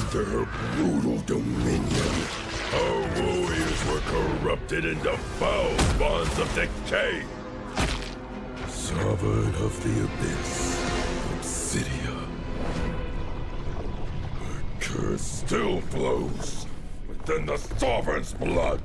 under her brutal dominion. Our warriors were corrupted into foul bonds of decay. Sovereign of the Abyss, Obsidia. Her curse still flows within the Sovereign's blood.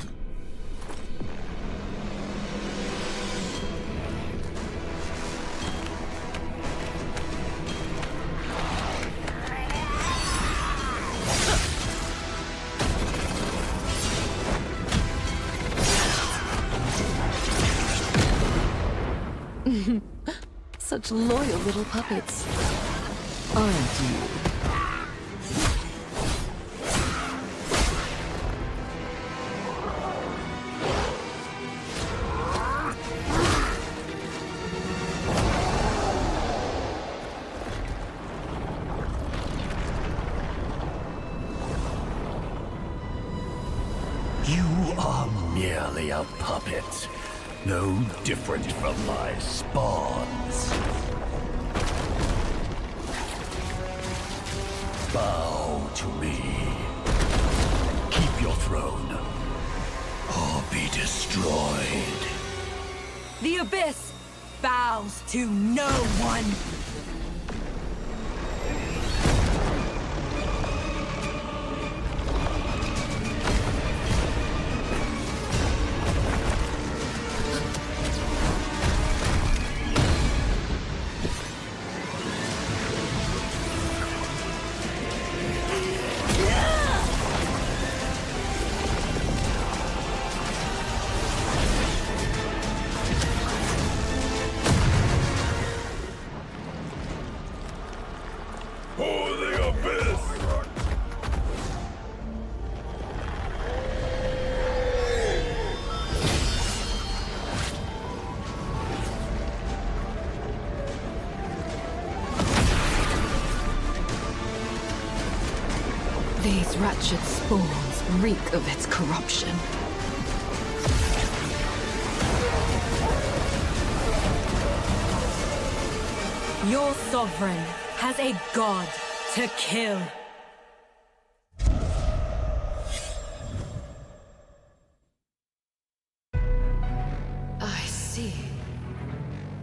Such loyal little puppets, aren't you? You are merely a puppet. No different from my spawns. Bow to me. Keep your throne, or be destroyed. The Abyss bows to no one. For the Abyss! These wretched spawns reek of its corruption. Your sovereign has a god to kill. I see.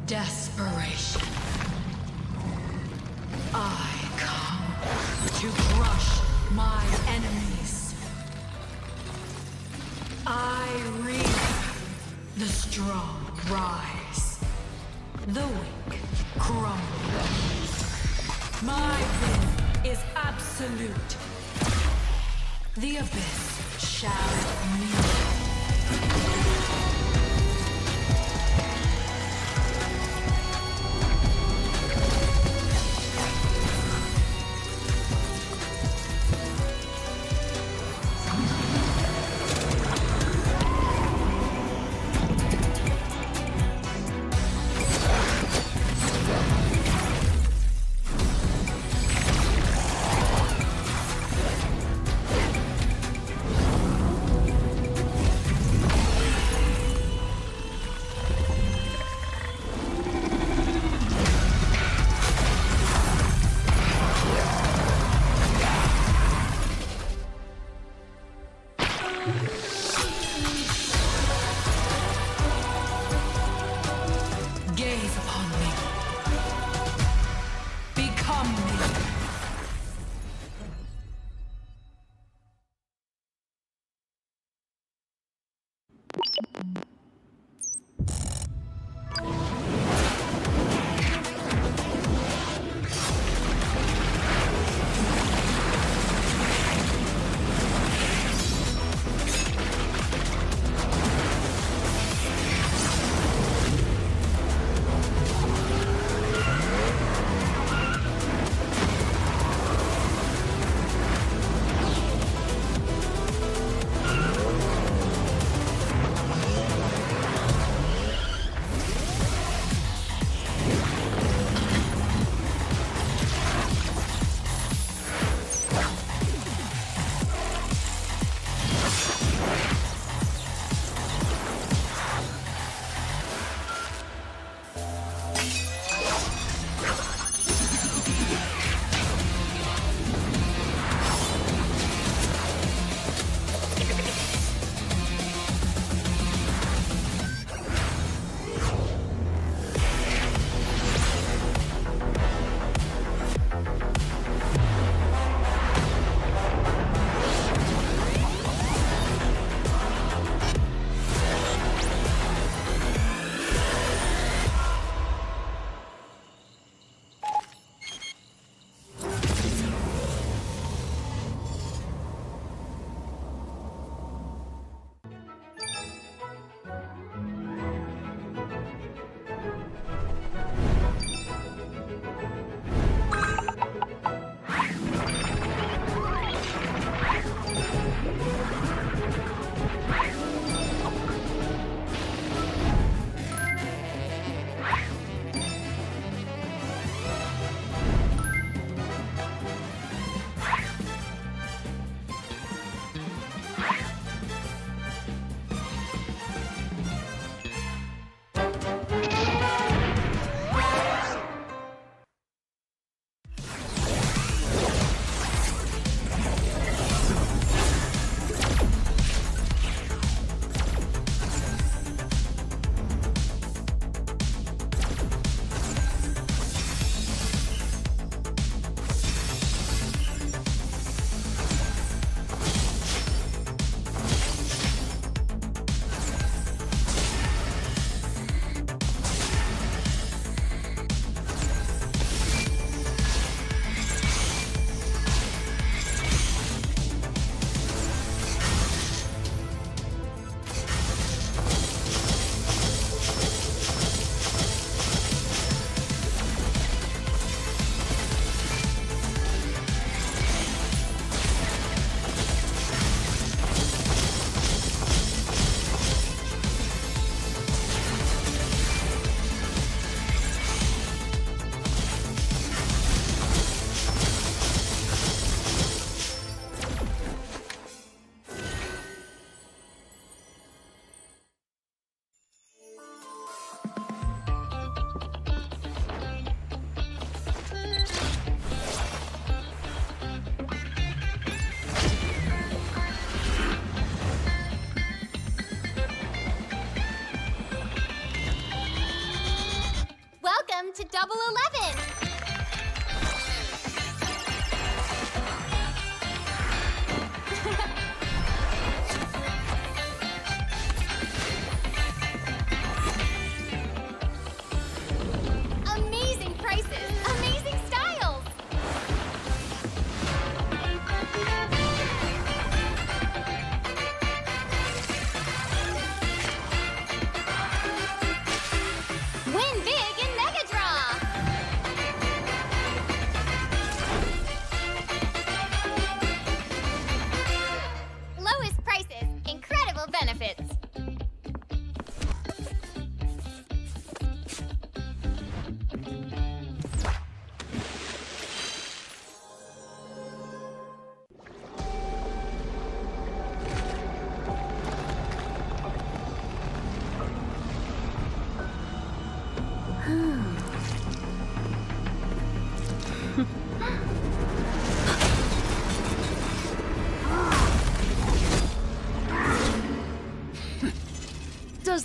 Desperation. I come to crush my enemies. I reap. The strong rise. The weak crumble. My will is absolute. The Abyss shall kneel.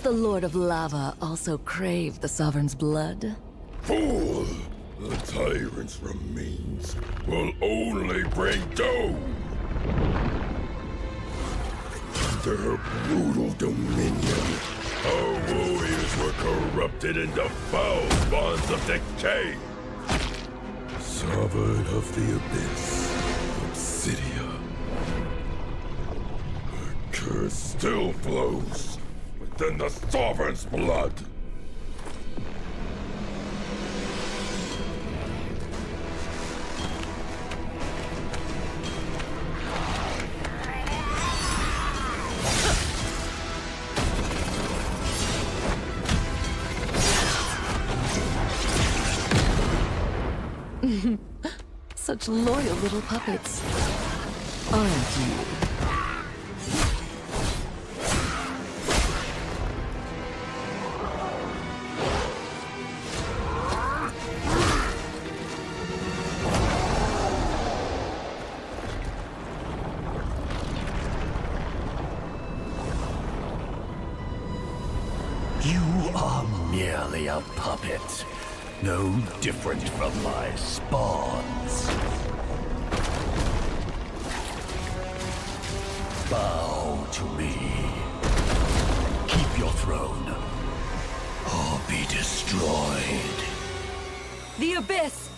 the Lord of Lava also crave the Sovereign's blood? Fool! The tyrant's remains will only bring doom! Under her brutal dominion, our warriors were corrupted into foul bonds of decay! Sovereign of the Abyss, Obsidia. Her curse still flows within the Sovereign's blood! Such loyal little puppets. Aren't you? You are merely a puppet, no different from my spawns. Bow to me. Keep your throne, or be destroyed. The Abyss!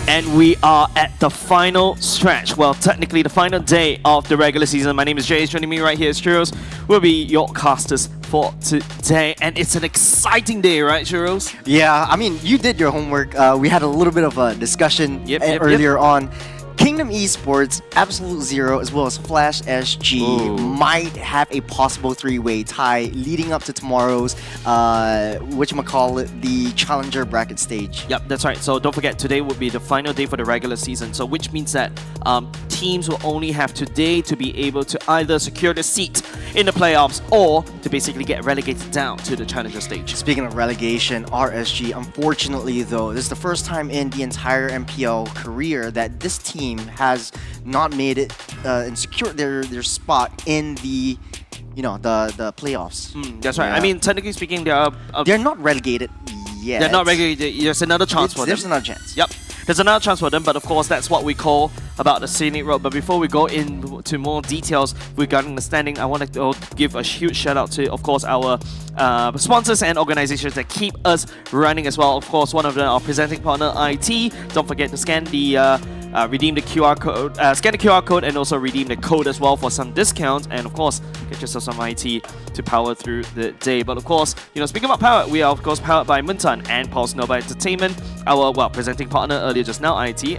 And we are at the final stretch. Well, technically the final day of the regular season. My name is Jay. Joining me right here is Churros. We'll be your casters for today. And it's an exciting day, right, Churros? Yeah, I mean, you did your homework. We had a little bit of a discussion earlier on. Kingdom Esports, Absolute Zero, as well as Flash SG might have a possible three-way tie leading up to tomorrow's, whatchamacallit, the Challenger bracket stage. Yep, that's right. So don't forget, today will be the final day for the regular season. So which means that teams will only have today to be able to either secure the seat in the playoffs or to basically get relegated down to the Challenger stage. Speaking of relegation, RSG, unfortunately though, this is the first time in the entire MPL career that this team has not made it and secured their spot in the the playoffs. That's right. Yeah. I mean, technically speaking, they're not relegated yet. They're not relegated. There's another chance for them. There's another chance. Yep. There's another chance for them, but of course that's what we call about the scenic road. But before we go into more details regarding the standing, I want to give a huge shout out to, of course, our sponsors and organizations that keep us running as well. Of course, one of them, our presenting partner, IT. Don't forget to scan the redeem the QR code, scan the QR code, and also redeem the code as well for some discounts. And of course, get yourself some IT to power through the day. But of course, speaking about power, we are of course powered by Muntan and Pulse Nova Entertainment, our presenting partner earlier just now, IT.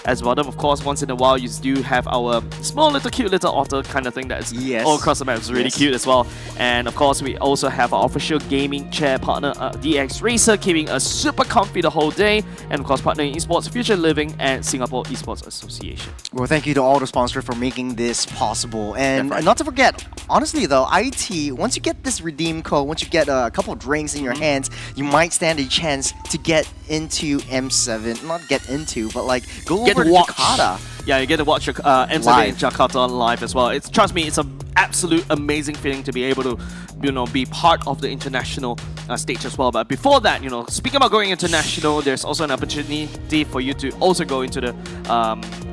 As well, of course, once in a while you do have our small little cute little otter kind of thing that's all across the map. It's really cute as well. And of course, we also have our official gaming chair partner, DX Racer, keeping us super comfy the whole day. And of course, partnering Esports, Future Living, and Singapore Esports Association. Well, thank you to all the sponsors for making this possible. And not to forget, honestly though, IT, once you get this redeem code, once you get a couple of drinks in your hands, you might stand a chance to get into M7. Not get into, but like go over to Jakarta. Yeah, you get to watch M7 in Jakarta live as well. Trust me, it's an absolute amazing feeling to be able to, be part of the international stage as well. But before that, speaking about going international, there's also an opportunity for you to also go into the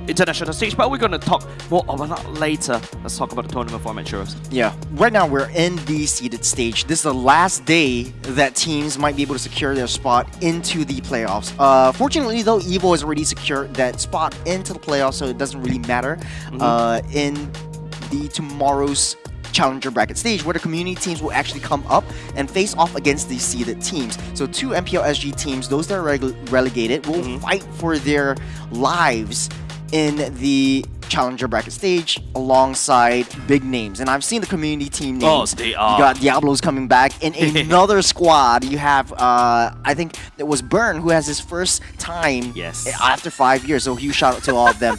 international stage. But we're going to talk more about that later. Let's talk about the tournament format, Churros. Yeah, right now we're in the seeded stage. This is the last day that teams might be able to secure their spot into the playoffs. Fortunately though, Evo has already secured that spot into the playoffs, so it doesn't really matter in the tomorrow's Challenger bracket stage, where the community teams will actually come up and face off against the seeded teams. So two MPL SG teams, those that are relegated, will fight for their lives in the Challenger bracket stage alongside big names. And I've seen the community team names. Oh, they are. You got Diablos coming back. In another squad, you have, I think it was Burn, who has his first time after 5 years. So huge shout out to all of them.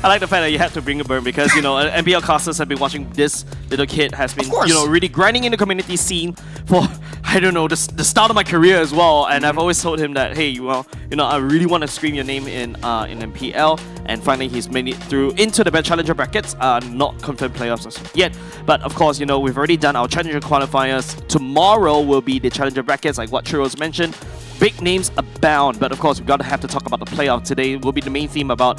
I like the fact that you had to bring a burn because, NPL casters have been watching this little kid has been, really grinding in the community scene for, I don't know, the start of my career as well. And I've always told him that, hey, I really want to scream your name in MPL. And finally, he's made it through into the Challenger brackets. Not confirmed playoffs as yet. But of course, we've already done our Challenger qualifiers. Tomorrow will be the Challenger brackets, like what Churros mentioned. Big names abound, but of course we've got to have to talk about the playoff today. Will be the main theme about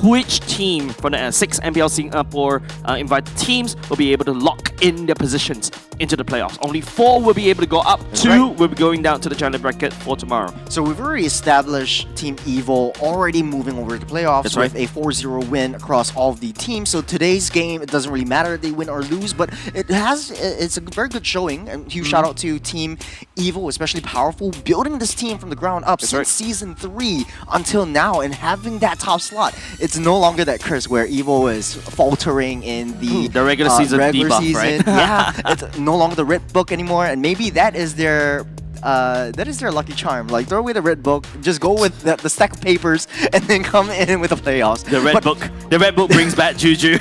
which team from the 6 MPL Singapore invited teams will be able to lock in their positions into the playoffs. Only 4 will be able to go up. 2 will be going down to the Challenger bracket for tomorrow. So we've already established Team Evo already moving over to the playoffs with a 4-0 win across all of the teams. So today's game, it doesn't really matter if they win or lose, but it's a very good showing. And huge shout out to Team Evo, especially Powerful, building this team from the ground up since Season 3 until now and having that top slot. It's no longer that curse where Evo is faltering in the regular season debuff, right? Yeah, it's no longer the red book anymore, and maybe that is their lucky charm. Like, throw away the red book, just go with the stack of papers, and then come in with the playoffs. The red book brings back Juju.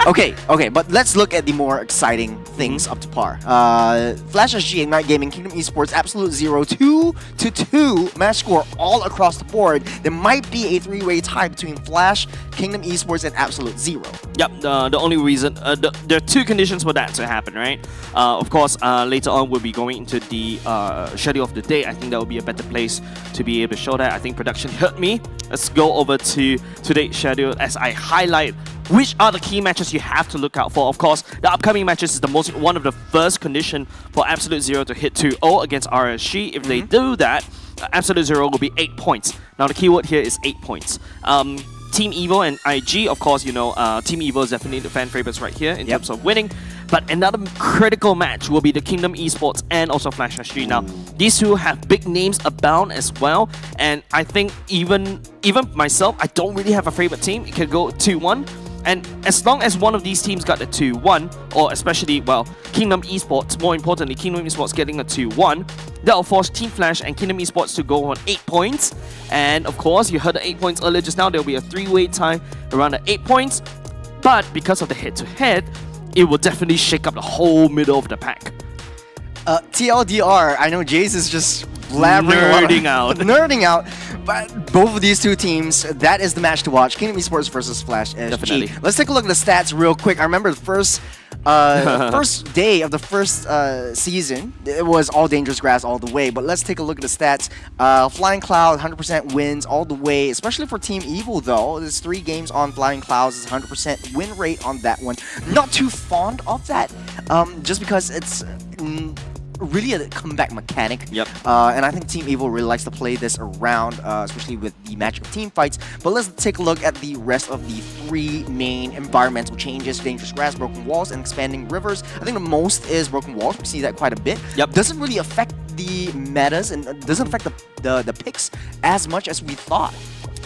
Okay, but let's look at the more exciting things up to par. Flash SG, Ignite Gaming, Kingdom Esports, Absolute Zero, 2-2 match score all across the board. There might be a 3-way tie between Flash, Kingdom Esports, and Absolute Zero. Yep, the only reason, there are 2 conditions for that to happen, right? Of course, later on we'll be going into the schedule of the day. I think that would be a better place to be able to show that. I think production heard me. Let's go over to today's schedule as I highlight which are the key matches you have to look out for. Of course, the upcoming matches is one of the first condition for Absolute Zero to hit 2-0 against RSG. If they do that, Absolute Zero will be 8 points. Now the keyword here is 8 points. Team Evo and IG, of course, you know, Team Evo is definitely the fan favorites right here in terms of winning. But another critical match will be the Kingdom Esports and also Flash SG. Now, these two have big names abound as well, and I think even myself, I don't really have a favorite team. It could go 2-1. And as long as one of these teams got the 2-1, or especially, well, Kingdom Esports, more importantly, Kingdom Esports getting a 2-1, that will force Team Flash and Kingdom Esports to go on 8 points. And of course, you heard the 8 points earlier just now, there will be a 3-way tie around the 8 points. But because of the head-to-head, it will definitely shake up the whole middle of the pack. TLDR, I know Jace is just blabbering nerding out. But both of these two teams, that is the match to watch. Kingdom Esports versus Flash SG. Definitely. Let's take a look at the stats real quick. I remember the first day of the first season, it was all dangerous grass all the way. But let's take a look at the stats. Flying Cloud, 100% wins all the way, especially for Team Evil though. There's 3 games on Flying Clouds, is 100% win rate on that one. Not too fond of that, just because it's really a comeback mechanic. And I think Team Evil really likes to play this around, especially with the matchup team fights. But let's take a look at the rest of the 3 main environmental changes: dangerous grass, broken walls, and expanding rivers. I think the most is broken walls. We see that quite a bit. Doesn't really affect the metas and doesn't affect the picks as much as we thought.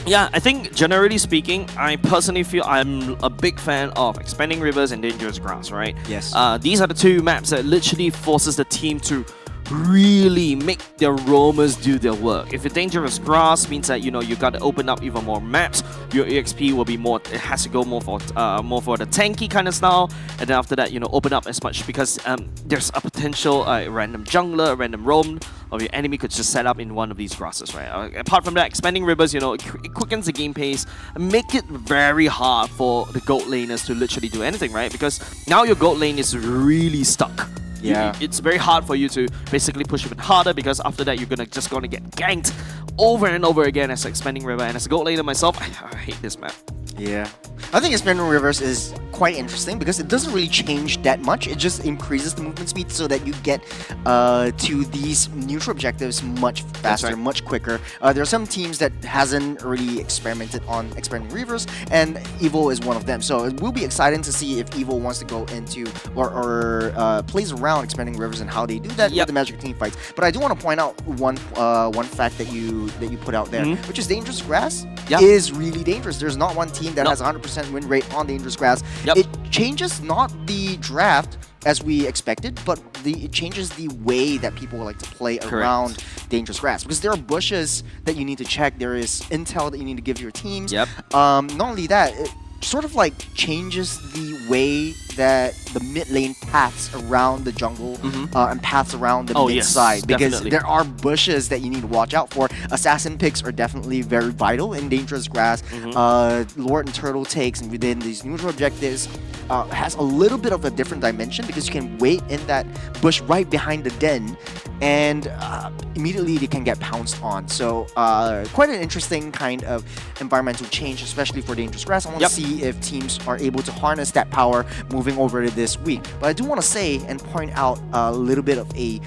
Yeah, I think generally speaking, I personally feel I'm a big fan of Expanding Rivers and Dangerous Grass, right? Yes. These are the 2 maps that literally forces the team to really make their roamers do their work. If it's Dangerous Grass, means that, you know, you got to open up even more maps. Your EXP will be more, it has to go more for the tanky kind of style, and then after that, you know, open up as much, because there's a potential random jungler, a random roam of your enemy could just set up in one of these grasses, right? Apart from that, Expanding Rivers, you know, it quickens the game pace, make it very hard for the gold laners to literally do anything, right? Because now your gold lane is really stuck. Yeah. It's very hard for you to basically push even harder, because after that you're just gonna get ganked over and over again as Expanding River. And as a gold laner myself, I hate this map. Yeah. I think Expanding Rivers is quite interesting because it doesn't really change that much. It just increases the movement speed so that you get to these neutral objectives much faster, much quicker. There are some teams that hasn't really experimented on Expanding Rivers, and Evo is one of them. So it will be exciting to see if Evo wants to go into or plays around Expanding Rivers and how they do that with the Magic team fights. But I do want to point out one fact that you put out there, which is Dangerous Grass is really dangerous. There's not one team that has 100% win rate on Dangerous Grass. It changes not the draft as we expected, but it changes the way that people like to play around Dangerous Grass, because there are bushes that you need to check, there is intel that you need to give your teams. Not only that, it sort of like changes the way that the mid lane paths around the jungle and paths around the mid side, because there are bushes that you need to watch out for. Assassin picks are definitely very vital in Dangerous Grass. Lord and Turtle takes and within these neutral objectives has a little bit of a different dimension, because you can wait in that bush right behind the den and immediately they can get pounced on. So quite an interesting kind of environmental change, especially for Dangerous Grass. I want to see if teams are able to harness that power moving over to this week. But I do want to say and point out a little bit of a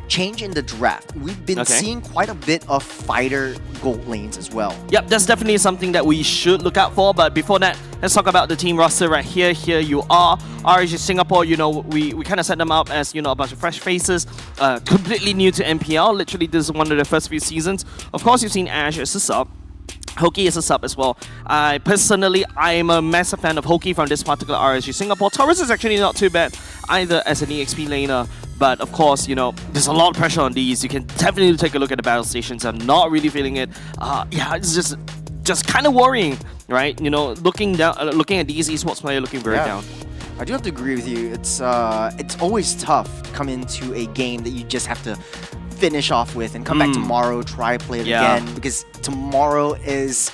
change in the draft. We've been seeing quite a bit of fighter gold lanes as well. Yep, that's definitely something that we should look out for. But before that, let's talk about the team roster right here. Here you are. RSG Singapore, you know, we kind of set them up as, you know, a bunch of fresh faces, completely new to MPL. Literally, this is one of the first few seasons. Of course, you've seen Ash as a sub. Hoki is a sub as well. I am a massive fan of Hoki from this particular RSG Singapore. Taurus is actually not too bad either as an EXP laner, but of course, you know, there's a lot of pressure on these. You can definitely take a look at the battle stations. I'm not really feeling it. Yeah, it's just kind of worrying, right? You know, looking at these esports players looking very down. I do have to agree with you. It's always tough to come into a game that you just have to finish off with and come back tomorrow, try play it again, because tomorrow is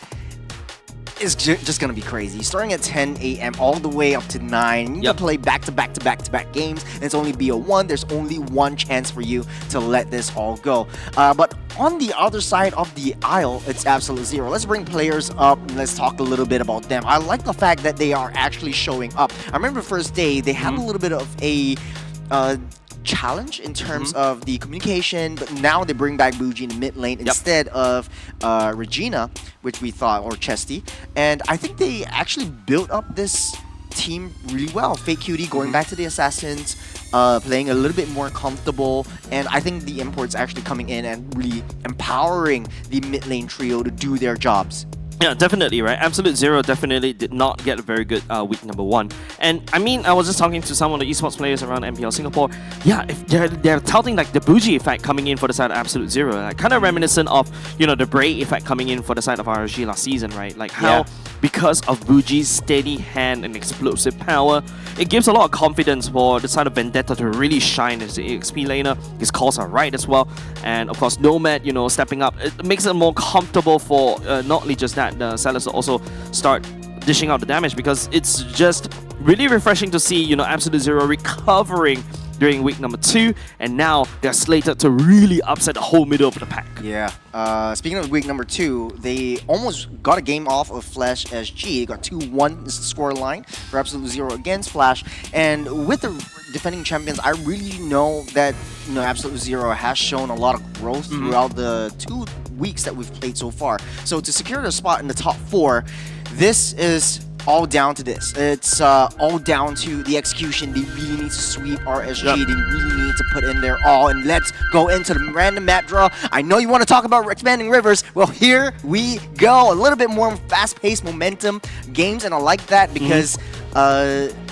just gonna be crazy. Starting at 10 a.m. all the way up to 9, you can play back-to-back games, and it's only BO1. There's only one chance for you to let this all go. But on the other side of the aisle, it's Absolute Zero. Let's bring players up and let's talk a little bit about them. I like the fact that they are actually showing up. I remember first day, they had a little bit of a challenge in terms of the communication, but now they bring back Bougie in the mid lane instead of Regina, which we thought, or Chesty. And I think they actually built up this team really well. Fake Cutie going back to the Assassins, playing a little bit more comfortable, and I think the imports actually coming in and really empowering the mid lane trio to do their jobs. Yeah, definitely, right? Absolute Zero definitely did not get a very good week number 1. And I mean, I was just talking to some of the esports players around MPL Singapore. Yeah, if they're touting like the Bougie effect coming in for the side of Absolute Zero, like, kind of reminiscent of, you know, the Bray effect coming in for the side of RSG last season, right? Like how, because of Bougie's steady hand and explosive power, it gives a lot of confidence for the side of Vendetta to really shine as the EXP laner. His calls are right as well. And of course, Nomad, you know, stepping up, it makes it more comfortable for not only just that, the sellers will also start dishing out the damage, because it's just really refreshing to see, you know, Absolute Zero recovering during week number 2, and now they're slated to really upset the whole middle of the pack. Yeah. Speaking of week number 2, they almost got a game off of Flash SG. They got 2-1 is the score line for Absolute Zero against Flash. And with the defending champions, I really know that, you know, Absolute Zero has shown a lot of growth throughout the 2 weeks that we've played so far. So to secure the spot in the top 4, this is all down to this. It's all down to the execution. They really need to sweep RSG. They really need to put in their all. And let's go into the random map draw. I know you want to talk about expanding rivers. Well, here we go. A little bit more fast-paced momentum games, and I like that because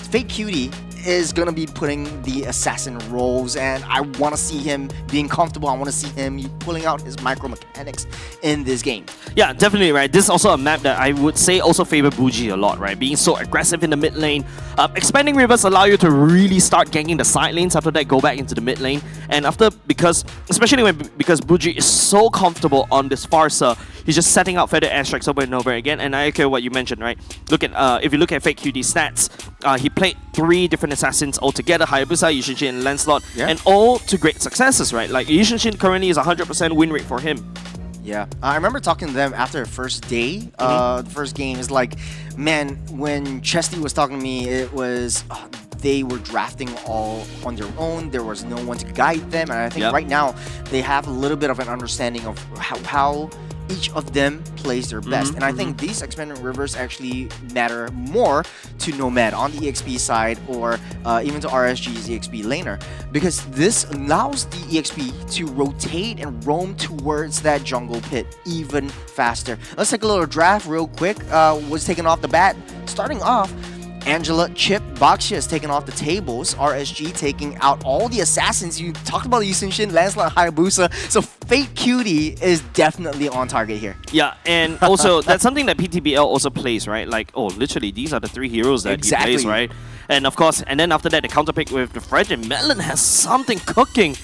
Fake Cutie is going to be putting the assassin roles, and I want to see him being comfortable. I want to see him pulling out his micro mechanics in this game. Yeah, definitely, right? This is also a map that I would say also favor Bougie a lot, right? Being so aggressive in the mid lane. Expanding rivers allow you to really start ganking the side lanes. After that, go back into the mid lane. And after, because Bougie is so comfortable on this Farsa, he's just setting out feather airstrikes over and over again. And I echo what you mentioned, right? Look at if you look at Fake QD's stats, he played 3 different assassins altogether: Hayabusa, Yushinshin, and Lancelot, and all to great successes, right? Like Yushinshin currently is 100% win rate for him. Yeah, I remember talking to them after the first day, the first game. Is like, man, when Chesty was talking to me, it was they were drafting all on their own. There was no one to guide them, and I think right now they have a little bit of an understanding of how each of them plays their best. And I think these expanded rivers actually matter more to Nomad on the EXP side, or even to RSG's EXP laner, because this allows the EXP to rotate and roam towards that jungle pit even faster. Let's take a little draft real quick. Was taken off the bat. Starting off, Angela, Chip, Baxia is taking off the tables. RSG taking out all the assassins. You talked about Yushinshin, Lancelot, Hayabusa. So Fake Cutie is definitely on target here. Yeah, and also that's something that PTBL also plays, right? Like, oh, literally, these are the 3 heroes that he plays, right? And of course, and then after that, the counterpick with the Fred and Melon has something cooking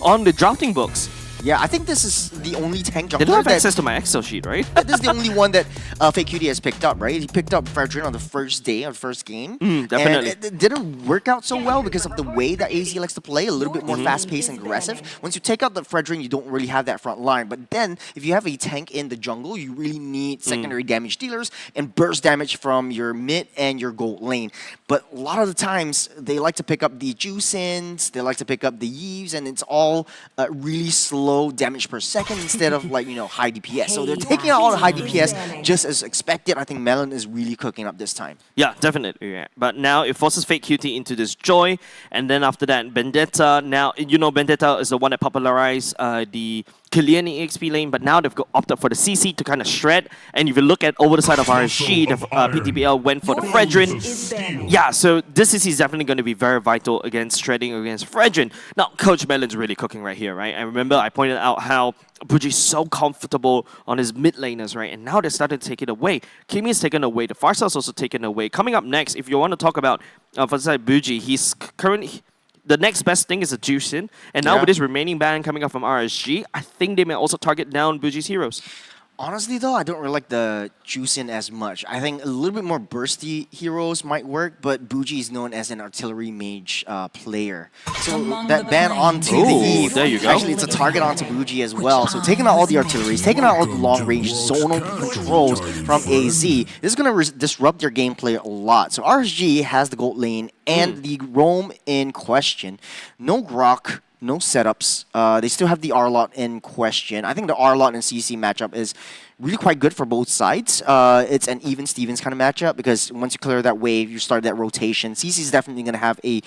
on the drafting books. Yeah, I think this is the only tank jungler. They don't have access to my Excel sheet, right? This is the only one that Fake Cutie has picked up, right? He picked up Fredrin on the first day of the first game. Definitely. And it didn't work out so well because of the way that AZ likes to play, a little bit more fast-paced and aggressive. Once you take out the Fredrin, you don't really have that front line. But then, if you have a tank in the jungle, you really need secondary damage dealers and burst damage from your mid and your gold lane. But a lot of the times, they like to pick up the Juicins, they like to pick up the Yeeves, and it's all really slow damage per second instead of, like, you know, high DPS. So they're taking out all the high DPS just as expected. I think Melon is really cooking up this time. Yeah, definitely. Yeah. But now it forces Fake Cutie into this joy, and then after that, Vendetta. Now, you know, Vendetta is the one that popularized the Killian EXP lane, but now they've opted for the CC to kind of shred. And if you look at over the side of RSG, the PTBL went for the Fredrin. Yeah, so this CC is definitely going to be very vital against shredding against Fredrin. Now, Coach Melon's really cooking right here, right? I remember I pointed out how Buji's so comfortable on his mid laners, right? And now they're starting to take it away. Kimi is taken away. The Farsa's also taken away. Coming up next, if you want to talk about for the side Buji, he's currently... The next best thing is a Juicin, and now with this remaining ban coming up from RSG, I think they may also target down Buji's heroes. Honestly, though, I don't really like the Juicin as much. I think a little bit more bursty heroes might work, but Bougie is known as an artillery mage player. So that ban onto the Eve, there you go. actually it's a target onto Bougie as well. So taking out all the artilleries, taking out all the long-range zonal controls from AZ, this is going to disrupt their gameplay a lot. So RSG has the gold lane and the roam in question. No Grok. No setups. They still have the R-Lot in question. I think the R-Lot and CC matchup is really quite good for both sides. It's an even Stevens kind of matchup because once you clear that wave, you start that rotation. CC is definitely going to have a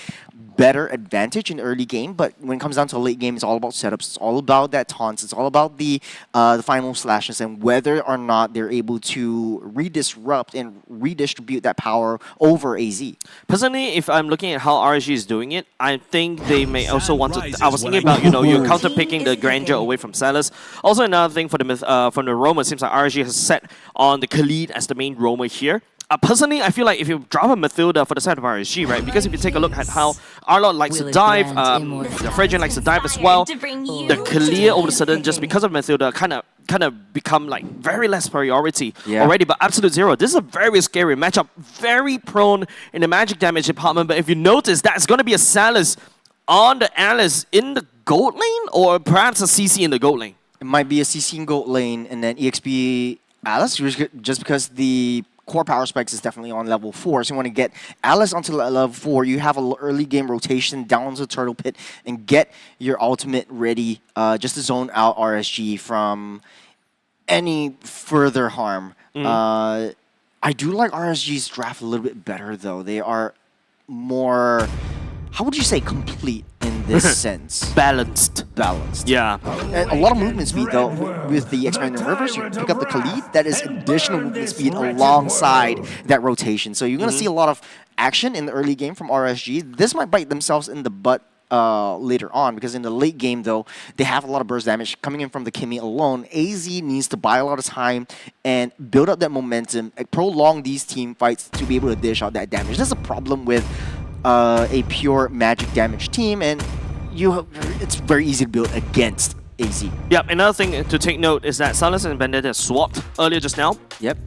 better advantage in the early game, but when it comes down to the late game, it's all about setups. It's all about that taunts. It's all about the final slashes and whether or not they're able to redisrupt and redistribute that power over AZ. Personally, if I'm looking at how RSG is doing it, I think they may also want to. I was thinking about you're counter picking the grandeur away from Salas. Also, another thing for the from the roamer, it seems like RSG has set on the Khalid as the main roamer here. Personally, I feel like if you drop a Mathilda for the side of RSG, right? Because if you take a look at how Arlot likes to dive, the Phrygian likes to dive as well. The Kalia all of a sudden, just because of Mathilda, kind of become like very less priority already. But Absolute Zero, this is a very scary matchup, very prone in the magic damage department. But if you notice, that's going to be a Salas on the Alice in the gold lane, or perhaps a CC in the gold lane. It might be a CC in gold lane and then EXP Alice, just because the core power spikes is definitely on level 4. So you want to get Alice onto level 4. You have an early game rotation down to Turtle Pit and get your ultimate ready just to zone out RSG from any further harm. I do like RSG's draft a little bit better, though. They are more, how would you say, complete in this sense? Balanced. Yeah. And a lot of movement speed, though, with the expanded reverse. You pick up the Khalid, that is additional movement speed alongside that rotation. So you're going to see a lot of action in the early game from RSG. This might bite themselves in the butt later on, because in the late game, though, they have a lot of burst damage coming in from the Kimmy alone. AZ needs to buy a lot of time and build up that momentum, prolong these team fights to be able to dish out that damage. That's a problem with a pure magic damage team, and it's very easy to build against AZ. Yep, another thing to take note is that Salas and Vendetta swapped earlier just now. Yep.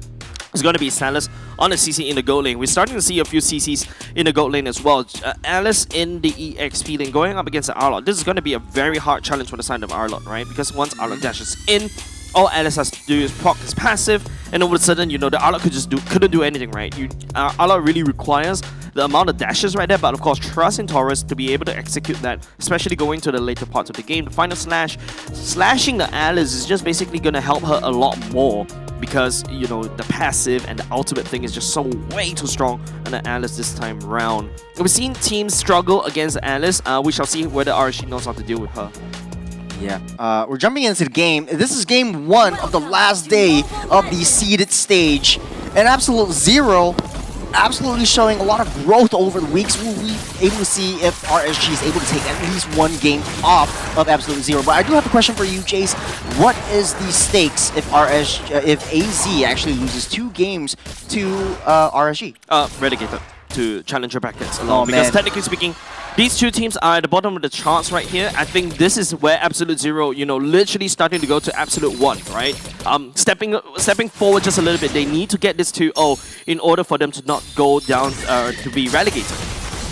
It's going to be Salas on the CC in the gold lane. We're starting to see a few CCs in the gold lane as well. Alice in the EXP lane going up against the Arlot. This is going to be a very hard challenge for the side of Arlot, right? Because once Arlot dashes in, all Alice has to do is proc his passive, and all of a sudden, the Arlot couldn't do anything, right? Arlot really requires the amount of dashes right there, but of course, trust in Taurus to be able to execute that, especially going to the later parts of the game. The final slashing the Alice is just basically going to help her a lot more, because the passive and the ultimate thing is just so way too strong on the Alice this time round. We've seen teams struggle against Alice. We shall see whether RSG knows how to deal with her. Yeah, we're jumping into the game. This is game 1 of the last day of the seeded stage. And Absolute Zero absolutely showing a lot of growth over the weeks. We'll be able to see if RSG is able to take at least one game off of Absolute Zero. But I do have a question for you, Jace. What is the stakes if AZ actually loses 2 games to RSG? Relegated to challenger brackets alone. Because technically speaking, these two teams are at the bottom of the charts right here. I think this is where Absolute Zero, literally starting to go to Absolute 1, right? Stepping forward just a little bit. They need to get this 2-0 in order for them to not go down to be relegated.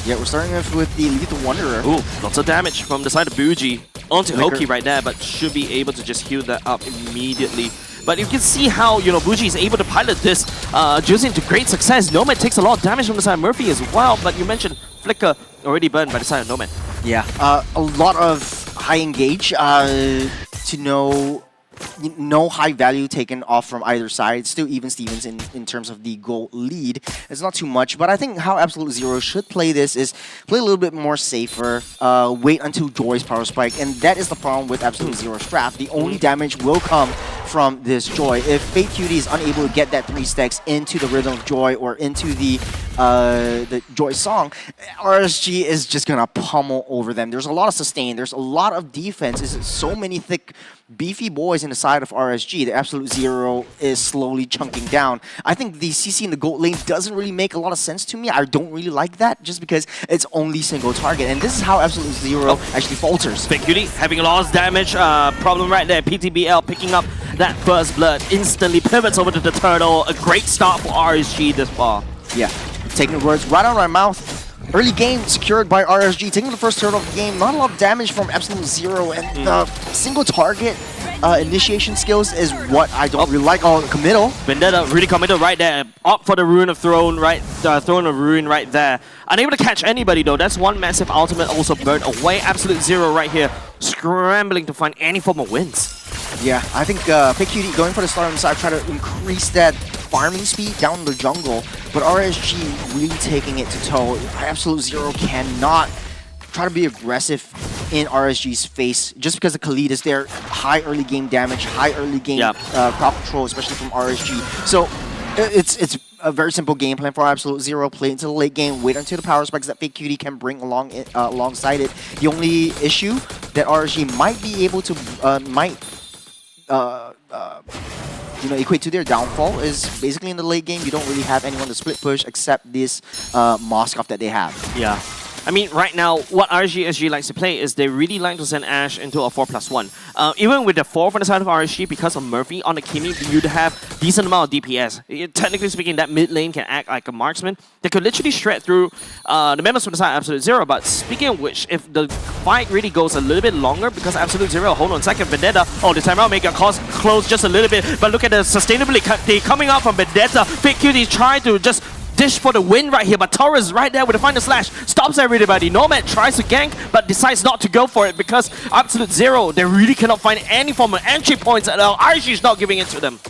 Yeah, we're starting off with the Lethal Wanderer. Ooh, lots of damage from the side of Bougie onto Hoki right there, but should be able to just heal that up immediately. But you can see how, Bougie is able to pilot this Juicin to great success. Nomad takes a lot of damage from the side of Murphy as well, but you mentioned Flicker already burned by the side of Nomad. Yeah, a lot of high engage to no high value taken off from either side. Still even Stevens in terms of the goal lead. It's not too much, but I think how Absolute Zero should play this is play a little bit more safer, wait until Joy's power spike, and that is the problem with Absolute Zero's draft. The only damage will come from this Joy. If Fate Cutie is unable to get that 3 stacks into the Rhythm of Joy or into the Joy song, RSG is just gonna pummel over them. There's a lot of sustain, there's a lot of defense. There's so many thick, beefy boys in the side of RSG. The Absolute Zero is slowly chunking down. I think the CC in the gold lane doesn't really make a lot of sense to me. I don't really like that, just because it's only single target, and this is how Absolute Zero actually falters. Fake Cutie having a lot of damage, problem right there. PTBL picking up that first blood instantly pivots over to the turtle. A great start for RSG this far. Yeah, taking the words right out of my mouth. Early game secured by RSG, taking the first turtle of the game. Not a lot of damage from Absolute Zero, and the single target initiation skills is what I don't really like. Oh, committal. Vendetta really committed right there. Opt for the Rune of Throne, right? Throne of Ruin right there. Unable to catch anybody though. That's one massive ultimate also burned away. Absolute Zero right here, scrambling to find any form of wins. Yeah, I think PQD going for the start on the side, try to increase that farming speed down the jungle, but RSG really taking it to toe. Absolute Zero cannot try to be aggressive in RSG's face just because the Khalid is there. High early game damage, high early game crowd control, especially from RSG. So it's a very simple game plan for Absolute Zero. Play into the late game, wait until the power spikes that Fake Cutie can bring along alongside it. The only issue that RSG might be able to equate to their downfall is basically in the late game, you don't really have anyone to split push except this Moskov that they have. Yeah. I mean, right now, what RSG likes to play is they really like to send Ashe into a 4+1. Even with the 4 from the side of RSG, because of Murphy on the Kimi, you'd have decent amount of DPS. Technically speaking, that mid lane can act like a marksman. They could literally shred through the members from the side of Absolute Zero. But speaking of which, if the fight really goes a little bit longer, because Absolute Zero, hold on a second, Vendetta, this time around, make it close just a little bit. But look at the sustainability coming out from Vendetta. Fake Cutie trying to just dish for the win right here, but Torres right there with the final slash stops everybody. Nomad tries to gank, but decides not to go for it because Absolute Zero, they really cannot find any form of entry points at all. RSG is not giving it to them.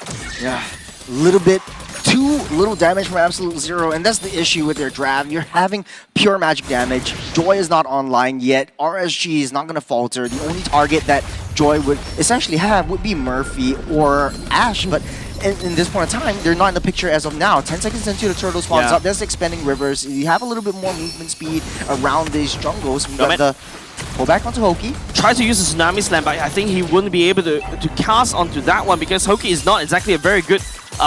Yeah, a little bit too little damage from Absolute Zero, and that's the issue with their draft. You're having pure magic damage. Joy is not online yet. RSG is not going to falter. The only target that Joy would essentially have would be Murphy or Ashe, but in this point in time, they're not in the picture as of now. 10 seconds into the turtle spawns up. There's expanding rivers. You have a little bit more movement speed around these jungles. We got the pull back onto Hoki. Tries to use a Tsunami Slam, but I think he wouldn't be able to cast onto that one because Hoki is not exactly a very good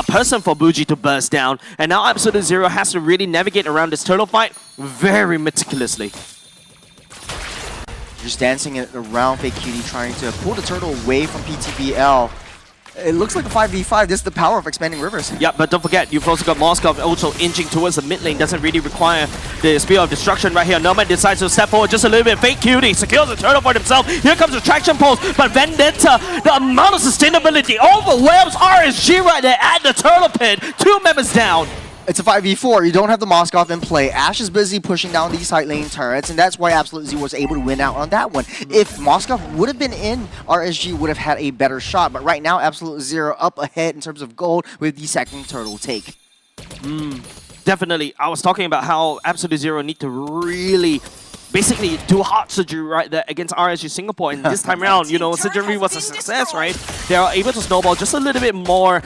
person for Bougie to burst down. And now Absolute Zero has to really navigate around this turtle fight very meticulously. Just dancing it around Fake Cutie, trying to pull the turtle away from PTBL. It looks like a 5v5. This is the power of expanding rivers. Yeah, but don't forget, you've also got Moskov also inching towards the mid lane. Doesn't really require the Spear of Destruction right here. Nomad decides to step forward just a little bit. Fake Cutie secures the turtle for himself. Here comes the traction pulse, but Vendetta, the amount of sustainability overwhelms RSG right there at the turtle pit. 2 members down. It's a 5v4. You don't have the Moskov in play. Ashe is busy pushing down these side lane turrets, and that's why Absolute Z was able to win out on that one. If Moskov would have been in, RSG would have had a better shot. But right now, Absolute Zero up ahead in terms of gold with the second turtle take. Definitely. I was talking about how Absolute Zero need to really basically do heart surgery right there against RSG Singapore, and this time around, surgery was a success, right? They are able to snowball just a little bit more,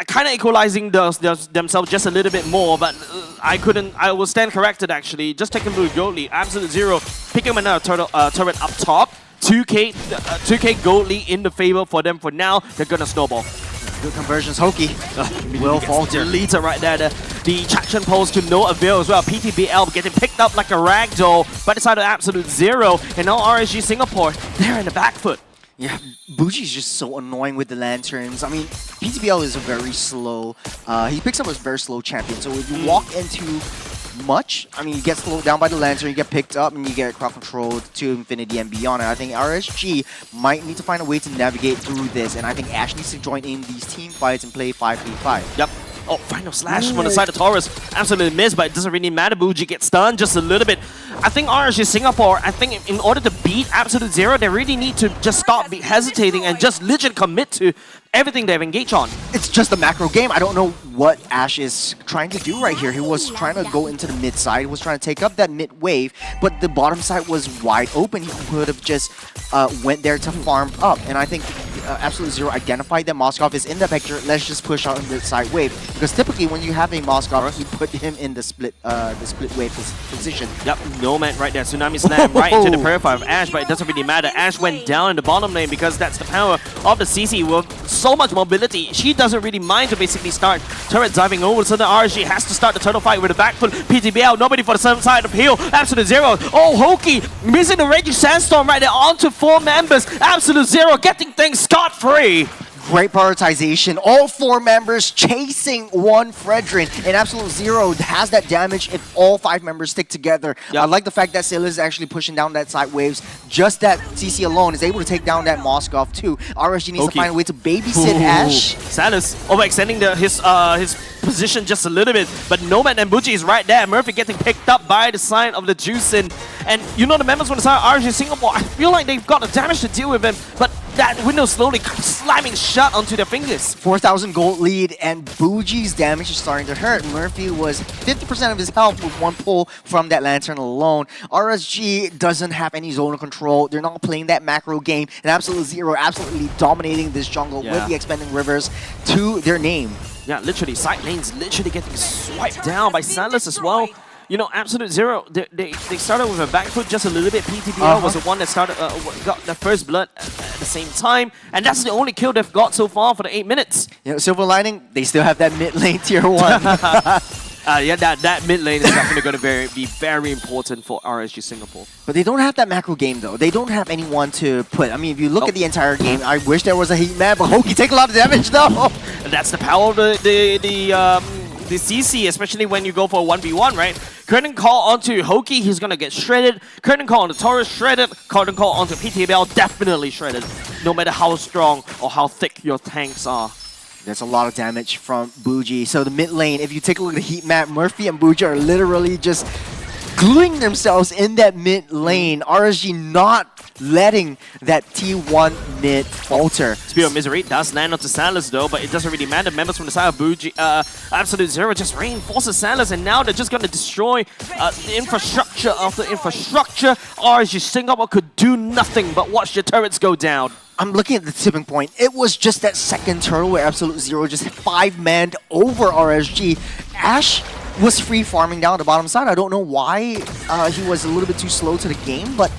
kind of equalizing themselves just a little bit more, but I will stand corrected actually. Just taking blue gold lead. Absolute Zero picking up another turret up top. 2k gold lead in the favor for them for now. They're gonna snowball. Good conversions. Hoki will falter. Leader right there. The traction pulse to no avail as well. PTBL getting picked up like a ragdoll by the side of Absolute Zero. And now RSG Singapore, they're in the back foot. Yeah, Boogie's just so annoying with the lanterns. I mean, PTBL is a very slow, he picks up a very slow champion. So if you walk into much, I mean, you get slowed down by the lantern, you get picked up, and you get crowd controlled to infinity and beyond. And I think RSG might need to find a way to navigate through this. And I think Ashe needs to join in these team fights and play 5v5. Yep. Oh, final slash from the side of Taurus. Absolutely missed, but it doesn't really matter. Bougie gets stunned just a little bit. I think RSG Singapore, in order to beat Absolute Zero, they really need to just stop hesitating and just literally commit to everything they've engaged on. It's just a macro game. I don't know what Ashe is trying to do right here. He was trying to go into the mid side. He was trying to take up that mid wave, but the bottom side was wide open. He could have just went there to farm up. And I think Absolute Zero identified that Moskov is in the picture. Let's just push out in the side wave. Because typically when you have a Moskov, you put him in the split wave position. Yep, Nomad right there. Tsunami Slam right into the periphery of Ashe, but it doesn't really matter. Ashe went down in the bottom lane because that's the power of the CC with so much mobility. She doesn't really mind to basically start turret diving over, so the RSG has to start the turtle fight with a back foot. PTBL, nobody for the same side of heal. Absolute Zero. Oh, Hoki missing the Raging Sandstorm right there onto 4 members. Absolute Zero getting things scot-free. Great prioritization. All 4 members chasing one Fredrin. And Absolute Zero has that damage if all 5 members stick together. Yeah. I like the fact that Silas is actually pushing down that side waves. Just that CC alone is able to take down that Moskov too. RSG needs to find a way to babysit Ash. Salas overextending his position just a little bit, but Nomad and Buji is right there. Murphy getting picked up by the side of the Juicin. And you know the members from the side of RSG Singapore, I feel like they've got the damage to deal with him, but that window slowly slamming shut onto their fingers. 4,000 gold lead, and Buji's damage is starting to hurt. Murphy was 50% of his health with 1 pull from that lantern alone. RSG doesn't have any zonal control. They're not playing that macro game, and Absolute Zero absolutely dominating this jungle with the expanding rivers to their name. Yeah, literally, side lanes literally getting swiped down by Sandless as well. You know, Absolute Zero, they started with a back foot just a little bit. PTBL was the one that started got the first blood at the same time, and that's the only kill they've got so far for the 8 minutes. You know, silver lining, they still have that mid lane tier 1. Yeah, that mid lane is definitely going to be very important for RSG Singapore. But they don't have that macro game though. They don't have anyone to put. I mean, if you look at the entire game, I wish there was a heat map, but Hoki take a lot of damage though. And that's the power of the CC, especially when you go for a 1v1, right? Curtain Call onto Hoki, he's gonna get shredded. Curtain Call onto Taurus, shredded. Curtain Call onto PTBL, definitely shredded. No matter how strong or how thick your tanks are. There's a lot of damage from Buji. So the mid lane, if you take a look at the heat map, Murphy and Buji are literally just gluing themselves in that mid lane. RSG not letting that T1 mid falter. Spear of Misery does land onto Salas though, but it doesn't really matter. Members from the side of Buji, Absolute Zero just reinforces Salas, and now they're just going to destroy the infrastructure after infrastructure. RSG Singapore could do nothing but watch the turrets go down. I'm looking at the tipping point. It was just that second turtle where Absolute Zero just 5-manned over RSG. Ash was free farming down the bottom side. I don't know why he was a little bit too slow to the game, but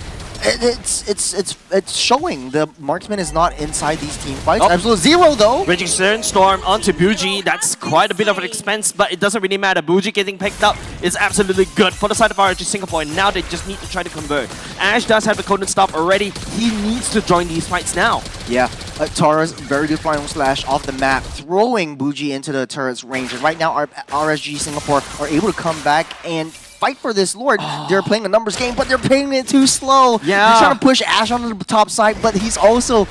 it's showing. The marksman is not inside these team fights. Absolute Zero though. Raging Storm onto Buji. That's quite a bit of an expense, but it doesn't really matter. Buji getting picked up is absolutely good for the side of RSG Singapore, and now they just need to try to convert. Ash does have the Conan Staff already. He needs to join these fights now. Yeah, Taurus, very good final slash off the map, throwing Buji into the turret's range. And right now, RSG Singapore are able to come back and fight for this Lord. They're playing a numbers game, but they're playing it too slow. Yeah. They're trying to push Ash onto the top side, but he also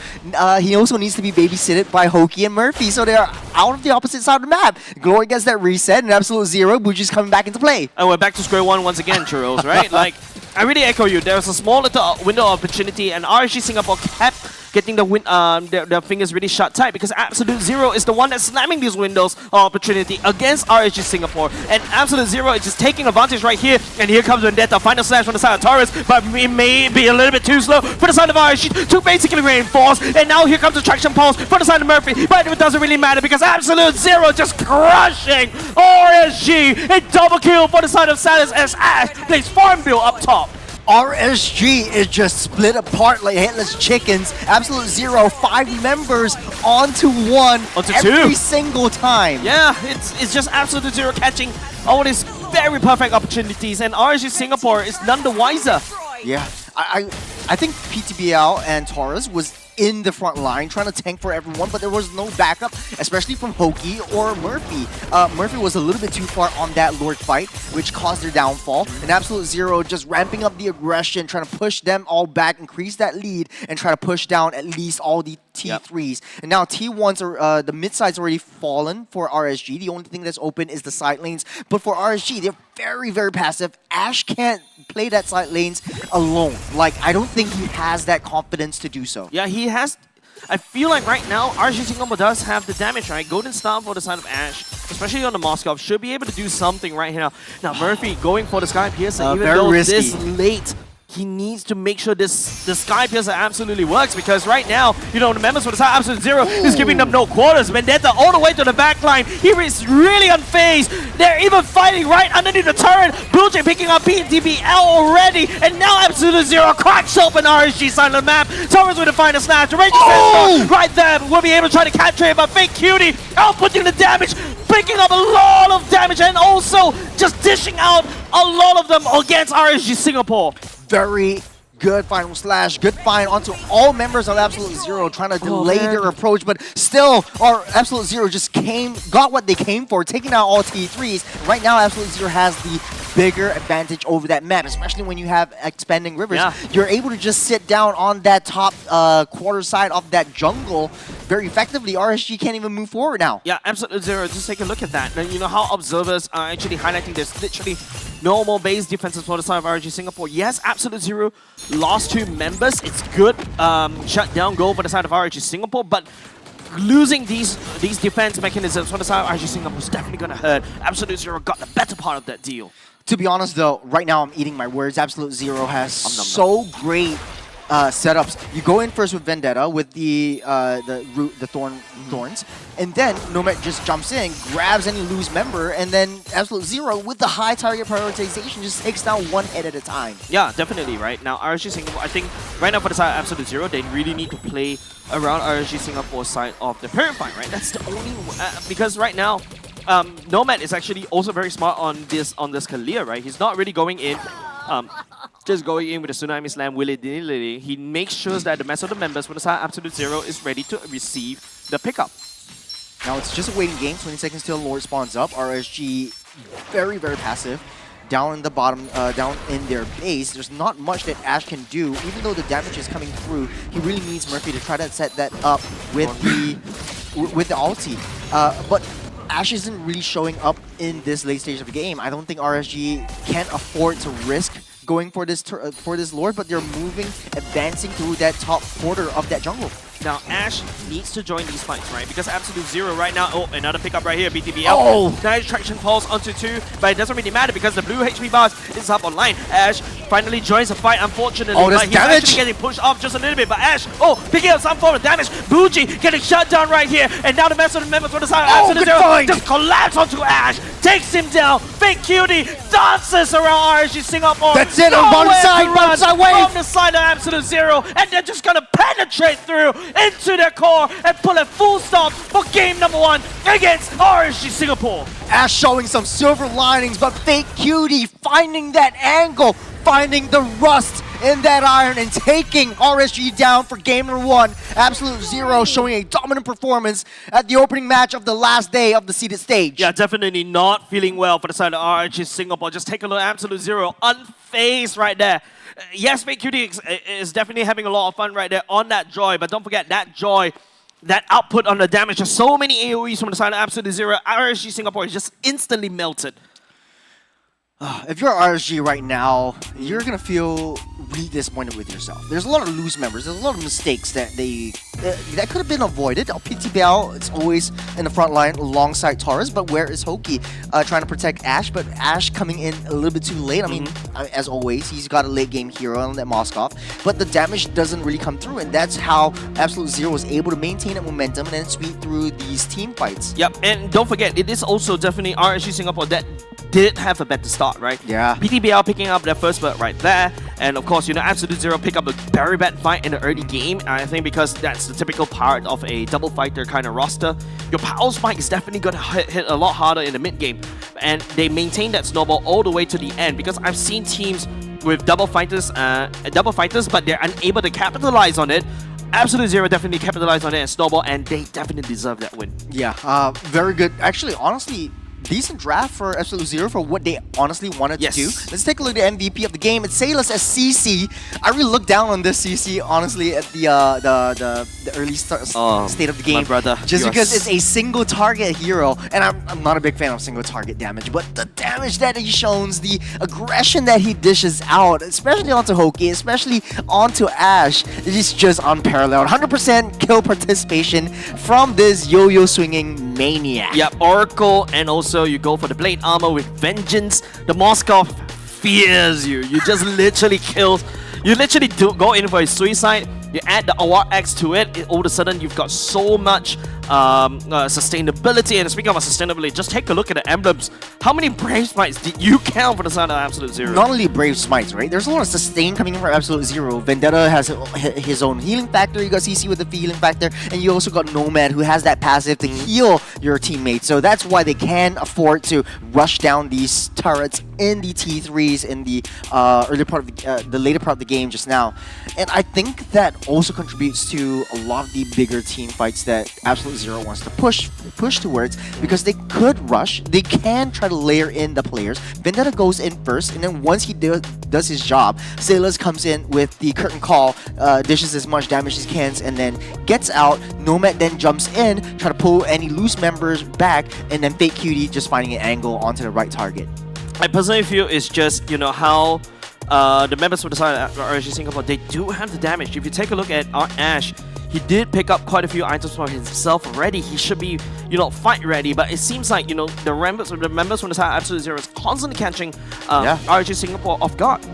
needs to be babysitted by Hoki and Murphy, so they're out of the opposite side of the map. Glory gets that reset, and Absolute Zero, Buji's coming back into play. And we're back to square one once again, Churros, right? Like, I really echo you. There was a small little window of opportunity, and RSG Singapore kept getting their fingers really shut tight, because Absolute Zero is the one that's slamming these windows of opportunity against RSG Singapore. And Absolute Zero is just taking advantage right here, and here comes Vendetta, final slash from the side of Taurus, but it may be a little bit too slow for the side of RSG to basically reinforce, and now here comes the Traction Pulse for the side of Murphy, but it doesn't really matter because Absolute Zero just crushing RSG. A double kill for the side of Salas as Ash plays Farm Bill up top. RSG is just split apart like headless chickens. Absolute Zero, 5 members onto 1 every single time. Yeah, it's just Absolute Zero catching all these very perfect opportunities, and RSG Singapore is none the wiser. Yeah, I think PTBL and Taurus was in the front line trying to tank for everyone, but there was no backup, especially from Hoki or Murphy. Murphy was a little bit too far on that Lord fight, which caused their downfall, and Absolute Zero just ramping up the aggression, trying to push them all back, increase that lead, and try to push down at least all the T3s. And now T1s are, the mid side's already fallen for RSG. The only thing that's open is the side lanes, but for RSG, they're very, very passive. Ash can't play that side lanes alone. Like, I don't think he has that confidence to do so. Yeah, he has. I feel like right now, RSG Singapore does have the damage, right? Golden Star for the side of Ash, especially on the Moskov, should be able to do something right here. Now, Murphy going for the Sky Piercer, even though this late. He needs to make sure the Sky Piercer absolutely works, because right now, you know, the members for the side Absolute Zero is giving them no quarters. Vendetta all the way to the back line. He is really unfazed. They're even fighting right underneath the turret. Buji picking up PTBL already, and now Absolute Zero cracks open RSG side of the map. Taurus with the final snatch. The Raging Sandstorm right there will be able to try to capture it, but Fake Cutie outputting the damage, picking up a lot of damage, and also just dishing out a lot of them against RSG Singapore. Very, Good final slash, good find onto all members of Absolute Zero, trying to delay their approach, but still, our Absolute Zero just got what they came for, taking out all T3s. Right now, Absolute Zero has the bigger advantage over that map, especially when you have expanding rivers. Yeah. You're able to just sit down on that top quarter side of that jungle very effectively. RSG can't even move forward now. Yeah, Absolute Zero, just take a look at that. And you know how observers are actually highlighting there's literally no more base defenses for the side of RSG Singapore. Yes, Absolute Zero lost 2 members. It's good shutdown goal for the side of RSG Singapore, but losing these defense mechanisms for the side of RSG Singapore is definitely going to hurt. Absolute Zero got the better part of that deal. To be honest though, right now I'm eating my words. Absolute Zero has so great setups. You go in first with Vendetta with the thorns, and then Nomad just jumps in, grabs any loose member, and then Absolute Zero with the high target prioritization just takes down one head at a time. Yeah, definitely. Right now, RSG Singapore, I think right now for the side of Absolute Zero, they really need to play around RSG Singapore's side of the Purify, right? That's the only because right now, Nomad is actually also very smart on this Kalia, right? He's not really going in. Just going in with a Tsunami Slam willy-nilly. He makes sure that the rest of the members for the side Absolute Zero is ready to receive the pickup. Now it's just a waiting game. 20 seconds till Lord spawns up. RSG very, very passive. Down in the bottom, down in their base. There's not much that Ash can do. Even though the damage is coming through, he really needs Murphy to try to set that up with the ulti. But Ash isn't really showing up in this late stage of the game. I don't think RSG can afford to risk going for this Lord, but they're moving, advancing through that top quarter of that jungle. Now, Ash needs to join these fights, right? Because Absolute Zero right now... Oh, another pickup right here, BTBL. Oh! Nice traction pulse onto 2, but it doesn't really matter because the blue HP bars is up online. Ash finally joins the fight, unfortunately, but he's actually getting pushed off just a little bit. But Ash, picking up some form of damage. Bougie getting shut down right here, and now the rest of the members on the side of Absolute Zero just collapse onto Ash, takes him down. Fake Cutie dances around RSG Singapore. That's it, on one side wave! From the side of Absolute Zero, and they're just gonna penetrate through into their core and pull a full stop for game number 1 against RSG Singapore. Ash showing some silver linings, but Fake Cutie finding that angle, finding the rust in that iron and taking RSG down for game number 1. Absolute Zero showing a dominant performance at the opening match of the last day of the seeded stage. Yeah, definitely not feeling well for the side of RSG Singapore. Just take a look at Absolute Zero, unfazed right there. Yes, Fake Cutie is definitely having a lot of fun right there on that Joy, but don't forget that Joy, that output on the damage. There's so many AoEs from the side of Absolute Zero. RSG Singapore is just instantly melted. If you're RSG right now, you're gonna feel really disappointed with yourself. There's a lot of loose members. There's a lot of mistakes that that could have been avoided. PTBL, it's always in the front line alongside Taurus, but where is Hoki trying to protect Ash? But Ash coming in a little bit too late. I mean, as always, he's got a late game hero on that Moskov, but the damage doesn't really come through, and that's how Absolute Zero was able to maintain that momentum and then sweep through these team fights. Yep, and don't forget, it is also definitely RSG Singapore that did have a better start, right? Yeah. PTBL picking up their first blood right there, and of course, you know, Absolute Zero pick up a very bad fight in the early game. I think because that's the typical part of a double fighter kind of roster. Your power spike is definitely gonna hit a lot harder in the mid game, and they maintain that snowball all the way to the end. Because I've seen teams with double fighters, but they're unable to capitalize on it. Absolute Zero definitely capitalized on it and snowball, and they definitely deserve that win. Yeah, very good. Actually, honestly, decent draft for Absolute Zero for what they honestly wanted to do. Let's take a look at the MVP of the game. It's Sailors as CC. I really look down on this CC, honestly, at the early state of the game. My brother, just because it's a single target hero. And I'm not a big fan of single target damage, but the damage that he shows, the aggression that he dishes out, especially onto Hoki, especially onto Ash, is just unparalleled. 100% kill participation from this yo-yo swinging maniac. Yep, Oracle, and also you go for the Blade Armor with Vengeance. The Moskov fears you. You just literally kill. You literally go in for a suicide. You add the Awar X to it. All of a sudden, you've got so much sustainability. And speaking of sustainability, just take a look at the emblems. How many Brave Smites did you count for the side of Absolute Zero? Not only Brave Smites, right? There's a lot of sustain coming in from Absolute Zero. Vendetta has his own healing factor. You got CC with the healing factor, and you also got Nomad who has that passive to heal your teammates. So that's why they can afford to rush down these turrets in the T3s in the early part of the later part of the game just now. And I think that also contributes to a lot of the bigger team fights that Absolute Zero wants to push towards, because they could rush, they can try to layer in the players. Vendetta goes in first, and then once he does his job, Sailors comes in with the curtain call, dishes as much damage as he can, and then gets out. Nomad then jumps in, try to pull any loose members back, and then Fake Cutie just finding an angle onto the right target. I personally feel it's just, you know, how the members of the side of RSG Singapore, they do have the damage. If you take a look at Ash, he did pick up quite a few items for himself already. He should be, you know, fight ready. But it seems like, you know, the members from the side of Absolute Zero is constantly catching RSG Singapore off guard.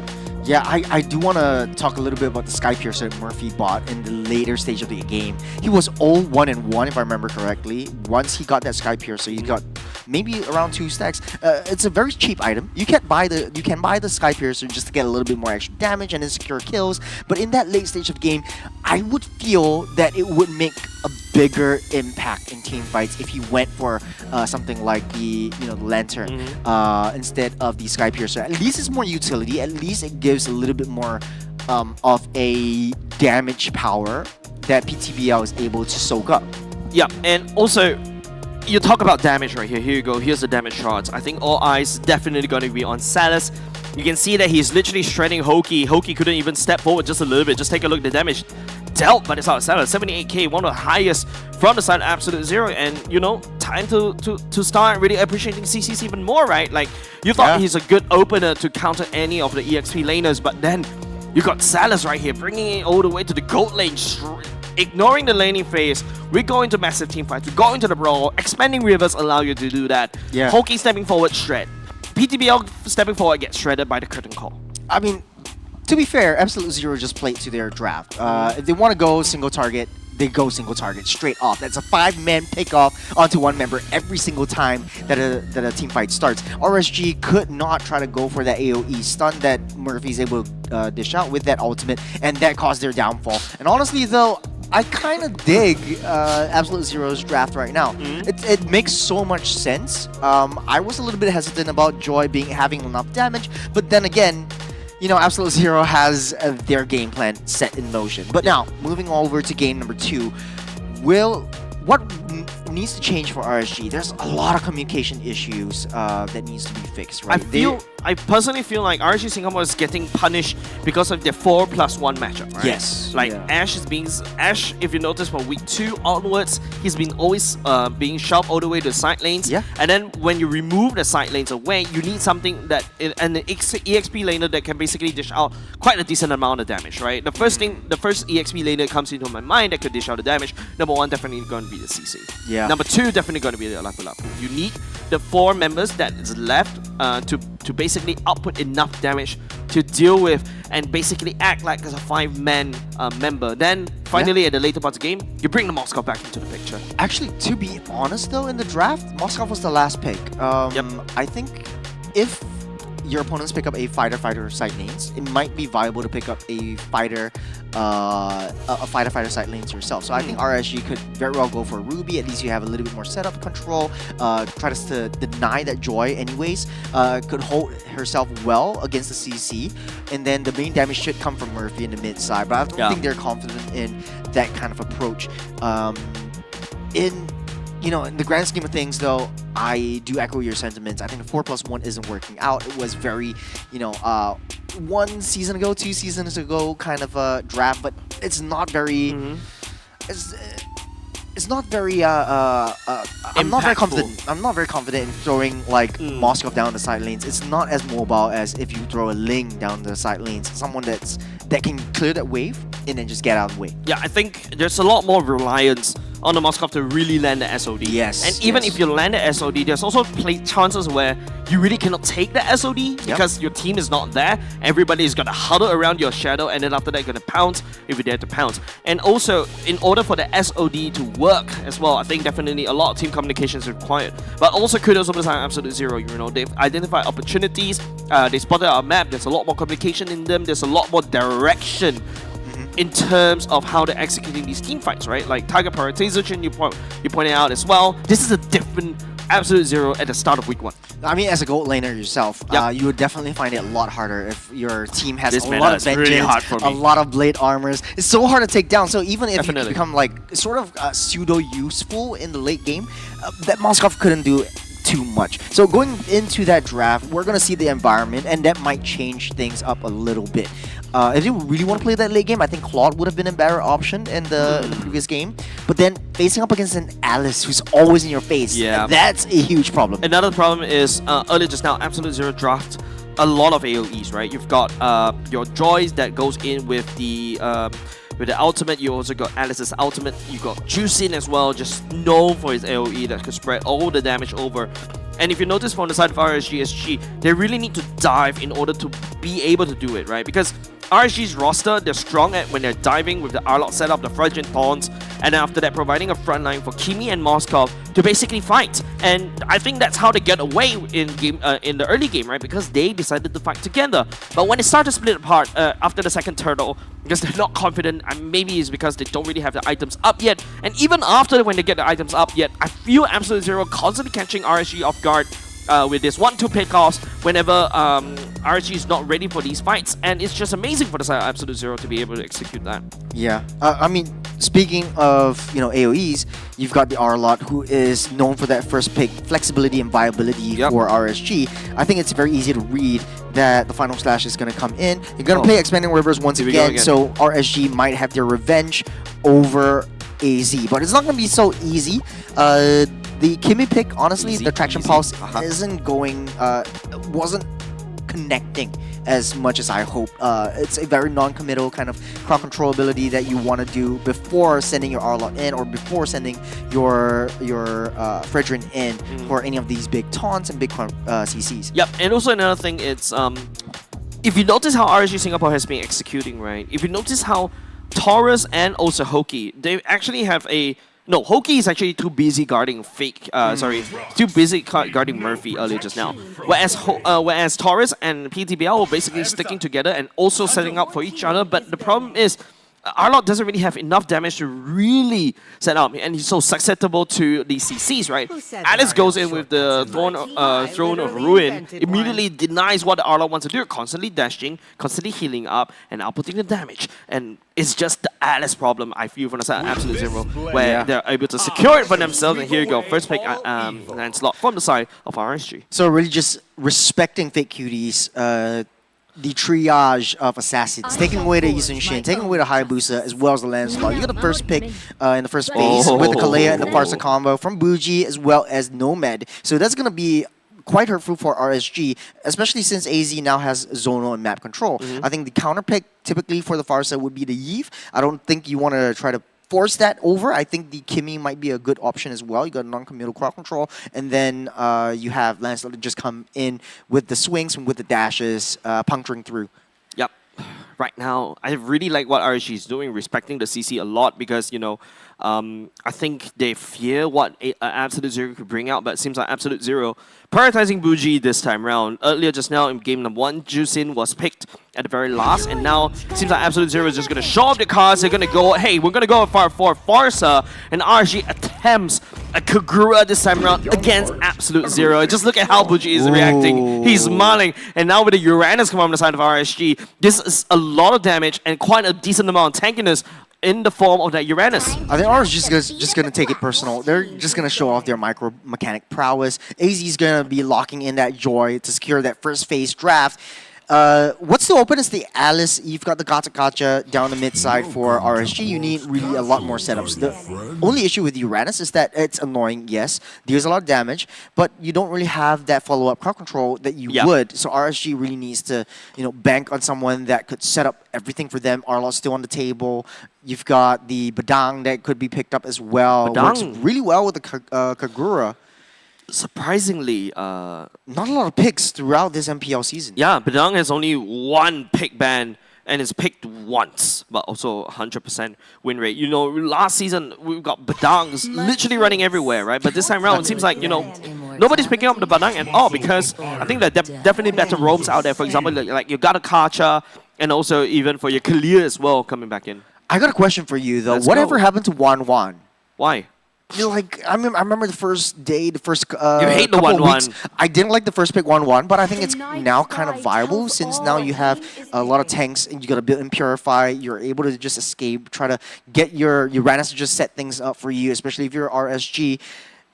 Yeah, I do want to talk a little bit about the Sky Piercer that Murphy bought in the later stage of the game. He was all 1-1 if I remember correctly. Once he got that Sky Piercer, he got maybe around 2 stacks. It's a very cheap item. You can buy the Sky Piercer just to get a little bit more extra damage and then secure kills. But in that late stage of the game, I would feel that it would make a bigger impact in team fights if he went for something like the Lantern instead of the Sky Piercer. At least it's more utility. At least it gives a little bit more of a damage power that PTBL is able to soak up. Yeah, and also, you talk about damage right here. Here you go. Here's the damage charts. I think all eyes definitely going to be on Salus. You can see that he's literally shredding Hoki. Hoki couldn't even step forward just a little bit. Just take a look at the damage dealt by the side of Salus. 78k, one of the highest from the side of Absolute Zero. And, you know, time to start really appreciating CCs even more, right? Like, you thought he's a good opener to counter any of the EXP laners, but then you got Salus right here, bringing it all the way to the gold lane, ignoring the laning phase. We go into massive team fights, we go into the brawl. Expanding rivers allow you to do that. Hoki stepping forward, shred. PTBL stepping forward, gets shredded by the curtain call. I mean, to be fair, Absolute Zero just played to their draft. If they want to go single target, they go single target straight off. That's a 5-man pick off onto one member every single time that a team fight starts. RSG could not try to go for that AoE stun that Murphy's able to dish out with that ultimate, and that caused their downfall. And honestly though, I kind of dig Absolute Zero's draft right now. It makes so much sense. I was a little bit hesitant about Joy having enough damage, but then again, you know, Absolute Zero has their game plan set in motion. But now, moving over to game number 2, what needs to change for RSG? There's a lot of communication issues that needs to be fixed, right? I personally feel like RSG Singapore is getting punished because of their 4+1 matchup, right? Yes. Like Ash, if you notice from week 2 onwards, he's been always being shoved all the way to the side lanes. Yeah. And then when you remove the side lanes away, you need something that an EXP laner that can basically dish out quite a decent amount of damage, right? The first EXP laner that comes into my mind that could dish out the damage, number 1 definitely going to be the CC. Yeah. Number 2 definitely going to be the Lapu Lapu. You need the 4 members that is left to basically output enough damage to deal with and basically act like as a 5-man member. Then finally at the later part of the game, you bring the Moskov back into the picture. Actually, to be honest though, in the draft, Moskov was the last pick. I think if your opponents pick up a fighter side lanes, it might be viable to pick up a fighter side lanes yourself. So I think RSG could very well go for Ruby. At least you have a little bit more setup control. Try to deny that Joy anyways. Could hold herself well against the CC, and then the main damage should come from Murphy in the mid side. But I don't think they're confident in that kind of approach. In the grand scheme of things, though, I do echo your sentiments. I think the 4+1 isn't working out. It was very, 1 season ago, 2 seasons ago kind of a draft, but it's not very. It's not very. I'm not very confident. I'm not very confident in throwing like Moskov down the side lanes. It's not as mobile as if you throw a Ling down the side lanes. Someone that can clear that wave and then just get out of the way. Yeah, I think there's a lot more reliance on the Moskov to really land the SOD. Yes, And even yes. if you land the SOD, there's also chances where you really cannot take the SOD because your team is not there. Everybody is going to huddle around your shadow, and then after that, going to pounce if you dare to pounce. And also, in order for the SOD to work as well, I think definitely a lot of team communication is required. But also kudos over the side of Absolute Zero. You know, they've identified opportunities. They spotted our map. There's a lot more communication in them. There's a lot more direction in terms of how they're executing these team fights, right? Like target prioritization, you pointed out as well. This is a different Absolute Zero at the start of week 1. I mean, as a gold laner yourself, Yep. you would definitely find it a lot harder if your team has This a meta lot of is really vengeance, hard for a me. lot of blade armors. It's so hard to take down. So even if Definitely. you become like sort of pseudo-useful in the late game, that Moskov couldn't do too much. So going into that draft, we're going to see the environment, and that might change things up a little bit. If you really want to play that late game, I think Claude would have been a better option in the previous game. But then facing up against an Alice who's always in your face, Yeah. that's a huge problem. Another problem is earlier just now, Absolute Zero draft a lot of AoEs, right? You've got your Joys that goes in with the ultimate. You also got Alice's ultimate. You got Juicin as well, just known for his AoE that could spread all the damage over. And if you notice from the side of RSG SG, they really need to dive in order to be able to do it, right? Because RSG's roster, they're strong at when they're diving with the Arlot setup, the Fragile Thorns, and after that providing a front line for Kimi and Moskov to basically fight. And I think that's how they get away in the early game, right? Because they decided to fight together. But when they start to split apart after the second turtle, because they're not confident, and maybe it's because they don't really have the items up yet. And even after when they get the items up yet, I feel Absolute Zero constantly catching RSG off guard with this 1-2 pickoffs whenever RSG is not ready for these fights, and it's just amazing for the side of Absolute Zero to be able to execute that. Yeah, I mean, speaking of AoEs, you've got the Arlot, who is known for that first pick flexibility and viability for RSG. I think it's very easy to read that the final slash is going to come in. You're going to play Expanding Rivers once again, so RSG might have their revenge over AZ, but it's not going to be so easy. The Kimi pick, honestly, the traction pulse isn't going, wasn't connecting as much as I hope. It's a very non-committal kind of crowd control ability that you want to do before sending your Arlot in or before sending your Fredrin in for any of these big taunts and big CCs. Yep, and also another thing, it's if you notice how RSG Singapore has been executing, right? If you notice how Taurus and also Hoki, they actually have a... No, Hoki is actually too busy guarding too busy guarding Murphy earlier just now. Whereas Taurus and PTBL were basically sticking together and also setting up for each other. But the problem is, Arlot doesn't really have enough damage to really set up, and he's so susceptible to the CCs, right? Alice goes in with the Throne of Ruin, immediately denies what the Arlot wants to do, constantly dashing, constantly healing up, and outputting the damage. And it's just the Alice problem, I feel, from the side of Absolute Zero, where they're able to secure it for themselves. And here you go, first pick Lancelot from the side of RSG. So really just respecting Fake Cuties, the triage of assassins, taking away the Yisun Shin, taking away the Hayabusa, as well as the Lancelot. You got the first pick in the first phase with the Kalea and the Parsa combo from Bougie, as well as Nomad. So that's going to be quite hurtful for RSG, especially since AZ now has zonal and map control. I think the counter pick typically for the Farsa would be the Yve. I don't think you want to try to force that over. I think the Kimi might be a good option as well. You got non-committal crowd control, and then you have Lancelot to just come in with the swings and with the dashes, puncturing through. Yep. Right now, I really like what RSG is doing, respecting the CC a lot, because, you know, I think they fear what Absolute Zero could bring out, but it seems like Absolute Zero prioritizing Bougie this time round. Earlier just now in game number 1, Juicin was picked at the very last, and now it seems like Absolute Zero is just going to show up the cards. They're going to go, hey, we're going to go for Farsa, and RSG attempts a Kagura this time around against Absolute Zero. Just look at how Bougie is reacting. He's smiling, and now with the Uranus coming on the side of RSG, this is a lot of damage and quite a decent amount of tankiness in the form of that Uranus. I think RSG is just going to take it personal. They're just going to show off their micro mechanic prowess. AZ is going to be locking in that Joy to secure that first phase draft. What's still open is the Alice. You've got the Gotcha down the mid side for RSG. You need really a lot more setups. The only issue with Uranus is that it's annoying, yes, deals a lot of damage, but you don't really have that follow-up crowd control that you would. So RSG really needs to, bank on someone that could set up everything for them. Arlot's still on the table. You've got the Badang that could be picked up as well. Works really well with the Kagura. Surprisingly, not a lot of picks throughout this MPL season. Yeah, Badang has only one pick ban and is picked once, but also 100% win rate. Last season we've got Badangs literally running everywhere, right? But this time around it seems like, nobody's picking up the Badang at all because I think there are definitely better roams out there. For example, like you got a Karcha and also even for your Kalia as well coming back in. I got a question for you though. Let's Whatever go. happened to 1-1? Why? I remember the first day, the first you hate the couple 1-1. weeks. I didn't like the first pick 1-1, but I think it's now kind of viable since now you have a lot of tanks and you got to build and purify. You're able to just escape, try to get your Uranus to just set things up for you, especially if you're RSG.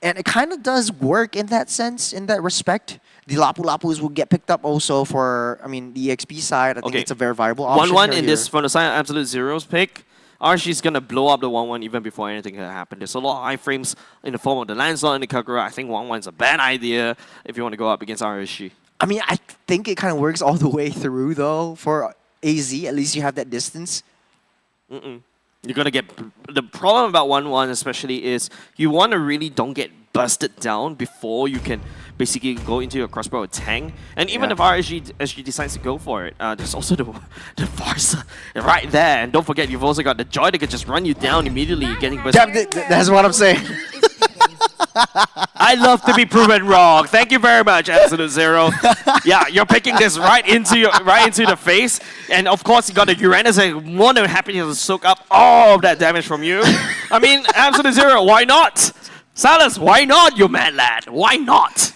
And it kind of does work in that sense, in that respect. The Lapu Lapus will get picked up also for, the EXP side. I think it's a very viable option. 1-1 in this, from the side of Absolute Zero's pick. RSG's going to blow up the 1-1 even before anything can happen. There's a lot of iframes in the form of the Lancelot and the Kagura. I think 1-1 is a bad idea if you want to go up against RSG. I think it kind of works all the way through, though, for AZ. At least you have that distance. You're going to get... The problem about 1-1 especially is you want to really don't get busted down before you can basically go into your crossbow with tank. And even if RSG decides to go for it, there's also the Farsa right there. And don't forget, you've also got the Joy that could just run you down immediately, getting busted. That's what I'm saying. I love to be proven wrong. Thank you very much, Absolute Zero. Yeah, you're picking this right into the face, and of course you got the Uranus and more than happy to soak up all of that damage from you. Absolute Zero, why not? Silas, why not, you mad lad? Why not?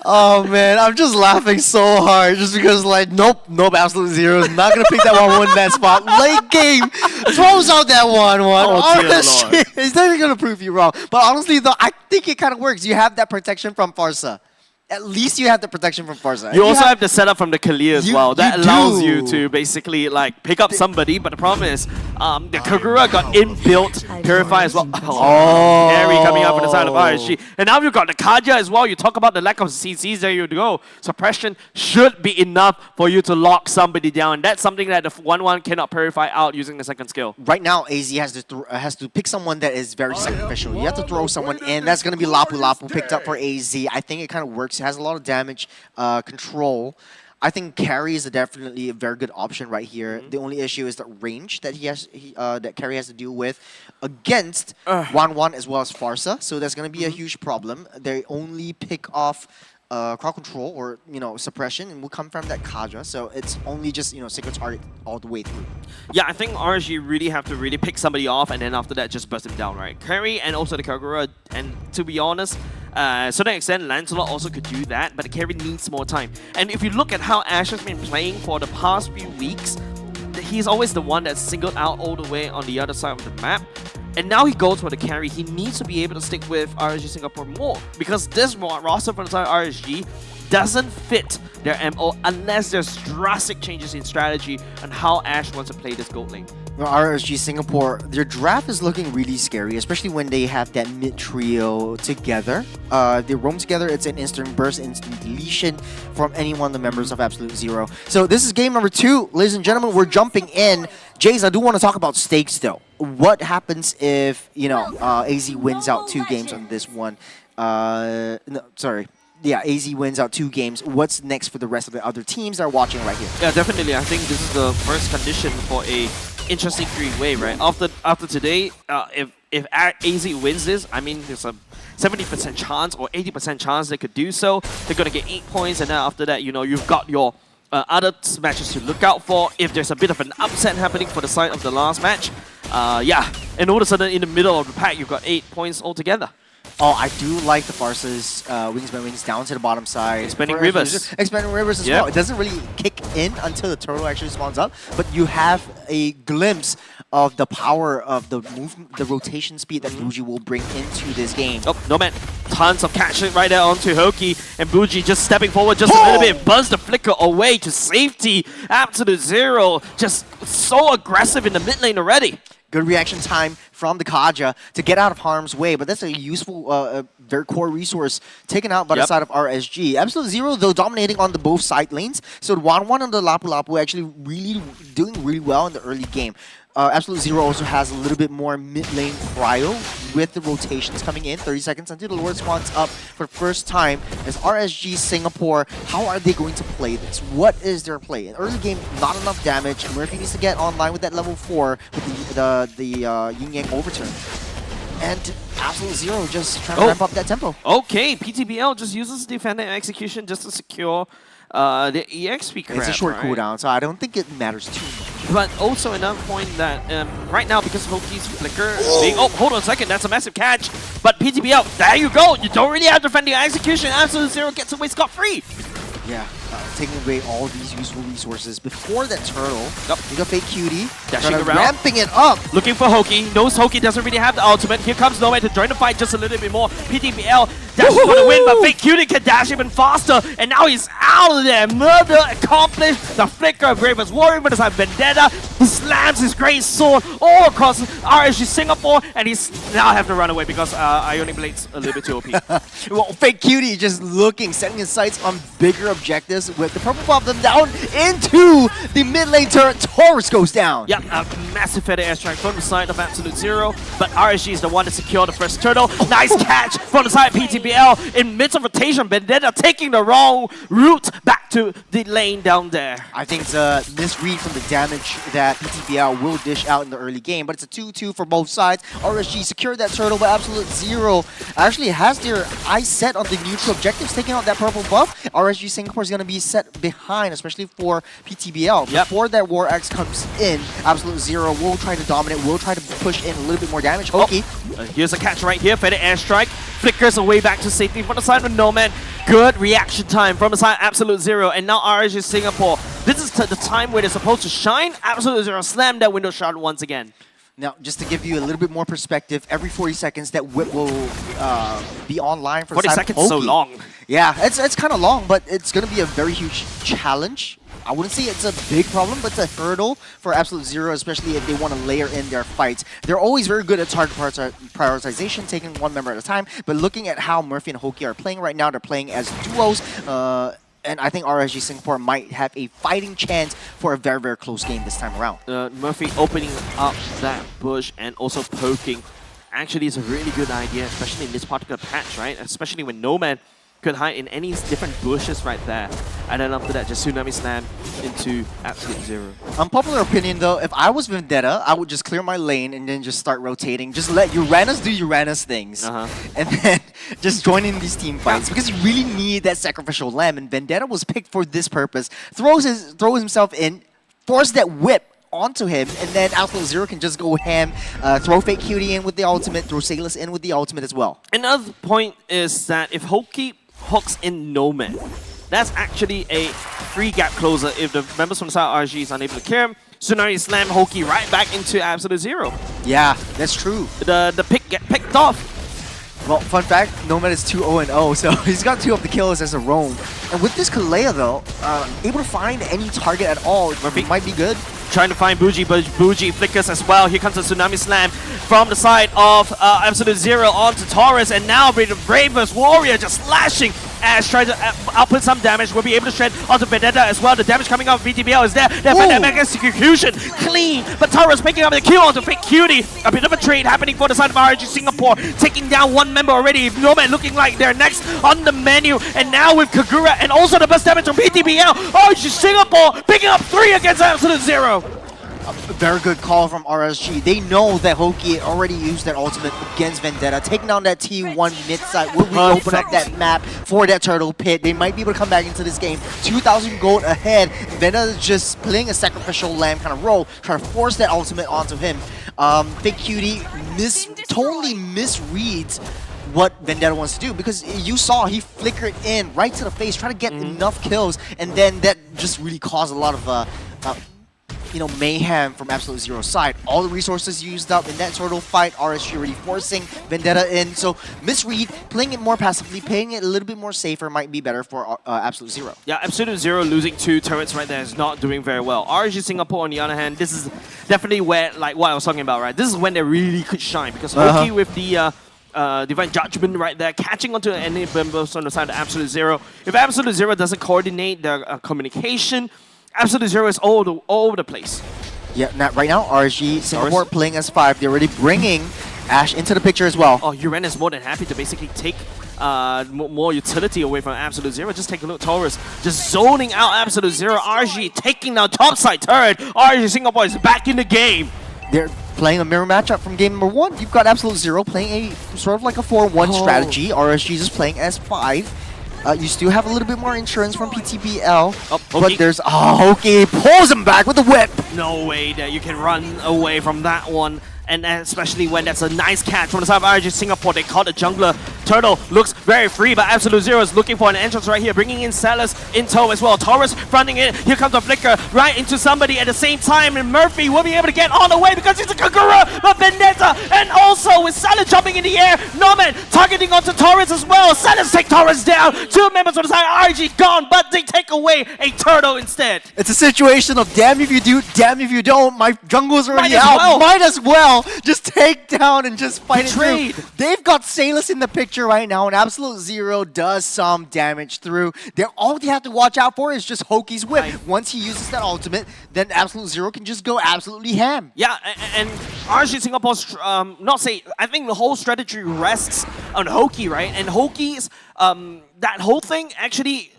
Oh man, I'm just laughing so hard just because nope, Absolute Zero is not gonna pick that 1-1 in that spot. Late game throws out that 1-1. Oh, dear Lord. It's not even gonna prove you wrong. But honestly though, I think it kind of works. You have that protection from Farsa. At least you have the protection from Farsa. You also have the setup from the Kalia as well. That allows do. you to basically pick up somebody, but the problem is the Kagura got inbuilt Purify as well. Carry coming out from the side of RSG. And now you've got the Kaja as well. You talk about the lack of CCs, there you go. Suppression should be enough for you to lock somebody down. That's something that the 1-1 cannot Purify out using the second skill. Right now, AZ has to pick someone that is very sacrificial. You have to throw someone in. That's going to be Lapu Lapu picked up for AZ. I think it kind of works. It has a lot of damage control. I think carry is definitely a very good option right here. The only issue is the range that that carry has to deal with against 1-1 as well as Farsa. So that's going to be a huge problem. They only pick off crowd control or suppression, and will come from that Kaja. So it's only just single target all the way through. Yeah, I think RSG really have to really pick somebody off, and then after that just burst him down, right? Carry and also the Kagura, and to be honest, to an extent, Lancelot also could do that, but the carry needs more time. And if you look at how Ash has been playing for the past few weeks, he's always the one that's singled out all the way on the other side of the map. And now he goes for the carry. He needs to be able to stick with RSG Singapore more, because this roster from the side of RSG doesn't fit their MO unless there's drastic changes in strategy on how Ash wants to play this gold lane. RSG Singapore, their draft is looking really scary, especially when they have that mid trio together. They roam together, it's an instant burst, instant deletion from any one of the members of Absolute Zero. So this is game number 2. Ladies and gentlemen, we're jumping in. Jace, I do want to talk about stakes though. What happens if, AZ wins out 2 games on this one? AZ wins out 2 games. What's next for the rest of the other teams that are watching right here? Yeah, definitely. I think this is the first condition for a interesting 3-way, right? After today, if AZ wins this, there's a 70% chance or 80% chance they could do so. They're going to get 8 points, and then after that, you've got your other matches to look out for. If there's a bit of an upset happening for the side of the last match, and all of a sudden in the middle of the pack, you've got 8 points altogether. Oh, I do like the Farsa's wings down to the bottom side. Expanding Rivers. Expanding Rivers as well. It doesn't really kick in until the turtle actually spawns up, but you have a glimpse of the power of the rotation speed that Fuji will bring into this game. Oh, no man. tons of catch right there onto Hoki, and Buji just stepping forward just a little bit, buzz the flicker away to safety. Absolute Zero just so aggressive in the mid lane already. Good reaction time from the Kaja to get out of harm's way, but that's a useful, very core resource taken out by the side of RSG. Absolute Zero, though, dominating on the both side lanes. So 1-1 on the Lapu Lapu actually doing really well in the early game. Absolute Zero also has a little bit more mid-lane prio with the rotations coming in. 30 seconds until the Lord spawns up for the first time. As RSG Singapore, how are they going to play this? What is their play? In early game, not enough damage. Murphy needs to get online with that level 4 with the Yin Yang overturn. And Absolute Zero just trying to ramp up that tempo. Okay, PTBL just uses Defender Execution just to secure the EXP crap. It's a short cooldown, so I don't think it matters too much. But also another point that right now, because Hoki's flicker being... Oh, hold on a second, that's a massive catch. But PTBL, there you go. You don't really have Defender Execution. Absolute Zero gets away scot-free. Yeah, taking away all these useful resources before that turtle. You got Fake Cutie, dashing around, ramping it up. Looking for Hoki. Knows Hoki doesn't really have the ultimate. Here comes Nomad to join the fight just a little bit more. PTBL dashes for the win, but Fake Cutie can dash even faster. And now he's out of there. Murder accomplished. The flicker of Bravest Warrior, but it's like Vendetta. He slams his great sword all across RSG Singapore, and he's now have to run away because Ionic Blade's a little bit too OP. Well, Fake Cutie just looking, setting his sights on bigger objectives with the purple bomb them down into the mid lane turret. Taurus goes down. Yep, a massive feather airstrike from the side of Absolute Zero, but RSG is the one to secure the first turtle. Nice catch from the side of PTBL in midst of rotation. Vendetta taking the wrong route back to the lane down there. I think it's a misread from the damage that PTBL will dish out in the early game, but it's a 2-2 for both sides. RSG secured that turtle, but Absolute Zero actually has their eyes set on the neutral objectives, taking out that purple buff. RSG Singapore is going to be set behind, especially for PTBL. Before that War Axe comes in, Absolute Zero will try to dominate, will try to push in a little bit more damage. Hoki. Here's a catch right here. Feather airstrike flickers away back to safety from the side of Nomad. Good reaction time from the side of Absolute Zero, and now RSG Singapore. This is the time where they're supposed to shine. Absolute Zero slam that window shot once again. Now, just to give you a little bit more perspective, every 40 seconds that whip will be online for 40 seconds is so long. Yeah, it's kind of long, but it's going to be a very huge challenge. I wouldn't say it's a big problem, but it's a hurdle for Absolute Zero, especially if they want to layer in their fights. They're always very good at target prioritization, taking one member at a time, but looking at how Murphy and Hoki are playing right now, they're playing as duos, and I think RSG Singapore might have a fighting chance for a very, very close game this time around. Murphy opening up that bush and also poking actually is a really good idea, especially in this particular patch, right? Especially when Nomad could hide in any different bushes right there. And then after that, just Tsunami Slam into Absolute Zero. Unpopular opinion though, if I was Vendetta, I would just clear my lane and then just start rotating. Just let Uranus do Uranus things. And then just join in these team fights. Because you really need that sacrificial lamb, and Vendetta was picked for this purpose. Throws himself in, force that whip onto him, and then Absolute Zero can just go ham, throw Fake Cutie in with the ultimate, throw Sailus in with the ultimate as well. Another point is that if Hoki hooks in Nomad, that's actually a free gap closer if the members from the side RG is unable to clear him. Tsunami Slam Hoki right back into Absolute Zero. Yeah, that's true. The pick get picked off. Well, fun fact, Nomad is 2-0-0, so he's got 2 of the kills as a roam. And with this Kalea though, able to find any target at all might be good. Trying to find Buji, but Buji flickers as well. Here comes the Tsunami Slam from the side of Absolute Zero onto Taurus, and now the Bravest Warrior just slashing as trying to output some damage. Will be able to shred onto Vendetta as well. The damage coming out of BTBL is there. Vendetta execution clean, but Taurus picking up the kill onto Fake Cutie. A bit of a trade happening for the side of RG Singapore, taking down one member already. Nomad looking like they're next on the menu, and now with Kagura and also the best damage from BTBL. RG Singapore picking up 3 against Absolute Zero. A very good call from RSG. They know that Hoki already used their ultimate against Vendetta. Taking down that T1 mid side will open up that map for that turtle pit. They might be able to come back into this game 2,000 gold ahead. Vendetta is just playing a sacrificial lamb kind of role, trying to force that ultimate onto him. Fake Cutie totally misreads what Vendetta wants to do, because you saw he flickered in right to the face, trying to get enough kills, and then that just really caused a lot of mayhem from Absolute Zero's side. All the resources used up in that turtle fight. RSG already forcing Vendetta in. So misread, playing it more passively, playing it a little bit more safer might be better for Absolute Zero. Yeah, Absolute Zero losing 2 turrets right there is not doing very well. RSG Singapore, on the other hand, this is definitely where, like what I was talking about, right? This is when they really could shine because Hoki with the Divine Judgment right there, catching onto any members on the side of Absolute Zero. If Absolute Zero doesn't coordinate their communication, Absolute Zero is all over the place. Yeah, right now, RSG Singapore playing S5. They're already bringing Ash into the picture as well. Oh, Uran is more than happy to basically take more utility away from Absolute Zero. Just take a look, Taurus just zoning out Absolute Zero. RSG taking down topside turret. RSG Singapore is back in the game. They're playing a mirror matchup from game number 1. You've got Absolute Zero playing a sort of like a 4-1 strategy. RSG is playing S5. You still have a little bit more insurance from PTBL, but there's Hoki pulls him back with the whip. No way that you can run away from that one. And especially when that's a nice catch from the side of RSG Singapore. They caught the jungler. Turtle looks very free, but Absolute Zero is looking for an entrance right here, bringing in Salas in tow as well. Taurus fronting it. Here comes the flicker right into somebody at the same time, and Murphy will be able to get on the way because he's a Kagura, but Vendetta, and also with Salas jumping in the air, Nomad targeting onto Taurus as well. Salas take Taurus down. 2 members on the side, RG gone, but they take away a turtle instead. It's a situation of damn if you do, damn if you don't. My jungle's already out. Might as well just take down and just fight it through. They've got Salas in the picture right now, and Absolute Zero does some damage through. All they have to watch out for is just Hoki's whip. Once he uses that ultimate, then Absolute Zero can just go absolutely ham. Yeah, and RSG Singapore's, I think the whole strategy rests on Hoki, right? And Hoki's, that whole thing actually,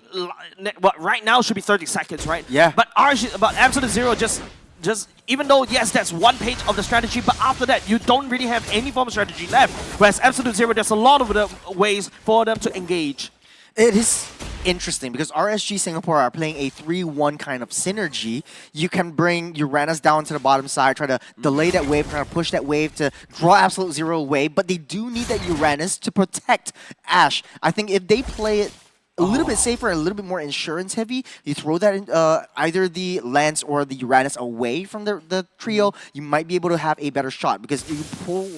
right now should be 30 seconds, right? Yeah. But Absolute Zero just even though, yes, that's one page of the strategy, but after that, you don't really have any form of strategy left. Whereas Absolute Zero, there's a lot of the ways for them to engage. It is interesting because RSG Singapore are playing a 3-1 kind of synergy. You can bring Uranus down to the bottom side, try to delay that wave, try to push that wave to draw Absolute Zero away, but they do need that Uranus to protect Ash. I think if they play it a little bit safer, a little bit more insurance heavy, you throw that in, either the Lance or the Uranus away from the trio, you might be able to have a better shot because you pull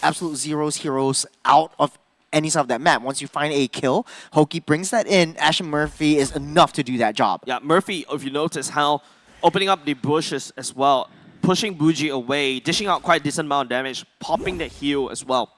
Absolute Zero's heroes out of any side of that map. Once you find a kill, Hoki brings that in. Ash and Murphy is enough to do that job. Yeah, Murphy, if you notice how opening up the bushes as well, pushing Bougie away, dishing out quite a decent amount of damage, popping the heal as well.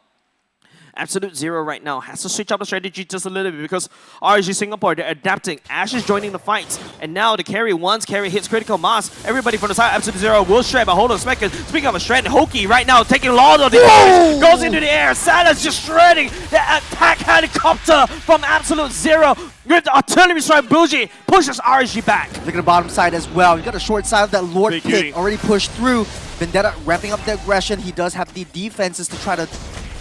Absolute Zero right now has to switch up the strategy just a little bit because RSG Singapore, they're adapting. Ash is joining the fight. And now the carry, once carry hits critical mass, everybody from the side, Absolute Zero will shred, but hold on a second. Speaking of a shred, Hoki right now taking a lot of the damage, goes into the air. Salas just shredding the attack helicopter from Absolute Zero. With the artillery strike, Bougie pushes RSG back. Look at the bottom side as well. You got a short side of that Lord Pit already pushed through. Vendetta ramping up the aggression. He does have the defenses to try to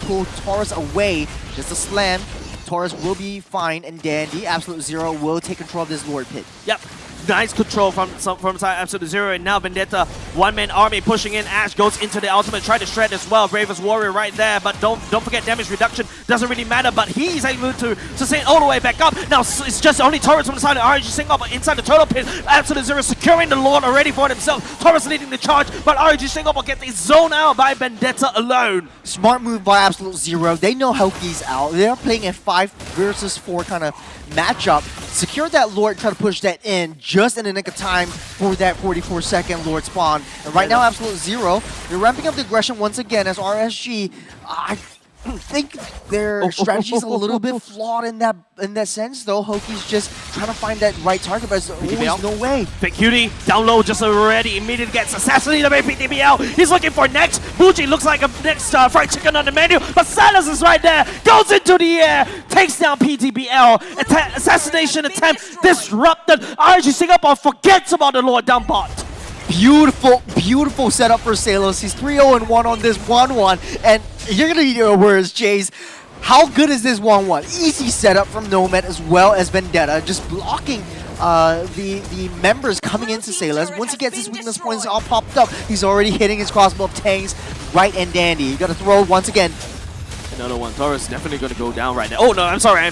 pull Taurus away. Just a slam. Taurus will be fine and dandy. Absolute Zero will take control of this Lord Pit. Yep. Nice control from side Absolute Zero, and now Vendetta, one-man army pushing in. Ash goes into the ultimate, try to shred as well. Bravest Warrior right there, but don't forget damage reduction doesn't really matter, but he's able to sustain all the way back up. Now it's just only Taurus from the side of RNG Singapore inside the turtle pit. Absolute Zero securing the Lord already for himself. Taurus leading the charge, but RNG Singapore gets a zone out by Vendetta alone. Smart move by Absolute Zero. They know Hoki's out. They're playing a 5 versus 4 kind of matchup. Secure that Lord, try to push that in just in the nick of time for that 44-second Lord spawn. And right now, Absolute Zero, they're ramping up the aggression once again as RSG. I think their strategy is a little bit flawed in that sense, though. Hoki's just trying to find that right target, but there's always no way. Big Cutie down low just already, immediately gets assassinated by PTBL. He's looking for next. Bougie looks like a next fried chicken on the menu, but Salas is right there, goes into the air, takes down PTBL. Assassination attempt disrupted. RG Singapore forgets about the Lord down bot. Beautiful, beautiful setup for Salos. He's 3-0-1 on this 1-1, and you're gonna need your words, Jace. How good is this 1-1? Easy setup from Nomad as well as Vendetta, just blocking the members coming into Salas. Once he gets his weakness points all popped up, he's already hitting his crossbow of tanks right and dandy. You gotta throw once again. Another one. Taurus is definitely gonna go down right now. Oh no, I'm sorry.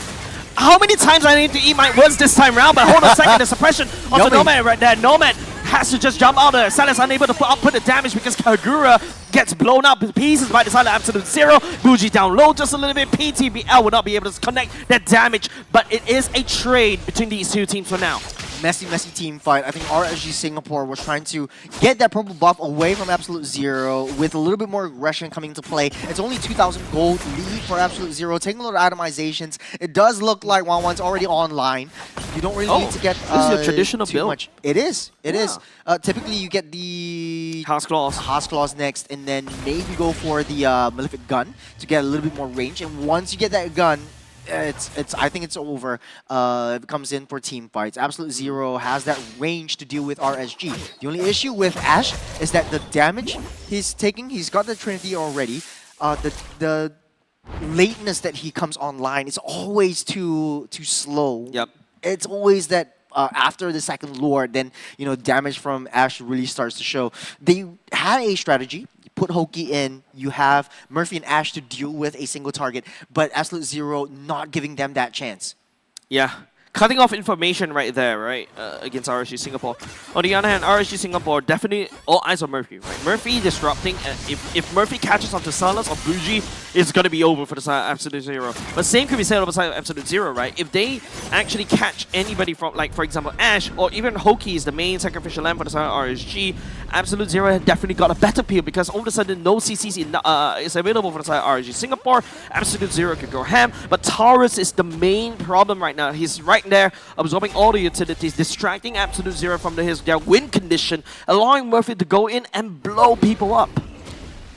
How many times I need to eat my words this time round? But hold on a second, the suppression of the Nomad right there. Nomad has to just jump out there. Salas unable to put the damage because Kagura gets blown up in pieces by the side of Absolute Zero. Bougie down low just a little bit. PTBL will not be able to connect that damage, but it is a trade between these two teams for now. Messy team fight. I think RSG Singapore was trying to get that purple buff away from Absolute Zero with a little bit more aggression coming into play. It's only 2,000 gold lead for Absolute Zero. Taking a little itemizations. It does look like 1-1's already online. You don't really need to get this is a traditional build. much. It is. It is. Typically, you get the House Claws next, and then maybe go for the Malefic Gun to get a little bit more range. And once you get that gun, I think it's over. It comes in for team fights. Absolute Zero has that range to deal with RSG. The only issue with Ash is that the damage he's taking, he's got the Trinity already. The lateness that he comes online is always too slow. Yep. It's always that after the second Lord, then damage from Ash really starts to show. They had a strategy. Put Hoki in, you have Murphy and Ash to deal with a single target, but Absolute Zero not giving them that chance. Yeah. Cutting off information right there, right, against RSG Singapore. On the other hand, RSG Singapore definitely all eyes on Murphy, right? Murphy disrupting, if Murphy catches onto Salas or Bougie, it's going to be over for the side of Absolute Zero. But same could be said on the side of Absolute Zero, right? If they actually catch anybody from, like, for example, Ash, or even Hoki is the main sacrificial lamb for the side of RSG, Absolute Zero has definitely got a better peel because all of a sudden no CCs is available for the side of RSG Singapore. Absolute Zero can go ham, but Taurus is the main problem right now. He's right there, absorbing all the utilities, distracting Absolute Zero from their win condition, allowing Murphy to go in and blow people up.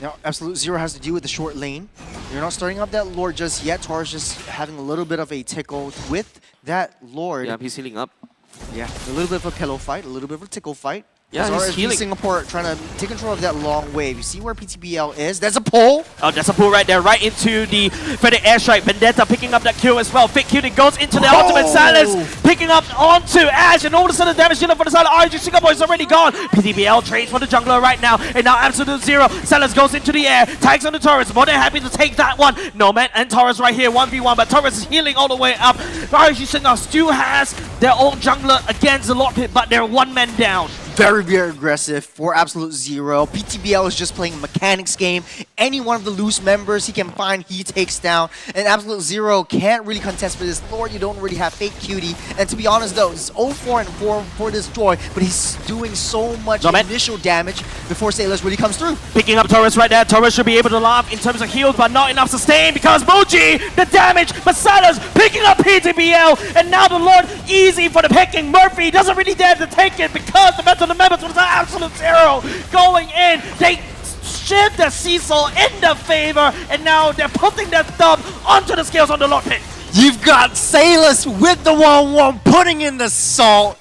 Now, Absolute Zero has to deal with the short lane. You're not starting up that Lord just yet. Taurus just having a little bit of a tickle with that Lord. Yeah, he's healing up. Yeah, a little bit of a pillow fight, a little bit of a tickle fight. Yeah, he's healing. Singapore trying to take control of that long wave. You see where PTBL is? There's a pull. Oh, that's a pull right there, right into the Freddy airstrike. Vendetta picking up that kill as well. Fake Cutie goes into the ultimate silence, picking up onto Ash, and all of a sudden damage dealer for the side of RG Singapore is already gone. PTBL trades for the jungler right now, and now Absolute Zero. Silence goes into the air, tags on the Taurus. More than happy to take that one. Nomad and Taurus right here, 1v1, but Taurus is healing all the way up. RG Singapore still has their own jungler against the Lord Pit, but they're one man down. Very, very aggressive for Absolute Zero. PTBL is just playing a mechanics game. Any one of the loose members he can find, he takes down. And Absolute Zero can't really contest for this Lord. You don't really have Fake Cutie. And to be honest though, it's 0-4-4 for this Joy, but he's doing so much initial damage before Sailors really comes through. Picking up Taurus right there. Taurus should be able to laugh in terms of heals, but not enough sustain because Bougie, the damage, but Silas picking up PTBL, and now the Lord easy for the picking. Murphy doesn't really dare to take it because the rest of the members was Absolute Zero going in. They shift the seesaw in the favor, and now they're putting their thumb onto the scales on the Lord Pit. You've got Sailors with the 1-1 putting in the salt.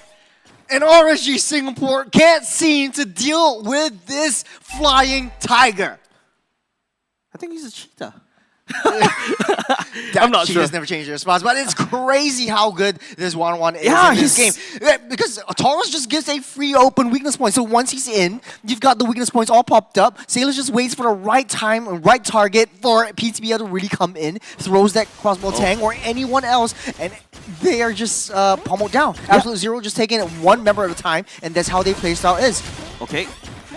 And RSG Singapore can't seem to deal with this flying tiger. I think he's a cheetah. I'm not sure. Cheetahs never change their response, but it's crazy how good this 1-1 is in this game. Because Taurus just gives a free open weakness point. So once he's in, you've got the weakness points all popped up. Sailors just waits for the right time and right target for PTBL to really come in, throws that crossbow tang or anyone else, and they are just pummeled down. Absolute Zero just taking it one member at a time, and that's how their playstyle is. Okay.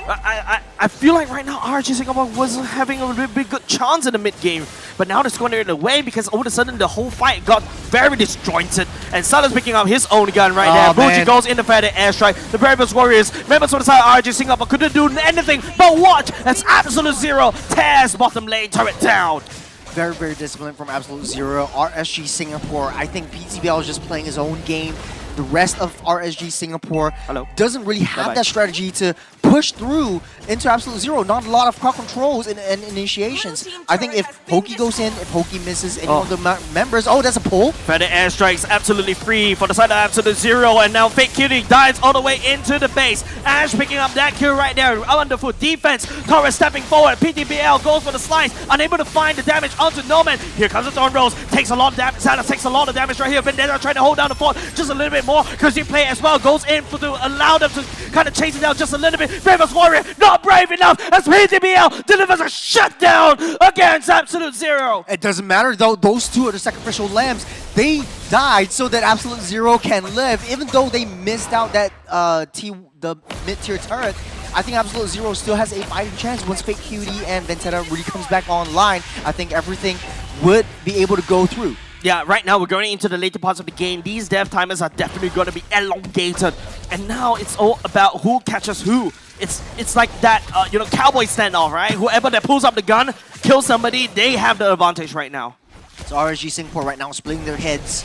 I feel like right now RG Singapore was having a really good chance in the mid game, but now they're squandering it away because all of a sudden the whole fight got very disjointed, and Silas picking up his own gun right there. Bougie goes in the fair airstrike. The Bravest Warriors, members of the side of RG Singapore couldn't do anything but watch as Absolute Zero tears bottom lane turret down. Very, very disciplined from Absolute Zero. RSG Singapore, I think PTBL is just playing his own game. The rest of RSG Singapore doesn't really have that strategy to push through into Absolute Zero. Not a lot of crowd controls and initiations. I think if Hoki goes in, if Hoki misses any of the members, that's a pull. Feather airstrikes absolutely free for the side of Absolute Zero, and now Fake Cutie dives all the way into the base. Ash picking up that kill right there. Wonderful defense. Taurus stepping forward. PTBL goes for the slice, unable to find the damage onto Nomad. Here comes the Thorn Rose. Takes a lot of damage. Salas takes a lot of damage right here. Vendetta trying to hold down the fort just a little bit more. Crazy play as well goes in to allow them to kind of chase it down just a little bit. Bravest Warrior not brave enough as PTBL delivers a shutdown against Absolute Zero. It doesn't matter though, those two are the sacrificial lambs. They died so that Absolute Zero can live, even though they missed out that the mid-tier turret. I think Absolute Zero still has a fighting chance once Fake Cutie and Ventetta really comes back online. I think everything would be able to go through. Yeah, right now we're going into the later parts of the game. These dev timers are definitely going to be elongated. And now it's all about who catches who. It's like that, cowboy standoff, right? Whoever that pulls up the gun, kills somebody, they have the advantage right now. So RSG Singapore right now splitting their heads.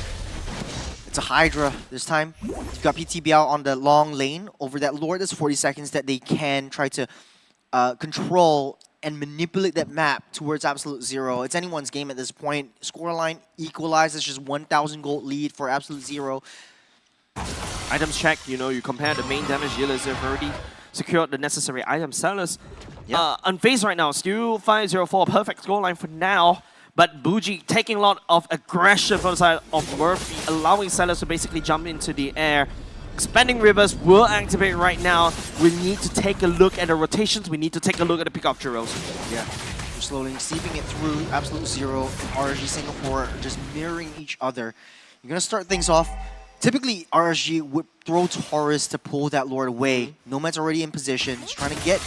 It's a Hydra this time. You've got PTBL on the long lane. Over that Lord, there's 40 seconds that they can try to control and manipulate that map towards Absolute Zero. It's anyone's game at this point. Scoreline equalized. It's just 1,000 gold lead for Absolute Zero. Items check, you compare the main damage dealers, they've already secured the necessary item sellers. Yeah. Unfazed right now, still 5-0-4, perfect scoreline for now. But Bougie taking a lot of aggression from the side of Murphy, allowing sellers to basically jump into the air. Expanding Rivers will activate right now. We need to take a look at the rotations. We need to take a look at the pick-up drills. Yeah, we're slowly seeping it through. Absolute Zero and RSG Singapore are just mirroring each other. You're going to start things off. Typically, RSG would throw Taurus to pull that Lord away. Nomad's already in position. He's trying to get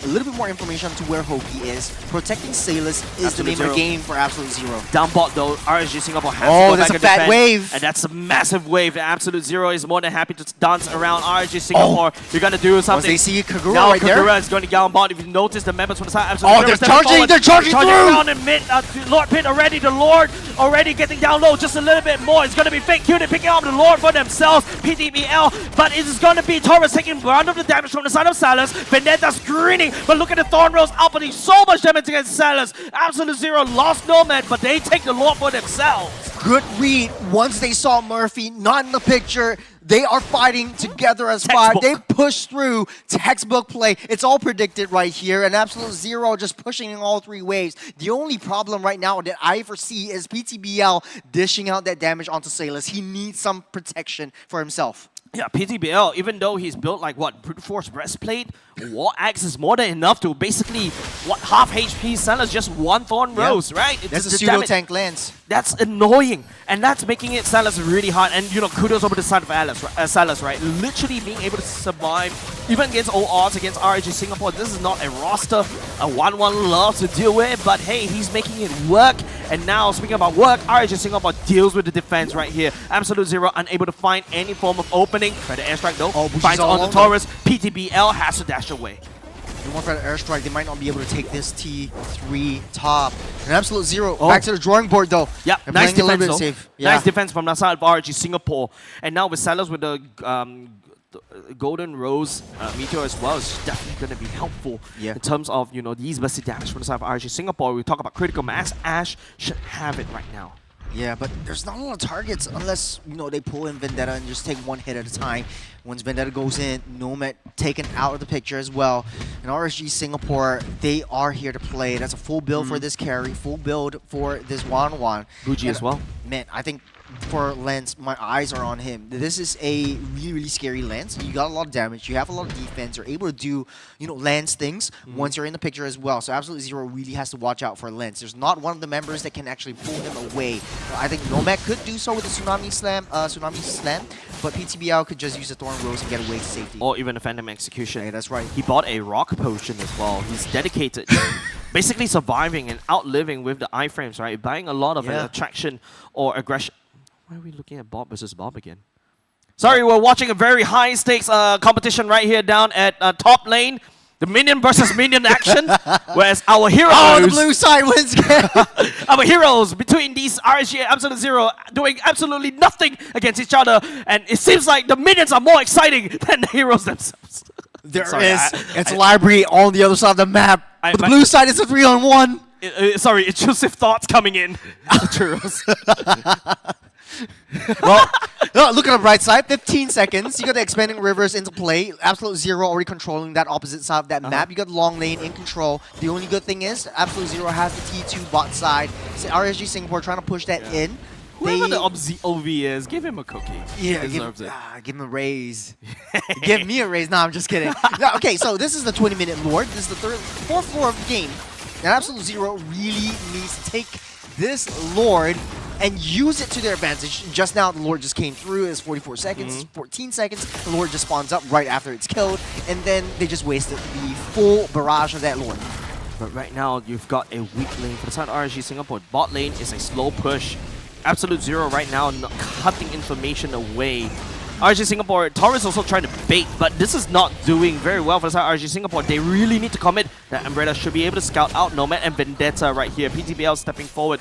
a little bit more information to where Hoki is. Protecting Salus is the name of the game for Absolute Zero. Down bot though, RSG Singapore has to go that's back a fat defend, wave. and that's a massive wave. The Absolute Zero is more than happy to dance around RSG Singapore. You're gonna do something. Once they see Kagura now right there. Kagura is going to down bot. If you notice the members from the side, Absolute Zero they're charging through! down in mid. Lord Pit already, the Lord already getting down low just a little bit more. It's going to be Fake Cutie picking up the Lord for themselves. PTBL, but it is going to be Taurus taking round of the damage from the side of Salus. Vendetta's greening, but look at the Thorn Rose outputting so much damage against Salus. Absolute Zero lost Nomad, but they take the Lord for themselves. Good read. Once they saw Murphy not in the picture, they are fighting together as five. They push through. Textbook play. It's all predicted right here. And Absolute Zero just pushing in all three waves. The only problem right now that I foresee is PTBL dishing out that damage onto Salus. He needs some protection for himself. Yeah, PTBL, even though he's built like Brute Force Breastplate, War Axe is more than enough to basically, half HP Salus, just one Thorn Rose, right? That's a pseudo tank lance. That's annoying, and that's making it Salus really hard. And kudos over the side of Salus, right? Literally being able to survive, even against all odds against RSG Singapore. This is not a roster a 1-1 love to deal with, but hey, he's making it work. And now, speaking about work, RSG Singapore deals with the defense right here. Absolute Zero unable to find any form of opening. Try the airstrike though. Finds on the Taurus. PTBL has to dash away. They want for the airstrike. They might not be able to take this T3 top. And Absolute Zero back to the drawing board though. Yeah, nice defense though. Safe. Nice defense from the side of RSG Singapore. And now with Salus with the Golden Rose Meteor as well is definitely going to be helpful in terms of these burst damage from the side of RSG Singapore. We talk about critical mass. Ash should have it right now. Yeah, but there's not a lot of targets unless they pull in Vendetta and just take one hit at a time. Once Vendetta goes in, Nomad taken out of the picture as well. And RSG Singapore, they are here to play. That's a full build for this carry, full build for this 1-1. Bougie as well. Man, I think for Lance, my eyes are on him. This is a really, really scary Lance. You got a lot of damage. You have a lot of defense. You're able to do, Lance things once you're in the picture as well. So Absolute Zero really has to watch out for Lance. There's not one of the members that can actually pull him away. I think Nomad could do so with the Tsunami Slam, but PTBL could just use the Thorn Rose and get away to safety. Or even a Phantom Execution. Yeah, that's right. He bought a Rock Potion as well. He's dedicated, basically surviving and outliving with the iframes, right? Buying a lot of attraction or aggression. Why are we looking at Bob versus Bob again? Sorry, we're watching a very high-stakes competition right here down at top lane. The minion versus minion action, whereas our heroes... Oh, the blue side wins again! Our heroes between these RSG and Absolute Zero doing absolutely nothing against each other, and it seems like the minions are more exciting than the heroes themselves. It's a library on the other side of the map. But the blue side is a 3-on-1. Sorry, intrusive thoughts coming in. Churros. Well, look at the bright side. 15 seconds. You got the expanding rivers into play. Absolute Zero already controlling that opposite side of that map. You got long lane in control. The only good thing is Absolute Zero has the T2 bot side. So RSG Singapore trying to push that in. Whoever the OV is, give him a cookie. Yeah, give him a raise. Give me a raise. No, I'm just kidding. No, okay, so this is the 20-minute Lord. This is the fourth floor of the game. And Absolute Zero really needs to take this Lord and use it to their advantage. Just now, the Lord just came through. It's 44 seconds, 14 seconds. The Lord just spawns up right after it's killed, and then they just wasted the full barrage of that Lord. But right now, you've got a weak lane for the side of RSG Singapore. Bot lane is a slow push. Absolute Zero right now cutting information away. RSG Singapore, Taurus also trying to bait, but this is not doing very well for the side of RSG Singapore. They really need to commit. That Umbrella should be able to scout out Nomad and Vendetta right here. PTBL stepping forward,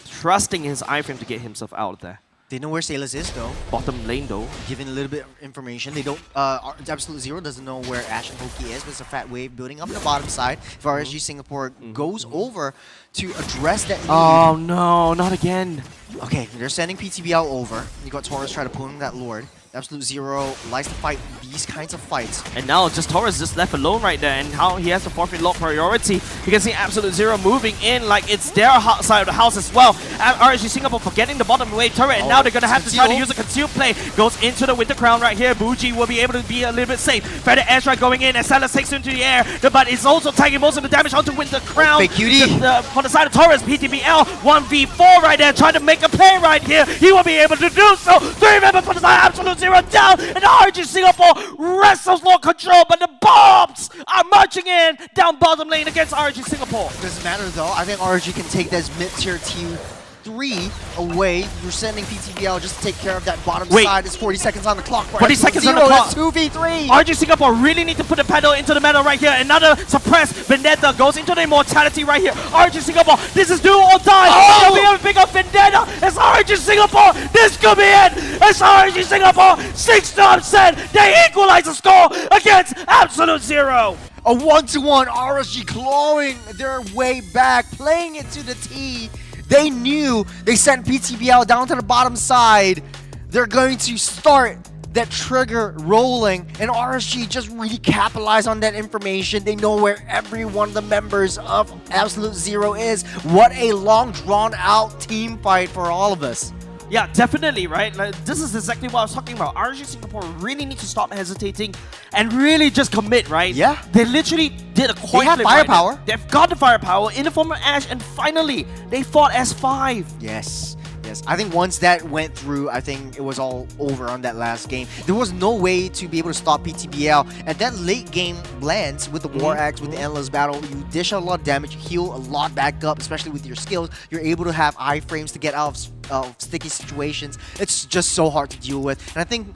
trusting his iframe to get himself out of there. They know where Salas is, though. Bottom lane, though. Giving a little bit of information. They don't. Absolute Zero doesn't know where Ash and Hoki is, but it's a fat wave building up on the bottom side. If RSG Singapore goes over to address that lead. Oh no, not again. Okay, they're sending PTBL over. You got Taurus trying to pull in that Lord. Absolute Zero likes to fight these kinds of fights. And now just Taurus just left alone right there, and how he has to forfeit lot priority. You can see Absolute Zero moving in like it's their side of the house as well. RSG Singapore forgetting the bottom wave turret, and now they're gonna have to try to use a conceal play. Goes into the Winter Crown right here. Bougie will be able to be a little bit safe. Better airstrike going in, and Salas takes into the air, but it's also taking most of the damage onto Winter Crown. Fake cutie. For the side of Taurus, PTBL 1v4 right there, trying to make a play right here. He will be able to do so. 3 members for the side, Absolute Zero down, and RSG Singapore wrestles Lord control, but the bombs are marching in down bottom lane against RSG Singapore. Doesn't matter though. I think RSG can take this mid-tier tier 3 away. You're sending PTBL just to take care of that bottom side. It's 40 seconds on the clock. 40 seconds on the clock. 2v3. RSG Singapore really need to put the pedal into the metal right here. Another suppressed Vendetta goes into the immortality right here. RSG Singapore, this is do or die. Oh! It'll be a big up Vendetta. It's RSG Singapore. This could be it. It's RSG Singapore. 6 to upset. They equalize the score against Absolute Zero. A 1-to-1. RSG clawing their way back, playing it to the T. They knew they sent PTBL down to the bottom side. They're going to start that trigger rolling, and RSG just really capitalize on that information. They know where every one of the members of Absolute Zero is. What a long, drawn-out team fight for all of us. Yeah, definitely, right? Like, this is exactly what I was talking about. RSG Singapore really need to stop hesitating and really just commit, right? Yeah. They literally did a coin They have flip right firepower. now. They've got the firepower in the form of Ash, and finally, they fought S5. Yes. Yes, I think once that went through, I think it was all over on that last game. There was no way to be able to stop PTBL. And that late game lands with the War Axe, with the Endless Battle. You dish out a lot of damage, heal a lot back up, especially with your skills. You're able to have iframes to get out of sticky situations. It's just so hard to deal with. And I think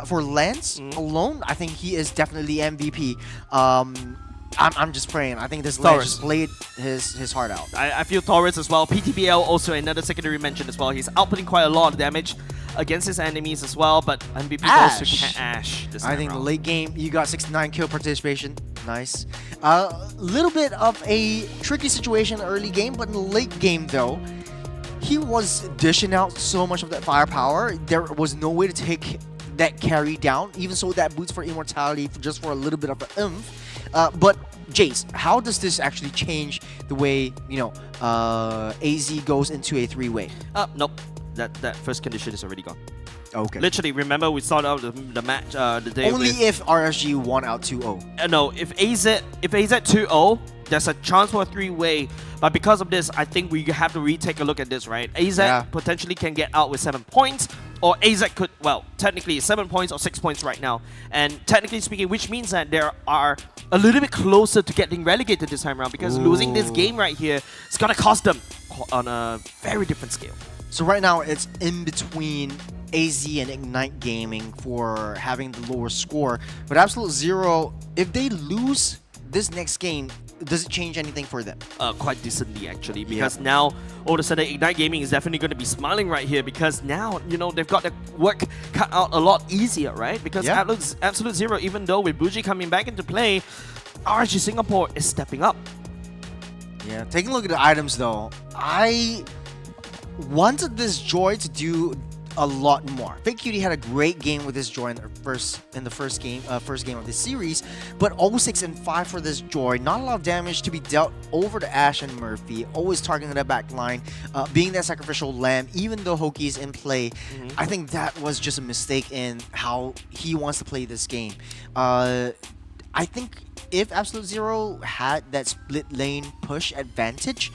for Lance alone, I think he is definitely MVP. I'm just praying. I think this Lance just played his heart out. I feel Taurus as well. PTBL also another secondary mention as well. He's outputting quite a lot of damage against his enemies as well, but MVP goes to Ash this time I think around. the late game, you got 69 kill participation. Nice. A little bit of a tricky situation early game, but in the late game though, he was dishing out so much of that firepower. There was no way to take that carry down, even so that boots for immortality just for a little bit of an oomph. But Jace, how does this actually change the way, you know, AZ goes into a 3-way? Nope. That first condition is already gone. Okay. Literally, remember we started out the match the day Only with, if RSG won out 2-0. no, if AZ 2-0, there's a chance for a 3-way. But because of this, I think we have to retake a look at this, right? AZ potentially can get out with 7 points, or AZ could, well, technically 7 points or 6 points right now. And technically speaking, which means that they are a little bit closer to getting relegated this time around, because losing this game right here is going to cost them on a very different scale. So right now it's in between AZ and Ignite Gaming for having the lower score. But Absolute Zero, if they lose this next game, does it change anything for them? Quite decently actually, because now all of a sudden Ignite Gaming is definitely going to be smiling right here, because now, you know, they've got the work cut out a lot easier, right? Because Absolute Zero, even though with Bougie coming back into play, RSG Singapore is stepping up. Yeah, taking a look at the items though, I wanted this Joy to do a lot more. Fake Cutie had a great game with this Joy in the first game of this series, but 0-6 and 5 for this Joy. Not a lot of damage to be dealt over to Ash and Murphy. Always targeting the back line, being that sacrificial lamb. Even though Hoki is in play, I think that was just a mistake in how he wants to play this game. I think if Absolute Zero had that split lane push advantage,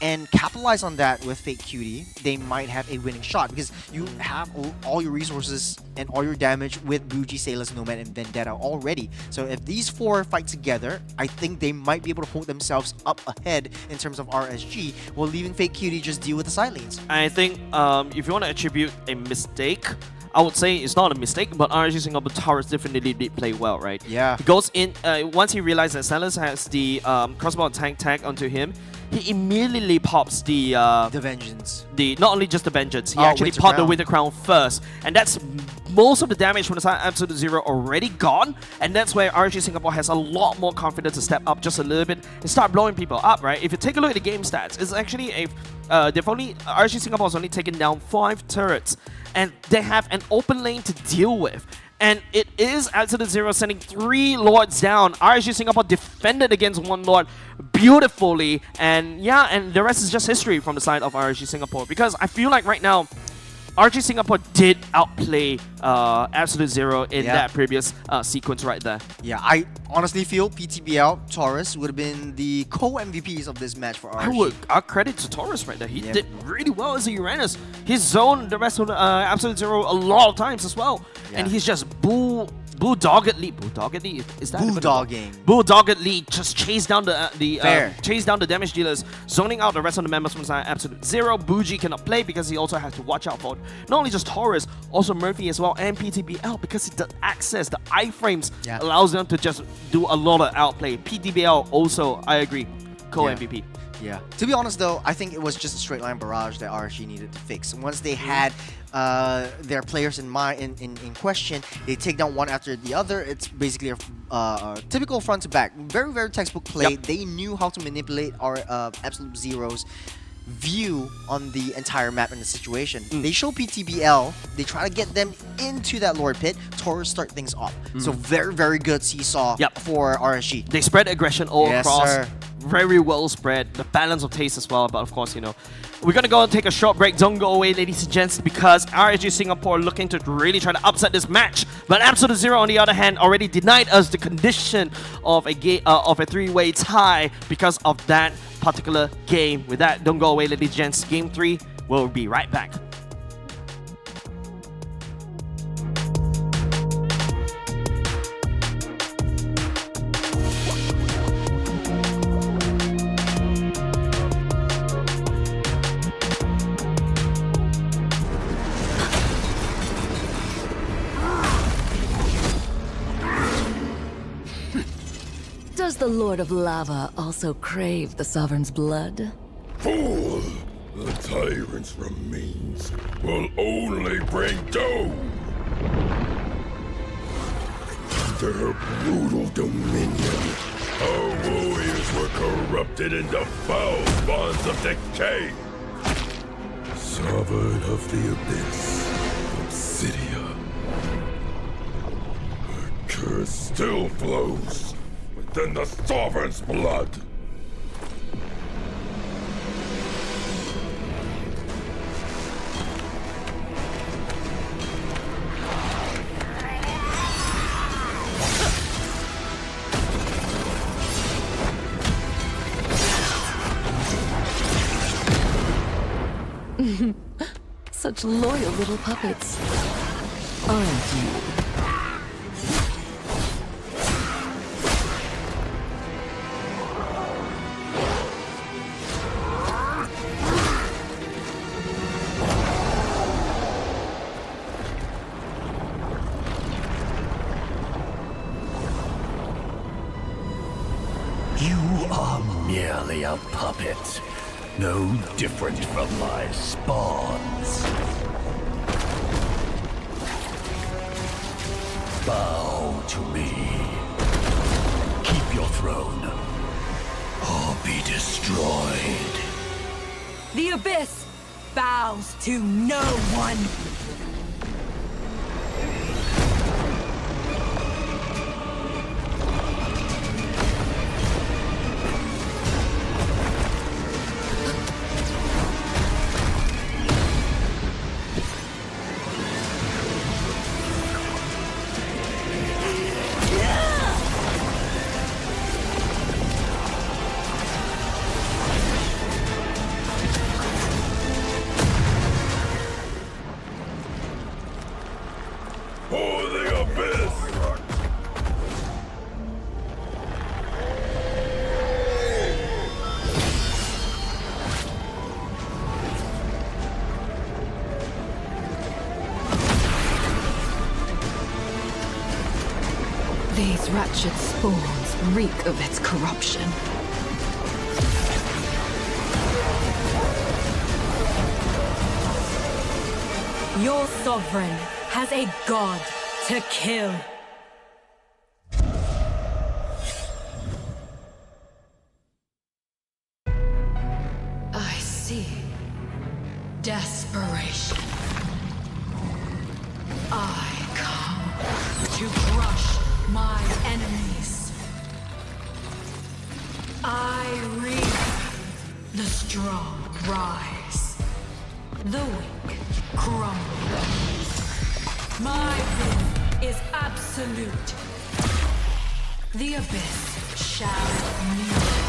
and capitalize on that with Fake Cutie, they might have a winning shot because you have all your resources and all your damage with Bougie, Sailors, Nomad, and Vendetta already. So if these 4 fight together, I think they might be able to hold themselves up ahead in terms of RSG, while leaving Fake Cutie just deal with the side lanes. I think if you want to attribute a mistake, I would say it's not a mistake, but RSG Singapore Taurus definitely did play well, right? Yeah. He goes in, once he realizes that Silas has the crossbow tank tag onto him, he immediately pops the Vengeance. not only just the Vengeance, he Oh, actually Winter popped the Crown. Winter Crown first. And that's most of the damage from the side Absolute Zero already gone. And that's where RSG Singapore has a lot more confidence to step up just a little bit and start blowing people up, right? If you take a look at the game stats, it's actually a RSG Singapore has only taken down 5 turrets. And they have an open lane to deal with. And it is Absolute Zero sending 3 Lords down. RSG Singapore defended against 1 Lord beautifully. And yeah, and the rest is just history from the side of RSG Singapore. Because I feel like right now, RSG Singapore did outplay Absolute Zero in that previous sequence right there. Yeah, I honestly feel PTBL, Taurus would have been the co-MVPs of this match for RSG. Our credit to Taurus right there. He did really well as a Uranus. He's zoned the rest of the Absolute Zero a lot of times as well. And he's just bulldoggedly, is that bulldoggedly just chase down the damage dealers, zoning out the rest of the members from side Absolute Zero. Bougie cannot play because he also has to watch out for not only just Taurus, also Murphy as well, and PTBL, because the access, the iframes allows them to just do a lot of outplay. PTBL also, I agree, co-MVP. Yeah. To be honest though, I think it was just a straight line barrage that RSG needed to fix. Once they had their players in question, they take down one after the other. It's basically a typical front to back. Very, very textbook play. They knew how to manipulate our Absolute Zero's view on the entire map and the situation. They show PTBL, they try to get them into that Lord Pit. Taurus start things off. So very, very good seesaw for RSG. They spread aggression all across. Sir. Very well spread. The balance of taste as well, but of course, you know, we're gonna go and take a short break. Don't go away, ladies and gents, because RSG Singapore looking to really try to upset this match. But Absolute Zero, on the other hand, already denied us the condition of a 3-way tie because of that particular game. With that, don't go away, ladies and gents. Game 3, we'll be right back. Does the Lord of Lava also crave the Sovereign's blood? Fool! The tyrant's remains will only bring doom! Their brutal dominion, our warriors were corrupted into foul bonds of decay! Sovereign of the Abyss, Obsidia. Her curse still flows within the Sovereign's blood! Such loyal little puppets, aren't you? You are merely a puppet, no different from my spawns. Bow to me. Keep your throne, or be destroyed. The Abyss bows to no one. These wretched spawns reek of its corruption. Your sovereign has a god to kill. I see. Desperation. I come to crush my enemies. I reap. The strong rise. The weak crumble. My will is absolute. The abyss shall kneel.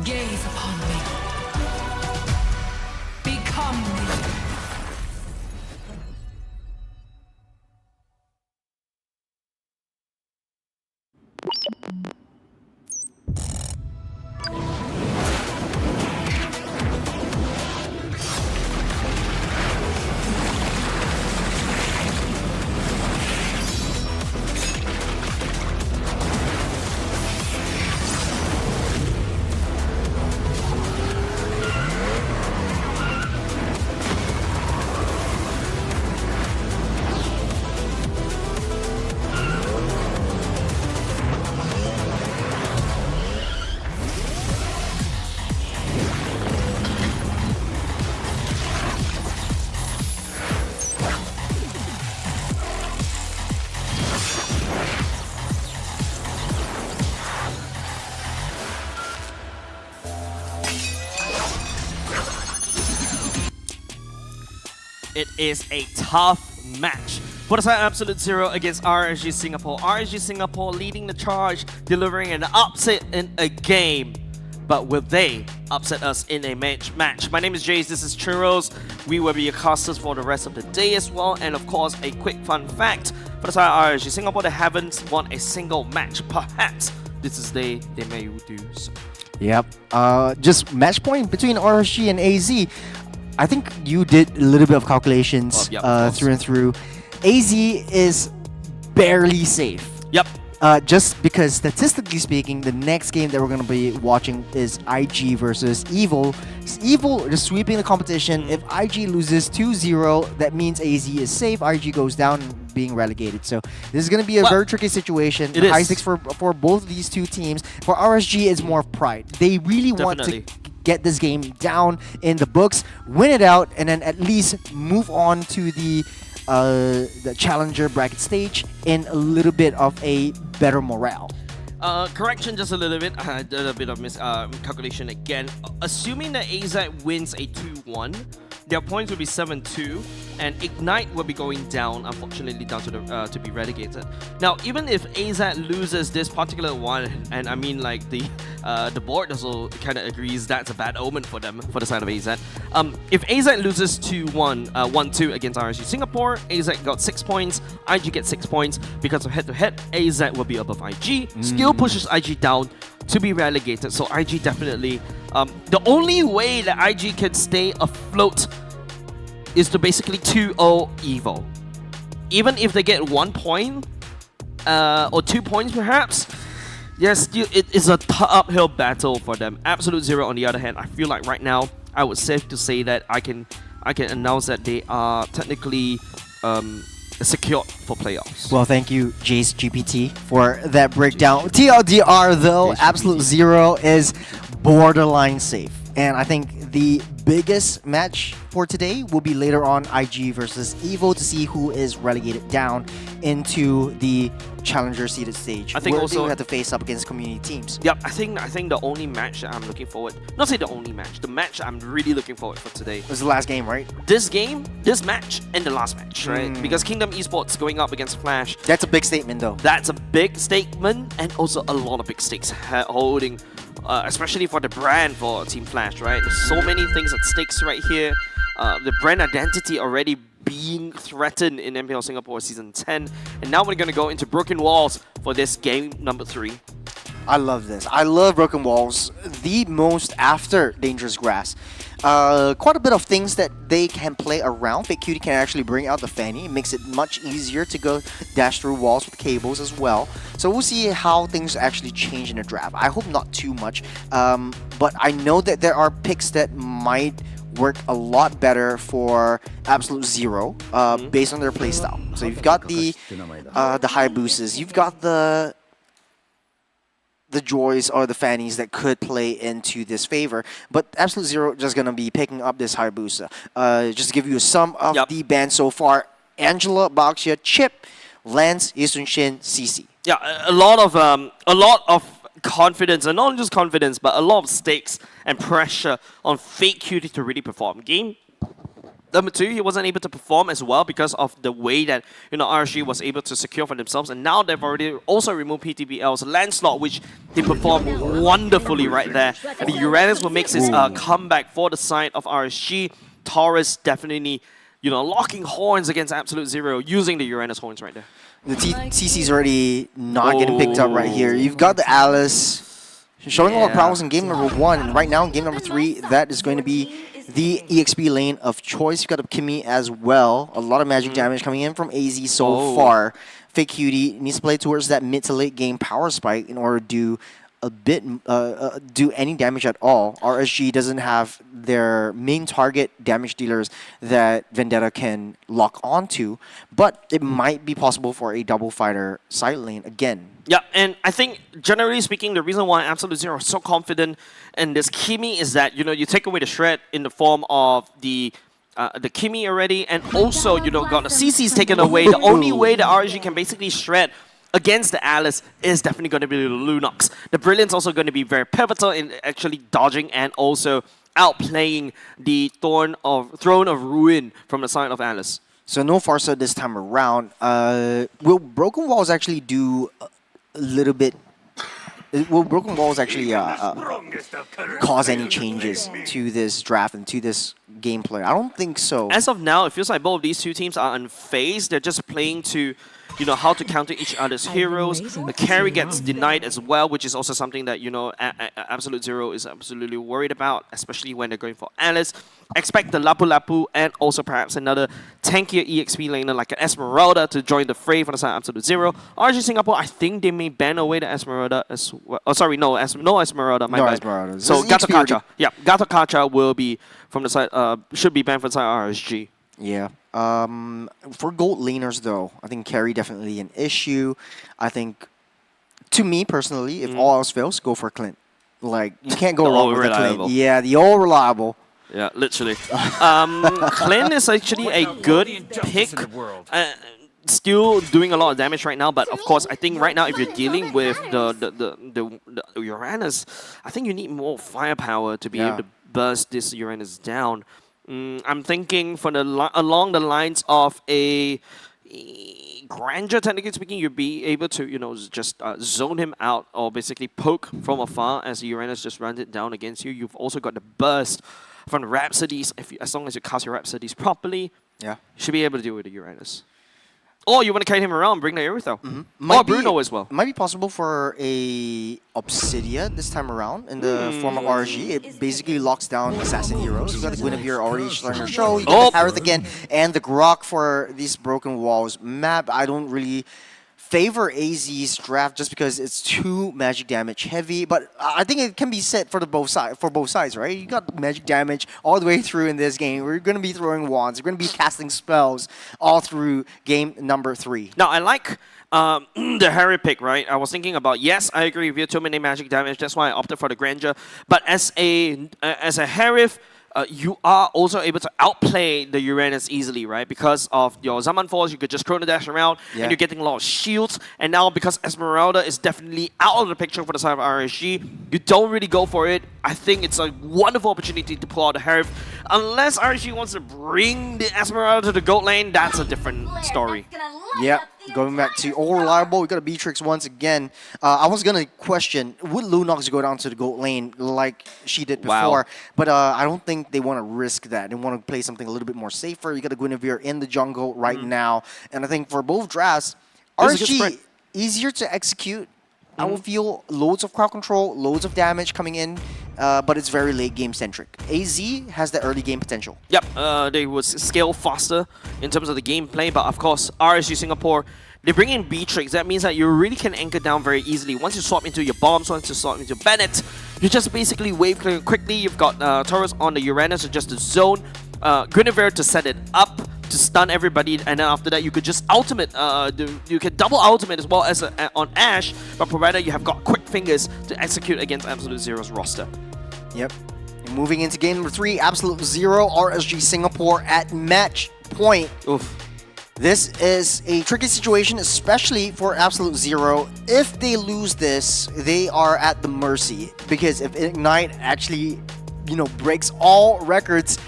Gaze upon me. Become me. It is a tough match. For the side Absolute Zero against RSG Singapore. RSG Singapore leading the charge, delivering an upset in a game. But will they upset us in a match? My name is Jace, this is Churros. We will be your casters for the rest of the day as well. And of course, a quick fun fact. For the side RSG Singapore, they haven't won a single match. Perhaps this is the day they may do so. Yep. Just match point between RSG and AZ. I think you did a little bit of calculations through and through. AZ is barely safe. Yep. Just because statistically speaking, the next game that we're going to be watching is IG versus Evil. Evil just sweeping the competition. If IG loses 2-0, that means AZ is safe. IG goes down, being relegated. So this is going to be a very tricky situation. It is. High stakes for both of these two teams. For RSG, it's more of pride. They really want to get this game down in the books, win it out, and then at least move on to the challenger bracket stage in a little bit of a better morale. Correction just a little bit. I did a bit of calculation again. Assuming that AZ wins a 2-1, their points will be 7-2, and Ignite will be going down, unfortunately, down to the to be relegated. Now, even if AZ loses this particular one, and I mean like the board also kind of agrees that's a bad omen for them, for the side of AZ. If AZ loses 1-2 against RSG Singapore, AZ got 6 points, IG gets 6 points. Because of head-to-head, AZ will be above IG. Skill pushes IG down to be relegated. So IG definitely, the only way that IG can stay afloat is to basically 2-0 Evo. Even if they get 1 point or 2 points perhaps, yes, it is a uphill battle for them. Absolute Zero on the other hand, I feel like right now I would safe to say that I can announce that they are technically secured for playoffs. Well, thank you, Jace GPT, for that breakdown. TLDR though, Absolute Zero is borderline safe. And I think the biggest match for today will be later on IG versus Evo to see who is relegated down into the challenger seeded stage. I think where also they have to face up against community teams. Yep, I think the only match that I'm looking forward, not say the only match, the match I'm really looking forward for today. It was the last game, right? This game, this match, and the last match, right? Because Kingdom Esports going up against Flash. That's a big statement, though. That's a big statement and also a lot of big stakes holding, especially for the brand for Team Flash, right? There's so many things at stakes right here. The brand identity already being threatened in MPL Singapore Season 10. And now we're going to go into Broken Walls for this game number 3. I love this. I love Broken Walls the most after Dangerous Grass. Quite a bit of things that they can play around. Fake Cutie can actually bring out the Fanny. It makes it much easier to go dash through walls with cables as well. So we'll see how things actually change in the draft. I hope not too much. But I know that there are picks that might work a lot better for Absolute Zero based on their playstyle. So you've got the high boosts. You've got the joys or the fannies that could play into this favor, but Absolute Zero just gonna be picking up this Hayabusa. Just to give you some of the bands so far: Angela, Baxia, Chip, Lance, Yisunshin, CC. Yeah, a lot of confidence, and not just confidence, but a lot of stakes and pressure on Fake Cutie to really perform. Game number 2, he wasn't able to perform as well because of the way that RSG was able to secure for themselves, and now they've already also removed PTBL's Lancelot, which he performed wonderfully right there. And the Uranus will make his comeback for the side of RSG. Taurus definitely, locking horns against Absolute Zero using the Uranus horns right there. The CC's already not getting picked up right here. You've got the Alice showing a lot of prowess in game number 1, and right now in game number 3, that is going to be the EXP lane of choice. You've got a Kimmy as well. A lot of magic damage coming in from AZ so far. Fake Cutie needs to play towards that mid to late game power spike in order to do a bit, do any damage at all. RSG doesn't have their main target damage dealers that Vendetta can lock onto, but it might be possible for a double fighter side lane again. Yeah, and I think generally speaking, the reason why Absolute Zero is so confident in this Kimmy is that you take away the shred in the form of the Kimmy already, and also got the CC's taken away. The only way the RSG can basically shred against the Alice is definitely going to be the Lunox. The Brilliant's also going to be very pivotal in actually dodging and also outplaying the Throne of Ruin from the side of Alice. So no Farsa this time around. Will Broken Walls actually do a little bit? Will Broken Walls actually cause any changes to this draft and to this gameplay? I don't think so. As of now, it feels like both of these two teams are unfazed. They're just playing to how to counter each other's heroes. The carry gets denied as well, which is also something that, Absolute Zero is absolutely worried about, especially when they're going for Alice. Expect the Lapu Lapu and also perhaps another tankier EXP laner like an Esmeralda to join the fray for the side of Absolute Zero. RG Singapore, I think they may ban away the Esmeralda as well. Oh, sorry, no Esmeralda, my bad. Esmeralda. So Gato Kacha. Yeah, Gato Kacha will be from the side, should be banned from the side of RSG. Yeah. For gold laners, though, I think carry definitely an issue. I think, to me personally, if all else fails, go for Clint. Like, you can't go wrong with the Clint. Yeah, the all reliable. Yeah, literally. Clint is actually a good pick. Still doing a lot of damage right now, but of course, I think right now if you're dealing with the Uranus, I think you need more firepower to be able to burst this Uranus down. I'm thinking along the lines of a Grandeur, technically speaking, you'd be able to, just zone him out or basically poke from afar as Uranus just runs it down against you. You've also got the burst from the Rhapsodies. As long as you cast your Rhapsodies properly, you should be able to deal with the Uranus. Or you want to carry him around, bring the Aerithel. Or Bruno as well. Might be possible for a Obsidia this time around in the form of RG. It basically locks down assassin heroes. You got the Guinevere already starting her show. You got the Harith again. And the Grok for these Broken Walls map. I don't really favor AZ's draft just because it's too magic damage heavy, but I think it can be set for both sides, right? You got magic damage all the way through in this game. We're going to be throwing wands. We're going to be casting spells all through game number 3. Now, I like the Harry pick, right? I was thinking about, yes, I agree with you, too many magic damage. That's why I opted for the Grandeur. But as a Harith, you are also able to outplay the Uranus easily, right? Because of your Zaman Force, you could just Chrono Dash around, and you're getting a lot of shields. And now, because Esmeralda is definitely out of the picture for the side of RSG, you don't really go for it. I think it's a wonderful opportunity to pull out the Harif. Unless RSG wants to bring the Esmeralda to the gold lane, that's a different story. Yep, going back to all reliable, we got a Beatrix once again. I was gonna question, would Lunox go down to the gold lane like she did before? But I don't think they want to risk that. They want to play something a little bit more safer. You got a Guinevere in the jungle right now, and I think for both drafts, RSG easier to execute. I will feel loads of crowd control, loads of damage coming in, but it's very late game centric. AZ has the early game potential. Yep, they would scale faster in terms of the gameplay, but of course, RSG Singapore, they bring in Beatrix. That means that you really can anchor down very easily. Once you swap into your bombs, once you swap into Bennett, you just basically wave clear quickly. You've got Taurus on the Uranus to just the zone, Guinevere to set it up, to stun everybody, and then after that you could just ultimate, you can double ultimate as well as on Ashe, but provided you have got quick fingers to execute against Absolute Zero's roster. Yep. Moving into game number 3, Absolute Zero, RSG Singapore at match point. Oof. This is a tricky situation, especially for Absolute Zero. If they lose this, they are at the mercy, because if Ignite actually, breaks all records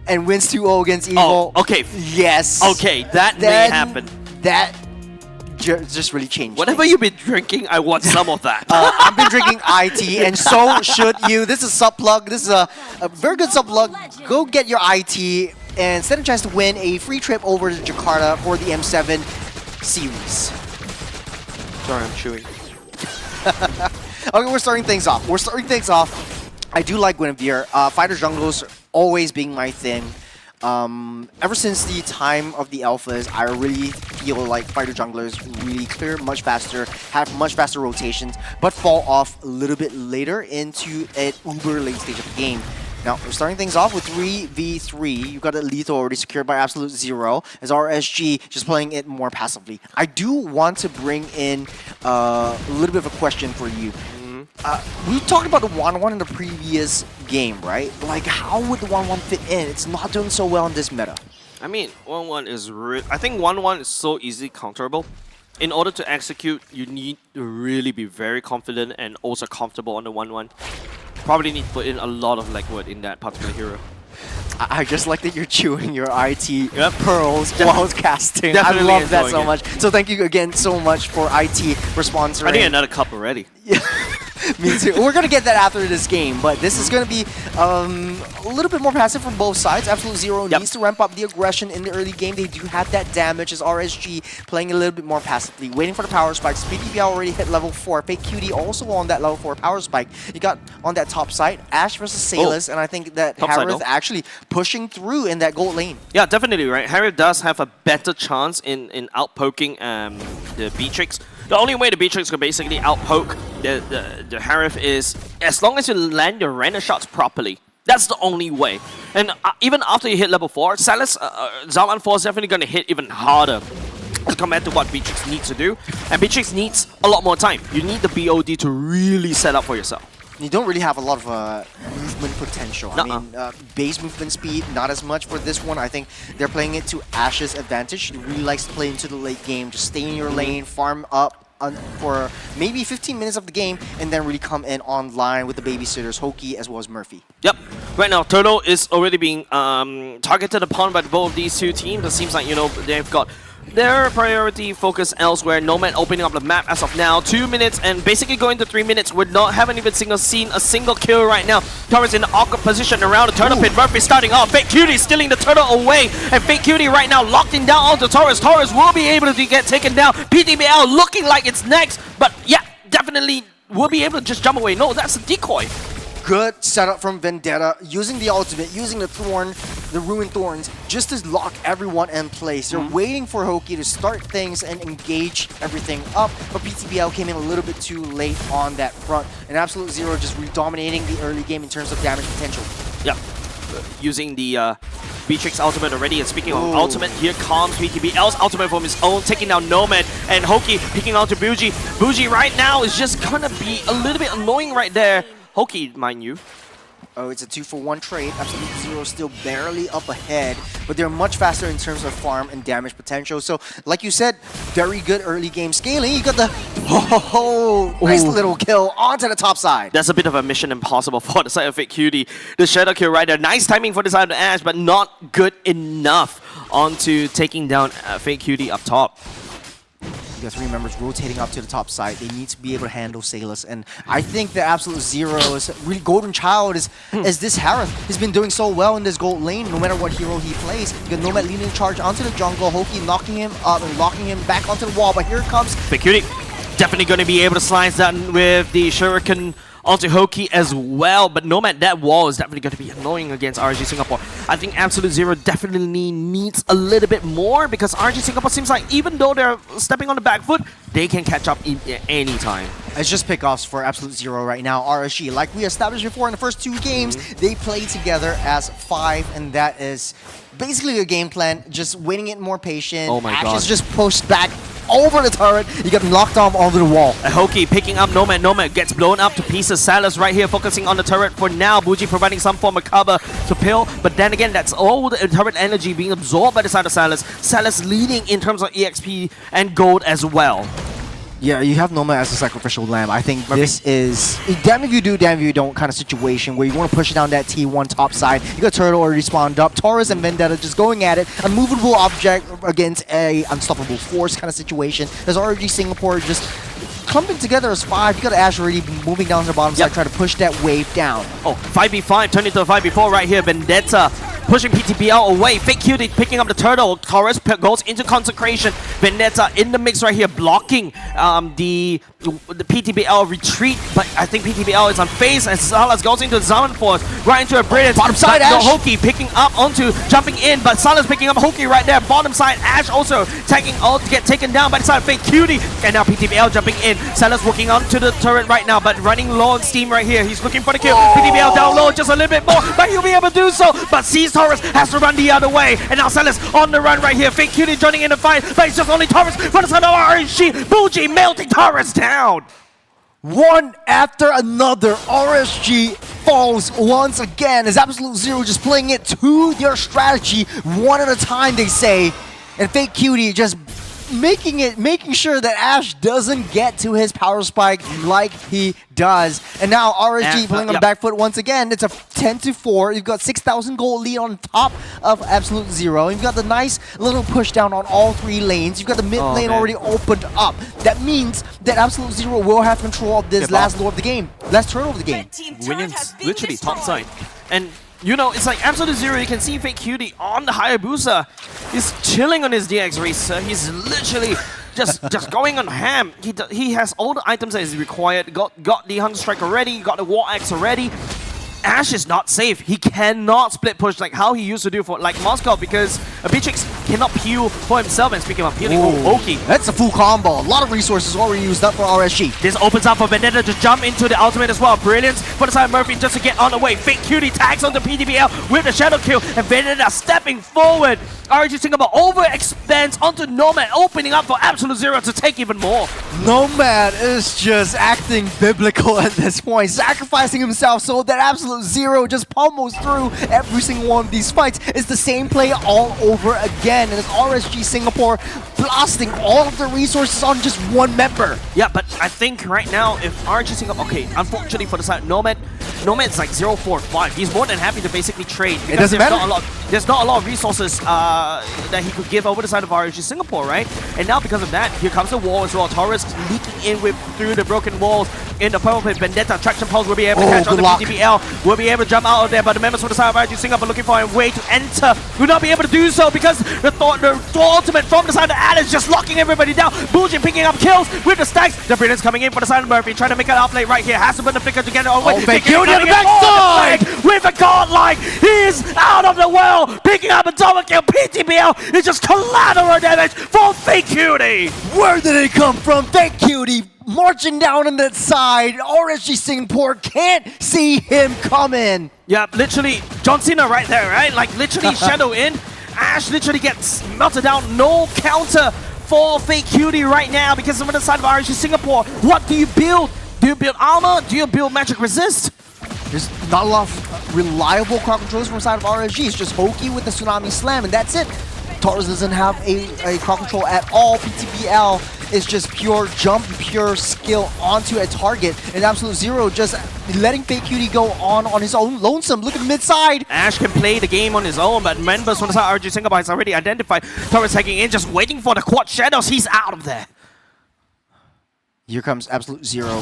and wins 2-0 against Evo. Oh, okay. Yes. Okay, that may happen. That just really changed. Whatever you've been drinking, I want some of that. I've been drinking IT, and so should you. This is a sub plug. This is a very good sub plug. Go get your IT and stand a chance to win a free trip over to Jakarta for the M7 series. Sorry, I'm chewing. Okay, we're starting things off. I do like Guinevere. Fighter jungles always being my thing. Ever since the time of the alphas, I really feel like fighter junglers really clear much faster, have much faster rotations, but fall off a little bit later into an uber late stage of the game. Now, we're starting things off with 3v3. You've got a lethal already secured by Absolute Zero, as RSG just playing it more passively. I do want to bring in a little bit of a question for you. We talked about the 1-1 in the previous game, right? Like, how would the 1-1 fit in? It's not doing so well in this meta. I mean, 1-1 is I think 1-1 is so easily counterable. In order to execute, you need to really be very confident and also comfortable on the 1-1. Probably need to put in a lot of legwork in that particular hero. I just like that you're chewing your IT pearls while casting. Definitely I love that so it. much. So thank you again so much for IT for sponsoring. I need another cup already. Me too. We're going to get that after this game, but this is going to be a little bit more passive from both sides. Absolute Zero needs to ramp up the aggression in the early game. They do have that damage as RSG playing a little bit more passively, waiting for the power spikes. PTBL already hit level 4. Fake Cutie also on that level 4 power spike. You got on that top side, Ashe versus Salus, and I think that Harith actually pushing through in that gold lane. Yeah, definitely, right? Harith does have a better chance in outpoking the Beatrix. The only way the Beatrix can basically outpoke the Harith is as long as you land your random shots properly. That's the only way. And even after you hit level 4, Salus, Zaman 4 is definitely going to hit even harder compared to what Beatrix needs to do. And Beatrix needs a lot more time. You need the BOD to really set up for yourself. You don't really have a lot of movement potential. I mean, base movement speed, not as much for this one. I think they're playing it to Ashe's advantage. He really likes to play into the late game. Just stay in your lane, farm up for maybe 15 minutes of the game, and then really come in online with the babysitters, Hoki as well as Murphy. Yep. Right now, Turtle is already being targeted upon by both of these two teams. It seems like, they've got their priority focus elsewhere. Nomad opening up the map as of now. 2 minutes and basically going to 3 minutes. We haven't even seen a single kill right now. Torres in the awkward position around the turtle pit. Murphy starting off. Fake Cutie stealing the turtle away. And Fake Cutie right now locking down onto Torres. Torres will be able to get taken down. PTBL looking like it's next. But yeah, definitely will be able to just jump away. No, that's a decoy. Good setup from Vendetta, using the ultimate, using the Thorn, the Ruined Thorns, just to lock everyone in place. They're waiting for Hoki to start things and engage everything up, but PTBL came in a little bit too late on that front, and Absolute Zero just dominating the early game in terms of damage potential. Yep, using the Beatrix ultimate already, and speaking of ultimate, here comes PTBL's ultimate from his own, taking down Nomad, and Hoki picking out to Bougie. Bougie right now is just gonna be a little bit annoying right there. Hoki, mind you, Oh, it's a 2-for-1 trade. Absolute Zero still barely up ahead, but they're much faster in terms of farm and damage potential. So, like you said, very good early game scaling. You got the nice little kill onto the top side. That's a bit of a mission impossible for the side of Fake Cutie. The shadow kill right there. Nice timing for the side of Ash, but not good enough onto taking down Fake Cutie up top. You got 3 members rotating up to the top side. They need to be able to handle Salus, and I think the Absolute Zero's really golden child is this Harith. He's been doing so well in this gold lane, no matter what hero he plays. You got Nomad leading charge onto the jungle, Hoki knocking him up and locking him back onto the wall, but here comes Fake Cutie definitely going to be able to slice that with the Shuriken onto Hoki as well, but Nomad, that wall is definitely going to be annoying against RG Singapore. I think Absolute Zero definitely needs a little bit more, because RG Singapore seems like even though they're stepping on the back foot, they can catch up at any time. It's just pickoffs for Absolute Zero right now. RSG, like we established before in the first 2 games, they play together as 5, and that is basically a game plan, just waiting it more patient. Oh my god. Ashes just pushed back over the turret. You get knocked off onto the wall. Hoki picking up Nomad. Nomad gets blown up to pieces. Salus right here focusing on the turret for now. Bougie providing some form of cover to Pill, but then again, that's all the turret energy being absorbed by the side of Salus. Salus leading in terms of EXP and gold as well. Yeah, you have Nomad as a sacrificial lamb. I think this is damn if you do, damn if you don't kind of situation where you want to push down that T1 top side. You got Turtle already spawned up. Taurus and Vendetta just going at it. A movable object against a unstoppable force kind of situation. There's RG Singapore just clumping together as 5. You got Ash already moving down to the bottom side, trying to push that wave down. Oh, 5v5 turned into a 5v4 right here. Vendetta pushing PTBL away. Fake Cutie picking up the turtle. Taurus goes into consecration. Vendetta in the mix right here, blocking the PTBL retreat. But I think PTBL is on phase, and Salas goes into Zaman Force, right into a brilliant. Bottom side, Ash. Hoki picking up onto jumping in, but Salas picking up Hoki right there. Bottom side, Ash also tagging all to get taken down by the side of Fake Cutie. And now PTBL jumping in. Salas working onto the turret right now, but running low on steam right here. He's looking for the kill. PTBL down low just a little bit more, but he'll be able to do so. But sees Taurus, has to run the other way, and now Salas on the run right here. Fake Cutie joining in the fight, but it's just only Taurus for the side of RSG. Bougie melting Taurus down. One after another, RSG falls once again as Absolute Zero just playing it to their strategy, one at a time, they say, and Fake Cutie just making sure that Ash doesn't get to his power spike like he does. And now RSG playing on the back foot once again. It's a 10-4. You've got 6,000 gold lead on top of Absolute Zero. You've got the nice little push down on all 3 lanes. You've got the mid lane already opened up. That means that Absolute Zero will have control of this last lord of the game, last turtle of the game. Williams literally top side. And you know, it's like Absolute Zero, you can see Fake Cutie on the Hayabusa. He's chilling on his DX Racer. He's literally just going on ham. He has all the items that is required. Got the Hunter Strike already, got the War Axe already. Ash is not safe. He cannot split push like how he used to do for like Moscow, because Beatrix cannot heal for himself. And speaking of healing, Oki. That's a full combo. A lot of resources already used up for RSG. This opens up for Vendetta to jump into the ultimate as well. Brilliance for the side of Murphy just to get on the way. Fake Cutie tags on the PTBL with the shadow kill, and Vendetta stepping forward. RG Singapore overexpands onto Nomad, opening up for Absolute Zero to take even more. Nomad is just acting biblical at this point, sacrificing himself so that Absolute Zero just pummels through every single one of these fights. It's the same play all over again, and it's RSG Singapore blasting all of the resources on just one member. Yeah, but I think right now, if RG Singapore, okay, unfortunately for the side Nomad's like 0-4-5. He's more than happy to basically trade, because there's not a lot of resources that he could give over the side of RG Singapore, right? And now because of that, here comes the wall as well. Taurus leaking in through the broken walls in the purple pit. Vendetta, Traction Pulse will be able to catch on the PTBL, will be able to jump out of there, but the members for the side of RG Singapore looking for a way to enter will not be able to do so, because the ultimate from the side of Alice just locking everybody down. Bougie picking up kills with the stacks. The Brilliance coming in for the side of Murphy, trying to make an outplay right here. Has to put the flicker together. Fake Cutie on the backside with a godlike. He's out of the well, picking up a double kill. PTBL is just collateral damage for Fake Cutie. Where did it come from? Fake Cutie marching down on that side. RSG Singapore can't see him coming. Yeah, literally John Cena right there, right? Like literally shadow in. Ash literally gets melted down. No counter for Fake Cutie right now, because on the side of RSG Singapore, what do you build? Do you build armor? Do you build magic resist? There's not a lot of reliable crowd controls from the side of RSG. It's just Hoki with the Tsunami Slam, and that's it. Taurus doesn't have a crowd control at all. PTBL is just pure jump, pure skill onto a target. And Absolute Zero just letting Fake Cutie go on his own lonesome. Look at mid side. Ash can play the game on his own, but members from the side RG Singapore has already identified Taurus hacking in, just waiting for the quad shadows. He's out of there. Here comes Absolute Zero,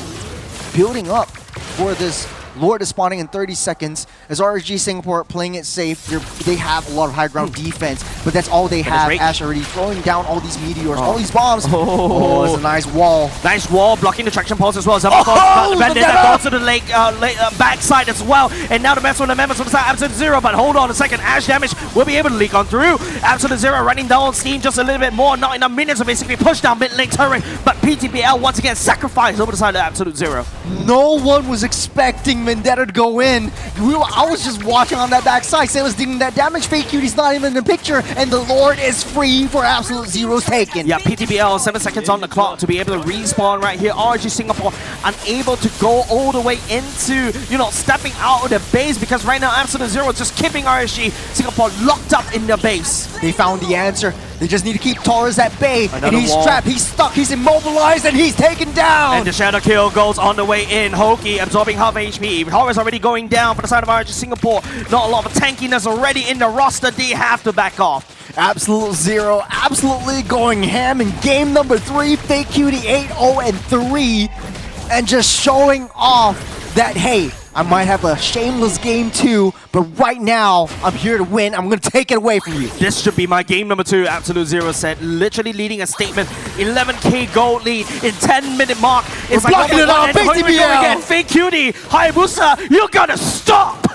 building up for this. Lord is spawning in 30 seconds. As RSG Singapore playing it safe, they have a lot of high ground defense, but that's all they have. Ash already throwing down all these meteors, all these bombs. Oh, it's a nice wall. Nice wall, blocking the traction pulse as well. Vendetta goes to the backside as well. And now the mess with the members from the side, Absolute Zero. But hold on a second, Ash damage will be able to leak on through. Absolute Zero running down steam just a little bit more. Not enough minutes to basically push down mid lane turret. But PTBL once again sacrificed over the side of Absolute Zero. No one was expecting Vendetta to go in. I was just watching on that backside. Sailor's dealing that damage. Fake Cutie's not even in the picture, and the Lord is free for Absolute Zero's taken. Yeah, PTBL 7 seconds on the clock to be able to respawn right here. RG Singapore unable to go all the way into, stepping out of the base, because right now Absolute Zero is just keeping RSG Singapore locked up in the base. They found the answer. They just need to keep Taurus at bay. Another and he's wall. trapped, he's stuck, he's immobilized, and he's taken down. And the shadow kill goes on the way in. Hoki absorbing half HP. Taurus already going down for the side of RG Singapore. Not a lot of tankiness already in the roster. They have to back off. Absolute Zero absolutely going ham in game number 3. Fake Cutie 8-0-3. And just showing off that, hey, I might have a shameless game too, but right now, I'm here to win. I'm going to take it away from you. This should be my game number 2, Absolute Zero said, literally leading a statement. 11k gold lead in 10-minute mark. It's We're blocking it off, again. Fake Cutie, Hayabusa, you gotta stop!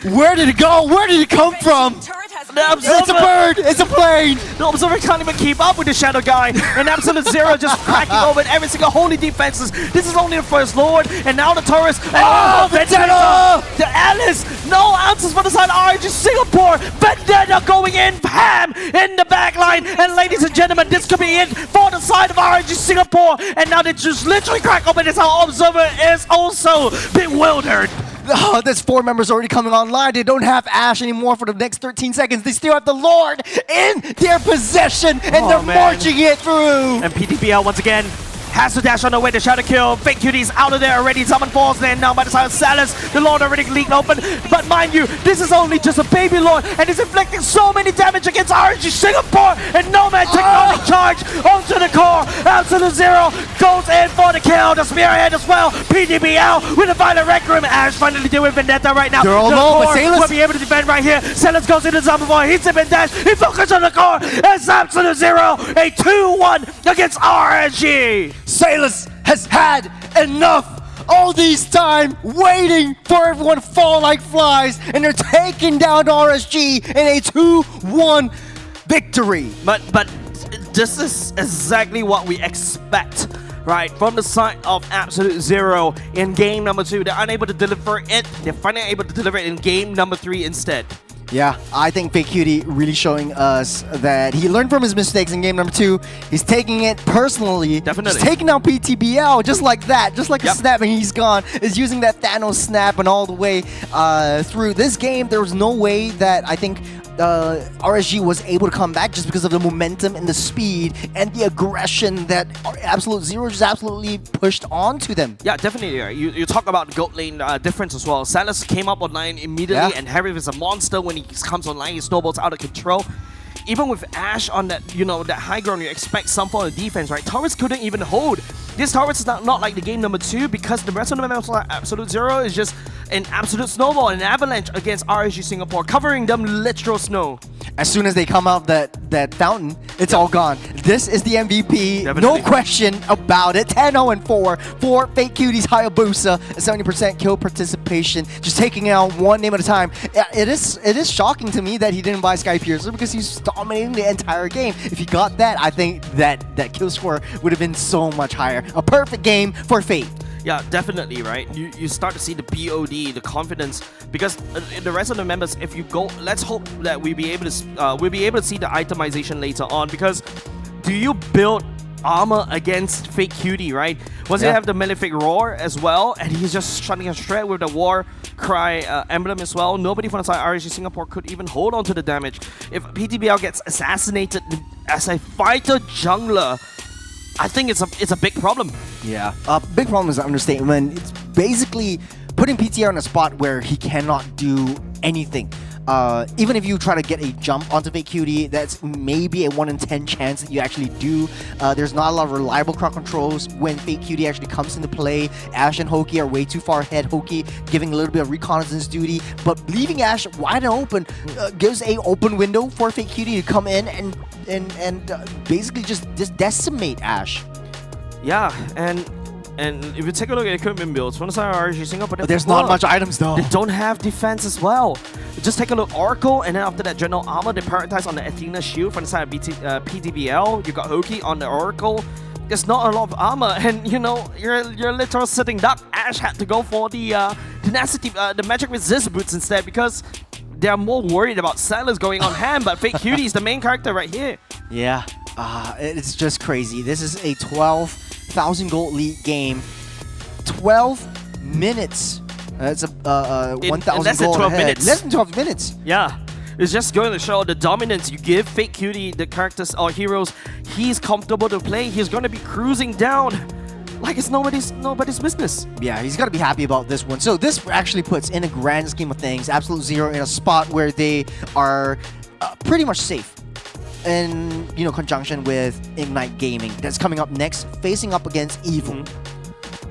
Where did it go? Where did it come from? It's a bird! It's a plane! The Observer can't even keep up with the Shadow guy. And Absolute Zero just cracking over every single holy defenses. This is only the first Lord. And now the Taurus. And Vendetta! The Alice. No answers for the side. RG Singapore. Vendetta going in. Ham in the back line. And ladies and gentlemen, this could be it for the side of RG Singapore. And now they just literally crack open. This how Observer is also bewildered. Oh, there's 4 members already coming online. They don't have Ash anymore for the next 13 seconds. They still have the Lord in their possession, and they're marching it through. And PTBL once again has to dash on the way to Shadow Kill. Fake Cutie's out of there already. Summon falls there now by the side of Salas. The Lord already leaked open. But mind you, this is only just a baby Lord, and he's inflicting so many damage against RG Singapore. And Nomad technology charge onto the core. Absolute Zero goes in for the kill. The Spearhead as well. PTBL with a Violent Rec Room. Ash finally dealing with Vendetta right now. They're all low, but Salas will be able to defend right here. Salas goes into Summon Fall. He's in dash. He focuses on the core. It's Absolute Zero. A 2-1 against RSG. Salas has had enough all these time waiting for everyone to fall like flies, and they're taking down RSG in a 2-1 victory. But this is exactly what we expect, right, from the side of Absolute Zero in game number 2. They're unable to deliver it. They're finally able to deliver it in game number 3 instead. Yeah, I think Fake Cutie really showing us that he learned from his mistakes in game number 2. He's taking it personally. Definitely. He's taking down PTBL just like that, just like a snap, and he's gone. Is using that Thanos snap and all the way through. This game, there was no way that I think RSG was able to come back just because of the momentum and the speed and the aggression that Absolute Zero just absolutely pushed onto them. Yeah, definitely. Right. You talk about goat lane difference as well. Salas came up online immediately, and Harry is a monster. When he comes online, he snowballs out of control. Even with Ash on that, that high ground, you expect some form of defense, right? Taurus couldn't even hold. This Taurus is not like the game number 2, because the rest of the members of Absolute Zero is just an absolute snowball, an avalanche against RSG Singapore, covering them literal snow. As soon as they come out that fountain, it's all gone. This is the MVP, Definitely. no question about it. 10-0-4 for Fake Cutie's Hayabusa, 70% kill participation, just taking out one name at a time. It is shocking to me that he didn't buy Sky Piercer, because he's dominating the entire game. If he got that, I think that kill score would have been so much higher. A perfect game for Fate. Yeah, definitely, right? You start to see the BOD, the confidence, because the rest of the members, if you go, let's hope that we'll be able to see the itemization later on, because do you build armor against Fake Cutie, right? Once you have the Malefic Roar as well, and he's just shutting a shred with the War Cry emblem as well. Nobody from the side RSG Singapore could even hold on to the damage. If PTBL gets assassinated as a fighter jungler, I think it's a big problem. Yeah, big problem is an understatement. It's basically putting PTR in a spot where he cannot do anything. Even if you try to get a jump onto Fake Cutie, that's maybe a 1 in 10 chance that you actually do. There's not a lot of reliable crowd controls when Fake Cutie actually comes into play. Ashe and Hoki are way too far ahead. Hoki giving a little bit of reconnaissance duty, but leaving Ashe wide open gives a open window for Fake Cutie to come in and basically just decimate Ashe. Yeah, and if you take a look at equipment builds, from the side of RSG Singapore, There's not much items though. They don't have defense as well. Just take a look, Oracle, and then after that, General Armor, they prioritize on the Athena Shield from the side of PTBL. You got Hoki on the Oracle. There's not a lot of armor, and you know, you're literal sitting duck. Ashe had to go for the tenacity, the magic resist boots instead because they're more worried about Silas going on hand, but Fake Cutie is the main character right here. Yeah, it's just crazy. This is a 12,000 gold league game. 12 minutes. That's a 1,000 less than gold 12 ahead. minutes. Less than 12 minutes. Yeah. It's just going to show the dominance you give Fake Cutie, the characters or heroes. He's comfortable to play. He's going to be cruising down like it's nobody's business. Yeah, he's got to be happy about this one. So this actually puts, in a grand scheme of things, Absolute Zero in a spot where they are pretty much safe. In, you know, conjunction with Ignite Gaming that's coming up next, facing up against Evil.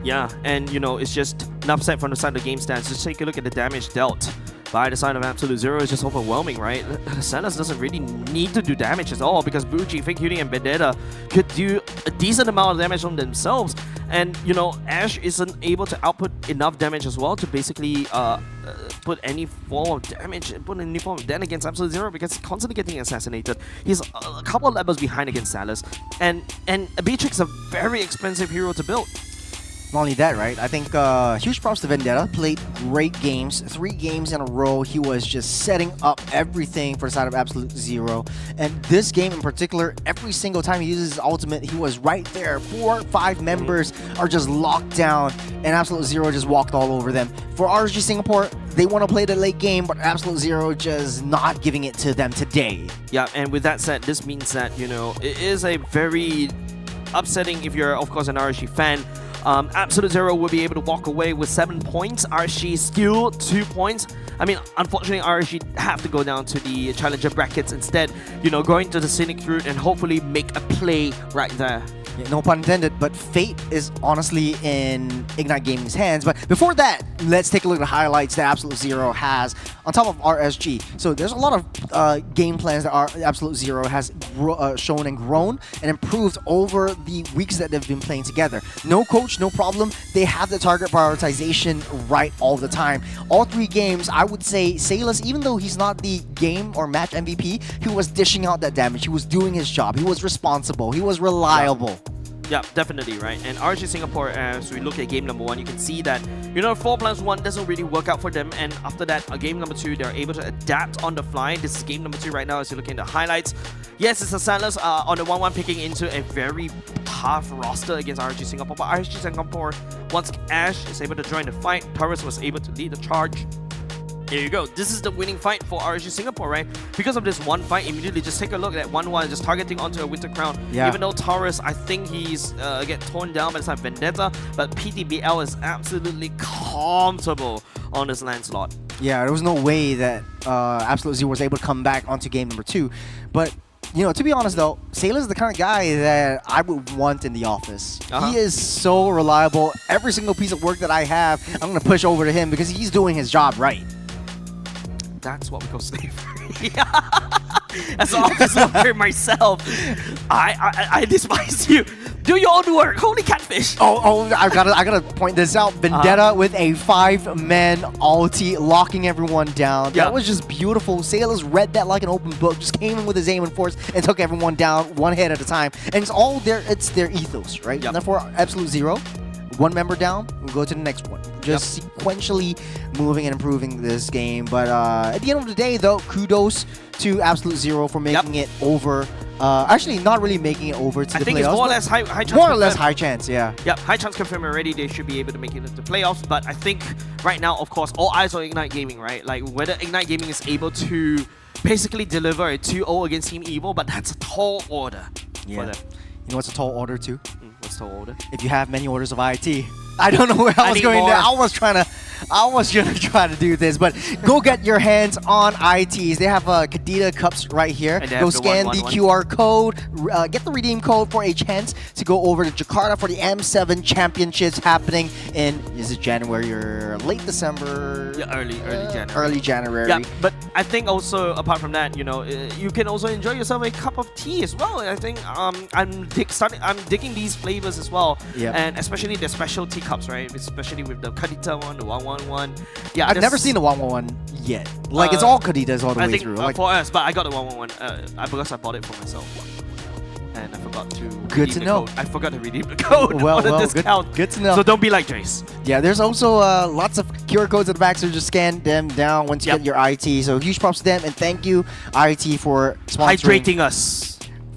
Yeah, and you know, it's just an upset from the side of the game stats. Just take a look at the damage dealt by the side of Absolute Zero. Is just overwhelming, right? Salas doesn't really need to do damage at all because Bucci, Fake Cutie, and Vendetta could do a decent amount of damage on themselves. And you know, Ashe isn't able to output enough damage as well to basically put any form of damage, put any form of damage against Absolute Zero because he's constantly getting assassinated. He's a couple of levels behind against Salas, and Beatrix is a very expensive hero to build. Not only that, right? I think huge props to Vendetta. Played great games. 3 games in a row. He was just setting up everything for the side of Absolute Zero. And this game in particular, every single time he uses his ultimate, he was right there. 4 or 5 members are just locked down, and Absolute Zero just walked all over them. For RSG Singapore, they want to play the late game, but Absolute Zero just not giving it to them today. Yeah, and with that said, this means that, you know, it is a very upsetting if you're, of course, an RSG fan. Absolute Zero will be able to walk away with 7 points. RSG still 2 points. I mean, unfortunately, RSG have to go down to the challenger brackets instead. You know, going to the scenic route and hopefully make a play right there. Yeah, no pun intended, but fate is honestly in Ignite Gaming's hands. But before that, let's take a look at the highlights that Absolute Zero has on top of RSG. So there's a lot of game plans that Absolute Zero has shown and grown and improved over the weeks that they've been playing together. No coach, no problem. They have the target prioritization right all the time. All 3 games, I would say Salas, even though he's not the game or match MVP, he was dishing out that damage. He was doing his job. He was responsible. He was reliable. Yeah, definitely, right? And RSG Singapore, as we look at game number 1, you can see that, you know, 4+1 doesn't really work out for them. And after that, game number 2, they're able to adapt on the fly. This is game number 2 right now as you look at the highlights. Yes, it's a Salas on the 1-1 picking into a very tough roster against RSG Singapore. But RSG Singapore, once Ashe is able to join the fight, Taurus was able to lead the charge. There you go. This is the winning fight for RSG Singapore, right? Because of this one fight, immediately just take a look at 1-1, just targeting onto a Winter Crown. Yeah. Even though Taurus, I think he's get torn down by the side of Vendetta, but PTBL is absolutely comfortable on this Lancelot. Yeah, there was no way that Absolute Zero was able to come back onto game number 2. But, you know, to be honest though, Sailor's the kind of guy that I would want in the office. He is so reliable. Every single piece of work that I have, I'm going to push over to him because he's doing his job right. That's what we call slavery. As an office worker myself, I despise you. Do your own work. Holy catfish. Oh, I gotta point this out. Vendetta with a 5-man ulti, locking everyone down. Yeah. That was just beautiful. Sailors read that like an open book, just came in with his aim and force and took everyone down one hit at a time. And it's all it's their ethos, right? Yep. And therefore, Absolute Zero, 1 member down, we'll go to the next one. Just sequentially moving and improving this game. But at the end of the day, though, kudos to Absolute Zero for making it over Actually, not really making it over to I the think playoffs. it's more or but less high chance. more or less confirmed. high chance, yeah. Yep, high chance confirmed already. They should be able to make it into the playoffs. But I think right now, of course, all eyes on Ignite Gaming, right? Like whether Ignite Gaming is able to basically deliver a 2-0 against Team Evil, but that's a tall order for them. You know what's a tall order too? What's tall order? If you have many orders of IT. I don't know where I was need going there. more. I was gonna try to do this, but go get your hands on ITs. They have Kadita cups right here. And they Go have the scan the 111. QR code, get the redeem code for a chance to go over to Jakarta for the M7 Championships happening in, is it January or late December? Yeah, early January. Early January. Yeah, but I think also apart from that, you know, you can also enjoy yourself a cup of tea as well. I think I'm digging these flavors as well, Yeah. and especially the specialty cups, right? Especially with the Kadita one, the 111. Yeah, I've never seen the 111 yet. Like it's all Kaditas all the I way think through. Like, for us, but I got the 111 because I bought it for myself. And I forgot to Good redeem to the know. code. I forgot to redeem the code Well, on the well, discount. good to know. So don't be like Jace. yeah, there's also lots of QR codes at the back, so just scan them down once you Yep. get your IT. So huge props to them, and thank you, IT, for sponsoring, Hydrating us.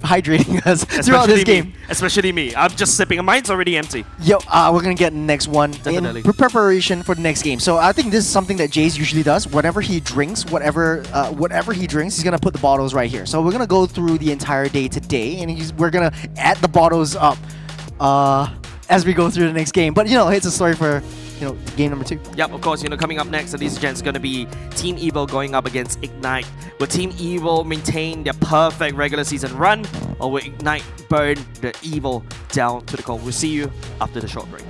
hydrating us throughout Especially this game. me. Especially me. I'm just sipping. Mine's already empty. Yo, we're gonna get the next one Definitely. in preparation for the next game. So I think this is something that Jace usually does. Whenever he drinks, whatever he drinks, he's gonna put the bottles right here. So we're gonna go through the entire day today, and we're gonna add the bottles up as we go through the next game. But you know, it's a story for game number 2. Yep, of course, you know, coming up next, ladies and gents, is going to be Team Evil going up against Ignite. Will Team Evil maintain their perfect regular season run, or will Ignite burn the Evil down to the core? We'll see you after the short break.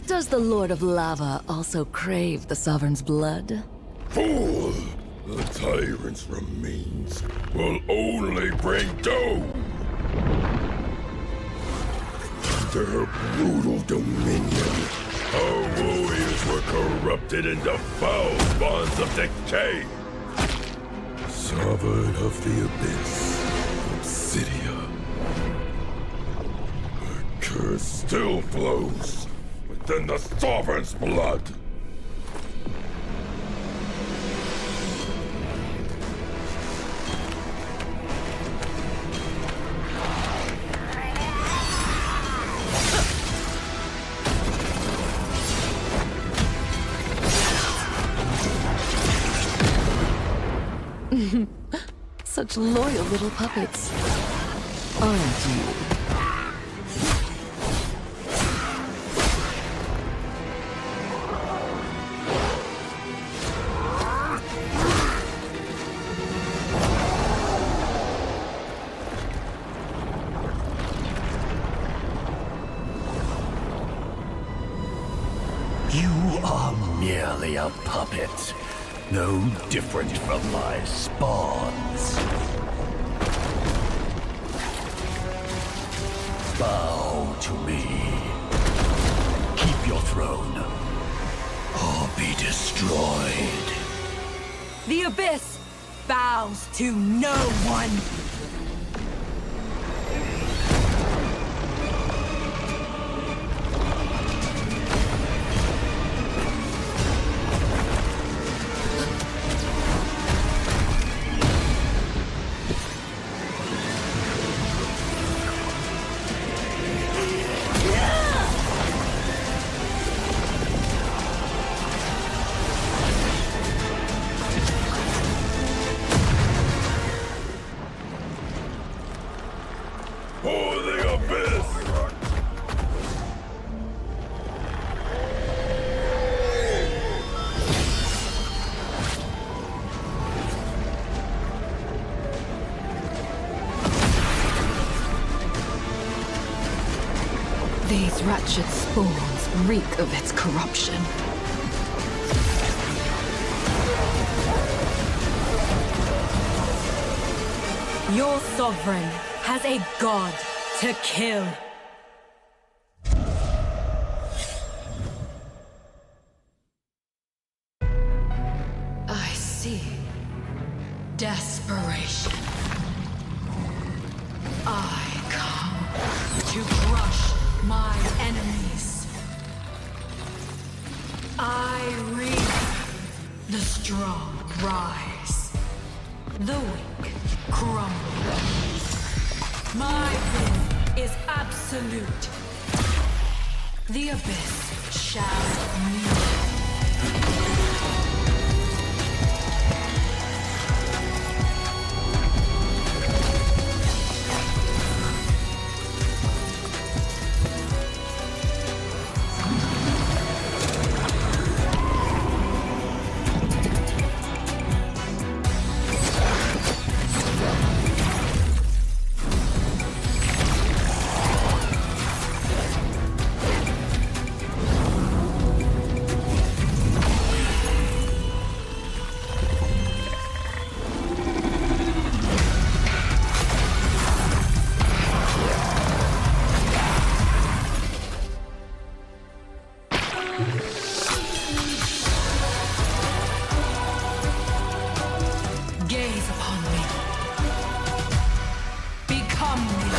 Does the Lord of Lava also crave the Sovereign's blood? Fool! The tyrant's remains will only bring doom! Under her brutal dominion, our warriors were corrupted into foul bonds of decay. Sovereign of the Abyss, Obsidia. Her curse still flows within the Sovereign's blood. Such loyal little puppets. Aren't you? You are merely a puppet, no different from my spawns. Bow to me. Keep your throne, or be destroyed. The Abyss bows to no one. These wretched spawns reek of its corruption. Your sovereign has a god to kill. I see. Desperation. I come to crush my enemies. I reap. The strong rise. The weak crumble. My will is absolute. The abyss shall kneel. Gaze upon me. Become me.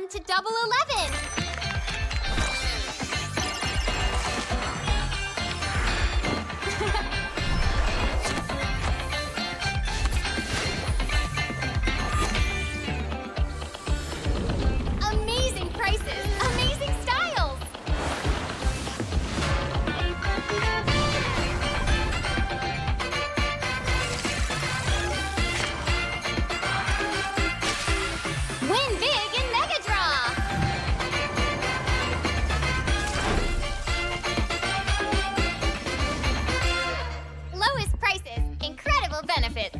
Welcome to Double 11! Amazing prices, amazing styles! Win big in Mega Draw! Lowest prices, incredible benefits.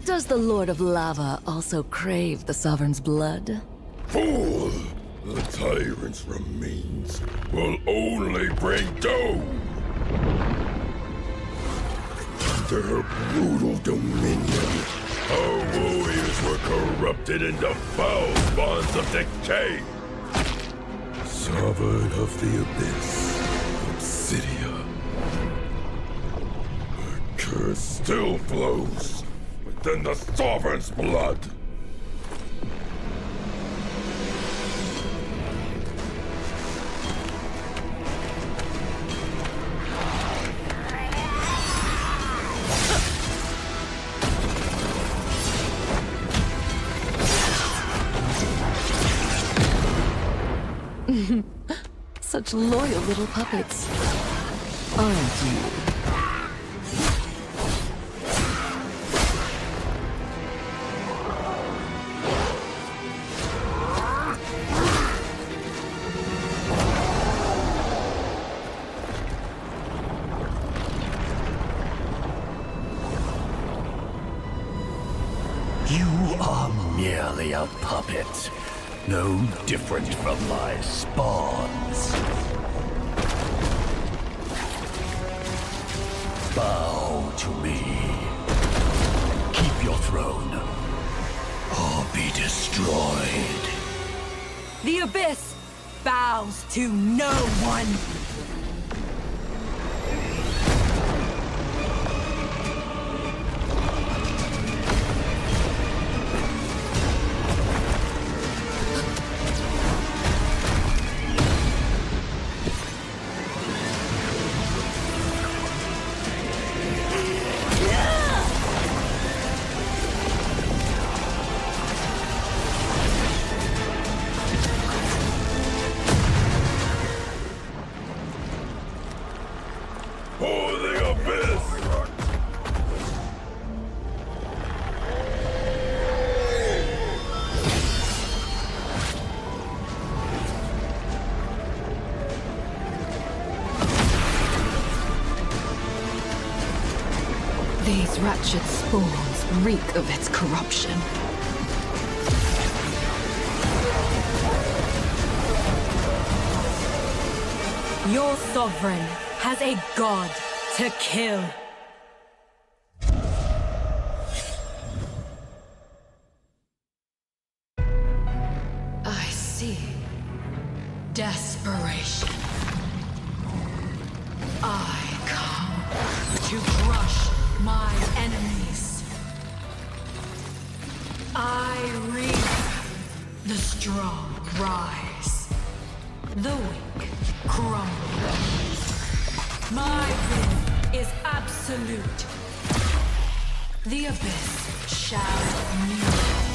Does the Lord of Lava also crave the Sovereign's blood? Fool! The tyrant's remains will only bring doom! Under her brutal dominion, our warriors were corrupted into foul bonds of decay! Sovereign of the Abyss, Obsidia. Her curse still flows within the Sovereign's blood! Such loyal little puppets, aren't you? You are merely a puppet, no different from my spawns. Bow to me. Keep your throne, or be destroyed. The Abyss bows to no one. For the Abyss! These wretched spawns reek of its corruption. Your sovereign has a god to kill. I see. Desperation. I come to crush my enemies. I reap. The strong rise. The weak crumble. My will is absolute. The Abyss shall kneel.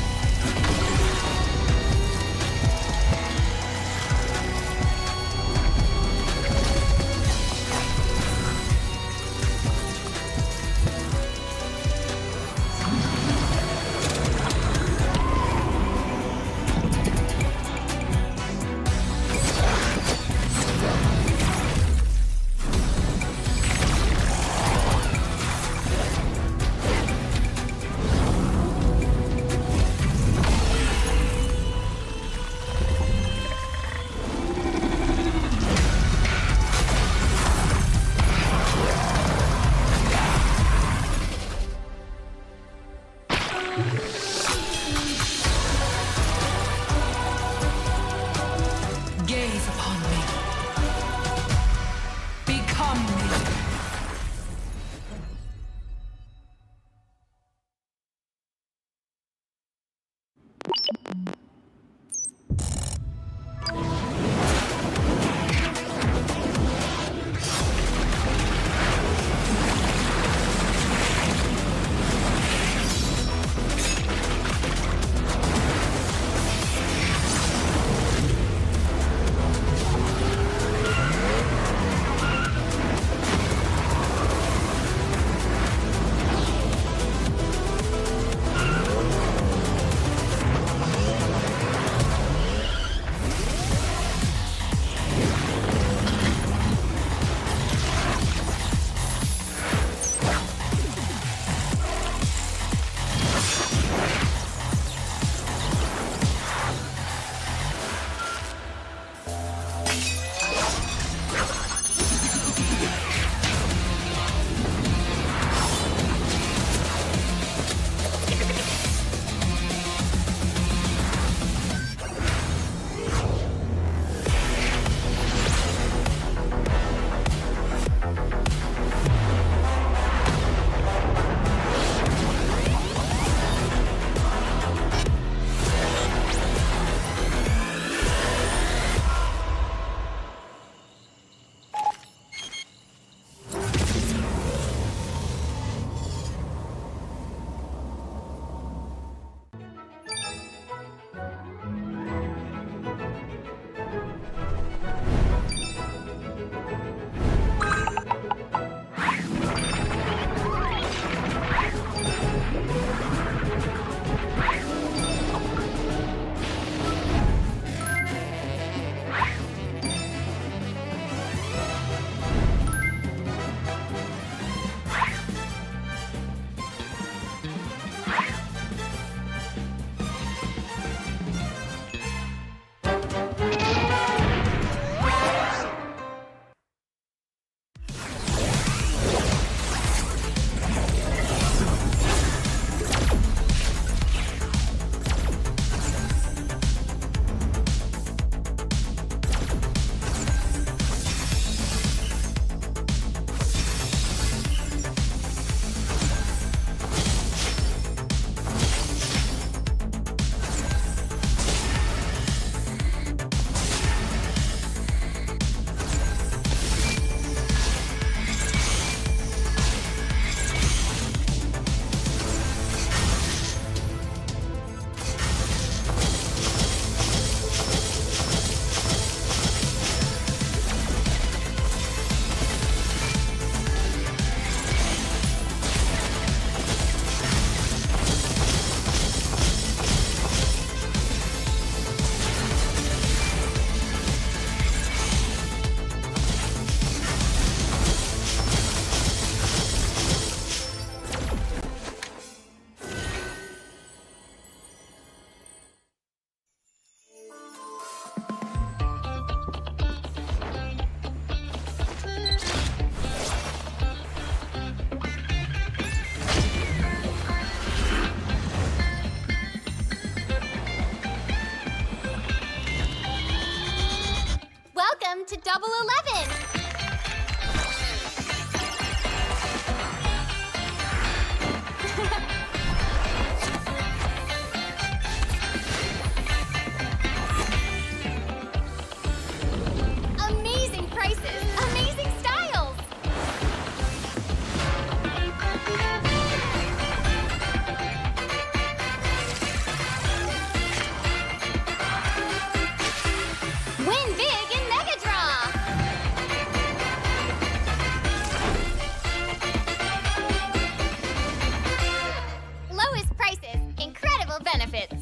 double 11. Amazing prices, amazing styles. Win big in Mega Draw. Lowest prices, incredible benefits.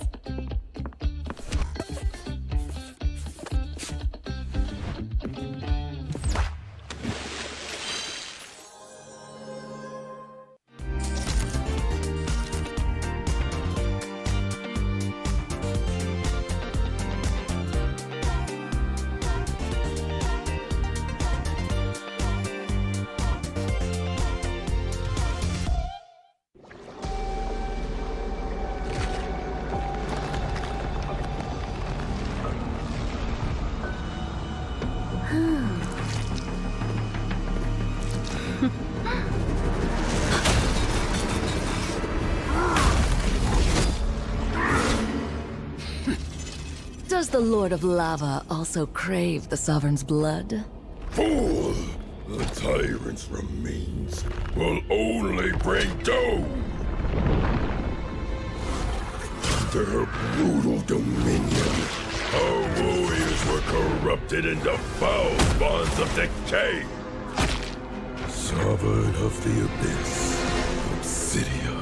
Does the Lord of Lava also crave the Sovereign's blood? Fool! The tyrant's remains will only bring doom! Their brutal dominion, our warriors were corrupted into foul bonds of decay! Sovereign of the Abyss, Obsidia.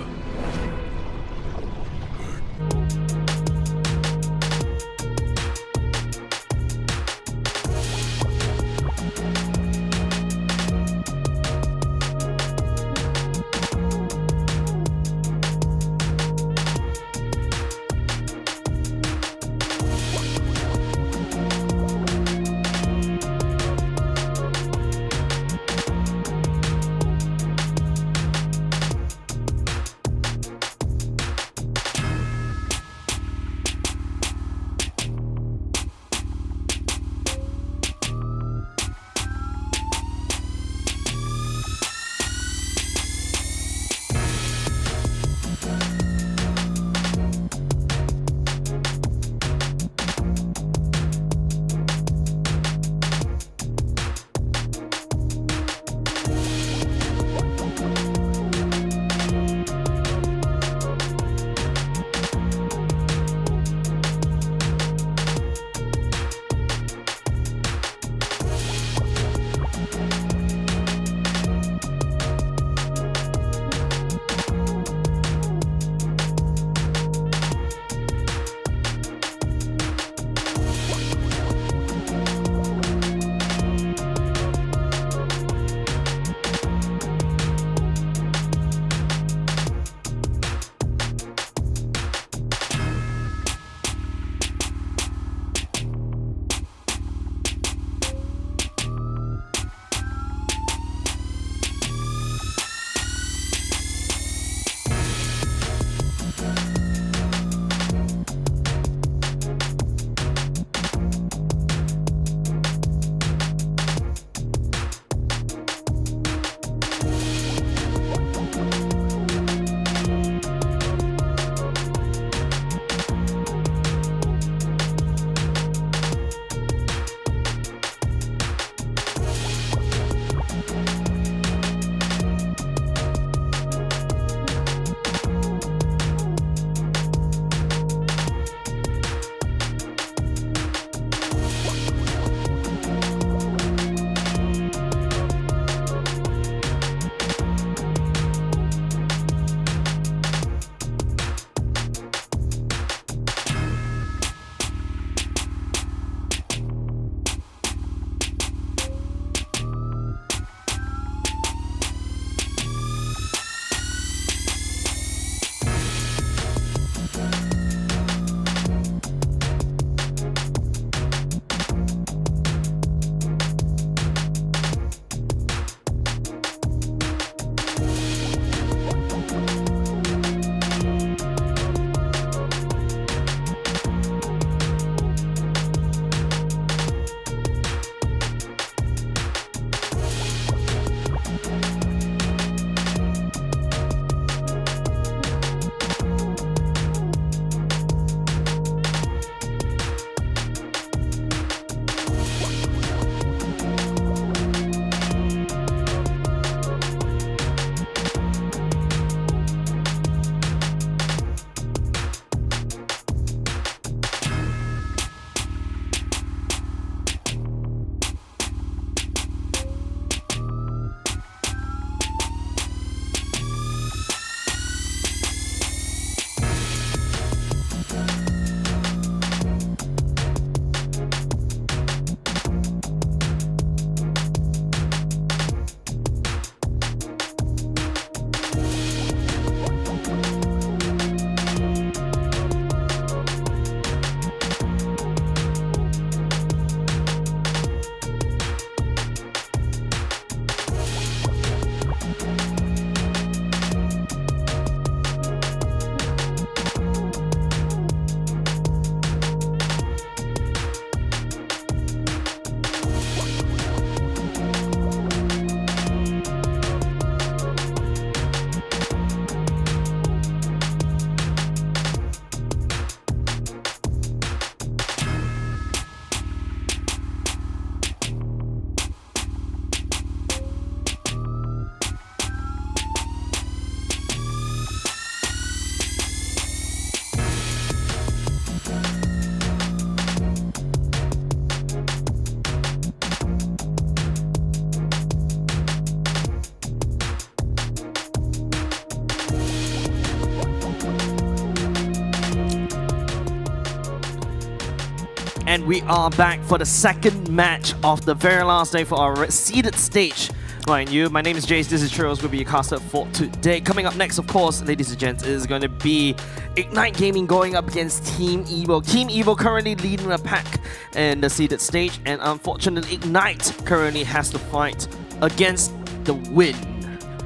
And we are back for the second match of the very last day for our seeded stage. Mind you, my name is Jace, this is Churros, will be your caster for today. Coming up next, of course, ladies and gents, is going to be Ignite Gaming going up against Team Evo. Team Evo currently leading the pack in the seeded stage, and unfortunately, Ignite currently has to fight against the win.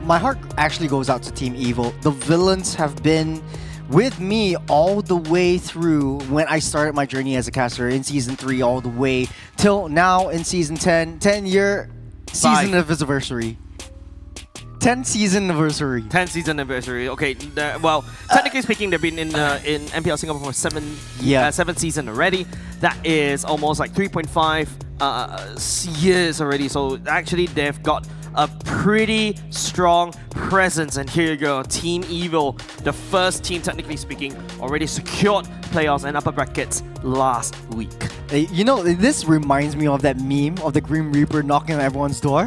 My heart actually goes out to Team Evo. The villains have been with me all the way through when I started my journey as a caster in Season 3 all the way till now in Season 10. 10-year season anniversary. 10 season anniversary. 10 season anniversary. Okay, well, technically speaking, they've been in MPL Singapore for 7 season already. That is almost like 3.5 years already. So actually, they've got a pretty strong presence. And here you go, Team Evil, the first team, technically speaking, already secured playoffs and upper brackets last week. You know, this reminds me of that meme of the Grim Reaper knocking on everyone's door.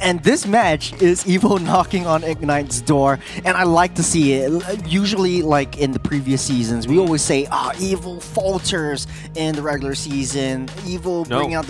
And this match is Evo knocking on Ignite's door, and I like to see it. Usually, like in the previous seasons, we always say, Evo falters in the regular season. Evo bring out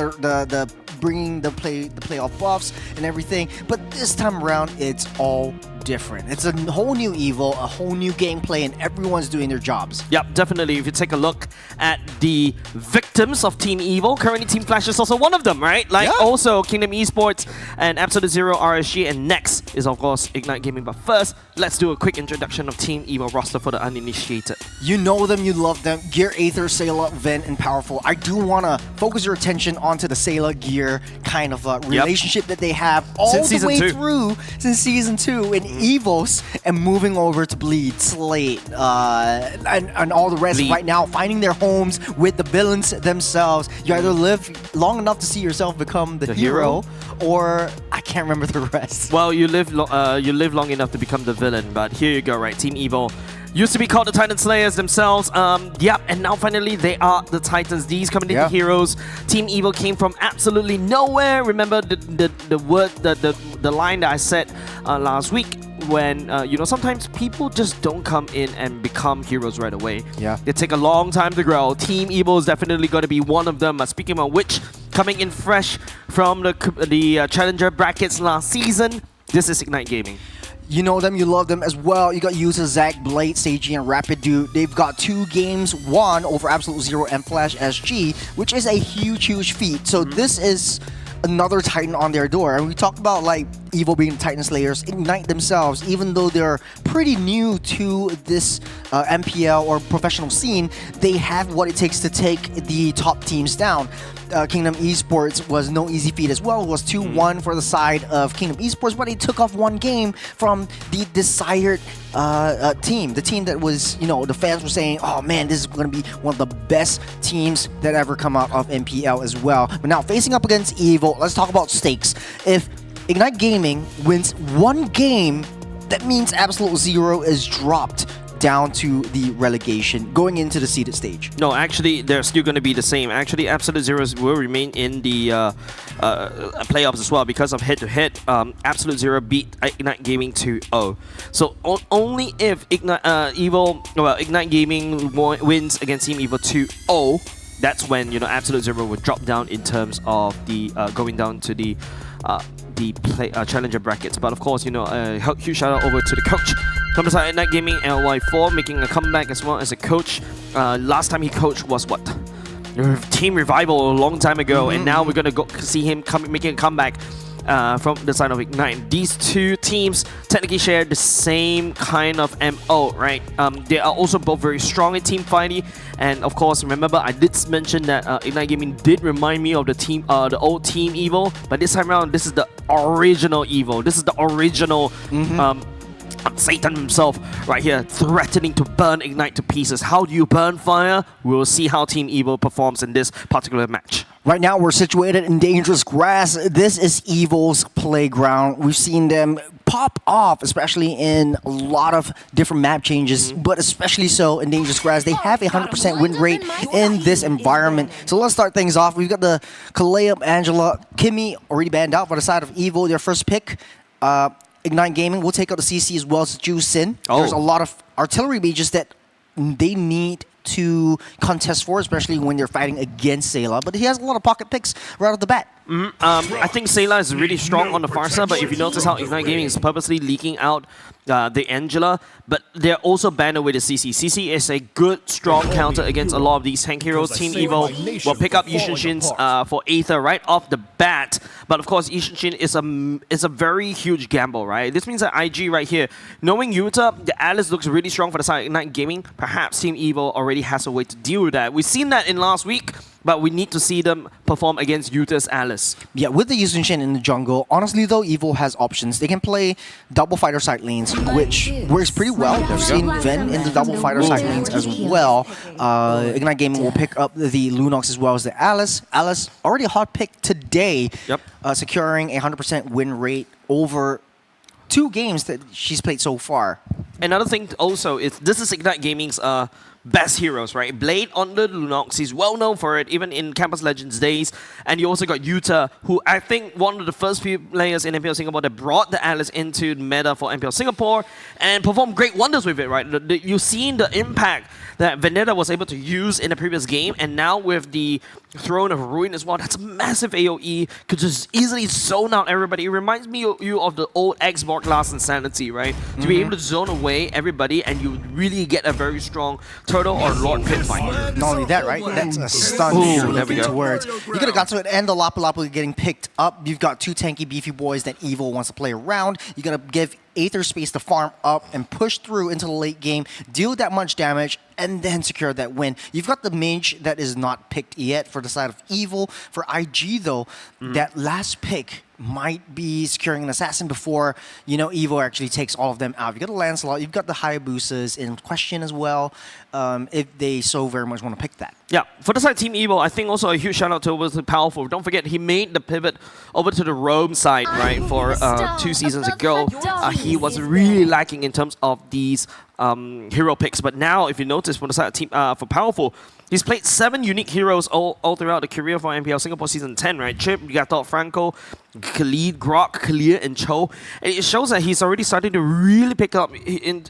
bringing the playoff buffs and everything. But this time around, it's all different. It's a whole new Evo, a whole new gameplay, and everyone's doing their jobs. Yep, definitely. If you take a look at the victims of Team Evo, currently Team Flash is also one of them, right? Like also Kingdom Esports and Absolute Zero RSG, and next is of course Ignite Gaming. But first, let's do a quick introduction of Team Evo roster for the uninitiated. You know them, you love them. Gear, Aether, Sayla, Ven, and Powerful. I do want to focus your attention onto the Sayla Gear kind of relationship that they have all the way through since Season 2 in Evos and moving over to Bleed, Slate, and all the rest right now, finding their homes with the villains themselves. You either live long enough to see yourself become the hero, or I can't remember the rest. Well, you live long enough to become the villain, but here you go, right? Team Evo used to be called the Titan Slayers themselves. And now finally they are the Titans. These coming into heroes. Team Evo came from absolutely nowhere. Remember the line that I said last week when you know, sometimes people just don't come in and become heroes right away. They take a long time to grow. Team Evo is definitely going to be one of them. Speaking of which, coming in fresh from the Challenger brackets last season, this is Ignite Gaming. You know them, you love them as well. You got users Zach, Blade, Seiji, and Rapid Dude. They've got 2 games won over Absolute Zero and Flash SG, which is a huge feat. So this is another Titan on their door. And we talked about like Evo being Titan Slayers. Ignite themselves, even though they're pretty new to this MPL or professional scene, they have what it takes to take the top teams down. Kingdom Esports was no easy feat as well. It was 2-1 for the side of Kingdom Esports, but they took off 1 game from the desired team. The team that was, you know, the fans were saying, oh man, this is going to be one of the best teams that ever come out of MPL as well. But now facing up against Evo, let's talk about stakes. If Ignite Gaming wins 1 game, that means Absolute Zero is dropped down to the relegation going into the seeded stage. No, actually, they're still going to be the same. Actually, Absolute Zeros will remain in the playoffs as well because of head-to-head. Absolute Zero beat Ignite Gaming 2-0. So only if Ignite Gaming wins against Team Evo 2-0, that's when, you know, Absolute Zero will drop down in terms of the going down to the challenger brackets. But of course, you know, huge shout out over to the coach from the side Ignite Gaming, LY4, making a comeback as well as a coach. Last time he coached was what? Team Revival a long time ago, and now we're gonna go see him making a comeback from the side of Ignite. These 2 teams technically share the same kind of MO, right? They are also both very strong in team fighting, and of course, remember I did mention that Ignite Gaming did remind me of the old Team Evo, but this time around, this is the original Evo. This is the original Satan himself right here, threatening to burn Ignite to pieces. How do you burn fire? We'll see how Team Evo performs in this particular match. Right now, we're situated in dangerous grass. This is Evo's playground. We've seen them pop off, especially in a lot of different map changes, but especially so in dangerous grass. They have a 100% win rate in this environment. So let's start things off. We've got the Kalea, Angela, Kimmy already banned out by the side of Evo. Their first pick. Ignite Gaming will take out the CC as well as Ju Sin. There's a lot of artillery mages that they need to contest for, especially when they're fighting against Sayla. But he has a lot of pocket picks right off the bat. I think Sayla is really strong on the far side, but if you notice how Ignite Gaming is purposely leaking out the Angela, but they're also banned away the CC. CC is a good, strong counter against a lot of these tank heroes. Team Evo will pick up Yishinshin's for Aether right off the bat, but of course Yishinshin is a very huge gamble, right? This means that IG right here, knowing Yuta, the Alice looks really strong for the side of Ignite Gaming. Perhaps Team Evo already has a way to deal with that. We've seen that in last week, but we need to see them perform against Yuta's Alice. Yeah, with the Yusunshin in the jungle, honestly though, Evo has options. They can play double fighter side lanes, which works pretty well. We've seen Ven in the double fighter side lanes as well. Ignite Gaming will pick up the Lunox as well as the Alice. Alice already a hot pick today, securing a 100% win rate over 2 games that she's played so far. Another thing also is this is Ignite Gaming's best heroes, right? Blade on the Lunox, he's well known for it, even in Campus Legends days. And you also got Yuta, who I think one of the first few players in MPL Singapore that brought the Alice into the meta for MPL Singapore and performed great wonders with it, right? You've seen the impact that Vendetta was able to use in the previous game, and now with the Throne of Ruin as well, that's a massive AoE, could just easily zone out everybody. It reminds me of you of the old Xbox Last Insanity, right? To be able to zone away everybody and you really get a very strong Turtle or Lord Pit fight. Not only that, right? That's a stun if you're looking towards. You could have got to it, and the Lapu Lapu getting picked up. You've got 2 tanky, beefy boys that Evo wants to play around. You gotta give Aether space to farm up and push through into the late game, deal that much damage, and then secure that win. You've got the mage that is not picked yet for the side of Evil. For IG though, that last pick might be securing an assassin before, you know, Evo actually takes all of them out. You've got the Lancelot, you've got the Hayabusas in question as well, if they so very much want to pick that. Yeah, for the side Team Evo, I think also a huge shout out to over to Powerful. Don't forget, he made the pivot over to the Rome side, right, for 2 seasons ago. He was really lacking in terms of these hero picks, but now if you notice for the side of Team for Powerful, he's played 7 unique heroes all throughout the career for MPL Singapore Season 10, right? Chip, Gatot, Franco, Khalid, Grok, Kalia, and Cho. And it shows that he's already starting to really pick up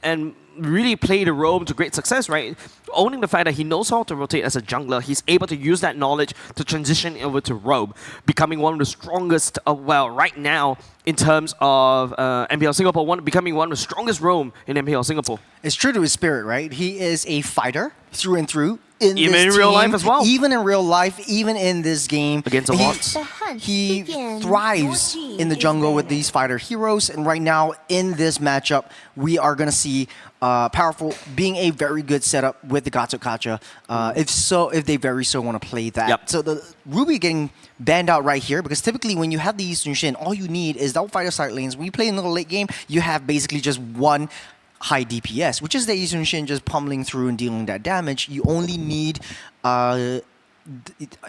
and really play the role to great success, right? Owning the fact that he knows how to rotate as a jungler, he's able to use that knowledge to transition over to robe, becoming one of the strongest, well, right now, in terms of MPL Singapore, becoming one of the strongest roam in MPL Singapore. It's true to his spirit, right? He is a fighter through and through. Even in real life as well. Even in real life, even in this game. Against the bots. He thrives in the jungle with these fighter heroes. And right now, in this matchup, we are going to see Powerful being a very good setup with the Gato Kacha. If they very so want to play that. Yep. So the Ruby getting banned out right here, because typically when you have the Eastern Shin, all you need is double fighter side lanes. When you play in the late game, you have basically just one high DPS, which is the Eastern Shin just pummeling through and dealing that damage. You only need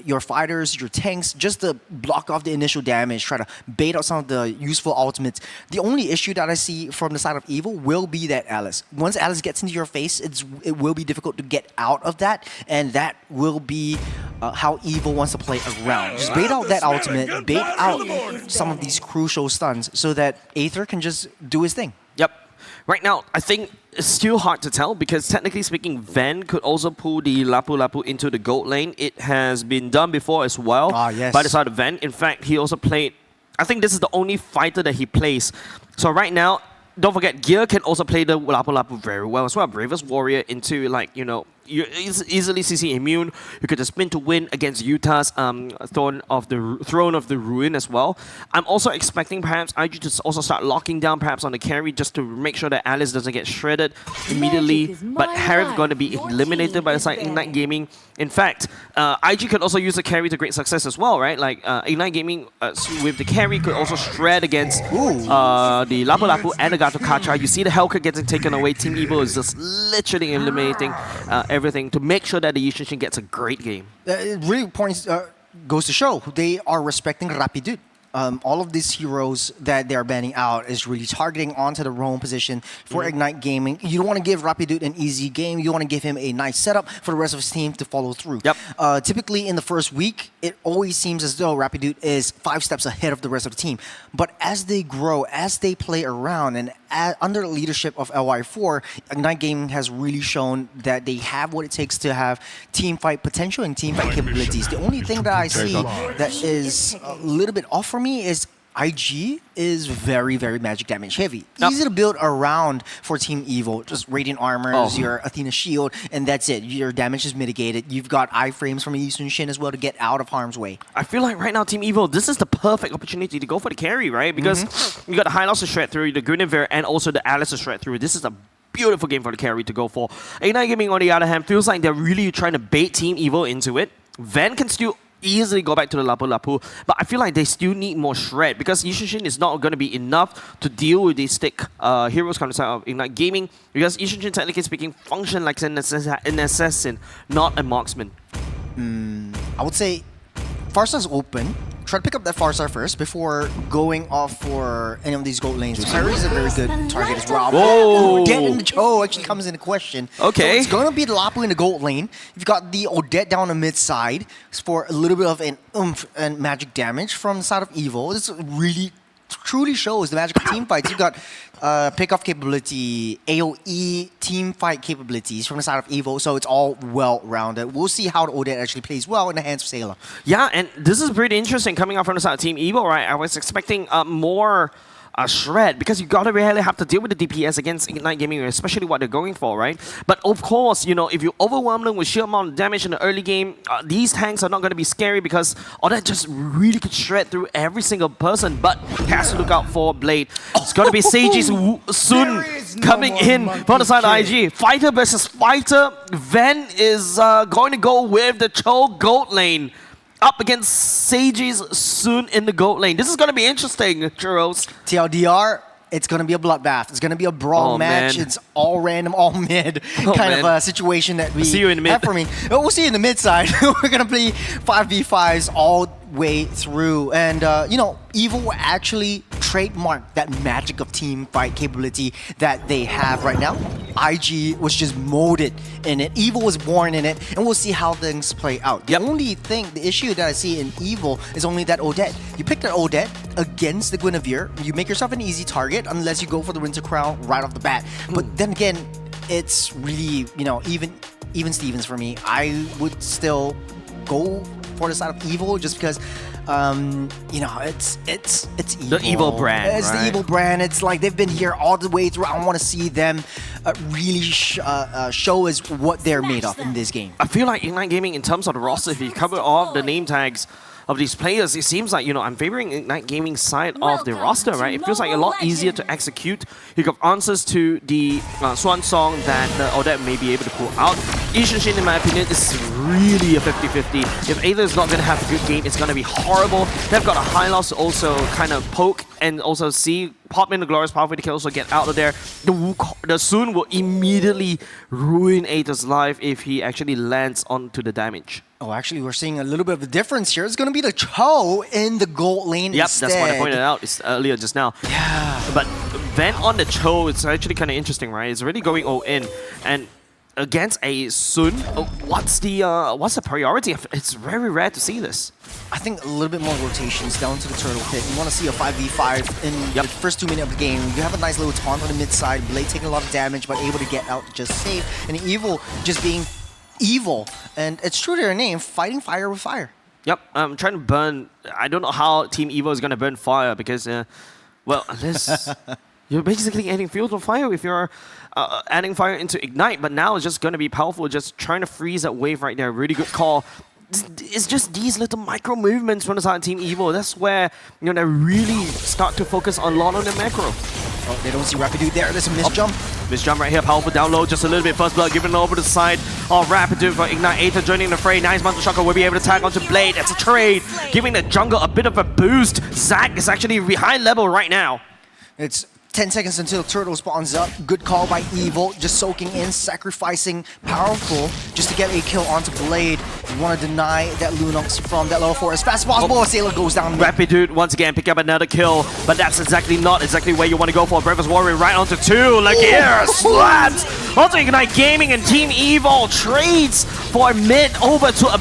your fighters, your tanks, just to block off the initial damage, try to bait out some of the useful ultimates. The only issue that I see from the side of Evil will be that Alice. Once Alice gets into your face, it will be difficult to get out of that, and that will be how Evil wants to play around. Just bait out that ultimate, bait out some of these crucial stuns so that Aether can just do his thing. Yep. Right now, I think it's still hard to tell because technically speaking, Van could also pull the Lapu Lapu into the gold lane. It has been done before as well by the side of Van. In fact, he also played, I think this is the only fighter that he plays. So right now, don't forget, Gear can also play the Lapu Lapu very well as well. Bravest Warrior into, like, you know, you're easily CC immune. You could just spin to win against Utah's Throne of the Ruin as well. I'm also expecting perhaps IG to also start locking down perhaps on the carry just to make sure that Alice doesn't get shredded immediately. But Harif going to be eliminated by the side Ignite Gaming. In fact, IG could also use the carry to great success as well, right? Like Ignite Gaming with the carry could also shred against the Lapu Lapu and the Gato Kacha. You see the Hellcat getting taken away. Team Evo is just literally eliminating everything to make sure that the Yishin gets a great game. It really goes to show they are respecting Rapidut. All of these heroes that they're banning out is really targeting onto the roam position for Ignite Gaming. You don't want to give Rapidut an easy game. You want to give him a nice setup for the rest of his team to follow through. Yep. Typically in the first week, it always seems as though Rapidut is 5 steps ahead of the rest of the team. But as they grow, as they play around, and under the leadership of LY4, Ignite Gaming has really shown that they have what it takes to have team fight potential and team fight capabilities. The only thing that I see that is a little bit off for me is IG is very, very magic damage heavy. Easy to build around for Team Evo. Just Radiant Armors, your Athena Shield, and that's it. Your damage is mitigated. You've got iframes from Eastern Shin as well to get out of harm's way. I feel like right now, Team Evo, this is the perfect opportunity to go for the carry, right? Because you got the High Loss to shred through, the Guinevere, and also the Alice to shred through. This is a beautiful game for the carry to go for. Ignite Gaming, on the other hand, feels like they're really trying to bait Team Evo into it. Van can still easily go back to the Lapu Lapu, but I feel like they still need more shred because Yishushin is not going to be enough to deal with these stick heroes coming side of Ignite Gaming because Yishushin, technically speaking, function like an assassin, not a marksman. I would say Farsa's open. Try to pick up that Farsa first before going off for any of these gold lanes. Parry is a very good target as well. Whoa! Odette in the Cho actually comes into question. Okay. So it's going to be the Lapu in the gold lane. You've got the Odette down the mid side for a little bit of an oomph and magic damage from the side of Evo. This really truly shows the magic of team fights. You've got pick-off capability, AoE, team fight capabilities from the side of Evo, so it's all well-rounded. We'll see how the Odette actually plays well in the hands of Sailor. Yeah, and this is pretty interesting coming out from the side of Team Evo, right? I was expecting more shred because you gotta really have to deal with the DPS against Ignite Gaming, especially what they're going for, right? But of course, you know, if you overwhelm them with sheer amount of damage in the early game, these tanks are not gonna be scary because Odette just really could shred through every single person, but has to look out for Blade. It's gonna be Seiji's soon coming in from the side of IG. Fighter versus fighter. Ven is going to go with the Cho gold lane up against Seiji's soon in the gold lane. This is going to be interesting, Churros. TLDR, it's going to be a bloodbath. It's going to be a brawl match. Man. It's all random, all mid kind of a situation that we see you in the mid. have for me. We'll see you in the mid side. We're going to play 5v5s all way through. And, you know, Evo will actually trademark that magic of team fight capability that they have right now. IG was just molded in it. Evo was born in it, and we'll see how things play out. The only thing, the issue that I see in Evo is only that Odette. You pick that Odette against the Guinevere, you make yourself an easy target unless you go for the Winter Crown right off the bat. But then again, it's really, you know, even Stevens for me. I would still go for the side of Evo just because you know, it's Evo. The Evo brand, It's right? the Evo brand. It's like they've been here all the way through. I want to see them really show us what they're made of in this game. I feel like Ignite Gaming, in terms of the roster, if you cover all the name tags of these players, it seems like, you know, I'm favoring Ignite Gaming's side of the roster, right? It feels like a lot easier to execute. You got answers to the Swan Song that Odette may be able to pull out. Ishinshin, in my opinion, is really a 50-50. If Aether is not going to have a good game, it's going to be horrible. They've got a high loss to also kind of poke and also see pop in the Glorious Pathway to also get out of there. The Sun will immediately ruin Aether's life if he actually lands onto the damage. Oh, actually, we're seeing a little bit of a difference here. It's going to be the Cho in the gold lane instead. That's what I pointed out earlier just now. Yeah. But Ven on the Cho, it's actually kind of interesting, right? It's really going all in. And against a Sun, what's the priority? It's very rare to see this. I think a little bit more rotations down to the turtle pit. You want to see a 5v5 in the first 2 minutes of the game. You have a nice little taunt on the mid side. Blade taking a lot of damage, but able to get out just safe. And Evil just being evil. And it's true to their name, fighting fire with fire. Yep, I'm trying to burn. I don't know how Team Evo is going to burn fire because, well, unless you're basically adding fuel to fire if you're adding fire into Ignite. But now it's just going to be powerful, just trying to freeze that wave right there. Really good call. It's just these little micro movements from the side of Team Evo. That's where, you know, they really start to focus a lot on the macro. Oh, they don't see Rapidu there. There's a missed jump. Missed jump right here. Powerful download. Just a little bit. First blood given over to the side of Rapidu for Ignite. Aether joining the fray. Nice Mountain Shocker will be able to tag onto Blade. That's a trade. Giving the jungle a bit of a boost. Zac is actually behind level right now. It's 10 seconds until Turtle spawns up. Good call by Evil. Just soaking in, sacrificing Powerful just to get a kill onto Blade. You want to deny that Lunox from that level 4 as fast as possible. Sailor goes down. Rapidu once again pick up another kill, but that's not exactly where you want to go for. Breakfast Warrior right onto 2. Look here, slams onto Ignite Gaming, and Team Evo trades for mid over to a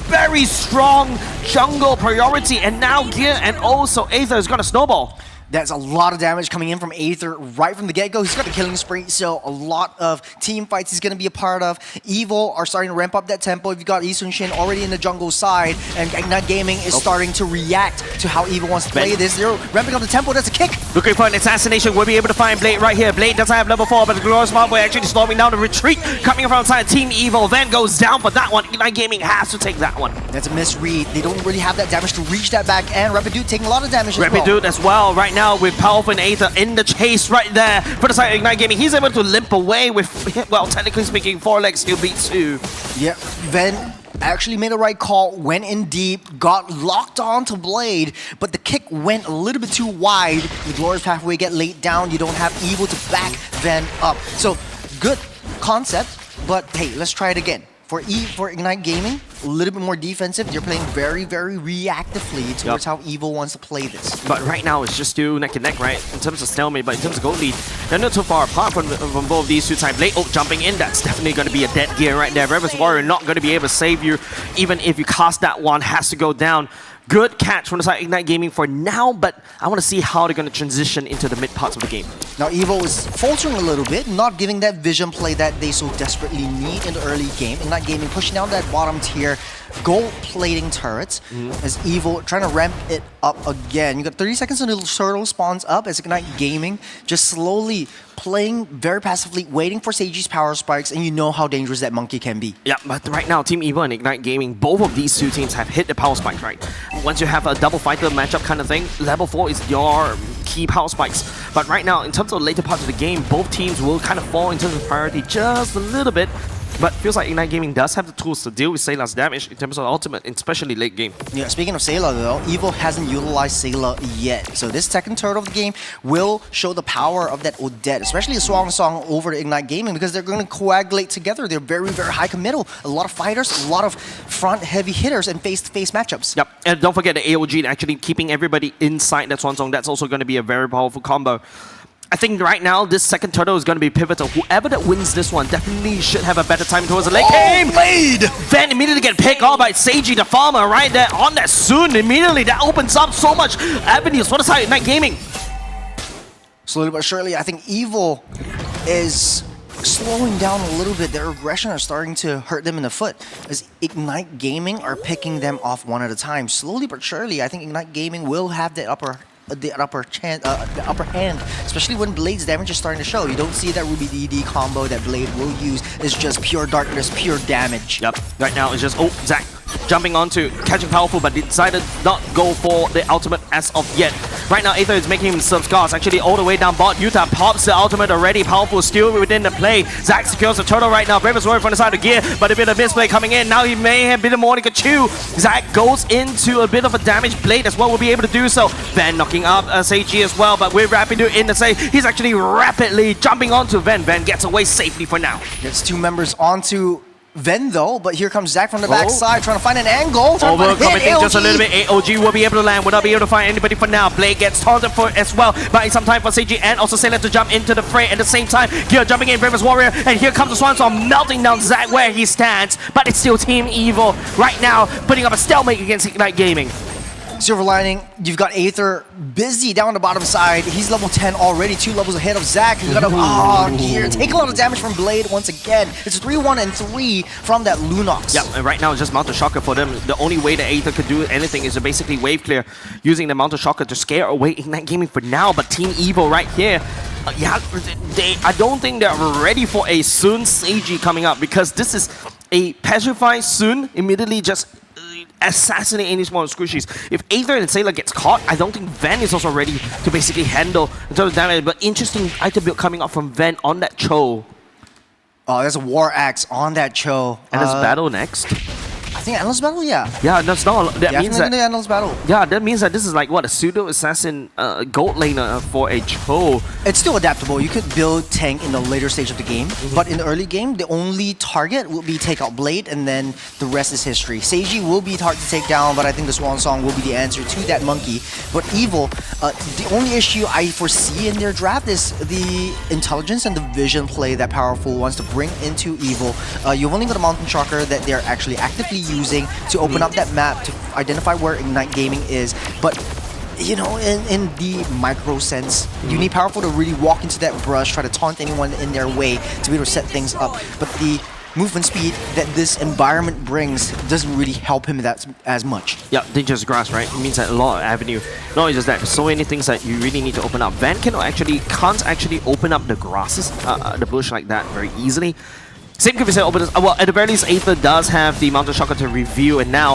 very strong jungle priority, and now Gear and also Aether is going to snowball. That's a lot of damage coming in from Aether right from the get-go. He's got the killing spree, so a lot of team fights he's going to be a part of. Evil are starting to ramp up that tempo. You've got Isun Shin already in the jungle side, and Ignite Gaming is starting to react to how Evil wants to play this. They're ramping up the tempo. That's a kick. Looking for an assassination. We'll be able to find Blade right here. Blade doesn't have level 4, but the Glorious Marble actually slowing down the retreat coming from outside Team Evil. Van goes down for that one. Ignite Gaming has to take that one. That's a misread. They don't really have that damage to reach that back, and Rapid Dude taking a lot of damage as well. Rapid Dude as well right now with Powerful and Aether in the chase right there for the side of Ignite Gaming. He's able to limp away with, well, technically speaking, 4 legs still beats 2. Yeah, Ven actually made the right call, went in deep, got locked on to Blade, but the kick went a little bit too wide. The Glorious Pathway get laid down. You don't have Evil to back Ven up. So, good concept, but hey, let's try it again. For Ignite Gaming, a little bit more defensive. They're playing very, very reactively towards how Evil wants to play this. But right now, it's just still neck and neck, right? In terms of stalemate, but in terms of gold lead, they're not too far apart from both these two types. Blade Oak jumping in, that's definitely going to be a dead gear right there. Reverse Warrior not going to be able to save you. Even if you cast that one, has to go down. Good catch from the side of Ignite Gaming for now, but I want to see how they're going to transition into the mid parts of the game. Now Evo is faltering a little bit, not giving that vision play that they so desperately need in the early game. Ignite Gaming pushing down that bottom tier, gold plating turrets, as Evo trying to ramp it up again. You got 30 seconds until the turtle spawns up as Ignite Gaming just slowly playing very passively, waiting for Seiji's power spikes, and you know how dangerous that monkey can be. Yeah, but right now, Team Evo and Ignite Gaming, both of these two teams have hit the power spike, right? Once you have a double fighter matchup kind of thing, level 4 is your key power spikes. But right now, in terms of the later parts of the game, both teams will kind of fall in terms of priority just a little bit. But feels like Ignite Gaming does have the tools to deal with Sayla's damage in terms of ultimate, especially late game. Yeah, speaking of Sayla though, Evo hasn't utilized Sayla yet. So this second turtle of the game will show the power of that Odette, especially a Swan Song over to Ignite Gaming, because they're going to coagulate together. They're very, very high committal. A lot of fighters, a lot of front heavy hitters and face-to-face matchups. Yep, and don't forget the AOG actually keeping everybody inside that Swan Song. That's also going to be a very powerful combo. I think right now, this second turtle is going to be pivotal. Whoever that wins this one definitely should have a better time towards the late game. Blade! Then immediately get picked off by Seiji the farmer right there on that soon. Immediately, that opens up so much avenues for the side of Ignite Gaming. Slowly but surely, I think Evil is slowing down a little bit. Their aggression are starting to hurt them in the foot, as Ignite Gaming are picking them off one at a time. Slowly but surely, I think Ignite Gaming will have the upper hand, especially when Blade's damage is starting to show. You don't see that Ruby DD combo that Blade will use. It's just pure darkness, pure damage. Yep, right now it's just, oh, Zac jumping onto catching powerful, but decided not go for the ultimate as of yet. Right now, Aether is making himself scars, actually all the way down bot. Utah pops the ultimate already, powerful still within the play. Zac secures the turtle right now. Bravest Warrior from the side of gear, but a bit of misplay coming in. Now he may have been a Monica Chew. Zac goes into a bit of a damage. Blade as well will be able to do so. Van knocking up Seiji as well, but with Rapid in the save, he's actually rapidly jumping onto Ven. Ven gets away safely for now. Gets two members onto Ven though, but here comes Zac from the backside trying to find an angle. Overcommitting just a little bit. AOG will be able to land, will not be able to find anybody for now. Blade gets taunted for as well, buying some time for Seiji and also Sayla to jump into the fray at the same time. Gear jumping in, Bravest Warrior, and here comes the Swan Song melting down Zac where he stands, but it's still Team Evil right now putting up a stalemate against Ignite Gaming. Silver lining, you've got Aether busy down the bottom side. He's level 10 already, 2 levels ahead of Zac. He's got a gear. Take a lot of damage from Blade once again. It's 3-1 and 3 from that Lunox. Yeah, and right now it's just Mountain Shocker for them. The only way that Aether could do anything is to basically wave clear using the Mountain Shocker to scare away Ignite Gaming for now. But Team Evil right here, yeah, I don't think they're ready for a Sun Seiji coming up, because this is a Petrified Sun immediately just assassinate any small squishies. If Aether and Sayla gets caught, I don't think Ven is also ready to basically handle in terms of damage. But interesting item build coming up from Ven on that Cho. Oh, there's a War Axe on that Cho. And it's battle next. I think Endless Battle, yeah. Yeah, that's not. That means that Endless Battle. Yeah, that means that this is like what, a pseudo assassin gold laner for a Cho. It's still adaptable. You could build tank in the later stage of the game, but in the early game, the only target will be take out Blade, and then the rest is history. Seiji will be hard to take down, but I think the Swan Song will be the answer to that monkey. But Evil, the only issue I foresee in their draft is the intelligence and the vision play that Powerful wants to bring into Evil. You've only got a Mountain Shocker that they're actually actively using to open up that map to identify where Ignite Gaming is, but you know, in the micro sense, you need Powerful to really walk into that brush, try to taunt anyone in their way to be able to set things up. But the movement speed that this environment brings doesn't really help him as much. Yeah, dangerous grass, right? It means that a lot of avenue. Not only just that, so many things that you really need to open up. Van can't actually open up the grasses, the bush like that very easily. Same could be said over this. Well, at the very least, Aether does have the Mountain Shocker to review, and now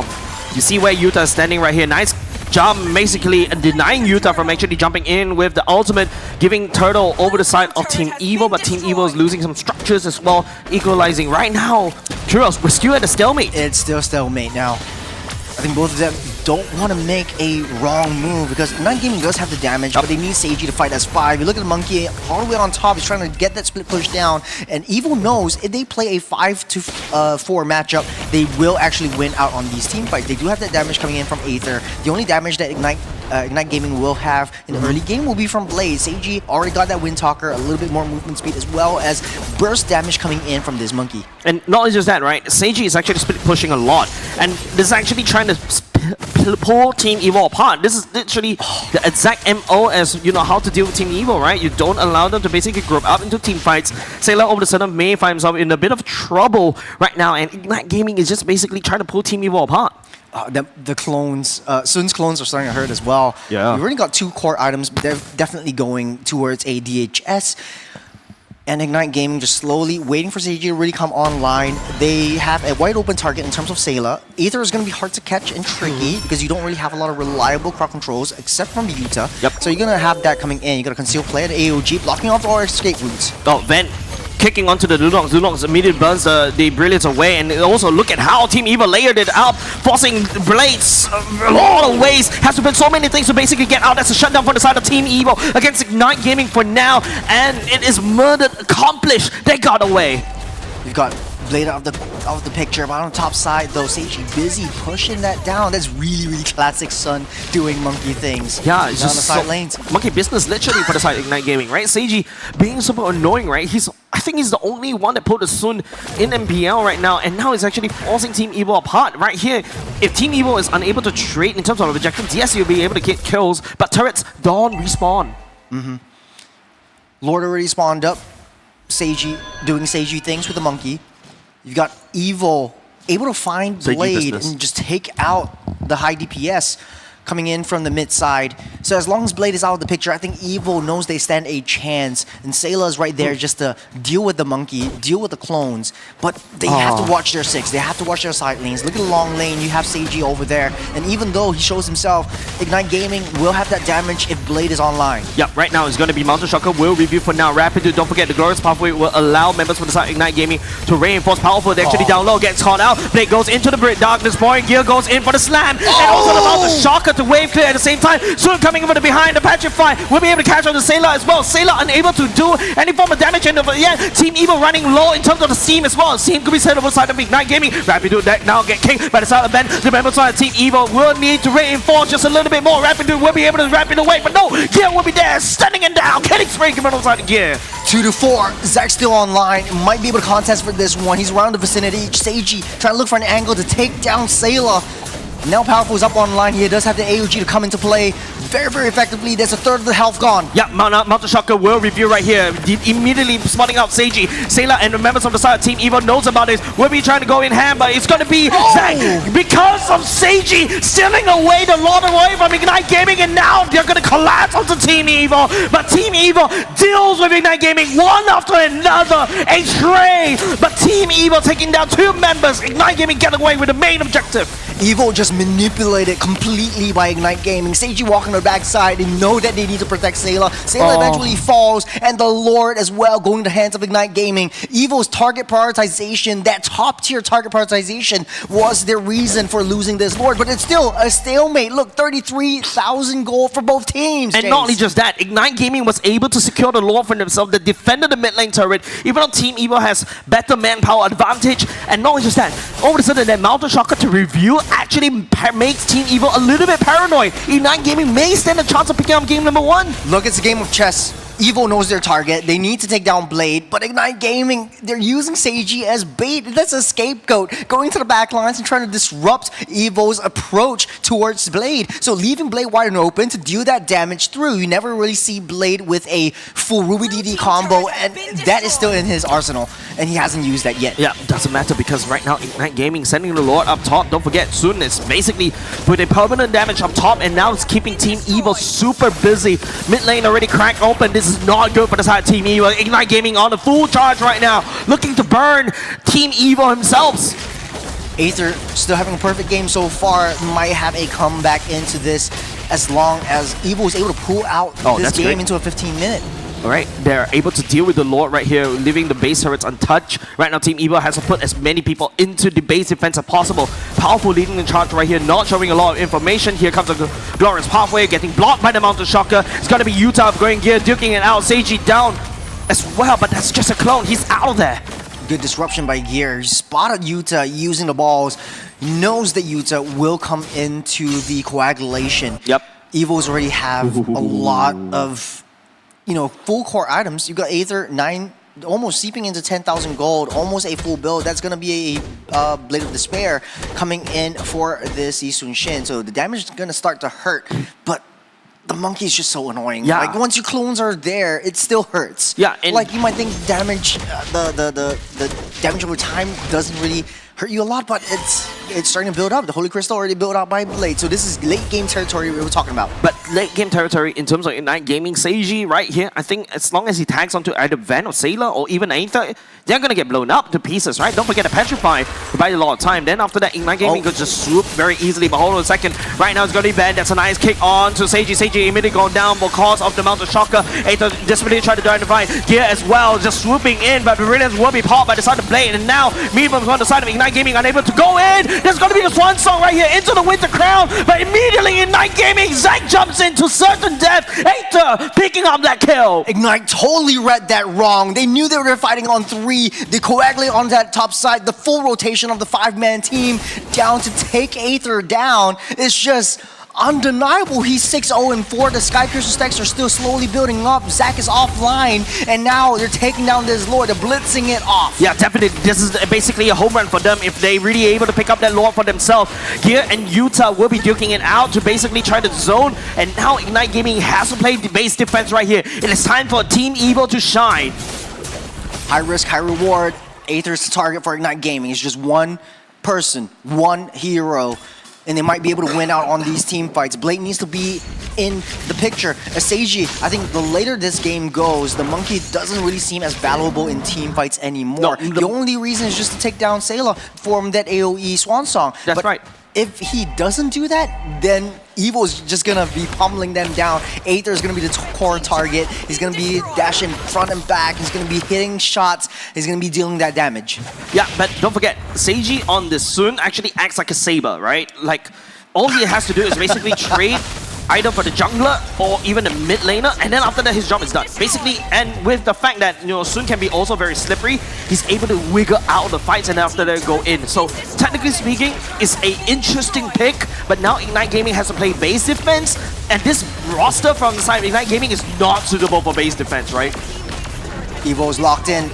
you see where Yuta is standing right here. Nice jump, basically denying Yuta from actually jumping in with the ultimate, giving Turtle over the side of Team Evo, but Team Evo is losing some structures as well, equalizing right now. Kuros, we're still at a stalemate. It's still stalemate now. I think both of them don't want to make a wrong move because Ignite Gaming does have the damage, but they need Seiji to fight as 5. You look at the Monkey all the way on top, he's trying to get that split push down, and Evo knows if they play a 5-4 matchup, they will actually win out on these team fights. They do have that damage coming in from Aether. The only damage that Ignite Gaming will have in the early game will be from Blaze. Seiji already got that Wind Talker, a little bit more movement speed, as well as burst damage coming in from this Monkey. And not only just that, right? Seiji is actually split pushing a lot, and this is actually trying to pull Team Evo apart. This is literally the exact MO as you know how to deal with Team Evo, right? You don't allow them to basically group up into team fights. Sailor over the sudden may find himself in a bit of trouble right now, and Ignite Gaming is just basically trying to pull Team Evo apart. The clones, Sun's clones are starting to hurt as well. Yeah. We've already got 2 core items, but they're definitely going towards a DHS. And Ignite Gaming just slowly waiting for Seiji to really come online. They have a wide open target in terms of Sayla. Aether is going to be hard to catch and tricky because you don't really have a lot of reliable crowd controls except from Yuta. Yep. So you're going to have that coming in. You got to conceal play at AOG, blocking off all escape routes. Oh, Vent kicking onto the Lunox. Lunox immediately burns the Brilliance away, and also look at how Team Evo layered it up, forcing Blades a lot of ways. Has to been so many things to basically get out. That's a shutdown for the side of Team Evo against Ignite Gaming for now, and it is murdered, accomplished. They got away. You've got Blade out of the picture, but on the top side though, Seiji busy pushing that down. That's really, really classic Sun doing monkey things. Yeah, it's down just the side lanes. Monkey business literally for the side of Ignite Gaming, right? Seiji being super annoying, right? I think he's the only one that pulled the Sun in MPL right now, and now he's actually forcing Team Evo apart right here. If Team Evo is unable to trade in terms of objectives, yes, you'll be able to get kills, but turrets don't respawn. Lord already spawned up. Seiji doing Seiji things with the Monkey. You've got Evo able to find Blade and just take out the high DPS coming in from the mid side. So as long as Blade is out of the picture, I think Evo knows they stand a chance. And Sayla is right there just to deal with the Monkey, deal with the clones. But they have to watch their 6. They have to watch their side lanes. Look at the long lane. You have Seiji over there. And even though he shows himself, Ignite Gaming will have that damage if Blade is online. Yep, right now it's going to be Mountain Shocker will review for now. Rapid, don't forget the Glorious Pathway will allow members from the side of Ignite Gaming to reinforce Powerful. They actually down low, gets caught out. Blade goes into the Brit Darkness. Boring Gear goes in for the slam. And also the Mountain Shocker to wave clear at the same time. Soon coming in from the behind, the Petrify will be able to catch on the Sailor as well. Sailor unable to do any form of damage, and Team Evo running low in terms of the Seam as well. Seam could be set over the side of Ignite Gaming. Rapid do that now, get kicked by the side of Ben. The members on Team Evo will need to reinforce just a little bit more. Rapid do will be able to rapid away, but no, Gear will be there, stunning and down, getting sprayed on the side of Gear. 2-4, Zach's still online, might be able to contest for this one. He's around the vicinity. Seiji trying to look for an angle to take down Sayla. Now Powerful is up online. He does have the AOG to come into play very, very effectively. There's a third of the health gone. Yeah, Mountain Shocker will review right here. Immediately spotting out Seiji. Sailor and the members of the side of Team Evo knows about this. Will be trying to go in hand, but it's going to be Zach because of Seiji stealing away the Lord away from Ignite Gaming, and now they're going to collapse onto Team Evo. But Team Evo deals with Ignite Gaming one after another. A tray, but Team Evo taking down 2 members. Ignite Gaming getting away with the main objective. Evo just manipulated completely by Ignite Gaming. Seiji walking on the backside. They know that they need to protect Sayla. Sayla eventually falls, and the Lord as well going to the hands of Ignite Gaming. Evo's target prioritization, that top tier target prioritization, was their reason for losing this Lord, but it's still a stalemate. Look, 33,000 gold for both teams. And not only just that, Ignite Gaming was able to secure the Lord for themselves. They defended the mid lane turret, even though Team Evo has better manpower advantage. And not only just that, all of a sudden that Mountain Shocker to review actually makes Team Evo a little bit paranoid. Ignite Gaming may stand a chance of picking up game number 1. Look, it's a game of chess. Evo knows their target. They need to take down Blade, but Ignite Gaming, they're using Seiji as bait. That's a scapegoat, going to the back lines and trying to disrupt Evo's approach towards Blade. So leaving Blade wide open to deal that damage through. You never really see Blade with a full Ruby DD combo, and that is still in his arsenal, and he hasn't used that yet. Yeah, doesn't matter because right now Ignite Gaming sending the Lord up top. Don't forget, Sun is basically putting permanent damage up top, and now it's keeping Team Evo super busy. Mid lane already cracked open. This is not good for the side of Team Evo. Ignite Gaming on the full charge right now, looking to burn Team Evo themselves. Aether still having a perfect game so far, might have a comeback into this as long as Evo is able to pull out this game great. into a 15-minute. All right, they're able to deal with the Lord right here, leaving the base turrets untouched. Right now, Team Evo has to put as many people into the base defense as possible. Powerful leading the charge right here, not showing a lot of information. Here comes a glorious pathway, getting blocked by the Mountain Shocker. It's going to be Utah going gear, duking it out. Seiji down as well, but that's just a clone. He's out of there. Good disruption by Gear. He spotted Utah using the balls. Knows that Utah will come into the coagulation. Yep. Evos already have a lot of, full core items. You got Aether 9, almost seeping into 10,000 gold, almost a full build. That's gonna be a Blade of Despair coming in for this Yi Sun Shin. So the damage is gonna start to hurt, but the monkey is just so annoying. Yeah. Like once your clones are there, it still hurts. Yeah, and like you might think damage, the damage over time doesn't really hurt you a lot, but it's starting to build up. The Holy Crystal already built up by Blade, so this is late game territory we were talking about. But late game territory in terms of Ignite Gaming, Seiji right here, I think as long as he tags onto either Van or Sailor or even Aether, they're gonna get blown up to pieces, right? Don't forget to Petrify to buy a lot of time. Then after that, Ignite Gaming could just swoop very easily. But hold on a second. Right now it's gonna be Van. That's a nice kick on to Seiji. Seiji immediately going down because of the Mountain Shocker. Aether desperately trying to identify Gear as well, just swooping in, but Brilliance will be popped by the side of Blade. And now Meebum's on the side of Ignite Gaming, unable to go in. There's gonna be the Swan Song right here into the Winter Crown, but immediately Ignite Gaming, Zack jumps into certain death. Aether picking up that kill. Ignite totally read that wrong. They knew they were fighting on 3. They coagulate on that top side. The full rotation of the 5-man team down to take Aether down is just undeniable. He's 6-0-4. The Sky Crystal stacks are still slowly building up. Zack is offline, and now they're taking down this Lord. They're blitzing it off. Yeah, definitely. This is basically a home run for them if they really able to pick up that Lord for themselves. Gear and Utah will be duking it out to basically try to zone, and now Ignite Gaming has to play the base defense right here. It is time for Team Evo to shine. High risk, high reward. Aether's the target for Ignite Gaming. It's just one person, one hero, and they might be able to win out on these team fights. Blade needs to be in the picture. Seiji, I think the later this game goes, the monkey doesn't really seem as valuable in team fights anymore. No, the only reason is just to take down Sailor from that AoE Swan Song. That's right. If he doesn't do that, then Evo's just gonna be pummeling them down. Aether's gonna be the core target. He's gonna be dashing front and back. He's gonna be hitting shots. He's gonna be dealing that damage. Yeah, but don't forget, Seiji on this Sun actually acts like a saber, right? Like, all he has to do is basically trade either for the jungler or even the mid laner, and then after that his job is done. Basically, and with the fact that Sun can be also very slippery, he's able to wiggle out of the fights and after that go in. So technically speaking, it's an interesting pick, but now Ignite Gaming has to play base defense, and this roster from the side of Ignite Gaming is not suitable for base defense, right? Evo's locked in.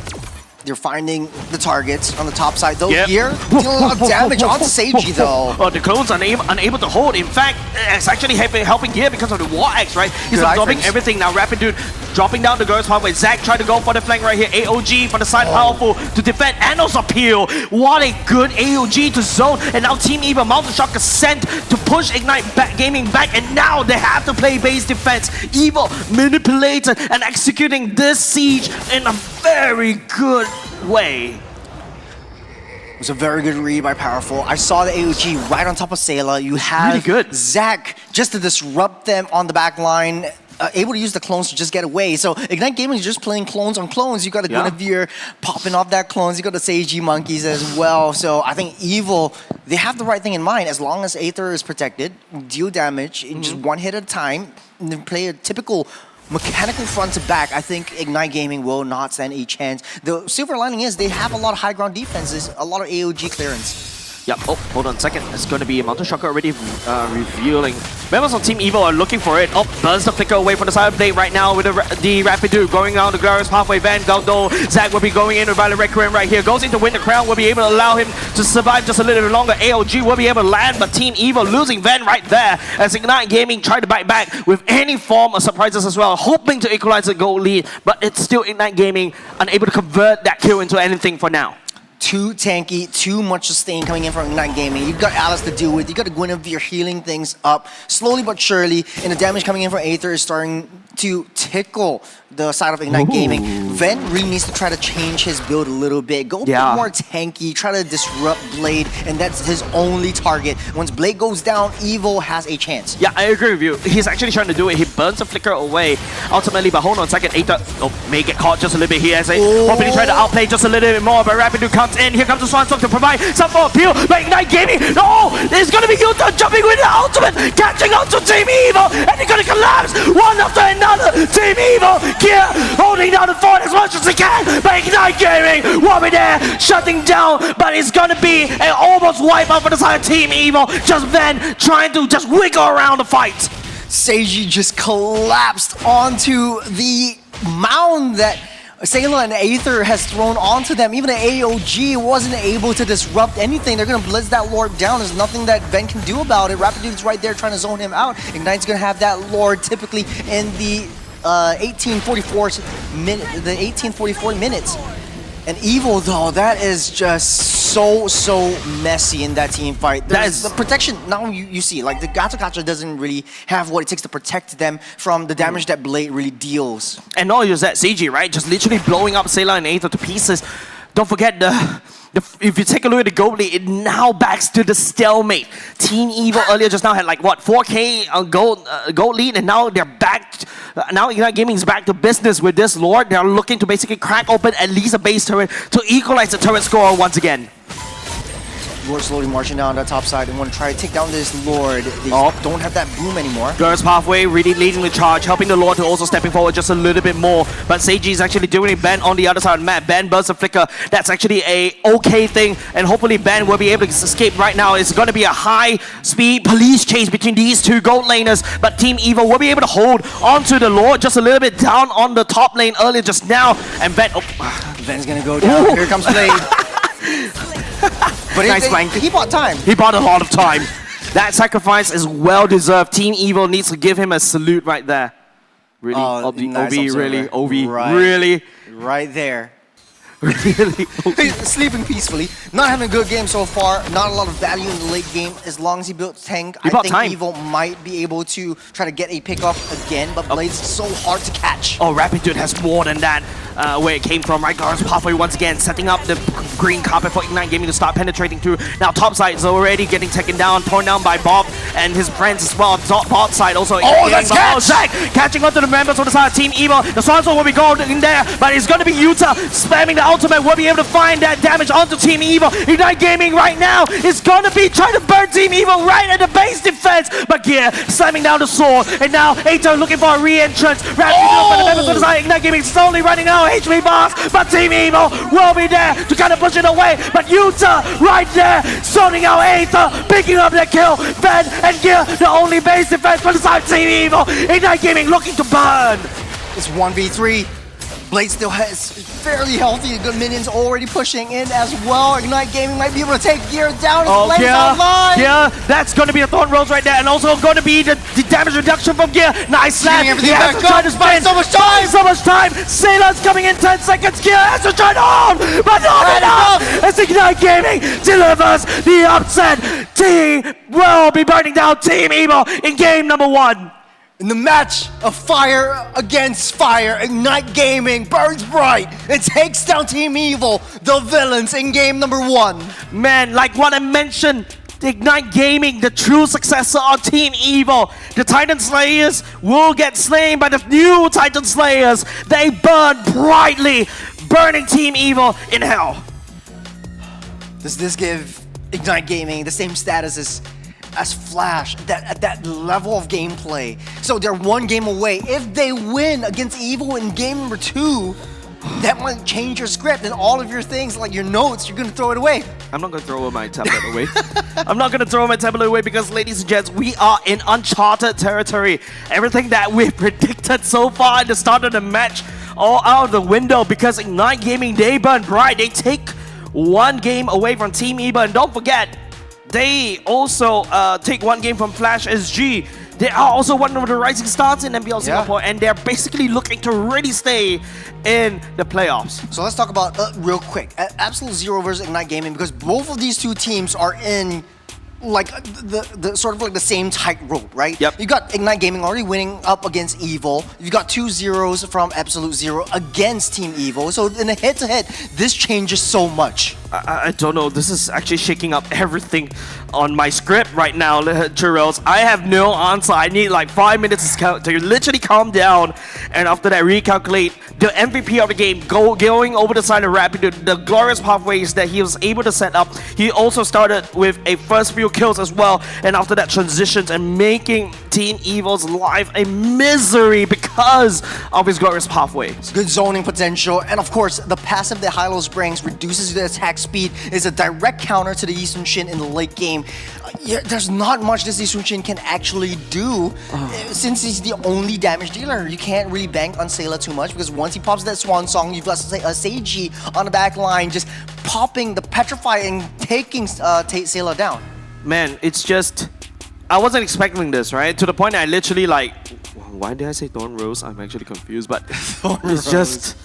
They're finding the targets on the top side. Though Yep. Gear dealing a lot of damage onto Seiji though. Oh, the clones are unable to hold. In fact, it's actually helping Gear because of the War Axe, right? He's Good absorbing items. everything now. Rapid Dude dropping down the girls' pathway. Zack tried to go for the flank right here. AOG for the side, powerful to defend and also peel. What a good AOG to zone. And now Team Evo, Mountain Shocker sent to push Ignite Gaming back. And now they have to play base defense. Evo manipulated and executing this siege in a very good way. It was a very good read by Powerful. I saw the AOG right on top of Sayla. You have Really good. Zack just to disrupt them on the back line. Able to use the clones to just get away. So Ignite Gaming is just playing clones on clones. You got a Guinevere popping off that clones. You got the Seiji monkeys as well. So I think Evil, they have the right thing in mind. As long as Aether is protected, deal damage in just one hit at a time, and then play a typical mechanical front to back, I think Ignite Gaming will not stand a chance. The silver lining is they have a lot of high ground defenses, a lot of AOG clearance. Yep. Oh, hold on a second. It's going to be a Mountain Shocker already revealing. Members of Team Evo are looking for it. Oh, burns the flicker away from the side of the blade right now with the Rapid Dude going down the glorious pathway. Van Galdo, Zach will be going in with Violet Recurrent right here. Goes in to win the crown. Will be able to allow him to survive just a little bit longer. AOG will be able to land, but Team Evo losing Van right there as Ignite Gaming tried to bite back with any form of surprises as well, hoping to equalize the goal lead, but it's still Ignite Gaming unable to convert that kill into anything for now. Too tanky, too much sustain coming in from Ignite Gaming. You've got Alice to deal with, you got Guinevere healing things up slowly but surely, and the damage coming in from Aether is starting to tickle the side of Ignite Gaming. Ven really needs to try to change his build a little bit, go a bit more tanky, try to disrupt Blade, and that's his only target. Once Blade goes down, Evo has a chance. Yeah, I agree with you. He's actually trying to do it. He burns the flicker away ultimately, but hold on a second. Aether may get caught just a little bit here as they hopefully try to outplay just a little bit more, but Rapid Dude comes in. Here comes the Swan Song to provide some more appeal, but Ignite Gaming, no! There's gonna be Yuta jumping with the ultimate, catching on to Team Evo, and they're gonna collapse one after another. Team Evo, Gear holding down the fort as much as he can, but Ignite Gaming will be there, shutting down, but it's gonna be an almost wipe out for the side of Team Evo. Just Van trying to just wiggle around the fight. Seiji just collapsed onto the mound that Sayla and Aether has thrown onto them. Even the AOG wasn't able to disrupt anything. They're going to blitz that Lord down. There's nothing that Ben can do about it. Rapid Dude's right there trying to zone him out. Ignite's going to have that Lord typically in the 1844 minutes. And Evo, though, that is just so messy in that team fight. There's the protection. Now you see, like, the Gacha doesn't really have what it takes to protect them from the damage that Blade really deals. And not just that, CG, right? Just literally blowing up Sayla and Aether to pieces. Don't forget if you take a look at the gold lead, it now backs to the stalemate. Team Evo earlier just now had like what 4K gold lead, and now they're back. Now Ignite Gaming's back to business with this Lord. They're looking to basically crack open at least a base turret to equalize the turret score once again. Lord slowly marching down that top side and want to try to take down this Lord. They don't have that boom anymore. Glorious pathway really leading the charge, helping the Lord to also stepping forward just a little bit more. But Seiji is actually doing it. Ben on the other side of the map. Ben bursts a flicker. That's actually a okay thing, and hopefully Ben will be able to escape right now. It's going to be a high-speed police chase between these two gold laners, but Team Evo will be able to hold onto the Lord just a little bit down on the top lane earlier just now. And Ben... Ben's going to go down. Here comes Blade. But nice flank. He bought time. He bought a lot of time. That sacrifice is well deserved. Team Evo needs to give him a salute right there. Really, nice really, right, really, right there. really. Sleeping peacefully, not having a good game so far. Not a lot of value in the late game. As long as he built tank, I think Evo might be able to try to get a pickoff again. But Blade's so hard to catch. Oh, Rapid Dude has more than that. Where it came from, right? Glorious pathway once again, setting up the green carpet for Ignite Gaming to start penetrating through. Now top side is already getting taken down, torn down by Bob and his friends as well. Bot side also. That's catch! Zach catching onto the members on the side of Team Evo. The Swanson will be going in there, but it's going to be Yuta spamming the ultimate. Will be able to find that damage onto Team Evo. Ignite Gaming right now is going to be trying to burn Team Evo right at the base defense, but Gear slamming down the sword, and now Aether looking for a re-entrance. But the members on the side, Ignite Gaming slowly running out HP bars, but Team Evo will be there to kind of push it away. But Yuta right there, sorting out Aether, picking up the kill. Ben and Gear, the only base defense for the side of Team Evo. Ignite Gaming looking to burn. It's 1v3. Blade still has fairly healthy. Good minions already pushing in as well. Ignite Gaming might be able to take Gear down. Blade's online. Gear, that's going to be a Thorn Rose right there, and also going to be the damage reduction from Gear. Nice slap. He has to try to spin. So much time. So much time. Sailor's coming in 10 seconds. Gear has to turn on, but not enough. As Ignite Gaming delivers the upset. Team will be burning down Team Evo in game number 1. In the match of fire against fire, Ignite Gaming burns bright and takes down Team Evo, the villains, in game number 1. Man, like what I mentioned, Ignite Gaming, the true successor of Team Evo. The Titan Slayers will get slain by the new Titan Slayers. They burn brightly, burning Team Evo in hell. Does this give Ignite Gaming the same status as Flash at that level of gameplay? So they're one game away. If they win against Evo in game number 2, that might change your script and all of your things, like your notes, you're gonna throw it away. I'm not going to throw my tablet away. I'm not going to throw my tablet away because, ladies and gents, we are in uncharted territory. Everything that we predicted so far at the start of the match, all out of the window because Ignite Gaming, they burn bright. They take one game away from Team Evo. And don't forget, they also take one game from Flash SG. They are also one of the rising stars in MPL Singapore, and they're basically looking to really stay in the playoffs. So let's talk about, real quick, Absolute Zero versus Ignite Gaming, because both of these two teams are in like the sort of like the same tightrope, right? Yep. You got Ignite Gaming already winning up against Evo. You got 2 zeros from Absolute Zero against Team Evo. So in a head-to-head, this changes so much. I don't know. This is actually shaking up everything on my script right now, Chirels. I have no answer. I need like 5 minutes to literally calm down, and after that recalculate the MVP of the game, going over the side of Rapid, the glorious pathways that he was able to set up. He also started with a first few kills as well, and after that transitions and making Team Evil's life a misery because of his glorious pathway. Good zoning potential, and of course, the passive that Hilo brings reduces the attack speed, is a direct counter to the Yi Sun-shin in the late game. Yeah, there's not much this Yi Sun-shin can actually do since he's the only damage dealer. You can't really bank on Sayla too much because once he pops that Swan Song, you've got Seiji on the back line just popping the Petrify and taking Sayla down. Man, it's just... I wasn't expecting this, right? To the point that I literally like... Why did I say Thorn Rose? I'm actually confused, but it's just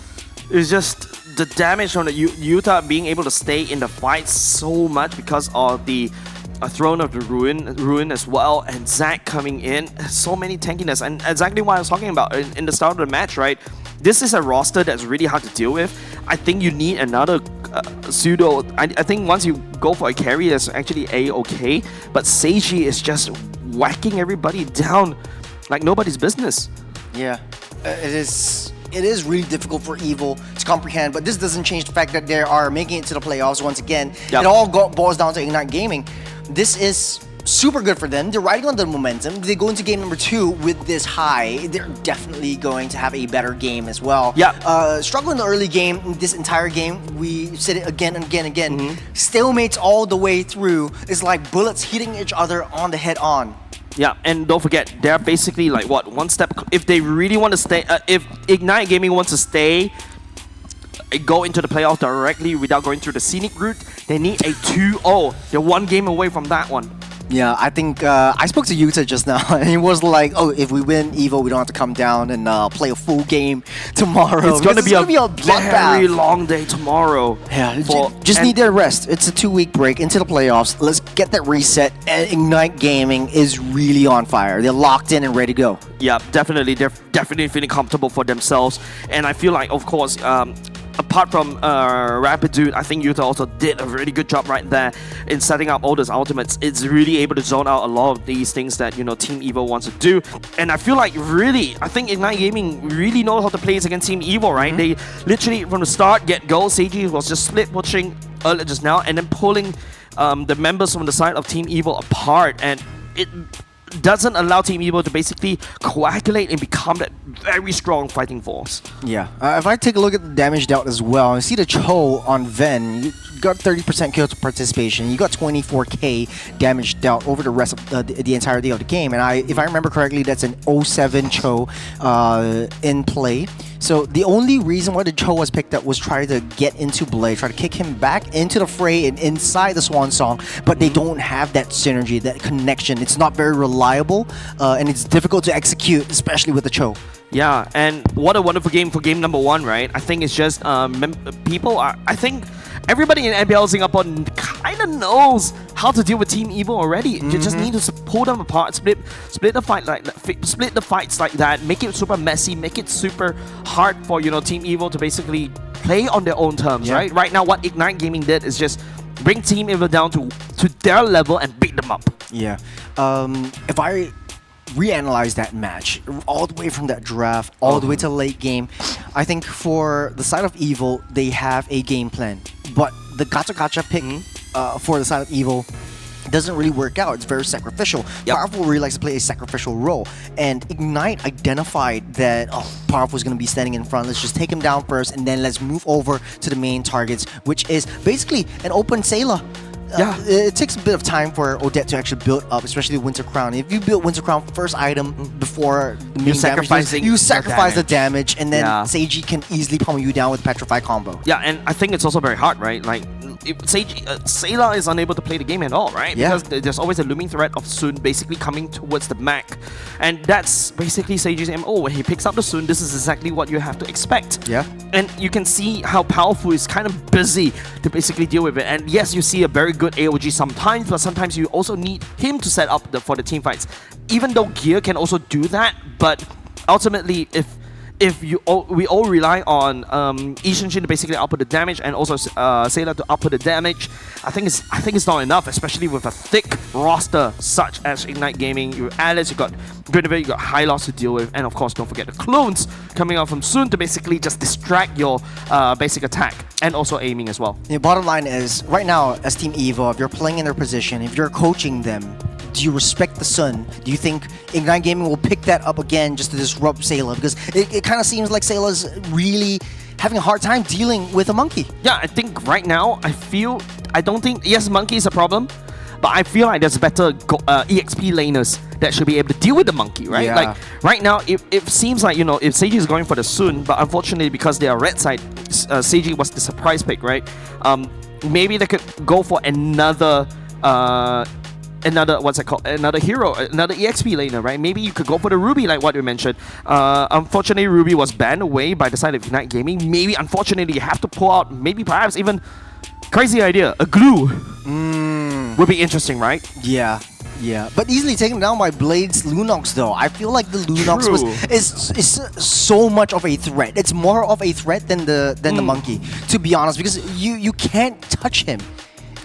the damage from the Utah being able to stay in the fight so much because of the Throne of the Ruin as well, and Zac coming in, so many tankiness, and exactly what I was talking about in the start of the match, right? This is a roster that's really hard to deal with. I think you need another pseudo. I think once you go for a carry, that's actually A-okay, but Seiji is just whacking everybody down like nobody's business. Yeah, it is really difficult for Evo to comprehend, but this doesn't change the fact that they are making it to the playoffs once again. Yep. It all boils down to Ignite Gaming. This is super good for them. They're riding on the momentum. They go into game number 2 with this high. They're definitely going to have a better game as well. Yeah. Struggle in the early game, this entire game, we said it again and again and again. Stalemates all the way through. It's like bullets hitting each other on the head on. Yeah, and don't forget, they're basically like what, one step. If they really want to stay, if Ignite Gaming wants to stay, go into the playoff directly without going through the scenic route, they need a 2-0. They're one game away from that one. Yeah, I think I spoke to Yuta just now, and he was like, "Oh, if we win Evo, we don't have to come down and play a full game tomorrow. It's gonna be a bloodbath. very long day tomorrow." Yeah, just need their rest. It's a 2-week break into the playoffs. Let's get that reset. And Ignite Gaming is really on fire. They're locked in and ready to go. Yeah, definitely. They're definitely feeling comfortable for themselves, and I feel like, of course, apart from Rapid Dude, I think Yuta also did a really good job right there in setting up all those ultimates. It's really able to zone out a lot of these things that, you know, Team Evo wants to do. And I feel like really, I think Ignite Gaming really knows how to play against Team Evo, right? They literally, from the start, get-go, Seiji was just split pushing earlier just now and then pulling the members from the side of Team Evo apart. And it doesn't allow Team Evo to basically coagulate and become that very strong fighting force. Yeah. If I take a look at the damage dealt as well, I see the Cho on Ven. You got 30% kill to participation. You got 24k damage dealt over the rest of the entire day of the game. And if I remember correctly, that's an 07 Cho in play. So the only reason why the Cho was picked up was try to get into Blade, try to kick him back into the fray and inside the Swan Song, but they don't have that synergy, that connection. It's not very reliable, and it's difficult to execute, especially with the Cho. Yeah, and what a wonderful game for game number 1, right? I think it's just I think everybody in MPL Singapore kind of knows how to deal with Team Evo already. You just need to pull them apart, split the fights like that, make it super messy, make it super hard for, you know, Team Evo to basically play on their own terms, right? Right now, what Ignite Gaming did is just bring Team Evo down to their level and beat them up. Yeah. If I reanalyze that match all the way from that draft all the way to late game, I think for the side of Evo, they have a game plan, but the gacha pick for the side of Evo doesn't really work out. It's very sacrificial. Yep. Powerful really likes to play a sacrificial role. And Ignite identified that, Powerful is going to be standing in front. Let's just take him down first, and then let's move over to the main targets, which is basically an open Sayla. Yeah. It takes a bit of time for Odette to actually build up, especially Winter Crown. If you build Winter Crown first item before the main you sacrifice the damage, and then Yeah. Seiji can easily pummel you down with Petrify combo. Yeah, and I think it's also very hard, right? Like, if Sayla is unable to play the game at all, right? Yeah. Because there's always a looming threat of Sun basically coming towards the mech. And that's basically Seiji's MO. When he picks up the Sun, this is exactly what you have to expect. Yeah. And you can see how Powerful is kind of busy to basically deal with it. And yes, you see a very good AOG sometimes, but sometimes you also need him to set up for the team fights. Even though Gear can also do that, but ultimately, if we all rely on Ishinshin to basically output the damage and also Sayla to output the damage, I think it's not enough, especially with a thick roster such as Ignite Gaming. You have Alice, you got Grinevere, you got High Loss to deal with, and of course don't forget the clones coming out from Sun to basically just distract your basic attack and also aiming as well. The bottom line is, right now, as Team Evo, if you're playing in their position, if you're coaching them, do you respect the Sun? Do you think Ignite Gaming will pick that up again just to disrupt Sayla? Because it kind of seems like Sayla's really having a hard time dealing with a monkey. Yeah, I think right now, I don't think, yes, monkey is a problem, but I feel like there's better EXP laners that should be able to deal with the monkey, right? Yeah. Like, right now, it seems like, if Seiji is going for the Sun, but unfortunately, because they are red side, Seiji was the surprise pick, right? Maybe they could go for another another hero, another EXP laner, right? Maybe you could go for the Ruby, like what you mentioned. Unfortunately, Ruby was banned away by the side of Ignite Gaming. Maybe, unfortunately, you have to pull out, maybe perhaps even, crazy idea, a glue. Would be interesting, right? Yeah. Yeah, but easily taken down by Blade's Lunox though. I feel like the Lunox is so much of a threat. It's more of a threat than the monkey, to be honest, because you can't touch him.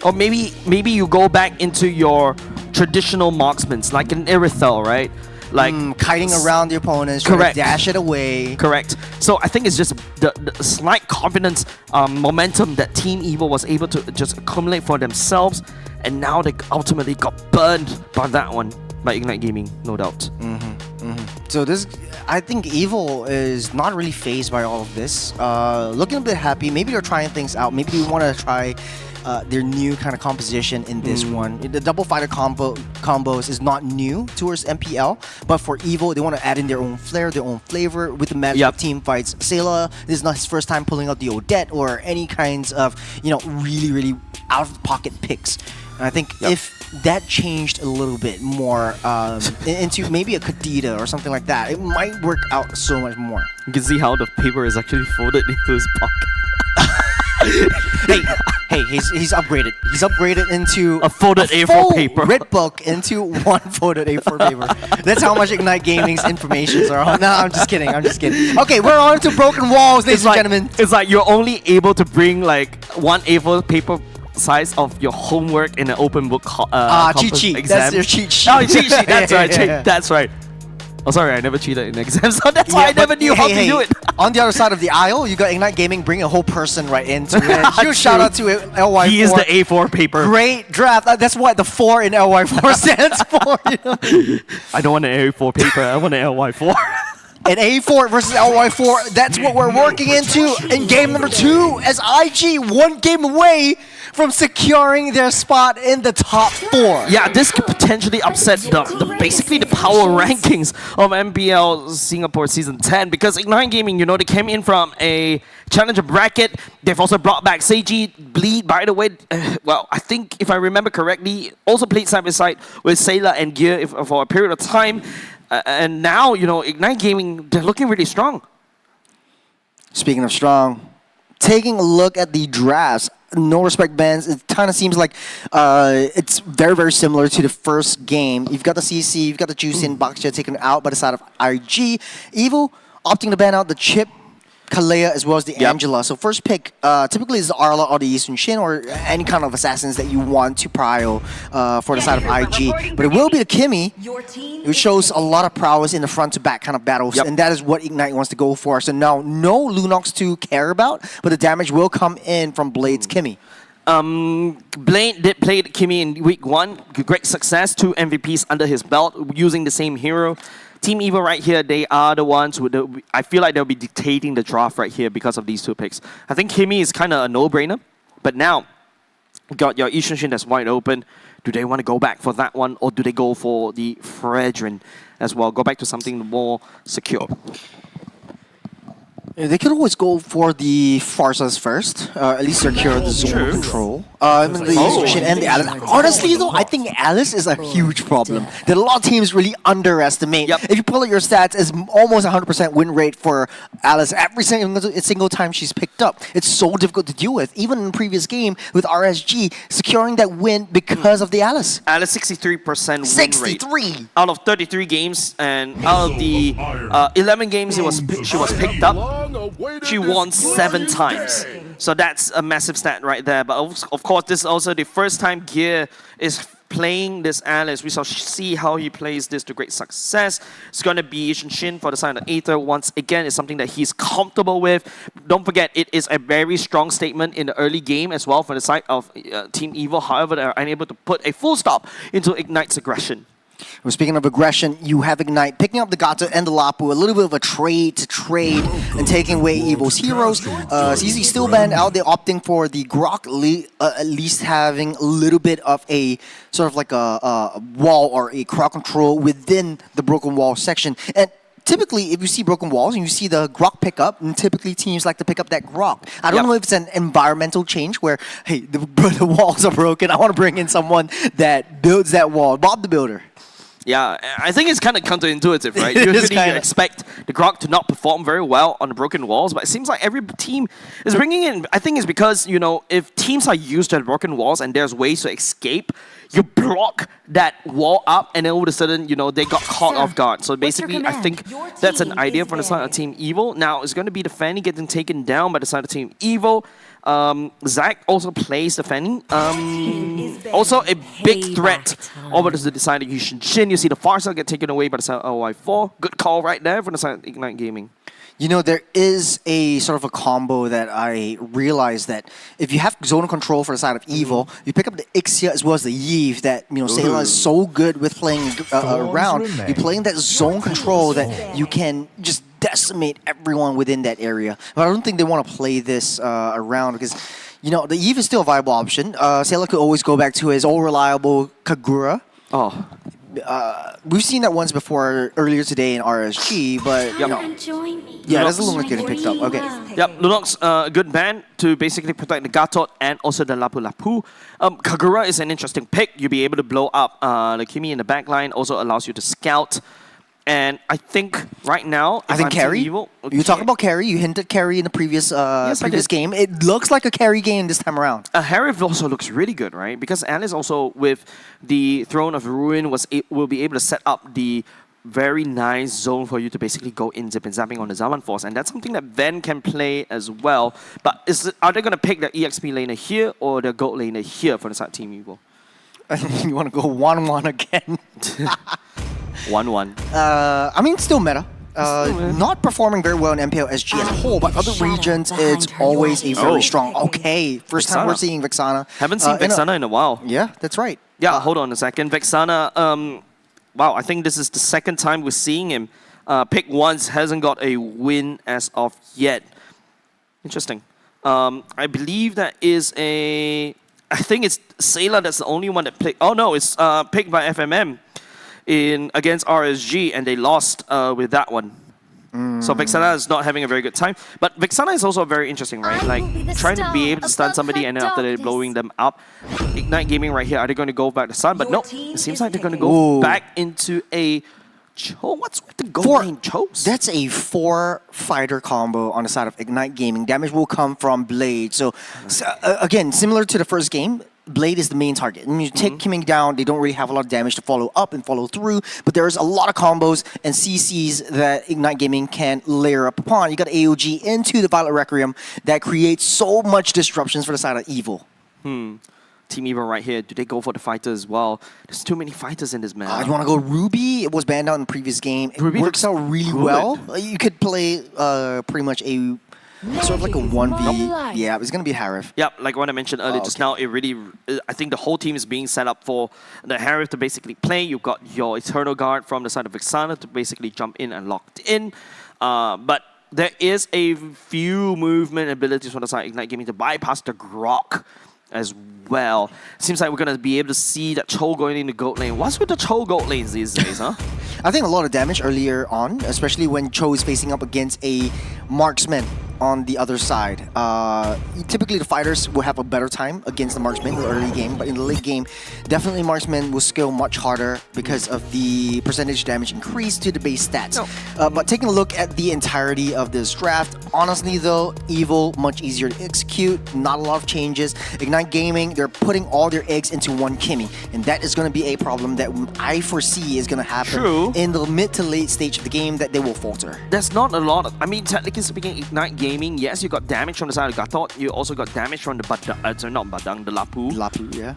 Or maybe you go back into your traditional marksmen, like an Irithel, right? Like kiting around the opponents, trying to dash it away. Correct. So I think it's just the slight confidence, momentum that Team Evo was able to just accumulate for themselves, and now they ultimately got burned by that one, by Ignite Gaming, no doubt. So I think Evo is not really phased by all of this. Looking a bit happy. Maybe they're trying things out. Maybe they want to try their new kind of composition in this one. The double fighter combos is not new towards MPL, but for Evo, they want to add in their own flair, their own flavor with the match of team fights. Sayla, this is not his first time pulling out the Odette or any kinds of, really out of the pocket picks. And I think if that changed a little bit more into maybe a Kadita or something like that, it might work out so much more. You can see how the paper is actually folded into his pocket. Hey, he's upgraded. He's upgraded into a folded A4 paper. Red book into one folded A4 paper. That's how much Ignite Gaming's informations are on. No, I'm just kidding. Okay, we're on to Broken Walls, ladies and gentlemen. It's like you're only able to bring like one A4 paper size of your homework in an open book cheat sheet. exam. That's your cheat sheet. Oh, cheat sheet. That's right. That's right. Oh, sorry, I never cheated in exams, so that's why I never knew how to do it. On the other side of the aisle, you got Ignite Gaming bringing a whole person right into it. Huge shout out to LY4. He is the A4 paper. Great draft. That's what the 4 in LY4 stands for. I don't want an A4 paper. I want an LY4. An A4 versus LY4, that's what we're working into in game number 2 as IG one game away from securing their spot in the top 4. Yeah, this could potentially upset basically the power rankings of MPL Singapore Season 10 because Ignite Gaming, they came in from a challenger bracket. They've also brought back Seiji. Bleed, by the way, well, I think if I remember correctly, also played side by side with Sayla and Gear for a period of time. And now, Ignite Gaming, they're looking really strong. Speaking of strong, taking a look at the drafts, no respect bans, it kind of seems like it's very, very similar to the first game. You've got the CC, you've got the Juicin, Boxja taken out by the side of IG. Evo opting to ban out the Chip, Kalea, as well as the Angela. So first pick typically is the Arla or the Yisun Shin or any kind of assassins that you want to prio for the side of IG. But it will be the Kimmy, which shows a lot of prowess in the front-to-back kind of battles, and that is what Ignite wants to go for. So now, no Lunox to care about, but the damage will come in from Blade's Kimmy. Blade did play Kimmy in week 1. Great success, 2 MVPs under his belt using the same hero. Team Evo right here, they are the ones who I feel like they'll be dictating the draft right here because of these 2 picks. I think Kimmy is kind of a no-brainer, but now you got your Ishinshin that's wide open. Do they want to go back for that one, or do they go for the Fredrin as well? Go back to something more secure. They could always go for the Farsas first. At least secure the zone control. The Ishinshin and the Alice. Honestly, though, I think Alice is a huge problem that a lot of teams really underestimate. Yep. If you pull out your stats, it's almost 100% win rate for Alice every single time she's picked up. It's so difficult to deal with. Even in the previous game with RSG, securing that win because of the Alice. Alice 63% win 63 rate. Out of 33 games, and out of the 11 games she was picked up, she won 7 times. So that's a massive stat right there. But of course, this is also the first time Gear is playing this Alice. We shall see how he plays this to great success. It's going to be Ishinshin for the side of Aether. Once again, it's something that he's comfortable with. Don't forget, it is a very strong statement in the early game as well for the side of Team Evo. However, they are unable to put a full stop into Ignite's aggression. Well, speaking of aggression, you have Ignite picking up the Gato and the Lapu, a little bit of a trade and taking away Evo's heroes. CZ still banned out, they're opting for the Grok, at least having a little bit of a sort of like a wall or a crowd control within the Broken Wall section. And typically, if you see broken walls and you see the Grok pick up, and typically teams like to pick up that Grok. I don't know if it's an environmental change where, hey, the walls are broken, I want to bring in someone that builds that wall. Bob the Builder. Yeah, I think it's kind of counterintuitive, right? Usually you expect the Grok to not perform very well on the broken walls, but it seems like every team is bringing in, I think it's because, you know, if teams are used to the broken walls and there's ways to escape, you block that wall up and then all of a sudden, you know, they got caught off guard. So basically, I think that's an idea from the side of Team Evo. Now, it's going to be the Fanny getting taken down by the side of Team Evo. Zach also plays the Fanny. Also a big threat over to the side of Ishinshin. You see the Farsa get taken away by the side of OI4. Good call right there from the side of Ignite Gaming. You know, there is a sort of a combo that I realized that if you have zone control for the side of Evo, you pick up the Ixia as well as the Yves that, you know, Sayla is so good with playing around. You're playing that zone control that you can just decimate everyone within that area. But I don't think they want to play this around because, you know, the Yves is still a viable option. Sayla could always go back to his all reliable Kagura. Oh. We've seen that once before earlier today in RSG, but you know, yeah, that's a little getting picked up. Okay. Yep, Lunox, a good ban to basically protect the Gatot and also the Lapu Lapu. Kagura is an interesting pick. You'll be able to blow up the Kimi in the backline. Also allows you to scout. And I think right now, I think carry. You talk about carry. You hinted carry in the previous game. It looks like a carry game this time around. Harif also looks really good, right? Because Alice also with the Throne of Ruin will be able to set up the very nice zone for you to basically go in zip and zapping on the Zaman Force, and that's something that Ven can play as well. But are they going to pick the EXP laner here or the gold laner here for the side Team Evo? I think you want to go 1-1 again. 1-1. I mean, still meta. Not performing very well in MPL SG as a whole, but other regions, it's always a very strong. Okay, first time we're seeing Vexana. Haven't seen Vexana in a while. Yeah, that's right. Yeah, hold on a second. Vexana, wow, I think this is the second time we're seeing him. Pick once, hasn't got a win as of yet. Interesting. I believe that is a... I think it's Sayla that's the only one that picked... Oh no, it's picked by FMM against RSG, and they lost with that one. So Vexana is not having a very good time. But Vexana is also very interesting, right? Like, trying to be able to stun somebody and then after they're blowing them up. Ignite Gaming right here, are they going to go back to stun? But no, it seems like they're going to go back into a... What's with the gold lane chokes? That's a 4-fighter combo on the side of Ignite Gaming. Damage will come from Blade. So again, similar to the first game, Blade is the main target. When you take Kiming down, they don't really have a lot of damage to follow up and follow through, but there's a lot of combos and CCs that Ignite Gaming can layer up upon. You got AOG into the Violet Requiem that creates so much disruptions for the side of Evil. Team Evo right here, do they go for the fighter as well? There's too many fighters in this map. You want to go Ruby? It was banned out in the previous game. It works out really well. You could play pretty much a Sort of like a 1v. Yeah, it's gonna be Harif. Yeah, like what I mentioned earlier just now, it really, I think the whole team is being set up for the Harif to basically play. You've got your Eternal Guard from the side of Vexana to basically jump in and locked in. But there is a few movement abilities from the side of Ignite Gaming to bypass the Grok as well. Seems like we're going to be able to see that Cho going into gold lane. What's with the Cho gold lanes these days, huh? I think a lot of damage earlier on, especially when Cho is facing up against a marksman on the other side. Typically the fighters will have a better time against the marksman in the early game, but in the late game, definitely marksman will scale much harder because of the percentage damage increase to the base stats. But taking a look at the entirety of this draft, honestly though, Evil, much easier to execute, not a lot of changes. Ignite Gaming, they're putting all their eggs into one Kimmy, and that is going to be a problem that I foresee is going to happen in the mid to late stage of the game, that they will falter. There's not a lot of, I mean, technically speaking, Ignite Gaming, yes, you got damage from the side of Gatot, you also got damage from the sorry, not Badang, the Lapu. Lapu, yeah.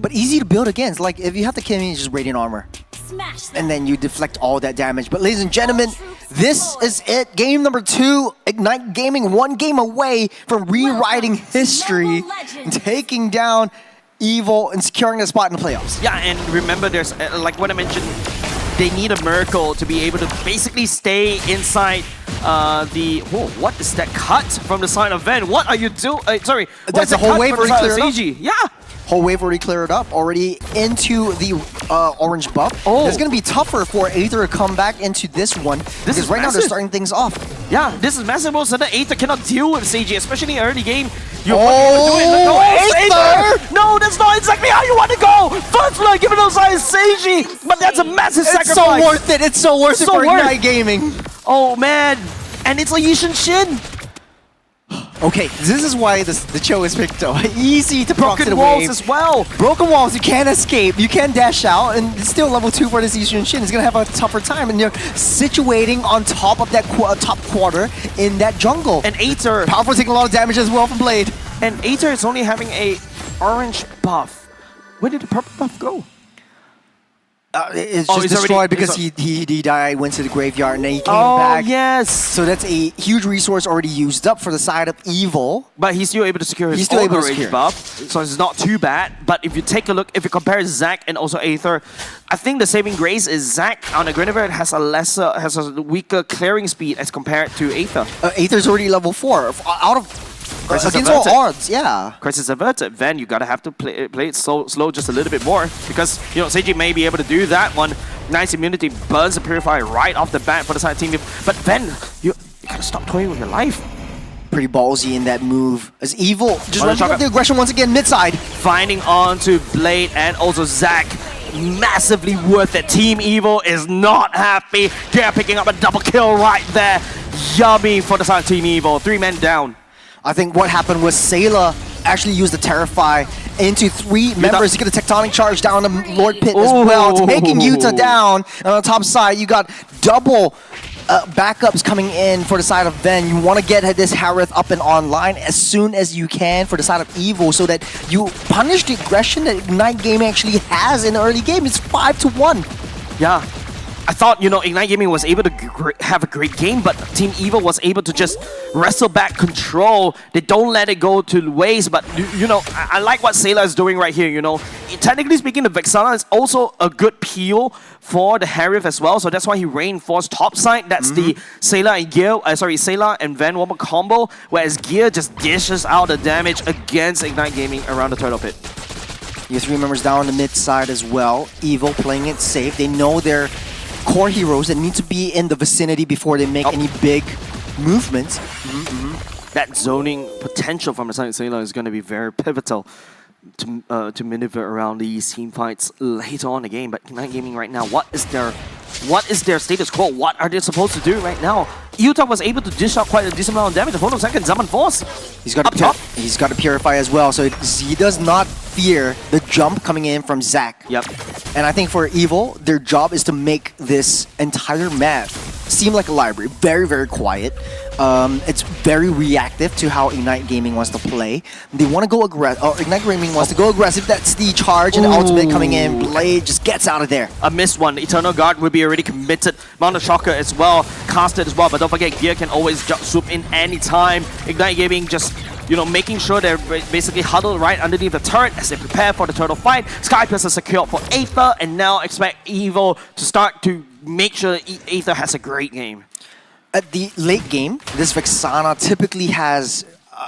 But easy to build against. Like, if you have the Kimmy, it's just Radiant Armor. And then you deflect all that damage. But ladies and gentlemen, this is it. Game number 2. Ignite Gaming, one game away from rewriting history and taking down Evil and securing a spot in the playoffs. Yeah, and remember, there's, like what I mentioned, they need a miracle to be able to basically stay inside the... Whoa, what is that cut from the side of Ven? What are you doing? Sorry, that's a whole wave already cleared up. Yeah. Whole wave already cleared up, already into the orange buff. It's going to be tougher for Aether to come back into this one, because right now they're starting things off. Yeah, this is massive. So the Aether cannot deal with Seiji, especially in early game. Aether! No, that's not exactly how you want to go! First blood given those eyes Seiji, but that's a massive sacrifice. It's so worth it. It's so worth it for Ignite Gaming. Oh man, and it's a Yishin Shin. Okay, this is why the Cho is picked up. Easy to proc to the Broken walls wave. as well. Broken walls, you can't escape. You can dash out, and it's still level 2 for this Yishin Shin. It's gonna have a tougher time, and you're situating on top of that top quarter in that jungle. And Aether, Powerful taking a lot of damage as well from Blade. And Aether is only having a orange buff. Where did the purple buff go? It's just destroyed because he died, went to the graveyard, and then he came back. Oh, yes! So that's a huge resource already used up for the side of Evil. But he's still able to secure his own orange buff, so it's not too bad. But if you take a look, if you compare Zac and also Aether, I think the saving grace is Zac on the Guinevere has a weaker clearing speed as compared to Aether. Aether's already level 4. Out of... against all odds, yeah. Crisis averted. Then you gotta have to play it slow just a little bit more, because you know Seiji may be able to do that one. Nice immunity, burns the Purifier right off the bat for the side team. But then you gotta stop toying with your life. Pretty ballsy in that move. As Evil just ramping up the aggression once again mid-side. Finding onto Blade and also Zac. Massively worth it. Team Evil is not happy. They're picking up a double kill right there. Yummy for the side of Team Evil. 3 men down. I think what happened was Sayla actually used the Terrify into 3 members. You get a Tectonic Charge down the Lord Pit as well, taking Yuta down. And on the top side, you got double backups coming in for the side of Ven. You want to get this Harith up and online as soon as you can for the side of Evil, so that you punish the aggression that Ignite Gaming actually has in the early game. It's 5-1. Yeah. I thought, you know, Ignite Gaming was able to have a great game, but Team Evil was able to just wrestle back control. They don't let it go to waste, but, you know, I like what Sayla is doing right here, you know. Technically speaking, the Vexana is also a good peel for the Harith as well, so that's why he reinforced top side. That's the Sayla and Gear, Sayla and Van Womber combo, whereas Gear just dishes out the damage against Ignite Gaming around the turtle pit. You have 3 members down the mid side as well. Evil playing it safe. They know they're core heroes that need to be in the vicinity before they make any big movements. That zoning potential from the side of Sayla is going to be very pivotal to maneuver around these team fights later on in the game. But Ignite Gaming right now, what is their status quo? What are they supposed to do right now? Yuta was able to dish out quite a decent amount of damage. Hold on a second, Zaman Force. He's got to Purify as well, so he does not fear the jump coming in from Zac. Yep. And I think for Evil, their job is to make this entire map seem like a library. Very, very quiet. It's very reactive to how Ignite Gaming wants to play. They want to go aggressive. Oh, Ignite Gaming wants to go aggressive. That's the charge and the ultimate coming in. Blade just gets out of there. A missed one. Eternal Guard will be already committed. Mount of Shocker as well, casted as well. But don't forget, Gear can always swoop in anytime. Ignite Gaming just, you know, making sure they're basically huddled right underneath the turret as they prepare for the turtle fight. Sky Piercer secured for Aether, and now expect Evo to start to make sure Aether has a great game. At the late game, this Vexana typically has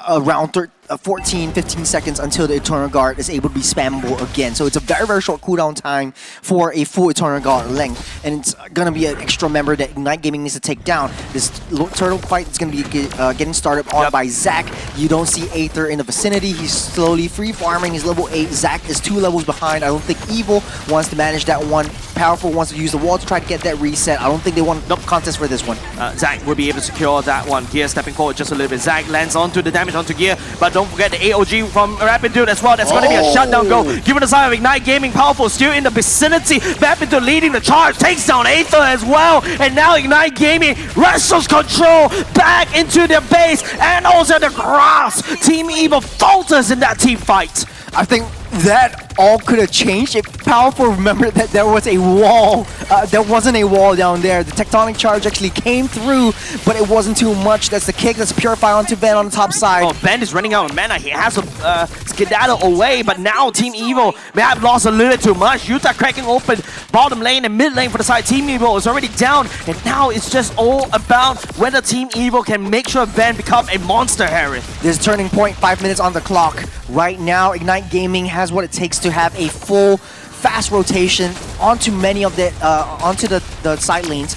around 14, 15 seconds until the Eternal Guard is able to be spammable again. So it's a very, very short cooldown time for a full Eternal Guard length. And it's going to be an extra member that Ignite Gaming needs to take down. This turtle fight is going to be getting started on by Zac. You don't see Aether in the vicinity. He's slowly free farming. He's level 8. Zac is 2 levels behind. I don't think Evil wants to manage that one. Powerful wants to use the wall to try to get that reset. I don't think they want no contest for this one. Zac will be able to secure that one. Gear stepping forward just a little bit. Zac lands onto the damage onto Gear, but don't forget the AOG from Rapid Dude as well. That's going to be a shutdown go. Given the side of Ignite Gaming, Powerful still in the vicinity. Rapid Dude leading the charge, takes down Aether as well. And now Ignite Gaming wrestles control back into their base and also the grass. Team Evo falters in that team fight. I think that all could have changed if Powerful remembered that there was a wall. There wasn't a wall down there. The tectonic charge actually came through, but it wasn't too much. That's the kick. That's Purify onto Ben on the top side. Oh, Ben is running out of mana. He has to skedaddle away, but now Team Evo may have lost a little too much. Utah cracking open bottom lane and mid lane for the side. Team Evo is already down, and now it's just all about whether Team Evo can make sure Ben become a monster, Harry. There's a turning point, 5 minutes on the clock. Right now, Ignite Gaming has what it takes to have a full, fast rotation onto many of the onto the side lanes.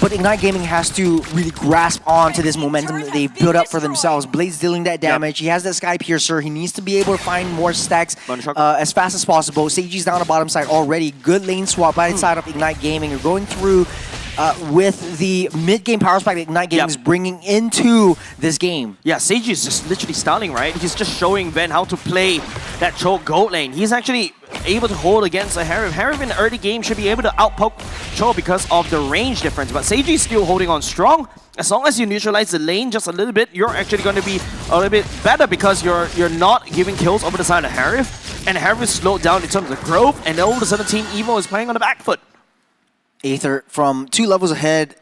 But Ignite Gaming has to really grasp onto this momentum that they've built up for themselves. Blade's dealing that damage. He has that Sky Piercer. He needs to be able to find more stacks as fast as possible. Seiji's down the bottom side already. Good lane swap by the side of Ignite Gaming. You're going through with the mid-game power spike that Ignite Gaming is bringing into this game. Yeah, Seiji is just literally stunning, right? He's just showing Ben how to play that choke gold lane. He's actually able to hold against a Harif. Harif in the early game should be able to outpoke Cho because of the range difference, but Seiji is still holding on strong. As long as you neutralize the lane just a little bit, you're actually going to be a little bit better because you're not giving kills over the side of Harif, and Harif is slowed down in terms of growth, and all of a sudden Team Evo is playing on the back foot. Aether from 2 levels ahead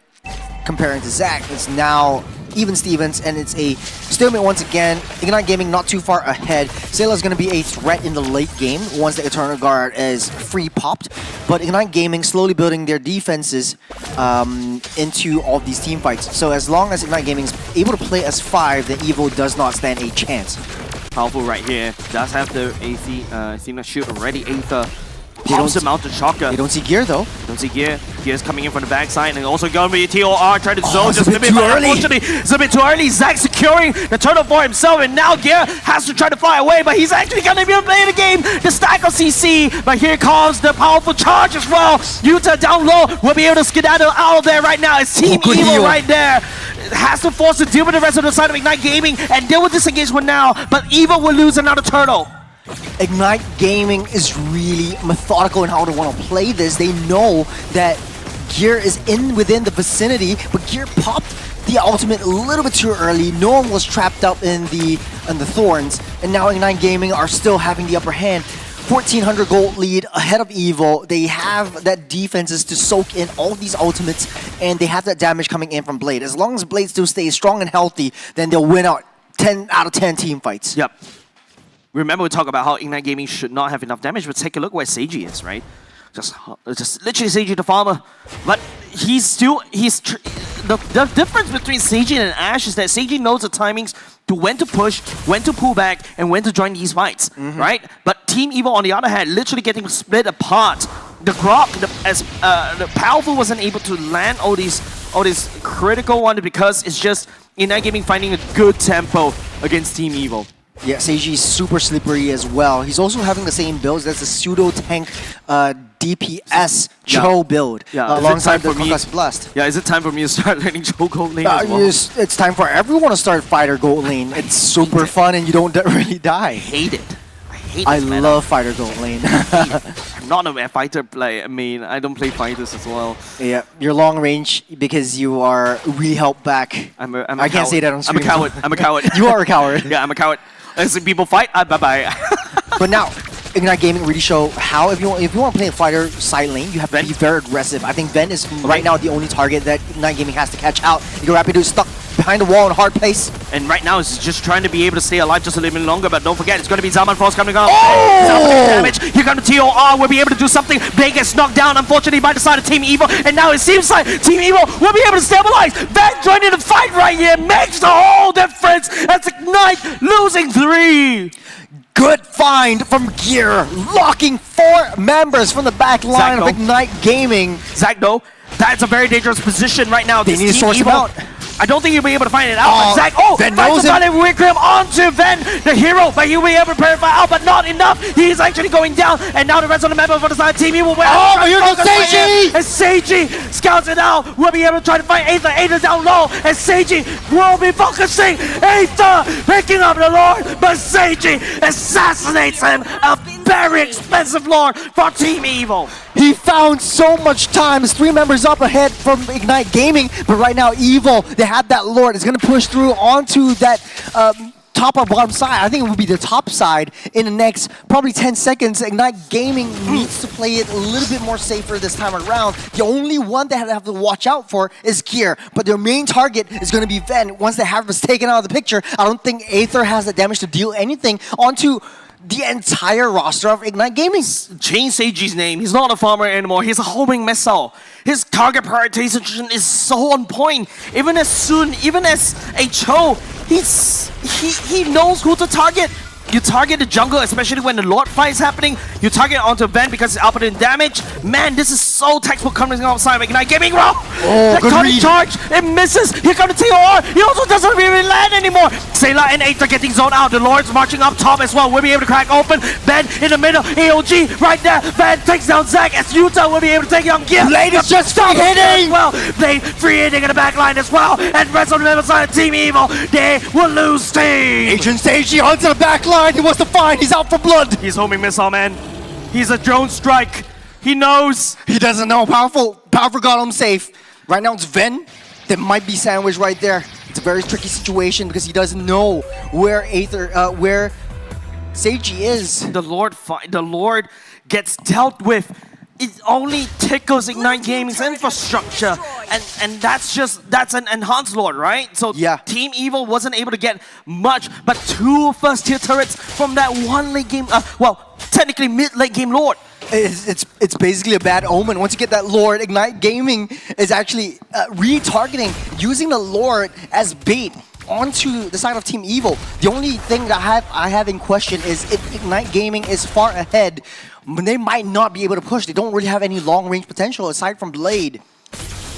comparing to Zac. It's now even Stevens, and it's a stalemate once again. Ignite Gaming not too far ahead. Sayla is going to be a threat in the late game once the Eternal Guard is free popped, but Ignite Gaming slowly building their defenses into all of these team fights. So as long as Ignite Gaming is able to play as 5, then Evo does not stand a chance. Powerful right here. Does have the Athena shield already. Aether pops the Mountain Shocker. You don't see Gear though. Don't see Gear. Gear's coming in from the backside, and also gonna be a TOR trying to zone just a bit too early. Unfortunately, it's a bit too early. Zac securing the turtle for himself, and now Gear has to try to fly away, but he's actually gonna be able to play the game. The stack of CC, but here comes the powerful charge as well. Utah down low will be able to skedaddle out of there right now. It's Team Evil right there. It has to force to deal with the rest of the side of Ignite Gaming, and they will disengage for now, but Evil will lose another turtle. Ignite Gaming is really methodical in how they want to play this. They know that Gear is within the vicinity, but Gear popped the ultimate a little bit too early. No one was trapped up in the thorns, and now Ignite Gaming are still having the upper hand. 1,400 gold lead ahead of Evo. They have that defenses to soak in all these ultimates, and they have that damage coming in from Blade. As long as Blade still stays strong and healthy, then they'll win out 10 out of 10 team fights. Yep. Remember we talk about how Ignite Gaming should not have enough damage, but take a look where Seiji is, right? Just literally Seiji the farmer. But the difference between Seiji and Ash is that Seiji knows the timings to when to push, when to pull back, and when to join these fights, right? But Team Evo, on the other hand, literally getting split apart. The Grok, the Powerful wasn't able to land all these critical ones because it's just Ignite Gaming finding a good tempo against Team Evo. Yeah, Seiji is super slippery as well. He's also having the same builds. That's a pseudo-tank DPS Cho build alongside the Concussive Blast. Yeah, is it time for me to start learning Cho Gold Lane as well? It's time for everyone to start Fighter Gold Lane. It's super fun and you don't really die. I hate it. I love Fighter Gold Lane. I not a fighter play. I mean, I don't play fighters as well. Yeah, you're long range because you are re-held back. I'm a I can't say that on stream. I'm a coward. I'm a coward. You are a coward. Yeah, I'm a coward. I see people fight. Bye-bye. But now, Ignite Gaming really show how if you want to play a fighter side lane, you have to be very aggressive. I think Ven is right now the only target that Ignite Gaming has to catch out. Your Rapido is stuck behind the wall in a hard place. And right now, it's just trying to be able to stay alive just a little bit longer. But don't forget, it's going to be Zaman Frost coming up. Oh! Damage. Here comes the TOR. Will be able to do something. Blade gets knocked down, unfortunately, by the side of Team Evil. And now it seems like Team Evil will be able to stabilize. Ven joining the fight right here makes the whole difference. As Ignite losing 3. Good find from Gear, locking 4 members from the back line of Ignite Gaming. Zach, though, that's a very dangerous position right now. They need to source him out. I don't think he'll be able to find it out. Zach, Ven knows finds a Wickham onto Ven, the hero, but he'll be able to purify out, but not enough. He's actually going down, and now the rest of the members for the side team, he will win. Oh, here goes Seiji! And Seiji scouts it out. We'll be able to try to find Aether. Aether's down low, and Seiji will be focusing. Aether picking up the Lord, but Seiji assassinates him. A very expensive Lord for Team Evil. He found so much time. There's 3 members up ahead from Ignite Gaming, but right now Evil, they have that Lord. It's going to push through onto that top or bottom side. I think it will be the top side in the next probably 10 seconds. Ignite Gaming needs to play it a little bit more safer this time around. The only one they have to watch out for is Gear, but their main target is going to be Ven. Once they have us taken out of the picture, I don't think Aether has the damage to deal anything onto the entire roster of Ignite Gaming. Change Seiji's name. He's not a farmer anymore. He's a homing missile. His target prioritization is so on point. Even as a Cho, he knows who to target. You target the jungle, especially when the Lord fight is happening. You target onto Ven because it's outputting damage. Man, this is so textbook coming outside. Ignite Gaming, bro! Oh, good read. Charge, it misses. Here comes the TOR. He also doesn't really land anymore. Sayla and Aether getting zoned out. The Lord's marching up top as well. We'll be able to crack open. Ven in the middle. AOG right there. Ven takes down Zach as Utah will be able to take down Gear. Blade is just free hitting! Well, Blade free hitting in the back line as well. And rest on the other side of Team Evil, they will lose team. Agent Seiji onto the back line. He wants to find. He's out for blood. He's homing missile, man. He's a drone strike. He knows. He doesn't know. Powerful got him safe. Right now it's Ven that might be sandwiched right there. It's a very tricky situation because he doesn't know where where Seiji is. The Lord gets dealt with. It only tickles Ignite Gaming's infrastructure, and that's an enhanced Lord, right? So yeah. Team Evil wasn't able to get much, but 2 first-tier turrets from that 1 late game. Well, technically mid-late game Lord. It's basically a bad omen. Once you get that Lord, Ignite Gaming is actually retargeting, using the Lord as bait onto the side of Team Evil. The only thing that I have in question is if Ignite Gaming is far ahead, they might not be able to push. They don't really have any long-range potential aside from Blade.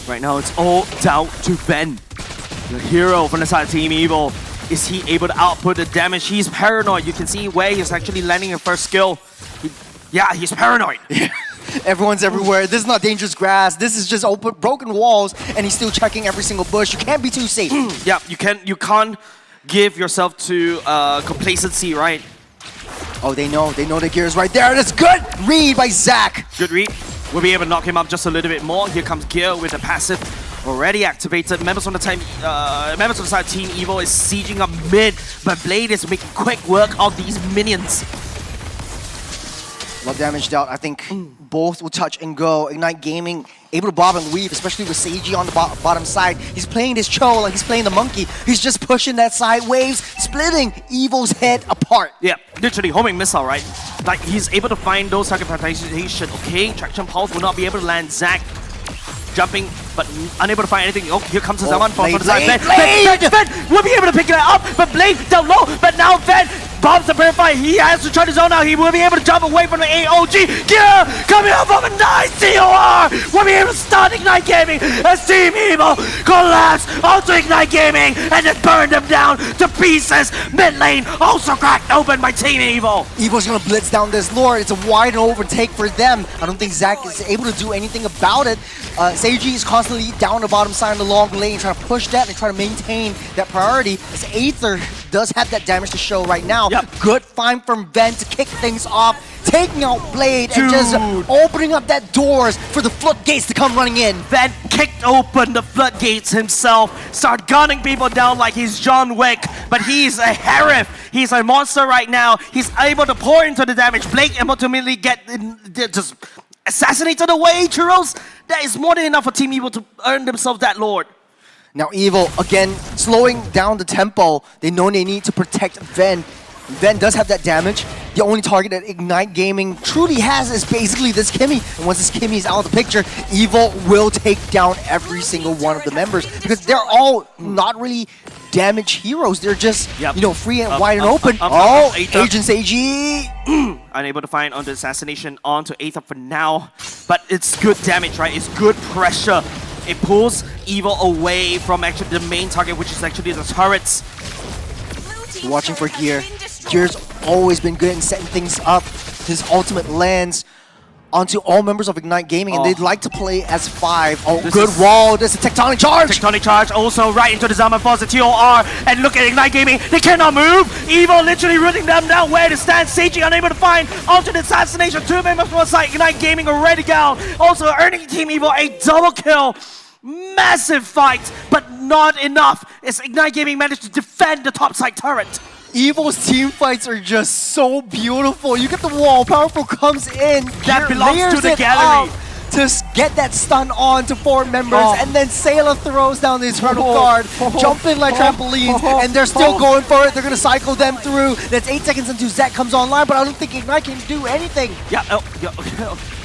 Right now, it's all down to Ven, the hero from the side of Team Evil. Is he able to output the damage? He's paranoid. You can see where he's actually landing his first skill. He's paranoid. Everyone's everywhere. This is not dangerous grass. This is just open, broken walls, and he's still checking every single bush. You can't be too safe. Yeah, you can't give yourself to complacency, right? Oh, they know the Gear is right there. That's good read by Zach. Good read. We'll be able to knock him up just a little bit more. Here comes Gear with the passive already activated. Members on the side of Team Evil is sieging up mid, but Blade is making quick work of these minions. A lot damaged out. I think both will touch and go. Ignite Gaming able to bob and weave, especially with Seiji on the bottom side. He's playing this Cho like he's playing the monkey. He's just pushing that side waves, splitting Evil's head apart. Yeah, literally homing missile, right? Like he's able to find those target prioritization. Okay, traction pulse will not be able to land Zach. Jumping, but unable to find anything. Oh, here comes the Zaman for the side. Ven will be able to pick that up, but Blade down low. But now Ven bombs the purify. He has to try to zone out. He will be able to jump away from the AOG. Gear coming up from a nice COR. Will be able to start Ignite Gaming as Team Evil collapse onto Ignite Gaming and then burn them down to pieces. Mid lane also cracked open by Team Evil. Evil's gonna blitz down this Lord. It's a wide overtake for them. I don't think Zach is able to do anything about it. Seiji is constantly down the bottom side of the long lane, trying to push that and try to maintain that priority. As Aether does have that damage to show right now. Yep. Good find from Ven to kick things off. taking out Blade and just opening up that doors for the floodgates to come running in. Then kicked open the floodgates himself, start gunning people down like he's John Wick, but he's a Harif. He's a monster right now. He's able to pour into the damage. Blake able to immediately get just assassinated away, Churros. That is more than enough for Team Evil to earn themselves that Lord. Now Evil, again, slowing down the tempo. They know they need to protect Ven. Ven does have that damage. The only target that Ignite Gaming truly has is basically this Kimmy. And once this Kimmy is out of the picture, Evil will take down every single one of the members because they're all not really damage heroes. They're just, you know, free and wide and open. Agent AG! Unable to find on the assassination onto Aether for now. But it's good damage, right? It's good pressure. It pulls Evil away from actually the main target, which is actually the turrets. Watching for Gear. Gear's always been good in setting things up. His ultimate lands onto all members of Ignite Gaming, and they'd like to play as 5. Oh, this good wall. There's a Tectonic Charge. Tectonic Charge also right into the Zaman Force, the TOR, and look at Ignite Gaming. They cannot move. Evil literally rooting them down where to stand. Seiji unable to find onto the assassination. 2 members from the side. Ignite Gaming already down. Also earning Team Evil a double kill. Massive fight, but not enough. As Ignite Gaming managed to defend the top side turret. Evil's team fights are just so beautiful. You get the wall, Powerful comes in. That belongs to the gallery. To get that stun on to 4 members, and then Sailor throws down the Eternal Guard, jump in like trampolines, and they're still going for it. They're going to cycle them through. That's 8 seconds until Zek comes online, but I don't think Ignite can do anything. Yeah,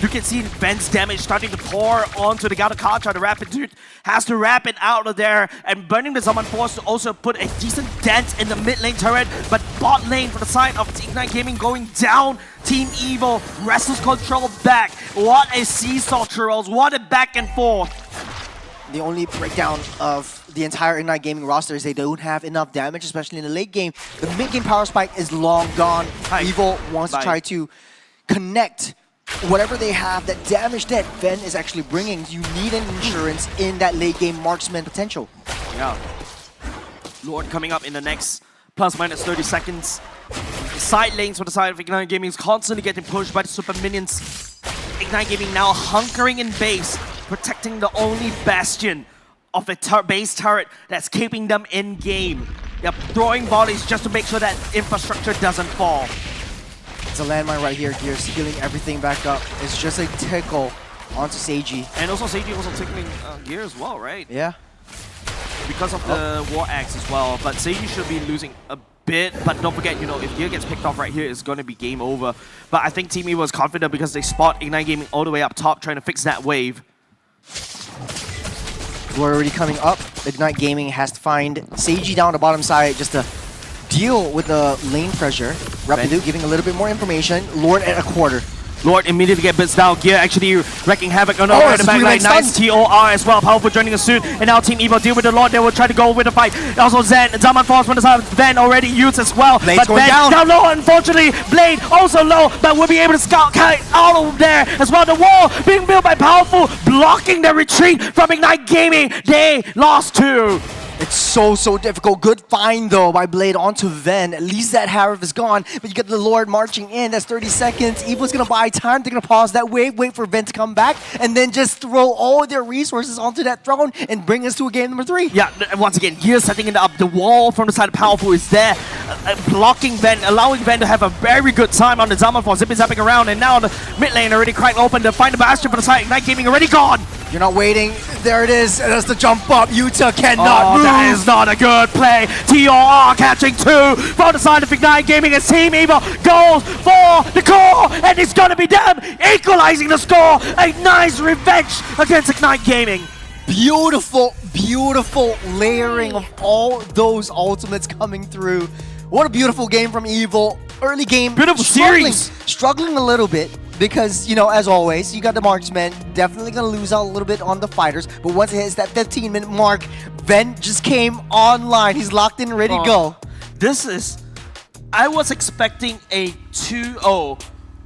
you can see Ven's damage starting to pour onto the Gaudakacha. The Rapid Dude has to wrap it out of there, and burning the Zaman Force to also put a decent dent in the mid lane turret, but bot lane for the side of Ignite Gaming going down. Team Evil wrestles control back. What a seesaw, Churros. What a back and forth. The only breakdown of the entire Ignite Gaming roster is they don't have enough damage, especially in the late game. The mid game power spike is long gone. Evil wants to try to connect whatever they have, that damage that Ven is actually bringing. You need an insurance in that late game marksman potential. Yeah. Lord coming up in the next plus minus 30 seconds. Side lanes for the side of Ignite Gaming is constantly getting pushed by the super minions. Ignite Gaming now hunkering in base, protecting the only bastion of a base turret that's keeping them in game. They're throwing volleys just to make sure that infrastructure doesn't fall. It's a landmine right here. Gear's healing everything back up. It's just a tickle onto Seiji. And also Seiji also tickling Gear as well, right? Yeah. Because of the War Axe as well. But Seiji should be losing a bit. But don't forget, you know, if Gear gets picked off right here, it's going to be game over. But I think Team Evil was confident because they spot Ignite Gaming all the way up top trying to fix that wave. We're already coming up. Ignite Gaming has to find Seiji down the bottom side just to deal with the lane pressure. Rapidu giving a little bit more information. Lord at a quarter. Lord immediately get bits down. Gear actually wrecking havoc on the back line. Nice TOR as well. Powerful joining us soon. And now Team Evil deal with the Lord. They will try to go with the fight. Also Zaman Force from the side. Ven already used as well. Blade's but going down low, unfortunately. Blade also low, but will be able to scout out of there as well. The wall being built by Powerful, blocking the retreat from Ignite Gaming. They lost 2. It's so difficult. Good find though by Blade onto Ven. At least that Harif is gone, but you get the Lord marching in. That's 30 seconds. Evil's gonna buy time. They're gonna pause that wave, wait for Ven to come back, and then just throw all their resources onto that throne and bring us to a game number 3. Yeah, once again, Gear setting it up. The wall from the side of Powerful is there, blocking Ven, allowing Ven to have a very good time on the Zaman Force. Zipping around, and now the mid lane already cracked open to find the Bastion for the side. Ignite Gaming already gone. You're not waiting. There it is. There's the jump up. Yuta cannot move. That is not a good play. TOR catching 2 from the side of Ignite Gaming as Team Evil goes for the core, and it's gonna be them equalizing the score. A nice revenge against Ignite Gaming. Beautiful layering of all those ultimates coming through. What a beautiful game from Evil. Early game, beautiful series. Struggling a little bit. Because, you know, as always, you got the marksman, definitely going to lose out a little bit on the fighters. But once it hits that 15-minute mark, Ven just came online. He's locked in, ready to go. This is... I was expecting a 2-0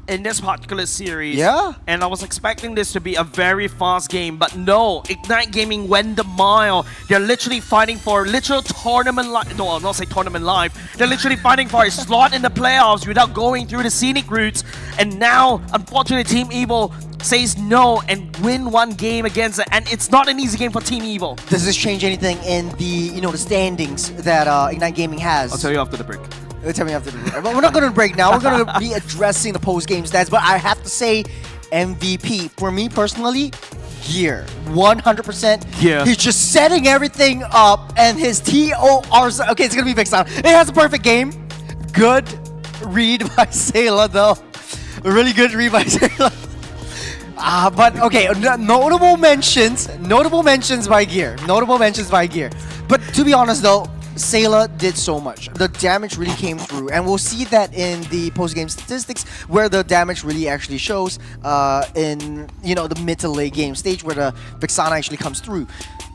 in this particular series. Yeah. And I was expecting this to be a very fast game, but no, Ignite Gaming went the mile. They're literally fighting for literal tournament life. No, I'll not say tournament life. They're literally fighting for a slot in the playoffs without going through the scenic routes. And now, unfortunately, Team Evil says no and win one game against it. And it's not an easy game for Team Evil. Does this change anything in the the standings that Ignite Gaming has? I'll tell you after the break. Tell me after the break. But we're not going to break now. We're going to be addressing the post-game stats. But I have to say, MVP for me personally, Gear, 100%. Yeah. He's just setting everything up, and his TORs. Okay, it's gonna be Vexana. It has a perfect game. Good read by Sayla though. A really good read by Sayla. But okay, notable mentions by Gear. Notable mentions by Gear. But to be honest though, Sayla did so much. The damage really came through, and we'll see that in the post-game statistics where the damage really actually shows in the mid to late game stage where the Vexana actually comes through.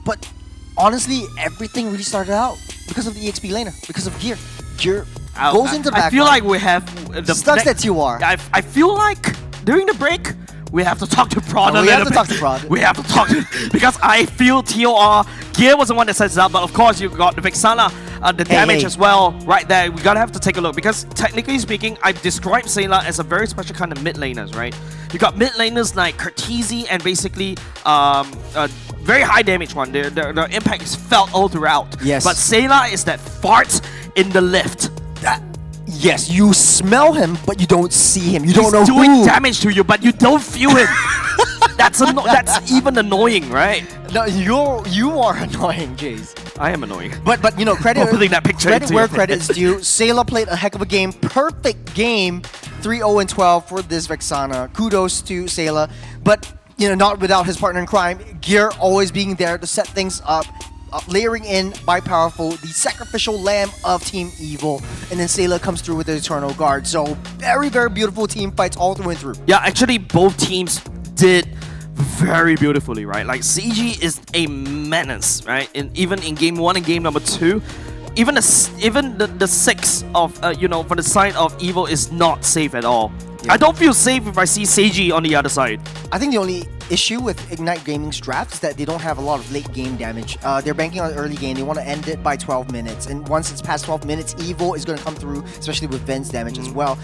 But honestly, everything really started out because of the EXP laner, because of Gear. Gear goes into the back. I feel like we have the stuck that TOR. I feel like during the break we have to talk to Prod a little bit. We have to talk to Prod. We have to talk to because I feel TOR Gear was the one that sets it up, but of course you got the Vexana, the damage as well right there. We gotta have to take a look because technically speaking, I describe Sayla as a very special kind of mid laners, right? You got mid laners like Cortese and basically very high damage one. The impact is felt all throughout. Yes. But Sayla is that fart in the lift. Yes, you smell him, but you don't see him. You don't know He's doing who. damage to you, but you don't feel him. That's even annoying, right? No, you are annoying, Jace. I am annoying. But credit, For putting that picture credit into where your credit is due. Sayla played a heck of a game. Perfect game. 3-0-12 for this Vexana. Kudos to Sayla. But not without his partner in crime, Gear always being there to set things up. Layering in by Powerful, the sacrificial lamb of Team Evil, and then Sayla comes through with the Eternal Guard. So very, very beautiful team fights all through and through. Yeah, actually both teams did very beautifully, right? Like CG is a menace, right? Even in game 1 and game number 2, even the 6 of for the side of Evil is not safe at all. Yeah. I don't feel safe if I see Seiji on the other side. I think the only issue with Ignite Gaming's draft is that they don't have a lot of late game damage. They're banking on early game. They want to end it by 12 minutes. And once it's past 12 minutes, Evil is going to come through, especially with Ven's damage as well.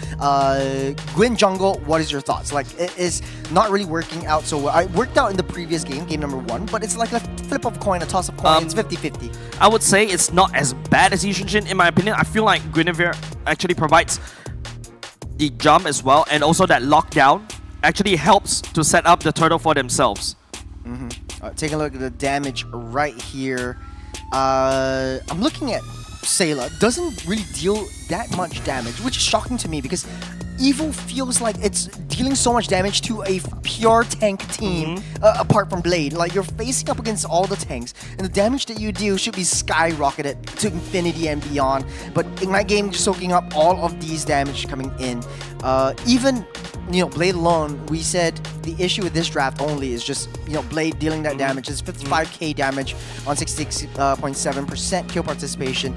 Gwyn Jungle, what is your thoughts? Like, it is not really working out so well. It worked out in the previous game, game number 1, but it's like a flip of a coin, a toss of coin. It's 50-50. I would say it's not as bad as Yushin, in my opinion. I feel like Guinevere actually provides the jump as well, and also that lockdown actually helps to set up the turtle for themselves. Take a look at the damage right here. I'm looking at Sayla. Doesn't really deal that much damage, which is shocking to me because Evil feels like it's dealing so much damage to a pure tank team apart from Blade. Like, you're facing up against all the tanks, and the damage that you do should be skyrocketed to infinity and beyond. But Ignite Gaming just soaking up all of these damage coming in. Even Blade alone, we said the issue with this draft only is just Blade dealing that damage. It's 55k damage on 66.7% kill participation.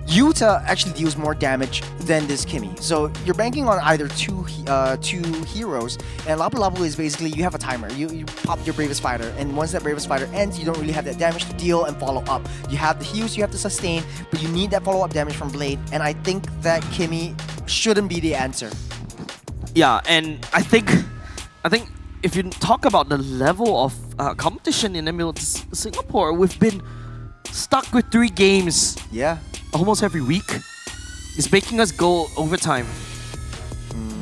Yuta actually deals more damage than this Kimmy. So you're banking on either two heroes, and Lapu Lapu is basically, you have a timer. You pop your Bravest Fighter, and once that Bravest Fighter ends, you don't really have that damage to deal and follow up. You have the heals you have to sustain, but you need that follow-up damage from Blade, and I think that Kimmy shouldn't be the answer. Yeah, and I think if you talk about the level of competition in MPL Singapore, we've been stuck with 3 games. Yeah. Almost every week. It's making us go overtime.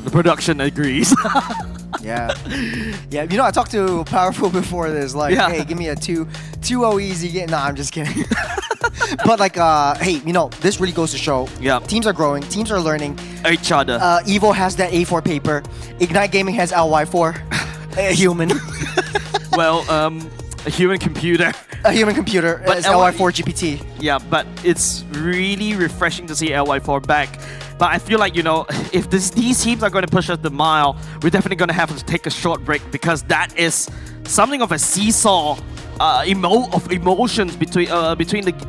The production agrees. Yeah. Yeah, I talked to Powerful before this, like, hey, give me a 2-0 easy. Nah, I'm just kidding. But like, hey, this really goes to show. Yeah. Teams are growing, teams are learning. Each other. Evo has that A4 paper. Ignite Gaming has LY4. A human. Well, a human computer. A human computer. But it's LY4 GPT. Yeah, but it's really refreshing to see LY4 back. But I feel like, if these teams are going to push us the mile, we're definitely going to have to take a short break because that is something of a seesaw of emotions between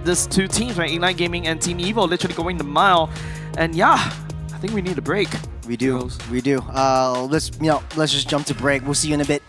these 2 teams, right? Ignite Gaming and Team Evo literally going the mile. And yeah, I think we need a break. We do. Heroes. We do. Let's just jump to break. We'll see you in a bit.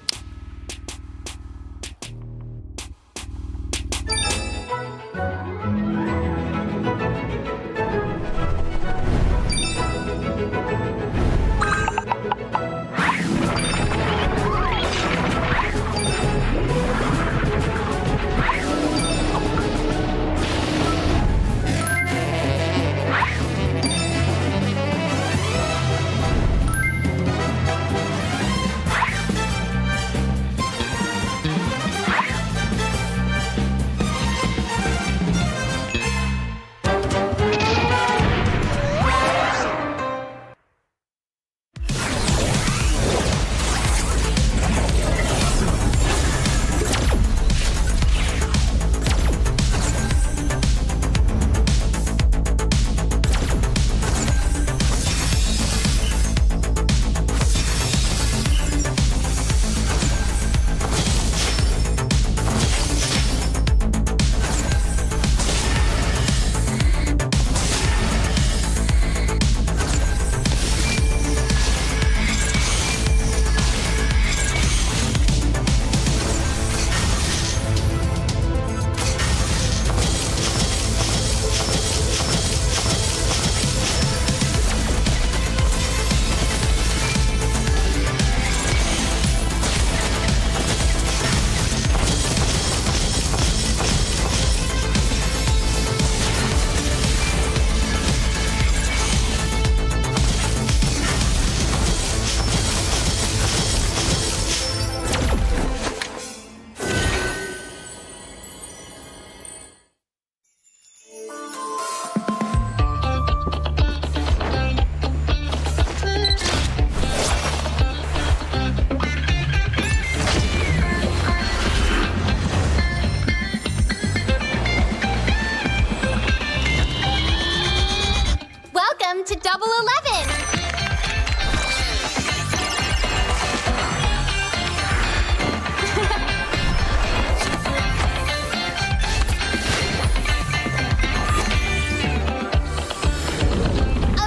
Welcome to Double 11!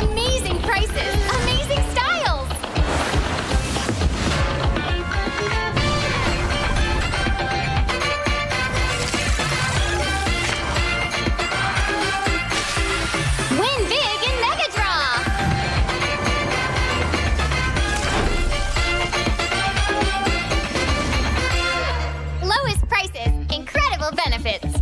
Amazing prices, amazing styles! Win big in Mega Draw! Lowest prices, incredible benefits.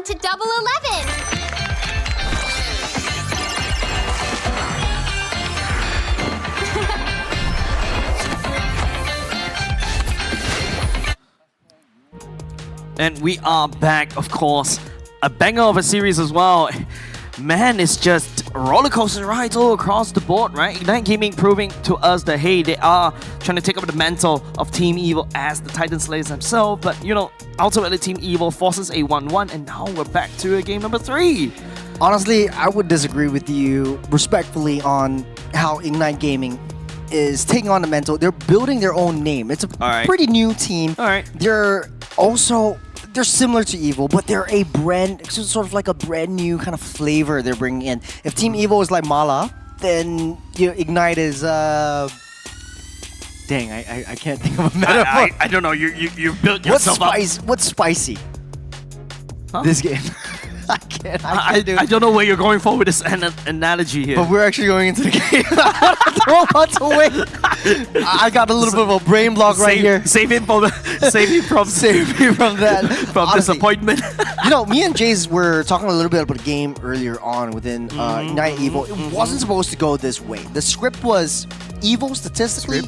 to Double 11. And we are back, of course. A banger of a series as well. Man, it's just roller coaster rides all across the board, right? Ignite Gaming proving to us that, hey, they are trying to take up the mantle of Team Evil as the Titan Slayers themselves. But, you know, ultimately Team Evil forces a 1-1, and now we're back to a game number 3. Honestly, I would disagree with you respectfully on how Ignite Gaming is taking on the mantle. They're building their own name. It's a pretty new team. They're similar to Evil, but they're a sort of like a brand new kind of flavor they're bringing in. If Team Evil is like Mala, then Ignite is dang, I can't think of a metaphor. I don't know. You built yourself up. What's spicy? Huh? This game. I don't know where you're going for with this analogy here. But we're actually going into the game. Throw lots away. I got a little bit of a brain block right here. Save him from that. From honestly, disappointment. You know, me and Jace were talking a little bit about the game earlier on within Ignite Evil. It wasn't supposed to go this way. The script was Evil statistically.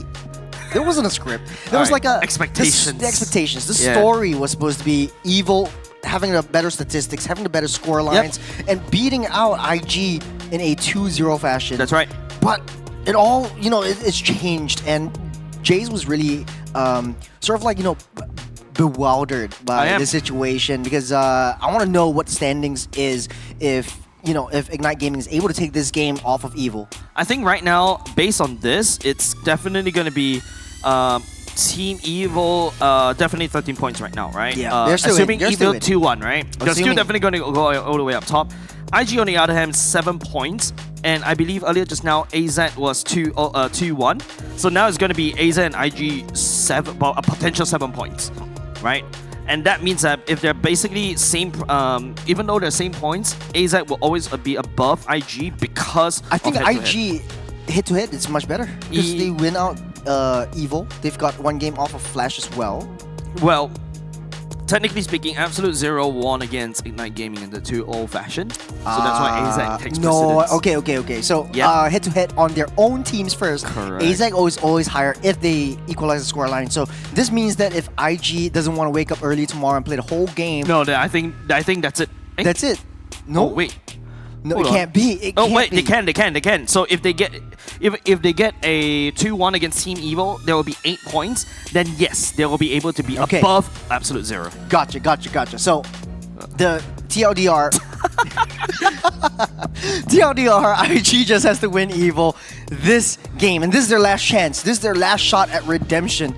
There wasn't a script. There was like a expectations. The expectations. The story was supposed to be Evil having the better statistics, having the better score lines, and beating out IG in a 2-0 fashion. That's right. But it all, you know, it's changed, and Jace was really sort of like, you know, bewildered by the situation, because I want to know what standings is if Ignite Gaming is able to take this game off of Evil. I think right now, based on this, it's definitely going to be Team Evil, definitely 13 points right now, right? Yeah, they're still assuming Evil 2-1, right? They're still definitely going to go all the way up top. IG on the other hand, 7 points, and I believe earlier just now AZ was 2-1. So now it's going to be AZ and IG a potential 7 points, right? And that means that if they're basically same, even though they're same points, AZ will always be above IG because I think IG head-to-head is much better because they win out Evil. They've got 1 game off of Flash as well. Well, technically speaking, Absolute Zero won against Ignite Gaming in the 2-0 fashion. So that's why AZ takes precedence. Okay. So head-to-head on their own teams first. Correct. AZ always higher if they equalize the score line. So this means that if IG doesn't want to wake up early tomorrow and play the whole game... No, I think that's it. That's it. No. Oh, wait. No, it can't be. They can. So if they get a 2-1 against Team Evil, there will be 8 points. Then yes, they will be able to be above Absolute Zero. Gotcha. So the TLDR, IG just has to win Evil this game, and this is their last chance. This is their last shot at redemption.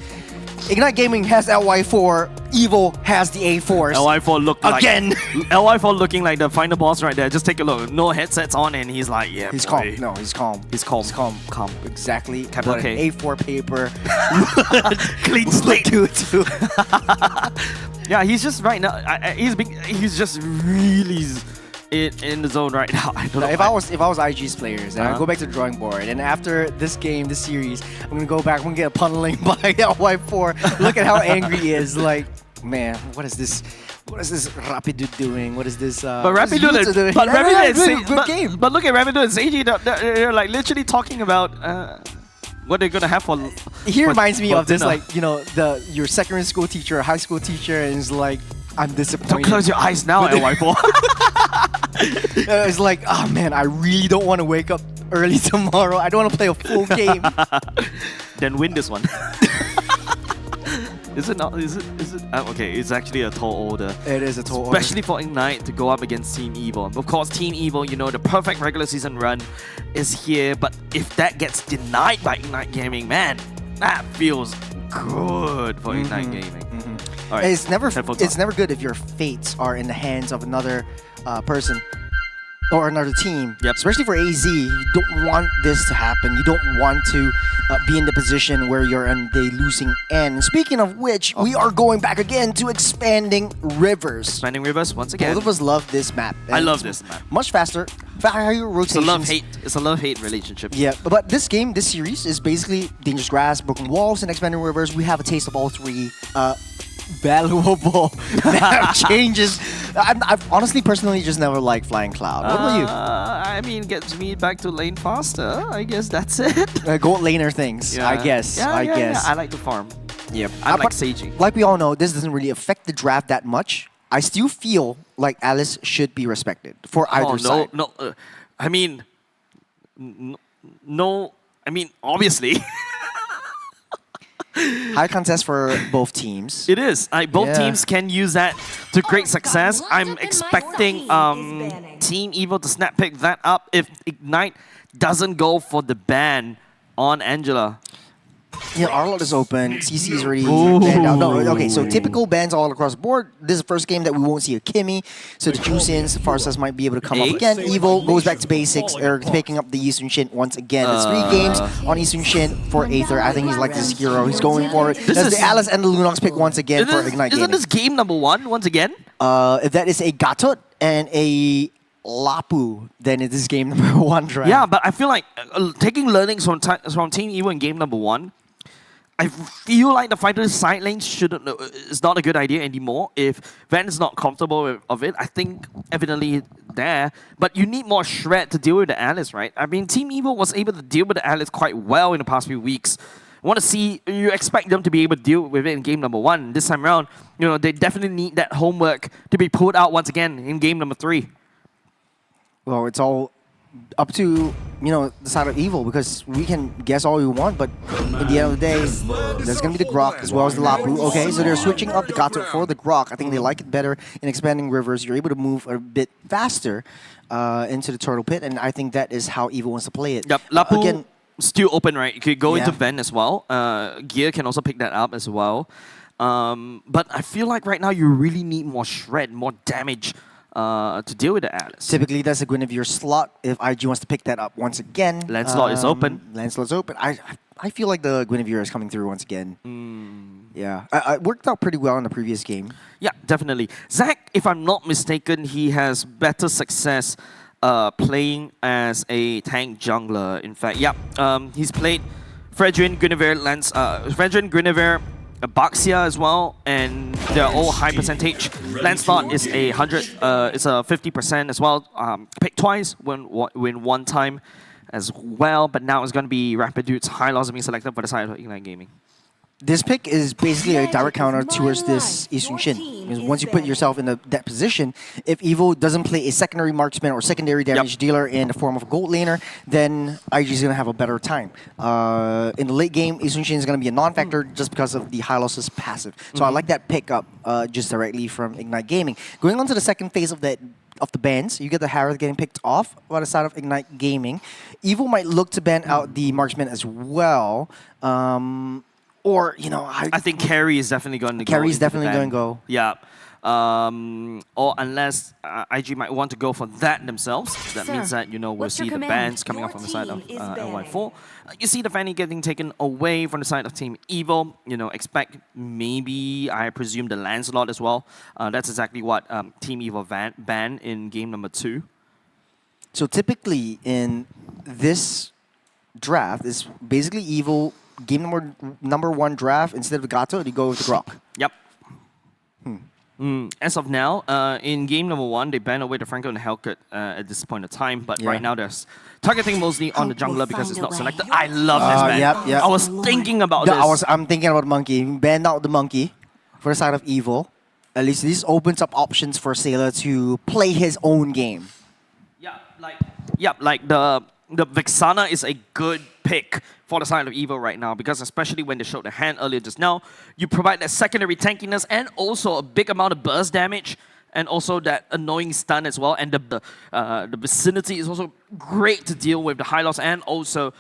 Ignite Gaming has LY4, Evil has the A4s. LY4 looked again. LY4 looking like the final boss right there. Just take a look. No headsets on, and he's like, yeah. He's calm. No, he's calm. He's calm. Calm. Exactly. Capital K. An A4 paper. Clean slate. Too. Yeah, he's just right now. He's just really in the zone right now. I don't know. If I was IG's players, and I go back to the drawing board, and after this game, this series, I'm gonna go back. I'm gonna get a punneling by LY4. Look at how angry he is. Like, man, what is this? What is this Rapidu doing? What is this? But Rapidu doing? But Rapidu good game. But look at Rapidu and Seiji. They're like literally talking about what they're gonna have for. He reminds me of this, dinner. like, you know, your secondary school teacher, or high school teacher, and is like, I'm disappointed. Don't close your eyes now, LY4. It's like, oh man, I really don't want to wake up early tomorrow. I don't want to play a full game. Then win this one. Is it not? Is it? Okay, it's actually a tall order. It is a tall order. Especially for Ignite to go up against Team Evil. Of course, Team Evil, you know, the perfect regular season run is here. But if that gets denied by Ignite Gaming, man, that feels good for Ignite Gaming. All right, it's never good if your fates are in the hands of another person or another team. Yep. Especially for AZ, you don't want this to happen. You don't want to be in the position where you're on the losing end. Speaking of which, we are going back again to Expanding Rivers. Expanding Rivers once again. Both of us love this map. I love this map. Much faster, higher rotations. It's a love-hate relationship. Yeah, but this game, this series, is basically Dangerous Grass, Broken Walls, and Expanding Rivers. We have a taste of all three valuable map changes I've honestly, personally, just never liked Flying Cloud. What about you? I mean, gets me back to lane faster. I guess that's it. Gold laner things, I guess. I guess. I like to farm. Yep. I'm like But Seiji. like we all know, this doesn't really affect the draft that much. I still feel like Alice should be respected for either side. I mean, no. I mean, obviously. High contest for both teams. It is. Both Yeah. teams can use that to great success. I'm expecting Team Evil to snap pick that up if Ignite doesn't go for the ban on Angela. Yeah, Arlott is open. CC is already banned out. No, okay, so typical bans all across the board. This is the first game that we won't see a Kimmy. So the Jusins, the Farsas might be able to come up again. Evil goes back to basics. Eric picking up the Yi Sun-shin once again. There's 3 games on Yi Sun-shin for Aether. I think he's like this hero. He's going for it. That's the Alice and the Lunox pick once again for Ignite Isn't Gaming. this game number 1 once again? If that is a Gatot and a Lapu, then it is game number 1 draft. Yeah, but I feel like taking learnings from Team Evil in game number 1, I feel like the fighter's side lane shouldn't. It's not a good idea anymore. If Van is not comfortable with it, I think evidently there. But you need more shred to deal with the Alice, right? I mean, Team Evil was able to deal with the Alice quite well in the past few weeks. You expect them to be able to deal with it in game number 1. This time around, they definitely need that homework to be pulled out once again in game number 3. Well, it's all up to the side of Evil, because we can guess all we want, but in the end of the day, there's gonna be the Grok as well as the Lapu. Okay, so they're switching up the Gato for the Grok. I think they like it better in expanding rivers. You're able to move a bit faster into the turtle pit, and I think that is how Evil wants to play it. Yep, Lapu again, still open, right? You could go Yeah. into Ven as well. Gear can also pick that up as well. But I feel like right now you really need more shred, more damage to deal with the Alice. typically that's a Guinevere slot if IG wants to pick that up once again. Lancelot is open. Lancelot's open. I feel like the Guinevere is coming through once again. Yeah, it worked out pretty well in the previous game. Yeah, definitely. Zach, if I'm not mistaken, he has better success playing as a tank jungler. In fact, he's played Fredrin, Guinevere, Baxia as well, and they're all high percentage. Lancelot is a 100, it's a 50% as well. Pick twice, win one time as well, but now it's going to be Rapid Dude's high loss being selected for the side of Ignite Gaming. This pick is basically a direct counter towards this Yi Sun-shin. Because once you put yourself in that position, if Evil doesn't play a secondary marksman or secondary damage dealer in the form of a gold laner, then IG is going to have a better time. In the late game, Yi Sun-shin is going to be a non-factor just because of the high losses passive. So I like that pick up just directly from Ignite Gaming. Going on to the second phase of the bans, you get the Harith getting picked off by the side of Ignite Gaming. Evil might look to ban out the marksman as well. I think Carry is definitely going to go. Carry's into the definitely ban. going to go. Yeah. Or unless IG might want to go for that themselves. That means that, we'll what's see your the command? bans coming Your up from the side of team is banning. LY4. You see the Fanny getting taken away from the side of Team Evil. Expect maybe, I presume, the Lancelot as well. That's exactly what Team Evil banned in game number 2. So typically in this draft, it's basically Evil game number 1 draft. Instead of the Gato, you go with the Grok. Yep. As of now, in game number 1, they banned away the Franco and the Hellcat at this point of time. But right now, they're targeting mostly on the jungler because it's not selected. I love this, man. Yep. I was thinking about this. I'm thinking about Monkey. Ban out the Monkey for the side of Evil. At least this opens up options for Sailor to play his own game. Like the Vexana is a good pick for the side of Evil right now, because especially when they showed the hand earlier just now, you provide that secondary tankiness and also a big amount of burst damage and also that annoying stun as well. And the vicinity is also great to deal with the Hylos and also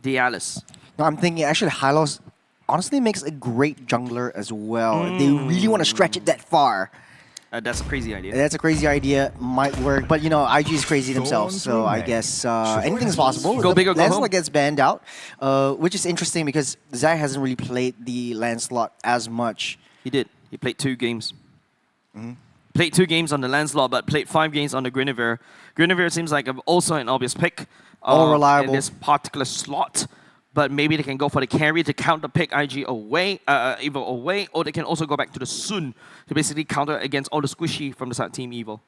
the Alice. No, I'm thinking actually Hylos honestly makes a great jungler as well. If they really want to stretch it that far. That's a crazy idea. That's a crazy idea. Might work, but IG is crazy themselves, so I guess anything's possible. Go big or go home. Lancelot gets banned out, which is interesting because Zach hasn't really played the Lancelot as much. He did. He played 2 games. Played 2 games on the Lancelot, but played 5 games on the Guinevere. Guinevere seems like also an obvious pick. All reliable. In this particular slot. but maybe they can go for the carry to counter pick IG away, Evil away, or they can also go back to the Sun to basically counter against all the squishy from the side Team Evil.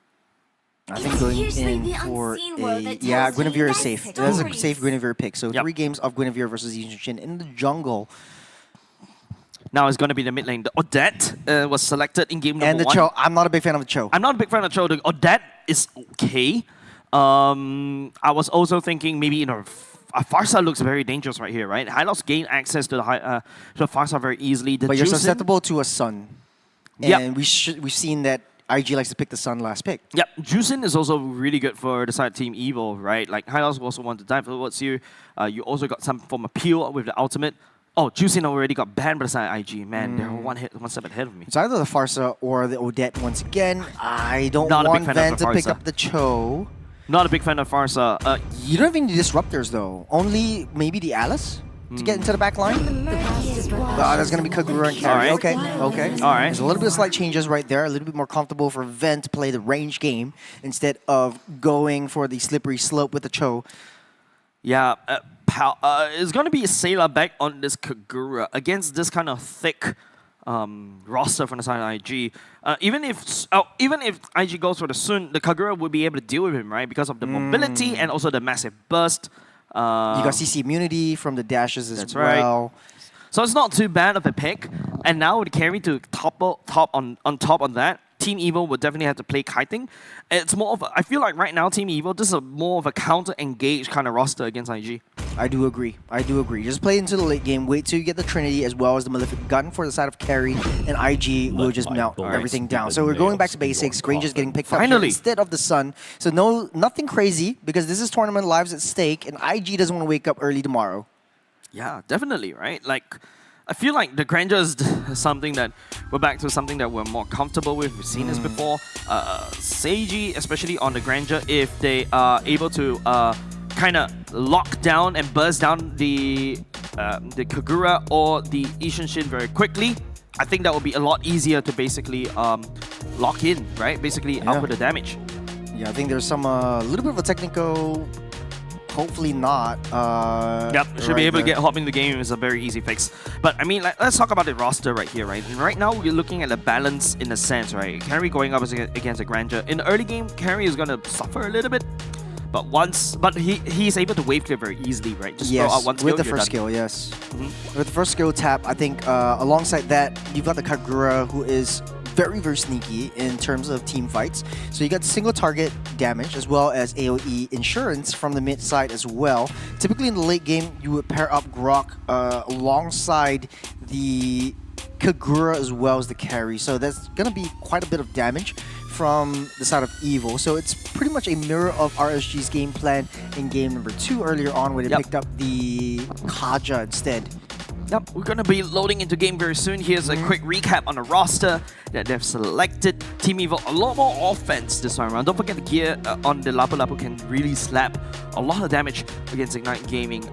I think going in for yeah, Guinevere is safe. That's a safe Guinevere pick. So 3 games of Guinevere versus Yixin in the jungle. Now it's going to be the mid lane. The Odette was selected in game number 1. And the Cho. I'm not a big fan of the Cho. I'm not a big fan of Cho. The Odette is okay. I was also thinking maybe Farsa looks very dangerous right here, right? Hylos gain access to the Farsa very easily. But you're susceptible to a Sun. And we've seen that IG likes to pick the Sun last pick. Yep, Juicin is also really good for the side Team Evil, right? Like Hylos also want to dive towards you. You also got some form of peel with the ultimate. Oh, Juicin already got banned by the side IG. Man, they're one step ahead of me. It's either the Farsa or the Odette once again. I don't want Ven to pick up the Cho. Not a big fan of Farsa. You don't have any disruptors though. Only maybe the Alice to get into the back line. That's going to be Kagura and carry. Right. Okay. All right. There's a little bit of slight changes right there. A little bit more comfortable for Ven to play the range game instead of going for the slippery slope with the Cho. Yeah, it's going to be a Sailor back on this Kagura against this kind of thick roster from the side of IG. Even if IG goes for the Sun, the Kagura would be able to deal with him, right? Because of the mobility and also the massive burst. You got CC immunity from the dashes as well. Right. So it's not too bad of a pick. And now with carry to top on top of that, Team Evil would definitely have to play kiting. It's more of I feel like right now Team Evil, this is more of a counter-engaged kind of roster against IG. I do agree. Just play into the late game, wait till you get the Trinity as well as the Malefic Gun for the side of carry, and IG will just melt everything down. So we're going back to basics. Granger's getting picked up here instead of the Sun. So nothing crazy because this is tournament lives at stake and IG doesn't want to wake up early tomorrow. Yeah, definitely, right? Like, I feel like the Granger is something that we're back to something that we're more comfortable with. We've seen this before. Seiji, especially on the Granger, if they are able to kind of lock down and burst down the Kagura or the Ishin Shin very quickly, I think that would be a lot easier to basically lock in, right? Basically output the damage. Yeah, I think there's some little bit of a technical. Hopefully not. Yep, should be able to get hop in the game is a very easy fix. But I mean, like, let's talk about the roster right here, right? And right now, we're looking at the balance in a sense, right? Carry going up against a Granger. In the early game, Carry is going to suffer a little bit. But he's able to wave clear very easily, right? Just throw out one skill, with the first skill, yes. With the first skill tap, I think alongside that, you've got the Kagura, who is very, very sneaky in terms of team fights. So you got single target damage as well as AoE insurance from the mid side as well. Typically in the late game, you would pair up Grok alongside the Kagura as well as the carry. So that's going to be quite a bit of damage from the side of Evil. So it's pretty much a mirror of RSG's game plan in game number 2 earlier on where they picked up the Kaja instead. Yep, we're going to be loading into game very soon. Here's a quick recap on the roster that they've selected. Team Evil, a lot more offense this time around. Don't forget the gear on the Lapu Lapu can really slap a lot of damage against Ignite Gaming,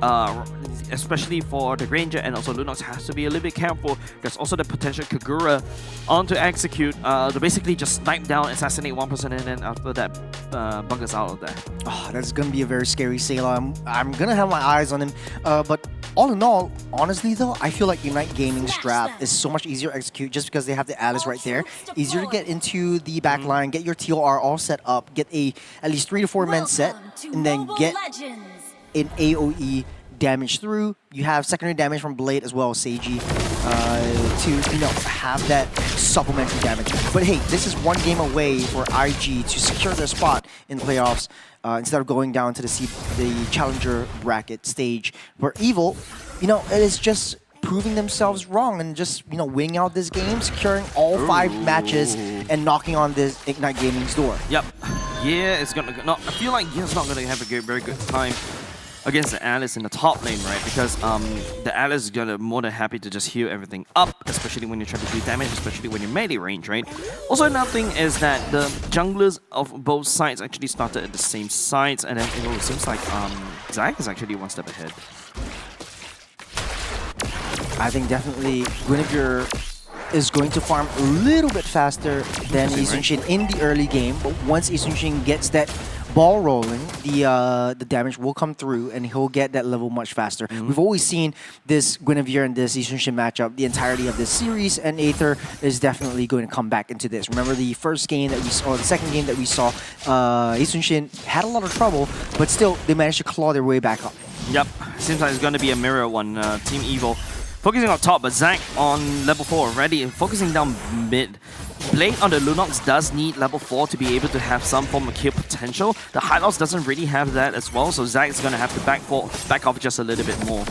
especially for the Granger and also Lunox has to be a little bit careful. There's also the potential Kagura on to execute to basically just snipe down, assassinate one person, and then after that, bunkers out of there. Oh, that's going to be a very scary Sailor. I'm going to have my eyes on him, but all in all, honestly though, I feel like Ignite Gaming's draft is so much easier to execute just because they have the Alice right there. Easier to get into the back line, get your TOR all set up, get at least 3 to 4 men set, and then get an AoE damage through. You have secondary damage from Blade as well as Seiji to have that supplementary damage. But hey, this is one game away for IG to secure their spot in the playoffs instead of going down to the challenger bracket stage where Evil, it is just proving themselves wrong and just winning out this game, securing all 5 matches and knocking on this Ignite Gaming's door. Yep. Yeah, it's gonna. I feel like Yea's not gonna have a very good time against the Alice in the top lane, right? Because the Alice is gonna more than happy to just heal everything up, especially when you're trying to do damage, especially when you're melee range, right? Also, another thing is that the junglers of both sides actually started at the same sides, and then it seems like Zach is actually one step ahead. I think definitely Guinevere is going to farm a little bit faster than Ishin Shin in the early game, but once Ishin Shin gets that ball rolling, the damage will come through and he'll get that level much faster. We've always seen this Guinevere and this Eastern matchup the entirety of this series, and Aether is definitely going to come back into this. Remember the first game that we saw, or the second game that we saw, Eastern had a lot of trouble, but still they managed to claw their way back up. Yep, seems like it's going to be a mirror one. Team Evo focusing on top, but Zac on level 4 already, focusing down mid. Blade on the Lunox does need level 4 to be able to have some form of kill potential. The Hylos doesn't really have that as well, so Zac is going to have to back off just a little bit more.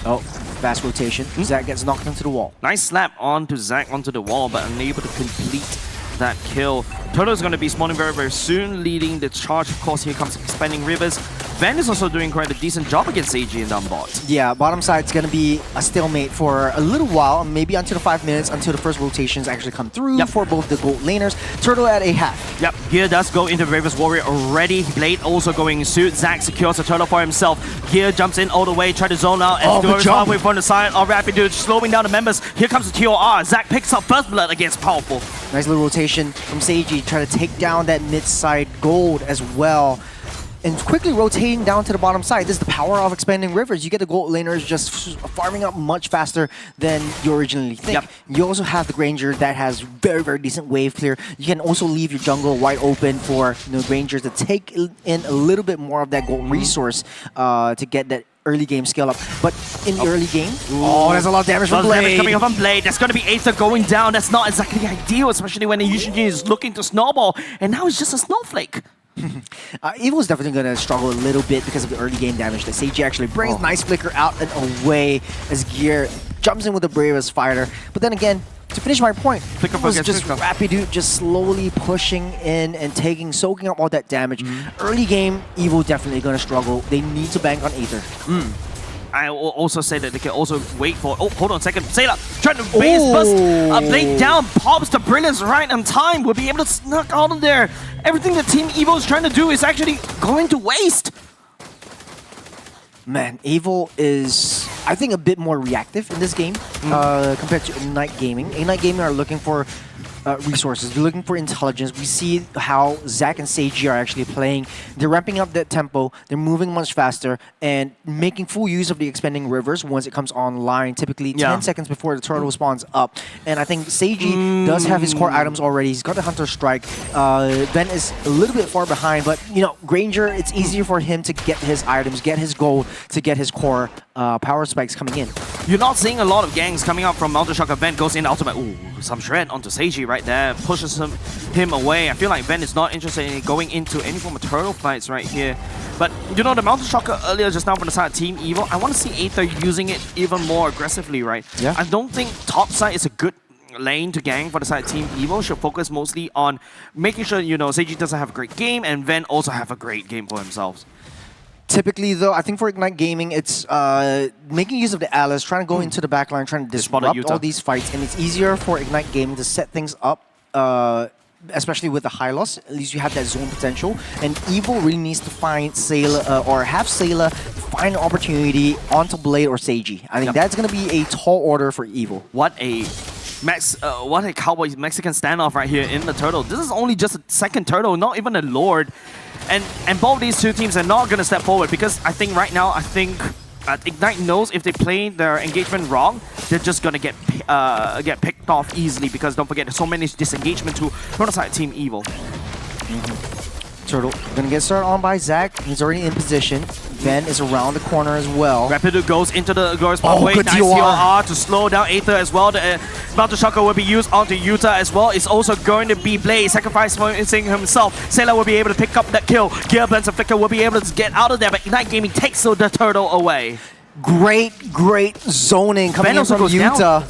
Oh, fast rotation. Zac gets knocked into the wall. Nice slap onto Zac onto the wall, but unable to complete that kill. Turtle is going to be spawning very, very soon, leading the charge. Of course, here comes Expanding Rivers. Van is also doing quite a decent job against AG and down bot. Yeah, bottom side's going to be a stalemate for a little while, maybe until the 5 minutes, until the first rotations actually come through for both the gold laners. Turtle at a half. Yep, Gear does go into Ravens Warrior already. Blade also going in suit. Zac secures the turtle for himself. Gear jumps in all the way, try to zone out, and goes halfway from the side of Rapidude, slowing down the members. Here comes the TOR. Zac picks up first blood against Powerful. Nice little rotation from Seiji, trying to take down that mid-side gold as well. And quickly rotating down to the bottom side. This is the power of Expanding Rivers. You get the gold laners just farming up much faster than you originally think. You also have the Granger that has very, very decent wave clear. You can also leave your jungle wide open for Granger to take in a little bit more of that gold resource to get that early game scale up. But in the early game, there's a lot of damage from Blade. Damage coming up from Blade. That's going to be Aether going down. That's not exactly ideal, especially when the usually is looking to snowball. And now it's just a snowflake. Evil's definitely going to struggle a little bit because of the early game damage that Seiji actually brings. Nice flicker out and away as Gear jumps in with the bravest fighter. But then again, to finish my point, it was just Rapidude just slowly pushing in and soaking up all that damage. Early game, Evil definitely going to struggle. They need to bank on Aether. I will also say that they can also wait for... Oh, hold on a second. Sailor trying to base bust Blade down. Pops the Brilliance right on time. Will be able to snuck out of there. Everything that Team Evo is trying to do is actually going to waste. Man, Evil is, I think, a bit more reactive in this game compared to Ignite Gaming. Ignite Gaming are looking for resources. They're looking for intelligence. We see how Zac and Seiji are actually playing. They're ramping up that tempo. They're moving much faster and making full use of the Expanding Rivers once it comes online, typically 10 seconds before the turtle spawns up. And I think Seiji does have his core items already. He's got the Hunter Strike. Ben is a little bit far behind, but Granger, it's easier for him to get his items, get his gold, to get his core power spikes coming in. You're not seeing a lot of gangs coming out from Mountain Shocker. Ven goes in ultimate. Ooh, some shred onto Seiji right there. Pushes him away. I feel like Ven is not interested in going into any form of turtle fights right here. But, the Mountain Shocker earlier just now from the side of Team Evo, I want to see Aether using it even more aggressively, right? Yeah. I don't think top side is a good lane to gang for the side of Team Evo. Should focus mostly on making sure, Seiji doesn't have a great game and Ven also have a great game for himself. Typically, though, I think for Ignite Gaming, it's making use of the Alice, trying to go into the backline, trying to disrupt all these fights, and it's easier for Ignite Gaming to set things up, especially with the Hylos. At least you have that zone potential, and Evil really needs to find Sailor, or have Sailor find an opportunity onto Blade or Seiji. I think that's going to be a tall order for Evil. What a cowboy Mexican standoff right here in the turtle. This is only just a second turtle, not even a Lord. And both these two teams are not going to step forward because I think right now, Ignite knows if they play their engagement wrong, they're just going to get picked off easily because don't forget, there's so many disengagement to prototype Team Evil. Turtle gonna get started on by Zac. He's already in position. Ven is around the corner as well. Rapidude goes into the Glorious Pathway. Nice TOR to slow down Aether as well. The Mountain Shocker will be used onto Yuta as well. It's also going to be Blade sacrificing himself. Sailor will be able to pick up that kill. Gear Blends and Flicker will be able to get out of there, but Ignite Gaming takes the turtle away. Great zoning coming in from Yuta.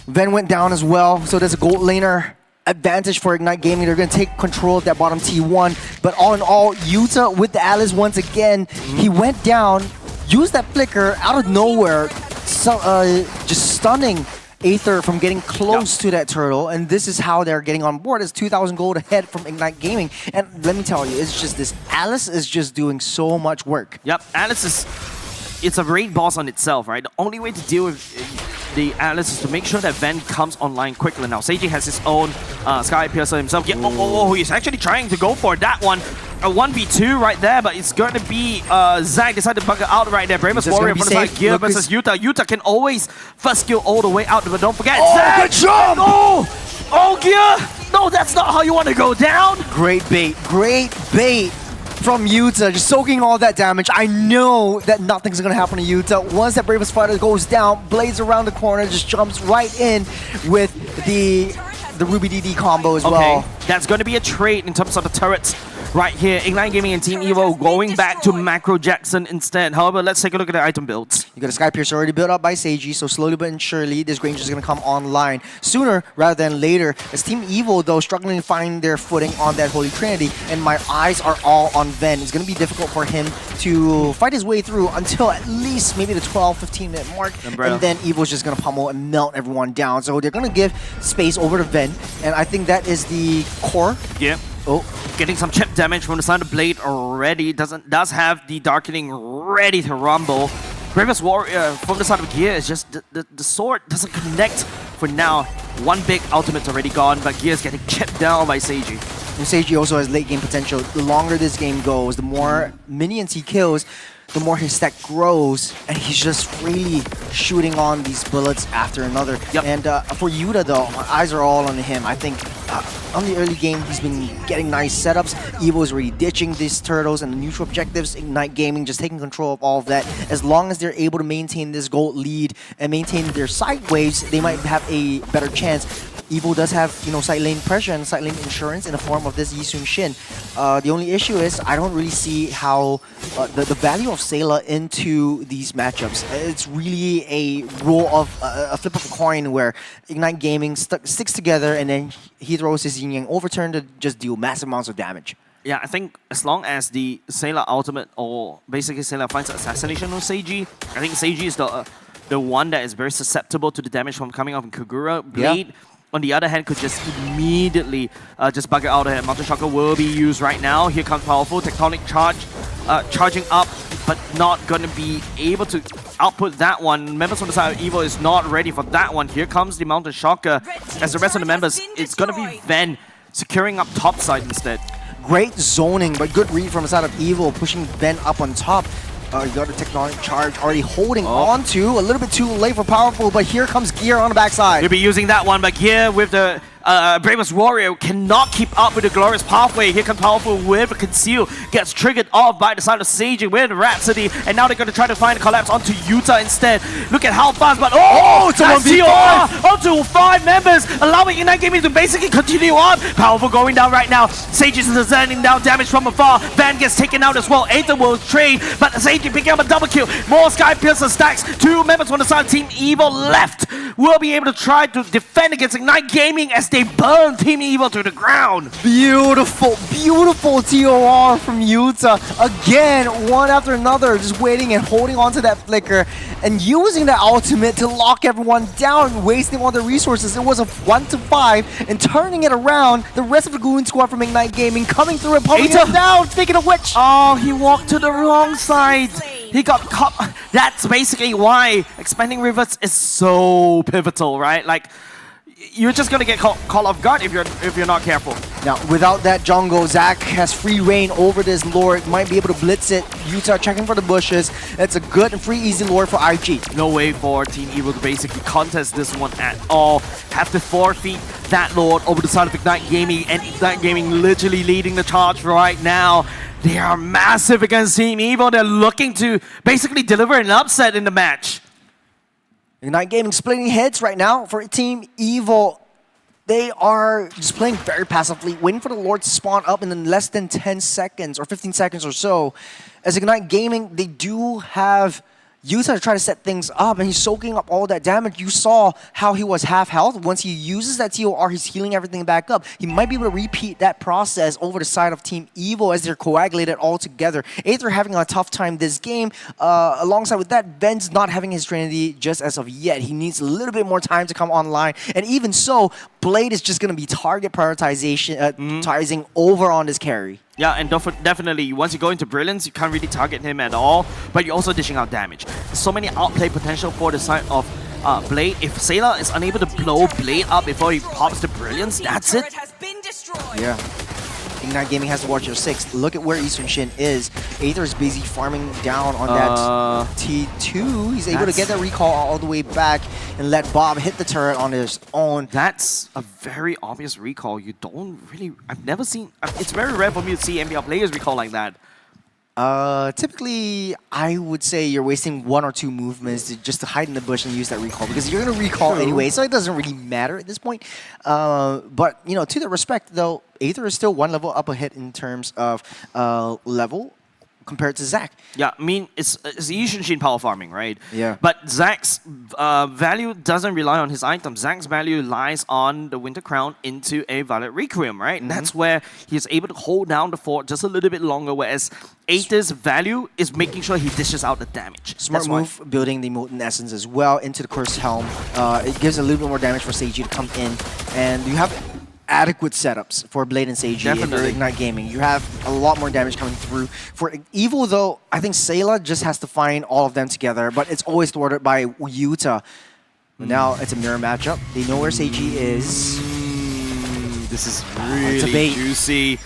Ven went down as well, so there's a gold laner advantage for Ignite Gaming. They're going to take control of that bottom T1. But all in all, Yuta with the Alice once again. He went down, used that flicker out of nowhere, just stunning Aether from getting close to that turtle. And this is how they're getting on board. It's 2,000 gold ahead from Ignite Gaming. And let me tell you, it's just this Alice is just doing so much work. Yep, Alice is... It's a raid boss on itself, right? The only way to deal with the Alice is to make sure that Ven comes online quickly. Now, Seiji has his own Sky Piercer himself. Yeah, he's actually trying to go for that one. a 1v2 right there, but it's going to be Zach decided to bunker out right there. Bravest He's just Warrior gonna from be the side. safe. Gear Look, versus Utah. Utah can always first skill all the way out, but don't forget Zach! good jump! Oh, Gear! No, that's not how you want to go down! Great bait from Utah, just soaking all that damage. I know that nothing's gonna happen to Utah. Once that Bravest Fighter goes down, blades around the corner, just jumps right in with the Ruby DD combo as well. That's going to be a trade in terms of the turrets right here. Ignite Gaming and Team Evo going back to Macro Jackson instead. However, let's take a look at the item builds. You got a Sky Piercer already built up by Seiji, so slowly but surely this range is going to come online sooner rather than later. As Team Evo, though, struggling to find their footing on that Holy Trinity, and my eyes are all on Ven. It's going to be difficult for him to fight his way through until at least maybe the 12-15 minute mark, and then Evo's just going to pummel and melt everyone down. So they're going to give space over to Ven, and I think that is the core. Yeah. Oh, getting some chip damage from the side of Blade already. Does have the Darkening ready to rumble. Bravest Warrior from the side of Gear is just the sword doesn't connect for now. One big ultimate's already gone, but Gear is getting chipped down by Seiji. And Seiji also has late game potential. The longer this game goes, the more minions he kills, the more his stack grows, and he's just freely shooting on these bullets after another. And for Yuta, though, my eyes are all on him. I think on the early game, he's been getting nice setups. Evo's already ditching these turtles and the neutral objectives. Ignite Gaming just taking control of all of that. As long as they're able to maintain this gold lead and maintain their side waves, they might have a better chance. Evo does have, side lane pressure and side lane insurance in the form of this Yisun Shin. The only issue is I don't really see how the value of Sayla into these matchups. It's really a roll of a flip of a coin where Ignite Gaming sticks together and then he throws his Yin Yang overturn to just deal massive amounts of damage. Yeah, I think as long as the Sayla ultimate or basically Sayla finds assassination on Seiji, I think Seiji is the one that is very susceptible to the damage from coming off in Kagura. Blade, on the other hand, could just immediately just bugger out ahead. Mountain Shocker will be used right now. Here comes powerful Tectonic Charge, charging up, but not going to be able to output that one. Members on the side of Evo is not ready for that one. Here comes the Mountain Shocker. As the rest of the members, it's going to be Ven securing up top side instead. Great zoning, but good read from the side of Evo, pushing Ven up on top. You got a Tectonic Charge already holding on to. A little bit too late for Powerful, but here comes Gear on the backside. He'll be using that one, but Gear with the Bravest Warrior cannot keep up with the Glorious Pathway. Here comes Powerful with Conceal. Gets triggered off by the side of Seiji with Rhapsody, and now they're going to try to find a collapse onto Utah instead. Look at how fast, but it's a 1v5! Onto 5 members, allowing Ignite Gaming to basically continue on. Powerful going down right now. Seiji is sending down damage from afar. Van gets taken out as well. Aether will trade, but Seiji picking up a double kill. More Sky Piercer stacks. 2 members on the side of Team Evil left will be able to try to defend against Ignite Gaming as they burn Team Evo to the ground. Beautiful, beautiful TOR from Utah. Again, one after another, just waiting and holding on to that flicker and using that ultimate to lock everyone down, wasting all their resources. It was a 1-5 and turning it around. The rest of the Goon squad from Ignite Gaming coming through and pulling it down. Speaking of which, oh, he walked to the wrong side. He got caught. That's basically why expanding rivers is so pivotal, right? Like, you're just gonna get caught off guard if you're not careful. Now, without that jungle, Zach has free reign over this Lord. Might be able to blitz it. Utah checking for the bushes. It's a good and free, easy Lord for IG. No way for Team Evil to basically contest this one at all. Have to forfeit that Lord over the side of Ignite Gaming, and Ignite Gaming literally leading the charge right now. They are massive against Team Evil. They're looking to basically deliver an upset in the match. Ignite Gaming splitting heads right now for Team Evil. They are just playing very passively, waiting for the Lord to spawn up in less than 10 seconds or 15 seconds or so. As Ignite Gaming, they do have Utah to try to set things up, and he's soaking up all that damage. You saw how he was half health. Once he uses that TOR, he's healing everything back up. He might be able to repeat that process over the side of Team Evo as they're coagulated all together. Aether having a tough time this game. Alongside with that, Ven's not having his Trinity just as of yet. He needs a little bit more time to come online. And even so, Blade is just going to be target prioritizing over on this carry. Yeah, and definitely, once you go into Brilliance, you can't really target him at all, but you're also dishing out damage. There's so many outplay potential for the side of Blade. If Sayla is unable to blow Blade up before he pops the Brilliance, that's it. Yeah. Ignite Gaming has to watch your 6. Look at where Eastern Shin is. Aether is busy farming down on that T2. He's able to get that recall all the way back and let Bob hit the turret on his own. That's a very obvious recall. You don't really... I've never seen... It's very rare for me to see MPL players recall like that. Typically, I would say you're wasting 1 or 2 movements just to hide in the bush and use that recall because you're going to recall anyway, so it doesn't really matter at this point. But, you know, to the respect, though, Aether is still 1 level up ahead in terms of level compared to Zach. Yeah, I mean, it's Yushin power farming, right? Yeah. But Zach's value doesn't rely on his items. Zach's value lies on the Winter Crown into a Violet Requiem, right? And that's where he's able to hold down the fort just a little bit longer, whereas Aether's value is making sure he dishes out the damage. Smart move, building the Molten Essence as well into the Cursed Helm. It gives a little bit more damage for Seiji to come in, and you have adequate setups for Blade and Seiji if you're Ignite Gaming. You have a lot more damage coming through. For Evil, though, I think Sayla just has to find all of them together, but it's always thwarted by Yuta. But now it's a mirror matchup. They know where Seiji is. This is really juicy.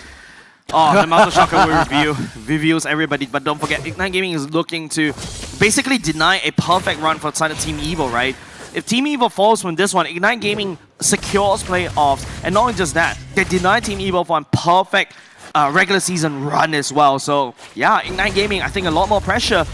Oh, the Master Shocker will reveals everybody, but don't forget, Ignite Gaming is looking to basically deny a perfect run for the side of Team Evil, right? If Team Evil falls from this one, Ignite Gaming secures playoffs, and not only just that, they deny Team Evil for a perfect regular season run as well. So yeah, Ignite Gaming, I think a lot more pressure.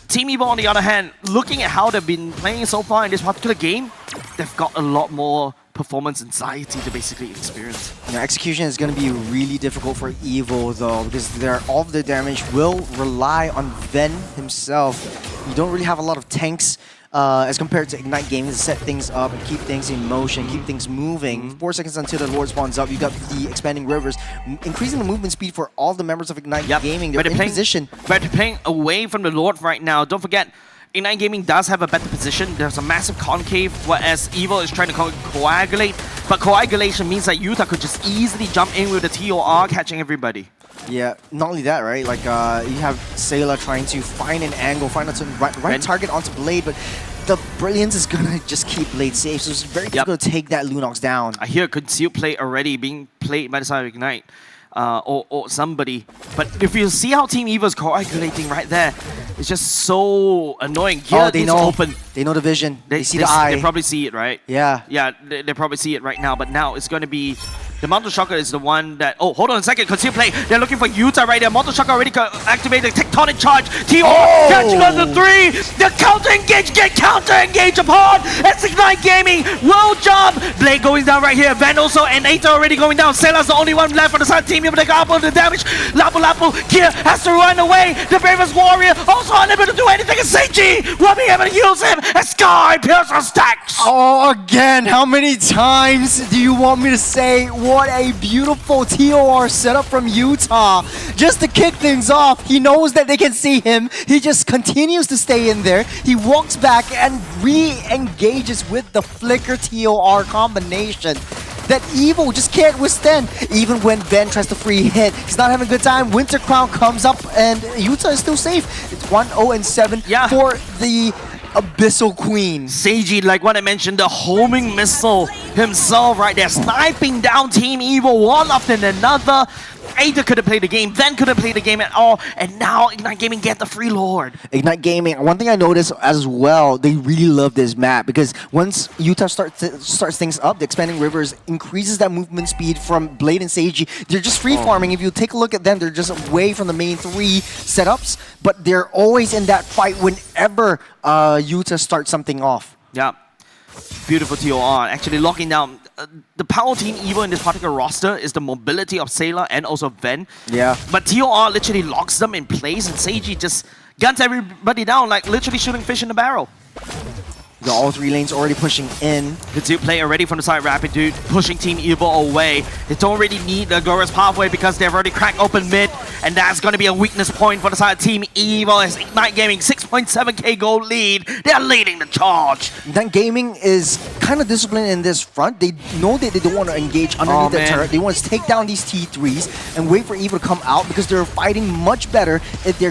Team Evil, on the other hand, looking at how they've been playing so far in this particular game, they've got a lot more performance anxiety to basically experience. You know, execution is going to be really difficult for Evil, though, because all of the damage will rely on Ven himself. You don't really have a lot of tanks as compared to Ignite Gaming to set things up and keep things in motion, keep things moving. 4 seconds until the Lord spawns up. You got the expanding rivers, increasing the movement speed for all the members of Ignite Gaming. They're in position. But they're playing away from the Lord right now. Don't forget, Ignite Gaming does have a better position. There's a massive concave, whereas Evil is trying to coagulate. But coagulation means that Yuta could just easily jump in with the TOR, catching everybody. Yeah, not only that, right? Like, you have Sayla trying to find an angle, find a right target onto Blade, but the Brilliance is gonna just keep Blade safe, so it's very difficult to take that Lunox down. I hear concealed play already being played by the side of Ignite. Or somebody. But if you see how Team Eva's coagulating right there, it's just so annoying. Here, they know. Open. They know the vision. They see the eye. They probably see it, right? Yeah. Yeah, they probably see it right now. But now it's going to be... The Mountain Shocker is the one that... Oh, hold on a second. Conceal play. They're looking for Yuta right there. Mountain Shocker already activated the Tectonic Charge. TO catching on the 3. The counter-engage. Get counter-engage upon. It's Ignite Gaming. Well job. Blade going down right here. Van also and Aether already going down. Sela's the only one left on the side team. Able to grapple the damage. Lapu Kia has to run away. The bravest warrior also unable to do anything. And Seiji will be able to use him. And Sky Piercer stacks. Oh, again, how many times do you want me to say what a beautiful TOR setup from Utah? Just to kick things off, he knows that they can see him. He just continues to stay in there. He walks back and re-engages with the Flicker TOR combination that Evil just can't withstand. Even when Ben tries to free hit, he's not having a good time. Winter Crown comes up and Utah is still safe. It's 1-0-7 for the Abyssal Queen. Seiji, like what I mentioned, the homing missile himself right there, sniping down Team Evil one after another. Aether couldn't play the game, Ven couldn't play the game at all, and now Ignite Gaming get the free Lord. Ignite Gaming, one thing I noticed as well, they really love this map because once Utah starts things up, the Expanding Rivers increases that movement speed from Blade and Seiji. They're just free farming. If you take a look at them, they're just away from the main 3 setups, but they're always in that fight whenever Utah starts something off. Yeah, beautiful TOR. Actually locking down. The power Team Evil in this particular roster is the mobility of Sayla and also Ven. Yeah. But TOR literally locks them in place and Seiji just guns everybody down like literally shooting fish in a barrel. The all 3 lanes already pushing in. The 2 player already from the side, Rapid Dude, pushing Team Evil away. They don't really need the Gora's pathway because they've already cracked open mid, and that's going to be a weakness point for the side of Team Evil as Ignite Gaming 6.7k gold lead. They're leading the charge. Ignite Gaming is kind of disciplined in this front. They know that they don't want to engage underneath the turret. They want to take down these T3s and wait for Evil to come out because they're fighting much better if they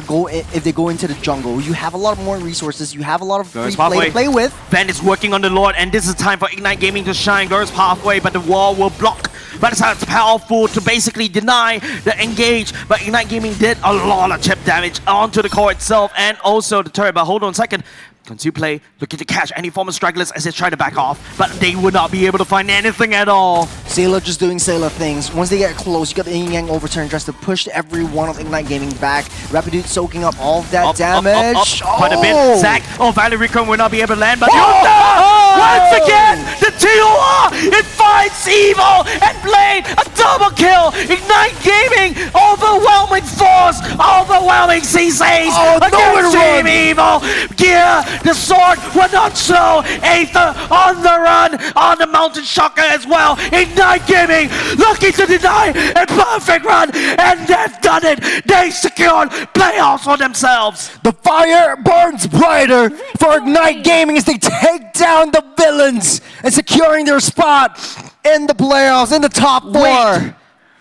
go into the jungle. You have a lot more resources. You have a lot of free play to play with. Ben is working on the Lord, and this is time for Ignite Gaming to shine. Gora's pathway, but the wall will block but it's powerful to basically deny the engage. But Ignite Gaming did a lot of chip damage onto the core itself and also the turret. But hold on a second. Continue play, looking to catch any form of stragglers as they try to back off, but they would not be able to find anything at all. Sailor just doing Sailor things. Once they get close, you got the Yin Yang overturn just to push every one of Ignite Gaming back. Rapidude soaking up all of that damage. Quite a bit. Zach, Valerie Recon will not be able to land, but once again, the TOR, it finds Evil and Blade, a double kill. Ignite Gaming, overwhelming force, overwhelming CCs against Team Evil. Gear, the sword will not slow. Aether on the run, on the Mountain Shocker as well. Ignite Gaming looking to deny a perfect run, and they've done it. They secured playoffs for themselves. The fire burns brighter for Ignite Gaming as they take down the villains and securing their spot in the playoffs, in the top 4. Wait.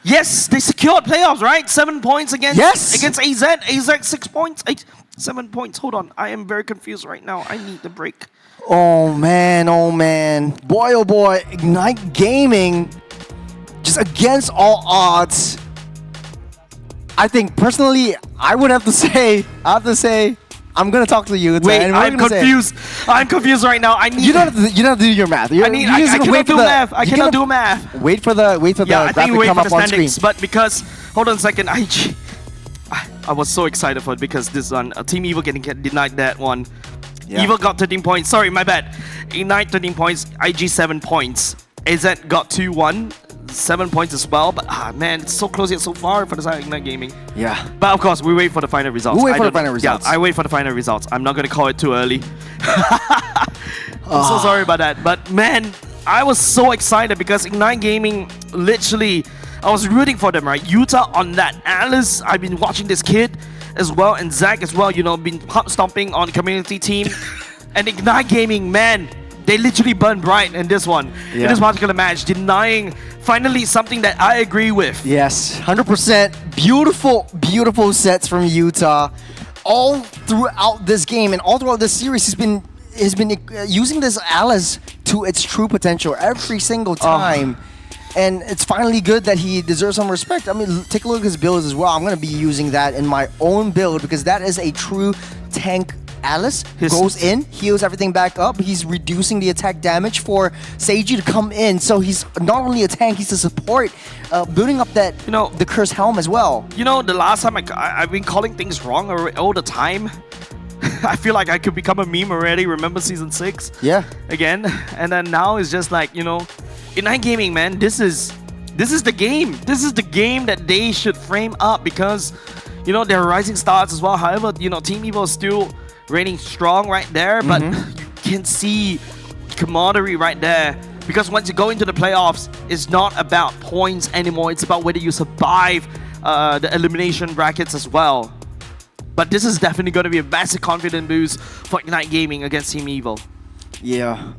Yes, they secured playoffs, right? 7 points against AZ. AZ 6 points. 7 points. Hold on. I am very confused right now. I need the break. Oh man, oh man. Boy, oh boy. Ignite Gaming, just against all odds. I think personally, I would have to say, I'm gonna talk to you. Wait, I'm confused. I'm confused right now. I need. You don't have to do your math. I cannot do math. I cannot do math. Wait for the I think graphic come up on screen. But because hold on a second, I was so excited for it because this one, Team Evil getting denied that one. Yeah. Evil got 13 points. Sorry, my bad. Ignite 13 points. IG 7 points. AZ got 2-1. 7 points as well. But man, it's so close yet so far for the side of Ignite Gaming. Yeah. But of course, we wait for the final results. We wait for the final results. Yeah, I wait for the final results. I'm not gonna call it too early. I'm so sorry about that. But man, I was so excited because Ignite Gaming literally, I was rooting for them, right? Utah on that Alice. I've been watching this kid as well, and Zach as well, you know, been stomping on community team. And Ignite Gaming, man, they literally burned bright in this one, in this particular match, denying finally something that I agree with. Yes, 100%. Beautiful, beautiful sets from Utah. All throughout this game and all throughout this series, has been using this Alice to its true potential every single time. And it's finally good that he deserves some respect. I mean, take a look at his builds as well. I'm going to be using that in my own build because that is a true tank Alice. Goes in, heals everything back up. He's reducing the attack damage for Seiji to come in. So he's not only a tank, he's a support, building up that, you know, the Curse Helm as well. You know, the last time I've been calling things wrong all the time. I feel like I could become a meme already. Remember season 6? Yeah. Again, and then now it's just like, you know, Ignite Gaming, man, this is the game. This is the game that they should frame up because, you know, they're rising stars as well. However, you know, Team Evil is still reigning strong right there, but you can see camaraderie right there. Because once you go into the playoffs, it's not about points anymore. It's about whether you survive the elimination brackets as well. But this is definitely going to be a massive confidence boost for Ignite Gaming against Team Evil. Yeah.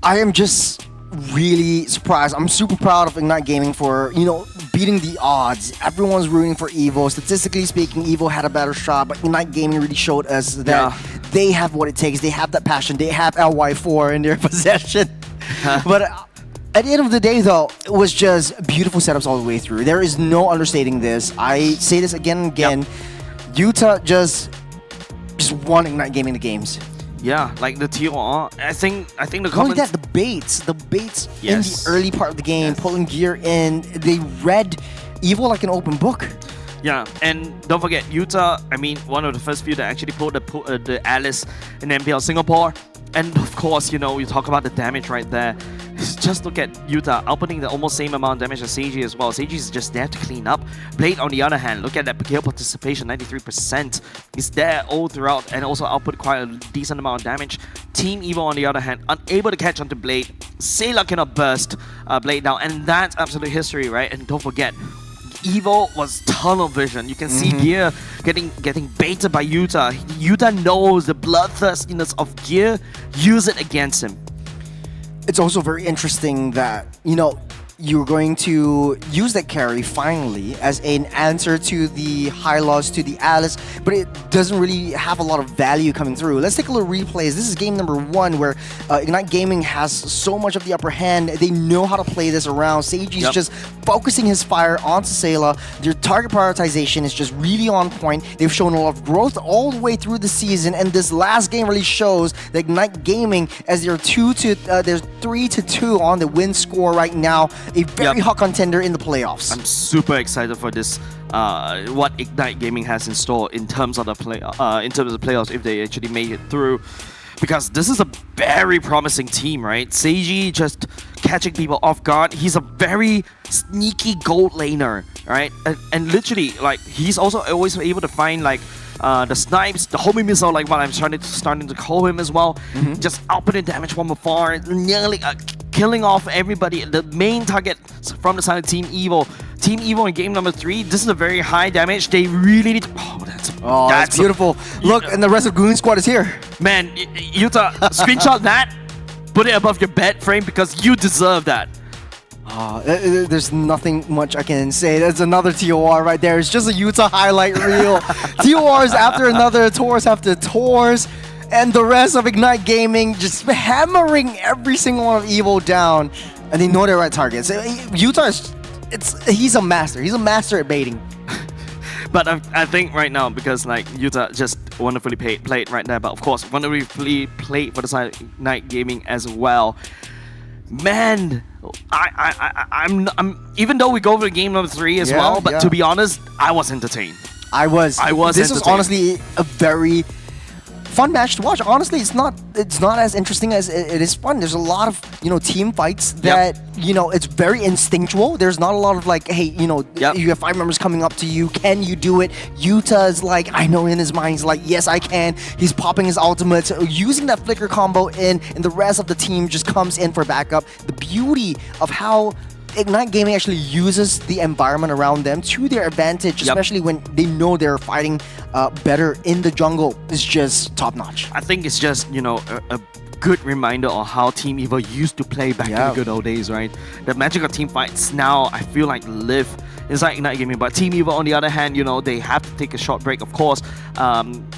I am just really surprised. I'm super proud of Ignite Gaming for, you know, beating the odds. Everyone's rooting for Evo. Statistically speaking, Evo had a better shot, but Ignite Gaming really showed us that they have what it takes. They have that passion. They have LY4 in their possession. But at the end of the day, though, it was just beautiful setups all the way through. There is no understating this. I say this again and again. Utah just won Ignite Gaming the games. Yeah, like the TOR. I think the comments. Only that, the baits in the early part of the game, pulling gear in, they read Evil like an open book. Yeah, and don't forget Utah. I mean, one of the first few that actually pulled the Alice in MPL Singapore. And of course, you know, you talk about the damage right there. Just look at Utah outputting the almost same amount of damage as Seiji as well. Seiji is just there to clean up. Blade, on the other hand, look at that kill participation, 93%. He's there all throughout and also output quite a decent amount of damage. Team Evo, on the other hand, unable to catch onto Blade. Sailor cannot burst Blade down, and that's absolute history, right? And don't forget, Evo was tunnel vision. You can see Gear getting baited by Utah. Utah knows the bloodthirstiness of Gear. Use it against him. It's also very interesting that, you know, you're going to use that carry finally as an answer to the high loss to the Alice, but it doesn't really have a lot of value coming through. Let's take a little replays. This is game number 1 where Ignite Gaming has so much of the upper hand. They know how to play this around. Seiji's just focusing his fire onto Sayla. Their target prioritization is just really on point. They've shown a lot of growth all the way through the season, and this last game really shows that Ignite Gaming, as they're 3-2 on the win score right now, a very hot contender in the playoffs. I'm super excited for this. What Ignite Gaming has in store in terms of the playoffs if they actually make it through, because this is a very promising team, right? Seiji just catching people off guard. He's a very sneaky gold laner, right? And literally, like, he's also always able to find like the snipes, the homing missile, like what I'm starting to call him as well. Just outputting damage from afar, nearly killing off everybody. The main target from the side of Team Evo. Team Evo in game number 3, this is a very high damage. They really need to... that's beautiful. Look, and the rest of Goon Squad is here. Man, Yuta, screenshot that, put it above your bed frame because you deserve that. There's nothing much I can say. That's another TOR right there. It's just a Utah highlight reel. TORs after another, tours after tours, and the rest of Ignite Gaming just hammering every single one of Evo down, and they know their right targets. Utah is... he's a master. He's a master at baiting. But I think right now, because like Utah just wonderfully played right there, but of course wonderfully played for the side of Ignite Gaming as well. Man, I'm even though we go over game number 3 as well, but to be honest, I was entertained. I was. This was honestly a very fun match to watch. Honestly, it's not as interesting as it is fun. There's a lot of, team fights that, it's very instinctual. There's not a lot of like, hey, you have 5 members coming up to you. Can you do it? Yuta's like, I know in his mind, he's like, yes, I can. He's popping his ultimate, using that flicker combo and the rest of the team just comes in for backup. The beauty of how Ignite Gaming actually uses the environment around them to their advantage, especially when they know they're fighting better in the jungle, is just top notch. I think it's just, a good reminder of how Team Evo used to play back in the good old days, right? The magic of team fights now, I feel like, live inside Ignite Gaming. But Team Evo, on the other hand, they have to take a short break, of course.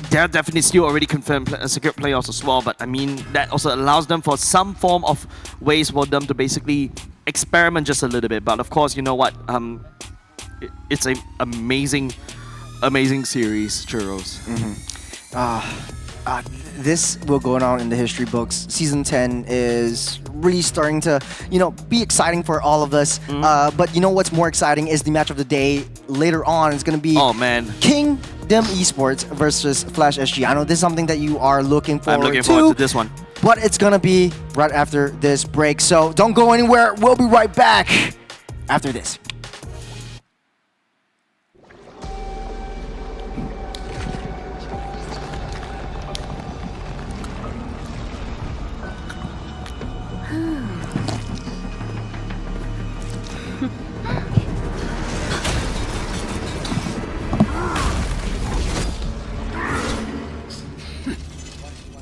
They're definitely still already confirmed secured playoffs as well, but I mean, that also allows them for some form of ways for them to basically experiment just a little bit. But of course, you know what? It's an amazing series, Churros. This will go down in the history books. Season 10 is really starting to, be exciting for all of us. But you know what's more exciting is the match of the day later on. It's going to be Kingdom Esports versus Flash SG. I know this is something that you are looking forward to. I'm looking forward to this one. But it's going to be right after this break. So don't go anywhere. We'll be right back after this.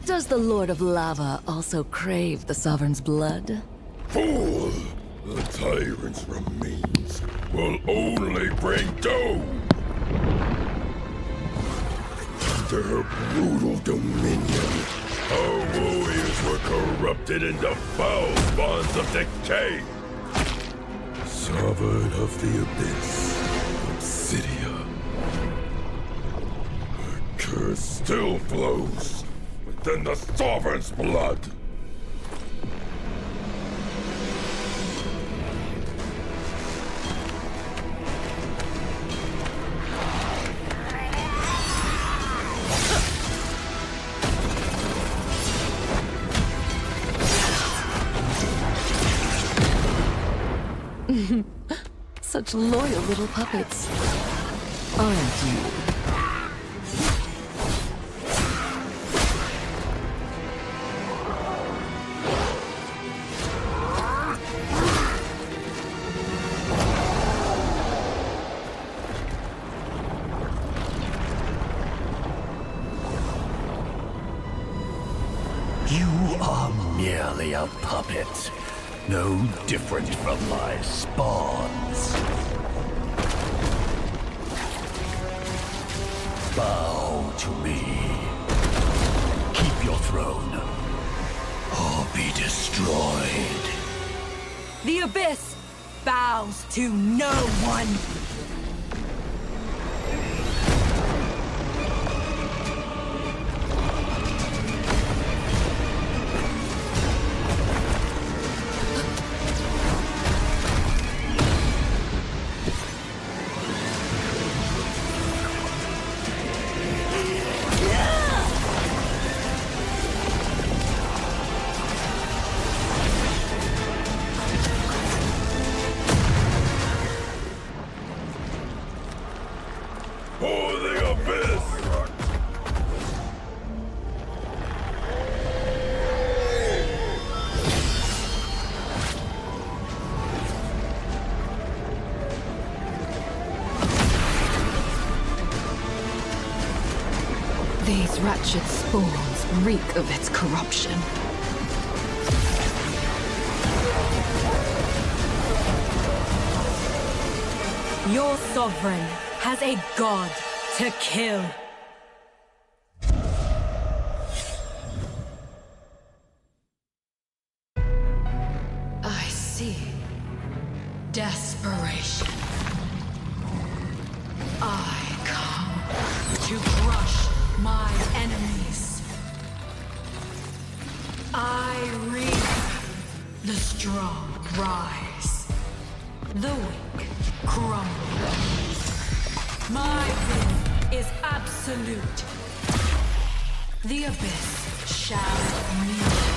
Does the Lord of Lava also crave the Sovereign's blood? Fool! The tyrant's remains will only bring doom! Under her brutal dominion, our warriors were corrupted into foul bonds of decay. Sovereign of the Abyss, Obsidia. Her curse still flows within the Sovereign's blood. Such loyal little puppets, aren't you? You are merely a puppet. no different from my spawns. Bow to me. Keep your throne, or be destroyed. The Abyss bows to no one. For the abyss! These wretched spawns reek of its corruption. Your sovereign has a god to kill. I see. Desperation. I come to crush my enemies. I reap. The strong rise. The weak crumble. My will is absolute. The abyss shall kneel.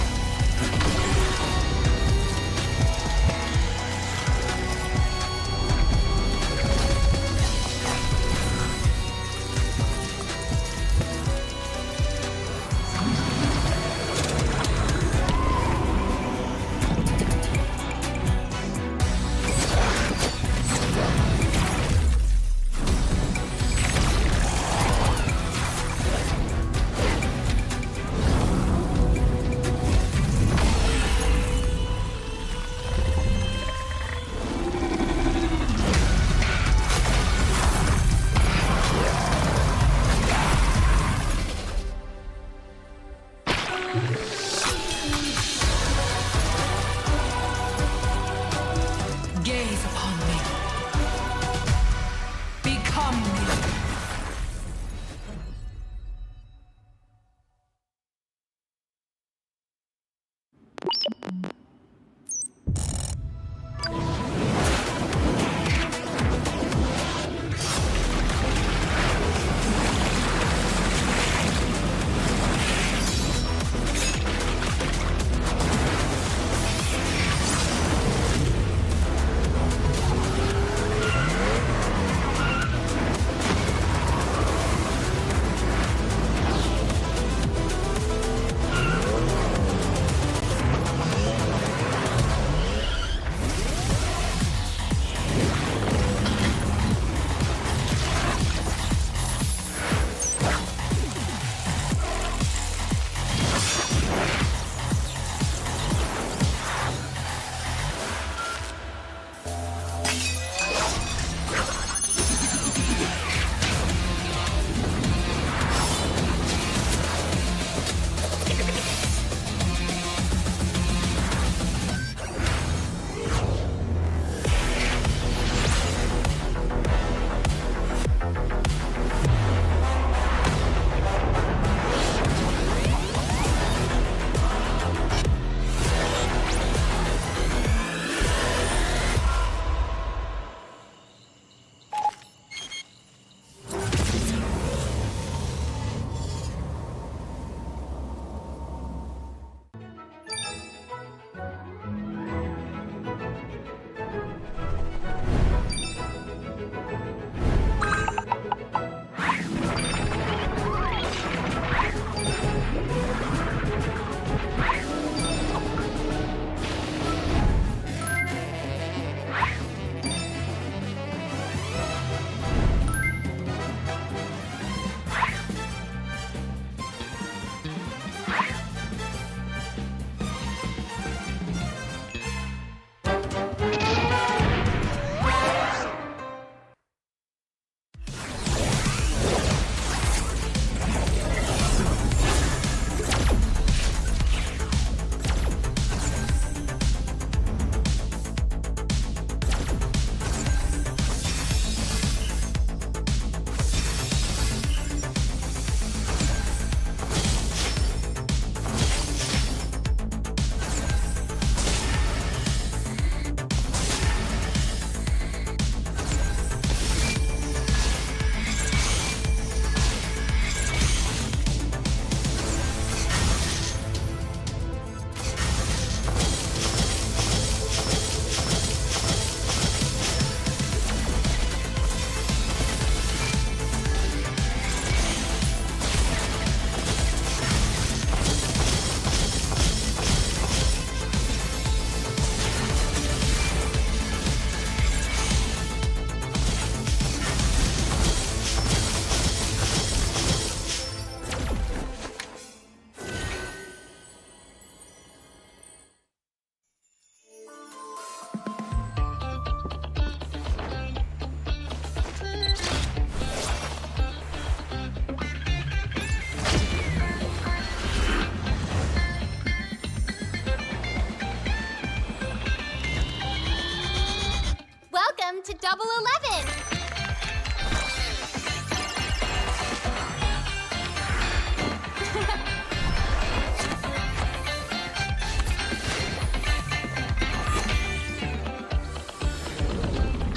to Double 11.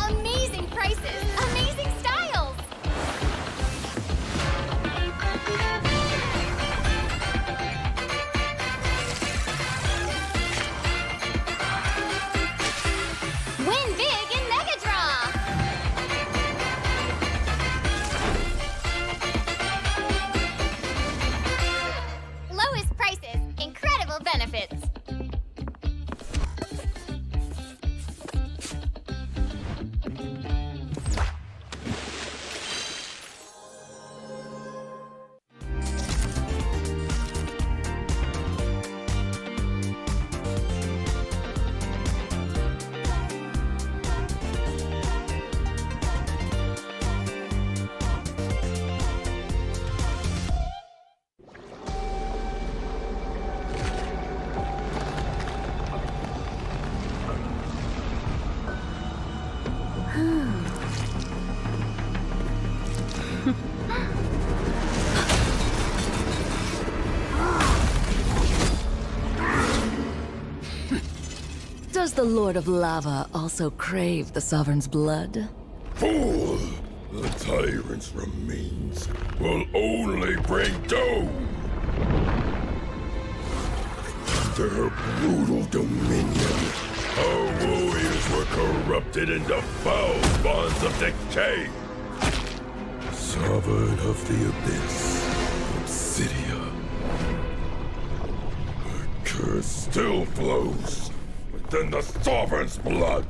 Amazing prices, amazing styles. Win big in Mega Draw. Lowest prices, incredible benefits. Does the Lord of Lava also crave the Sovereign's blood? Fool! The tyrant's remains will only bring doom! Under her brutal dominion, our warriors were corrupted into foul bonds of decay! Sovereign of the Abyss, Obsidia. Her curse still flows within the Sovereign's blood!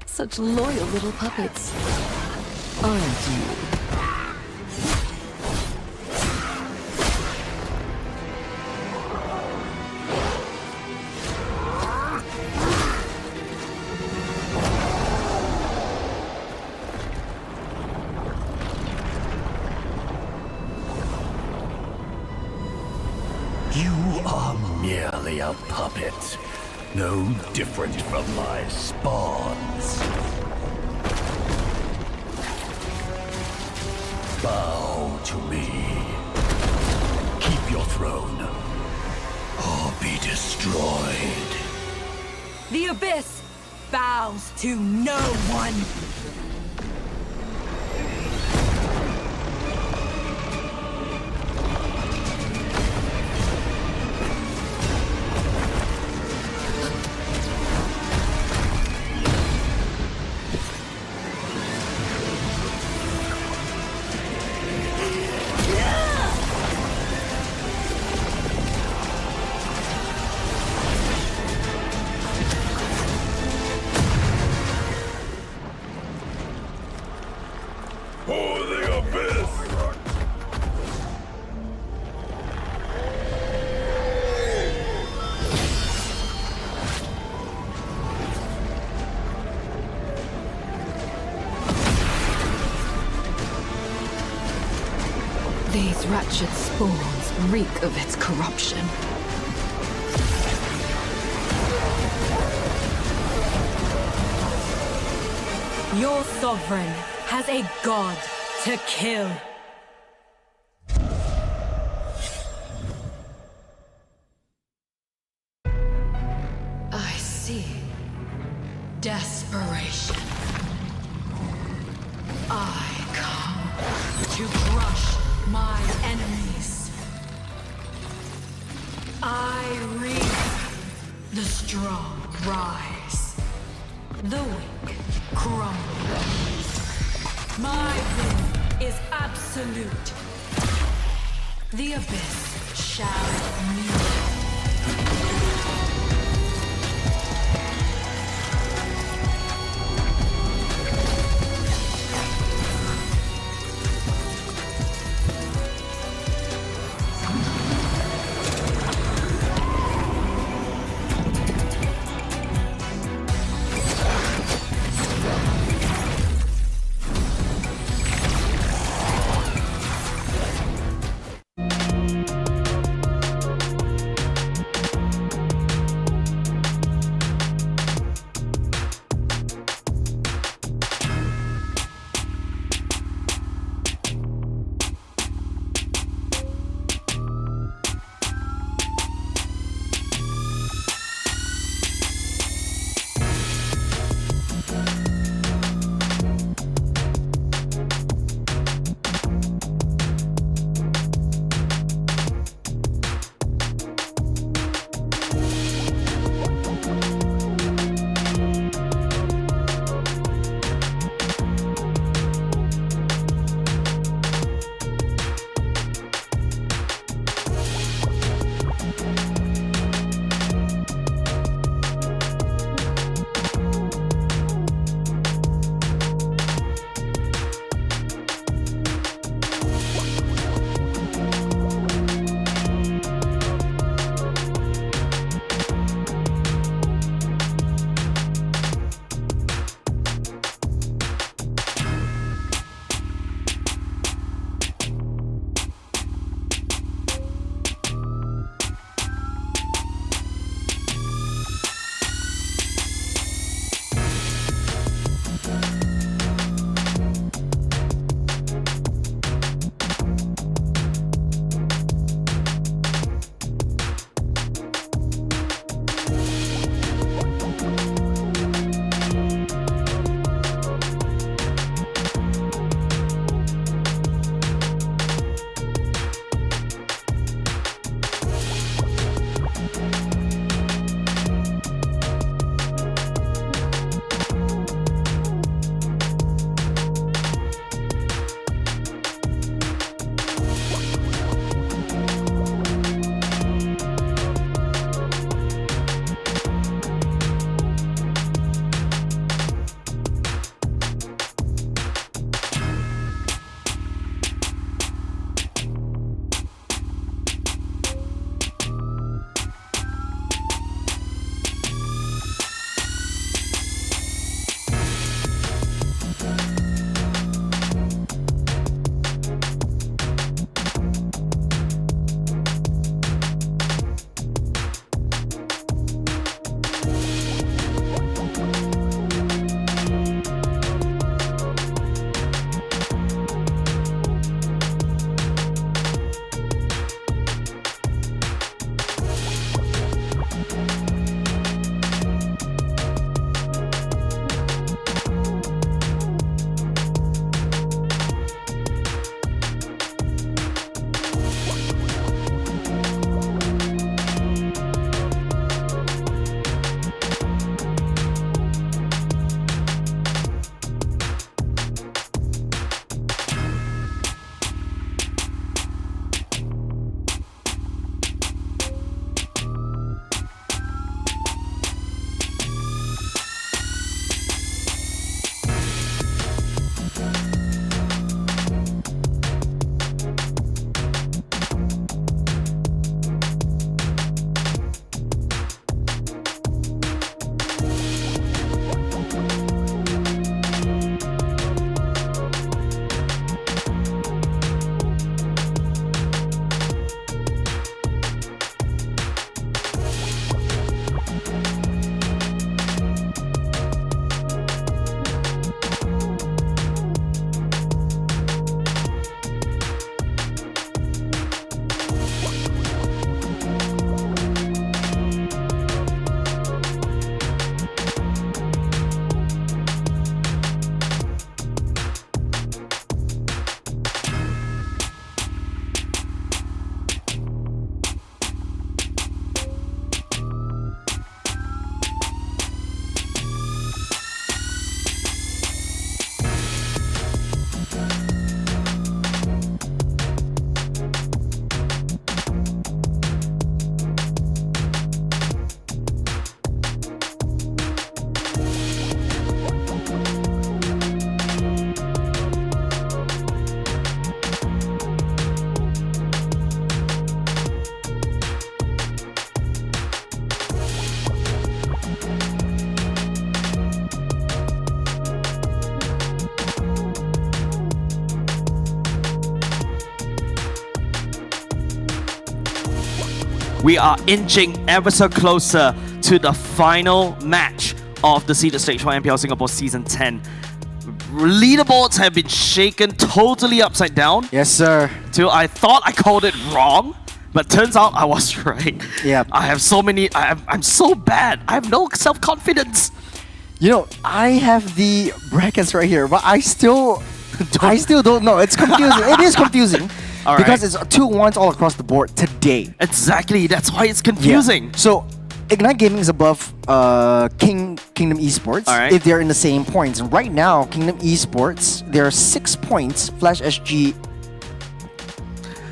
Such loyal little puppets, aren't you? You are merely a puppet, no different from my spawns. Bow to me. Keep your throne, or be destroyed. The Abyss bows to no one. For the Abyss! These wretched spawns reek of its corruption. Your sovereign has a god to kill. I see. Desperation. I come to crush my enemies. I reap. The strong rise. The weak crumble. My will is absolute. The Abyss shall kneel. we are inching ever so closer to the final match of the seeded stage for MPL Singapore Season 10. Leaderboards have been shaken totally upside down. Yes, sir. Till I thought I called it wrong, but turns out I was right. Yeah. I have so many. I'm so bad. I have no self-confidence. You know, I have the brackets right here, but I still don't know. It's confusing. It is confusing. All because right. it's 2-1s all across the board today. Exactly. That's why it's confusing. Yeah. So Ignite Gaming is above Kingdom Esports All right. if they're in the same points. And right now, Kingdom Esports, there are 6 points. Flash SG,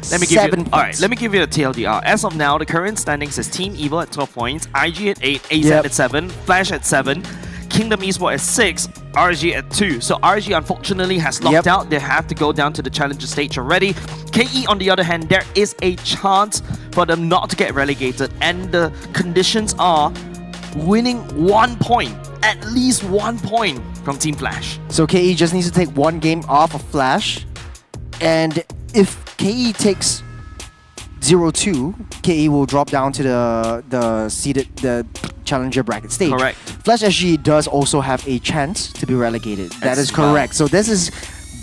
Let me give 7 you. points. All right. Let me give you a TLDR. As of now, the current standings is Team Evil at 12 points, IG at 8, AZ Yep. at 7, Flash at 7, Kingdom Esports at 6, RG at 2. So RG unfortunately has locked Yep. out. They have to go down to the challenger stage already. KE on the other hand, there is a chance for them not to get relegated, and the conditions are winning 1 point, at least 1 point from Team Flash. So KE just needs to take 1 game off of Flash. And if KE takes 0-2, KE will drop down to the challenger bracket stage. Correct. Flash SG does also have a chance to be relegated. That As is well. correct. So this is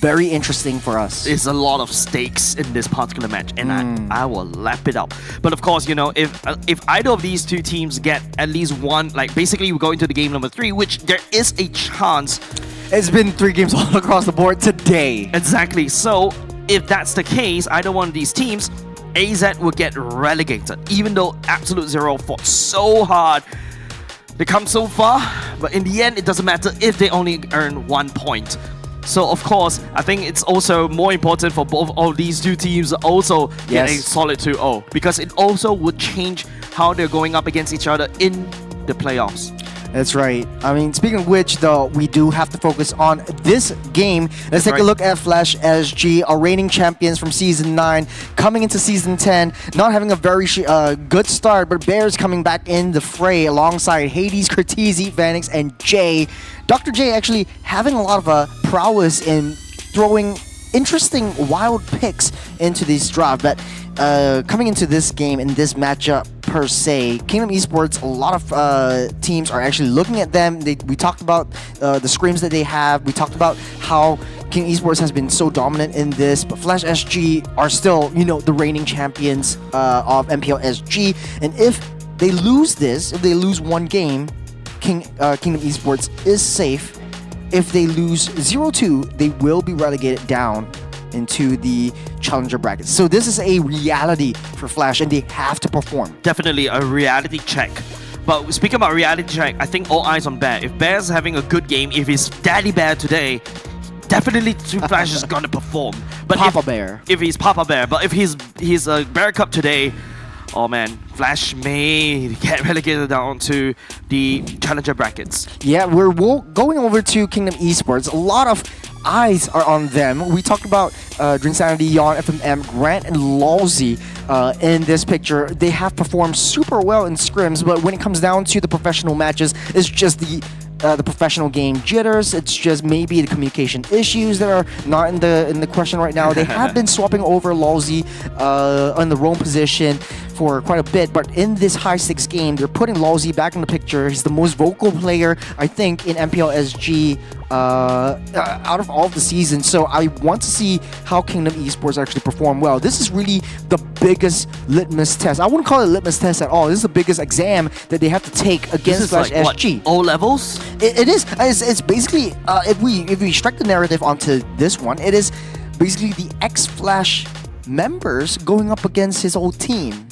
very interesting for us. There's a lot of stakes in this particular match, and I will lap it up. But of course, you know, if either of these two teams get at least one, like basically we go into the game number 3, which there is a chance. It's been 3 games all across the board today. Exactly. So if that's the case, either one of these teams, AZ will get relegated, even though Absolute Zero fought so hard. They come so far, but in the end, it doesn't matter if they only earn 1 point. So of course, I think it's also more important for both of these two teams to also get a Yes. solid 2-0, because it also would change how they're going up against each other in the playoffs. That's right. I mean, speaking of which, though, we do have to focus on this game. Let's take a right. look at Flash SG, our reigning champions from Season 9, coming into Season 10, not having a very good start, but Bears coming back in the fray alongside Hades, Cortese, Vanix, and Jay. Dr. J actually having a lot of prowess in throwing interesting, wild picks into this draft. But coming into this game, in this matchup per se, Kingdom Esports, a lot of teams are actually looking at them. We talked about the scrims that they have. We talked about how King Esports has been so dominant in this, but Flash SG are still, you know, the reigning champions of MPL SG. And if they lose this, if they lose 1 game, Kingdom Esports is safe. If they lose 0-2, they will be relegated down into the challenger brackets. So this is a reality for Flash, and they have to perform. Definitely a reality check. But speaking about reality check, I think all eyes on Bear. If Bear's having a good game, if he's Daddy Bear today, definitely Team Flash is going to perform. But Papa Bear. If he's Papa Bear, but if he's a Bear Cup today, oh man, Flash may get relegated down to the challenger brackets. Yeah, we're going over to Kingdom Esports. A lot of eyes are on them. We talked about Drinsanity, Yon, FMM, Grant, and Lawsy in this picture. They have performed super well in scrims, but when it comes down to the professional matches, it's just the professional game jitters. It's just maybe the communication issues that are not in the question right now. They have been swapping over Lawsy on the roam position for quite a bit, but in this high-stakes game, they're putting Lawsy back in the picture. He's the most vocal player, I think, in MPL SG out of all of the seasons. So I want to see how Kingdom Esports actually perform well. This is really the biggest litmus test. I wouldn't call it a litmus test at all. This is the biggest exam that they have to take against Flash SG. O levels? It is. It's basically if we strike the narrative onto this one, it is basically the ex-Flash members going up against his old team.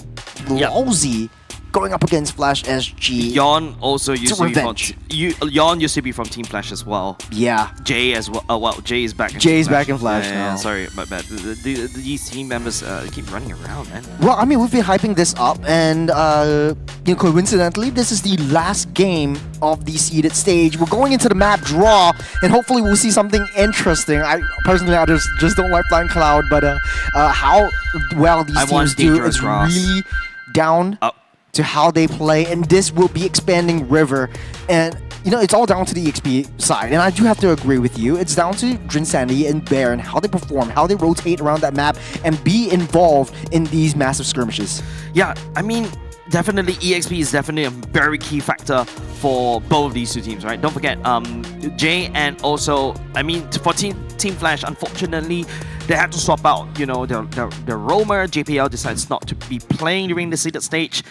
Yep. Lawsy going up against Flash SG. Yon also used to be from revenge. Yon used to be from Team Flash as well. Yeah. Jay as well. Well, Jay is back. Jay's Team Flash. back in Flash Yeah, now. sorry, my bad. These team members keep running around, man. Well, I mean, we've been hyping this up, and you know, coincidentally, this is the last game of the seeded stage. We're going into the map draw, and hopefully we'll see something interesting. I personally, I just don't like Flying Cloud, but how well these I want teams do Dangerous is Ross. really down to how they play, and this will be expanding River, and you know, it's all down to the XP side, and I do have to agree with you. It's down to Drinsanity and Bear and how they perform, how they rotate around that map, and be involved in these massive skirmishes. Yeah, I mean, definitely EXP is definitely a very key factor for both of these two teams, right? Don't forget, Jay and also, I mean, for Team Flash, unfortunately, they had to swap out, you know, the roamer. JPL decides not to be playing during the seeded stage.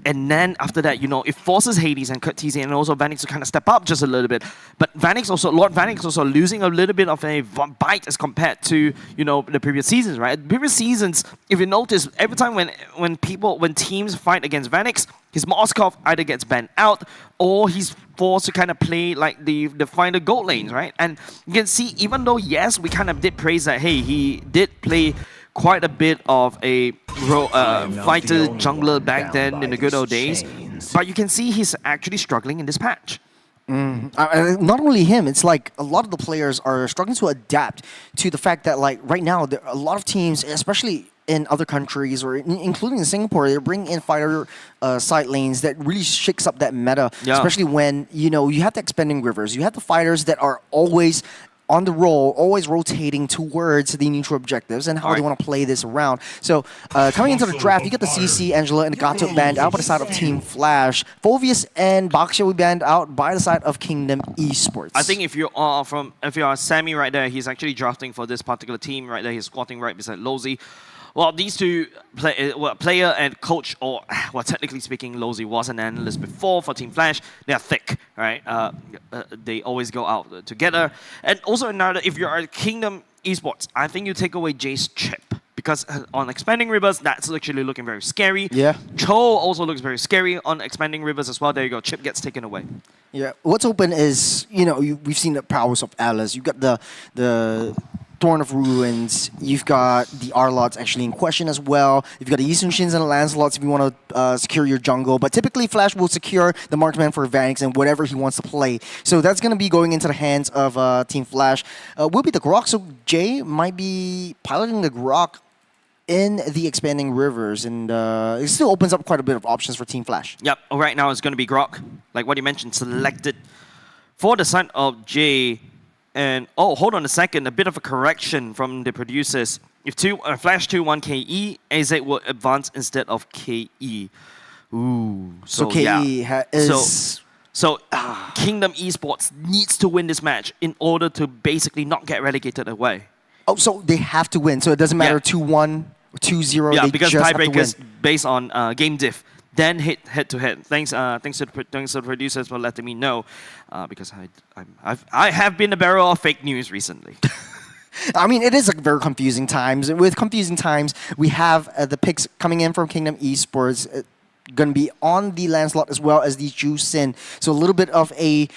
And then after that, you know, it forces Hades and Kurt TZ and also Vanix to kind of step up just a little bit. But Lord Vanix also losing a little bit of a bite as compared to, you know, the previous seasons, right? Previous seasons, if you notice, every time when teams fight against Vanix, his Moskov either gets banned out or he's forced to kind of play like the final gold lanes, right? And you can see, even though, yes, we kind of did praise that, hey, he did play quite a bit of a fighter jungler back then in the good old days, but you can see he's actually struggling in this patch. Not only him, it's like a lot of the players are struggling to adapt to the fact that, like, right now, there are a lot of teams, especially in other countries or including in Singapore, they're bringing in fighter side lanes that really shakes up that meta, especially when, you know, you have the expanding rivers, you have the fighters that are always on the roll, always rotating towards the neutral objectives and how they want to play this around. So coming into the draft, you get the CC, Angela, and Gato banned out by the side of Team Flash. Fulvius and Baxia will be banned out by the side of Kingdom Esports. I think if you are Sammy right there, he's actually drafting for this particular team right there. He's squatting right beside Lozy. Well, these two, player and coach, or well, technically speaking, Lozy was an analyst before for Team Flash. They are thick, right? They always go out together. And also another, if you are Kingdom Esports, I think you take away Jay's chip. Because on Expanding Rivers, that's actually looking very scary. Yeah. Cho also looks very scary on Expanding Rivers as well. There you go, chip gets taken away. Yeah, what's open is, you know, we've seen the powers of Alice. You've got the Thorn of Ruins. You've got the Arlots actually in question as well. You've got the Yisun Shins and the Lancelots if you want to secure your jungle. But typically, Flash will secure the marksman for Vanix and whatever he wants to play. So that's going to be going into the hands of Team Flash. Will be the Grok. So Jay might be piloting the Grok in the Expanding Rivers, and it still opens up quite a bit of options for Team Flash. Yep, right now it's going to be Grok, like what you mentioned, selected for the side of Jay. And, oh, hold on a second, a bit of a correction from the producers. If Flash 2-1 KE, AZ will advance instead of KE. Ooh, so KE is... So Kingdom Esports needs to win this match in order to basically not get relegated away. Oh, so they have to win, so it doesn't matter 2-1, 2-0, yeah, they because just have to tiebreakers win. based on game diff. Then head to head. Thanks to the producers for letting me know, because I have been a barrel of fake news recently. I mean, it is a very confusing times. With confusing times, we have the picks coming in from Kingdom Esports. Going to be on the Lancelot as well as the Ju Sin. So a little bit of a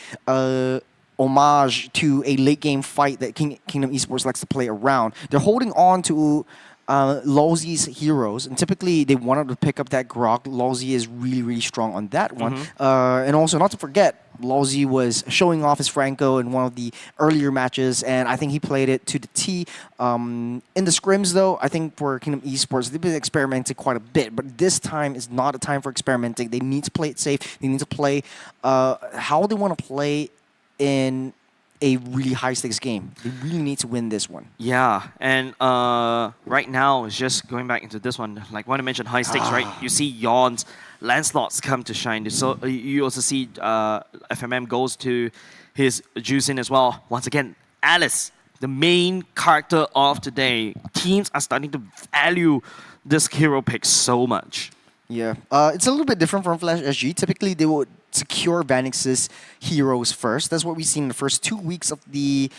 homage to a late game fight that Kingdom Esports likes to play around. They're holding on to Lozy's heroes, and typically they wanted to pick up that Grok. Lozy is really, really strong on that one. And also, not to forget, Lozy was showing off his Franco in one of the earlier matches, and I think he played it to the T. In the scrims, though, I think for Kingdom Esports, they've been experimenting quite a bit, but this time is not a time for experimenting. They need to play it safe. They need to play how they want to play in a really high-stakes game. They really need to win this one. Yeah, and right now, it's just going back into this one. Like when I mentioned high stakes, right? You see Yawns, Lancelots come to shine. So you also see FMM goes to his Juicing as well. Once again, Alice, the main character of today. Teams are starting to value this hero pick so much. Yeah, it's a little bit different from Flash SG. Typically, they would secure Vanix's heroes first. That's what we've seen in the first 2 weeks of the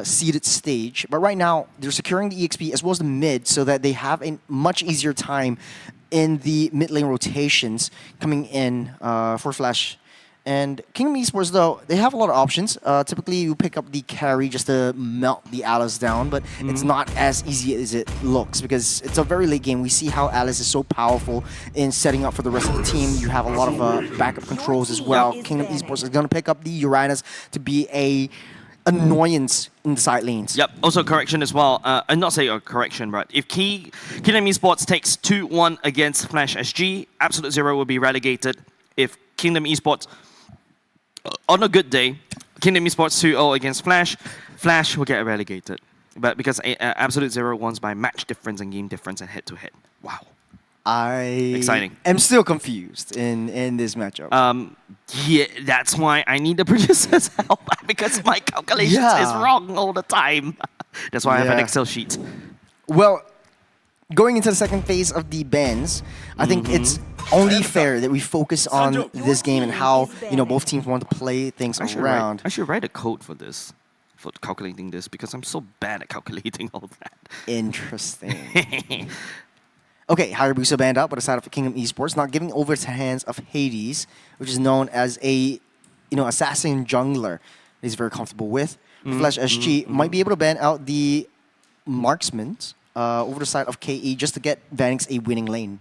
seeded stage. But right now, they're securing the EXP as well as the mid so that they have a much easier time in the mid lane rotations coming in for Flash. And Kingdom Esports, though, they have a lot of options. Typically, you pick up the carry just to melt the Alice down, but it's not as easy as it looks because it's a very late game. We see how Alice is so powerful in setting up for the rest of the team. You have a lot of backup controls as well. Kingdom Esports is going to pick up the Uranus to be a annoyance in the side lanes. Yep, also correction as well. I'm not saying a correction, but if Kingdom Esports takes 2-1 against Flash SG, Absolute Zero will be relegated. If Kingdom Esports on a good day, Kingdom Esports 2-0 against Flash, Flash will get relegated. But because Absolute Zero wins by match difference and game difference and head-to-head. Wow. Exciting. am still confused in this matchup. Yeah, that's why I need the producer's help because my calculations is wrong all the time. That's why I have an Excel sheet. Well, going into the second phase of the bans, I think it's only fair that we focus on this game and how both teams want to play things around. I should write a code for this, for calculating this, because I'm so bad at calculating all that. Interesting. Okay, Hayabusa banned out by the side of Kingdom Esports, not giving over to the hands of Hades, which is known as a assassin jungler he's very comfortable with. Flash SG might be able to ban out the marksmen over the side of KE just to get Vanix a winning lane.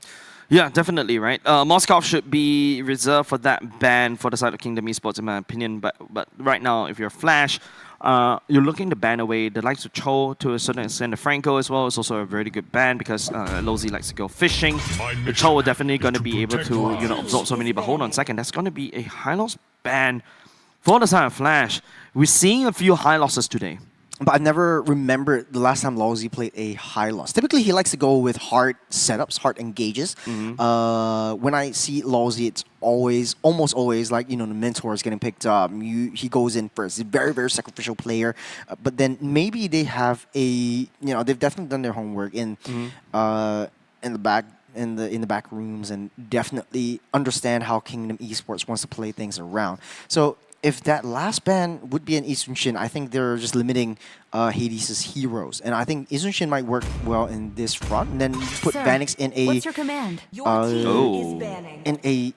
Yeah, definitely, right? Moscow should be reserved for that ban for the side of Kingdom Esports, in my opinion. But right now, if you're Flash, you're looking to ban away the likes of Cho, to a certain extent. The Franco as well is also a very good ban because Lozy likes to go fishing. The Cho are definitely going to be able to absorb so many. But hold on a second, that's going to be a high loss ban for the side of Flash. We're seeing a few high losses today. But I've never remembered the last time Lozy played a high loss. Typically, he likes to go with hard setups, hard engages. When I see Lozy, it's almost always like, the mentor is getting picked up. He goes in first. He's a very, very sacrificial player. But then maybe they have they've definitely done their homework in the back rooms and definitely understand how Kingdom Esports wants to play things around. So if that last ban would be an Isunshin, I think they're just limiting Hades' heroes. And I think Isunshin might work well in this front. And then put Vanix in a... What's your command? Your team is banning. In a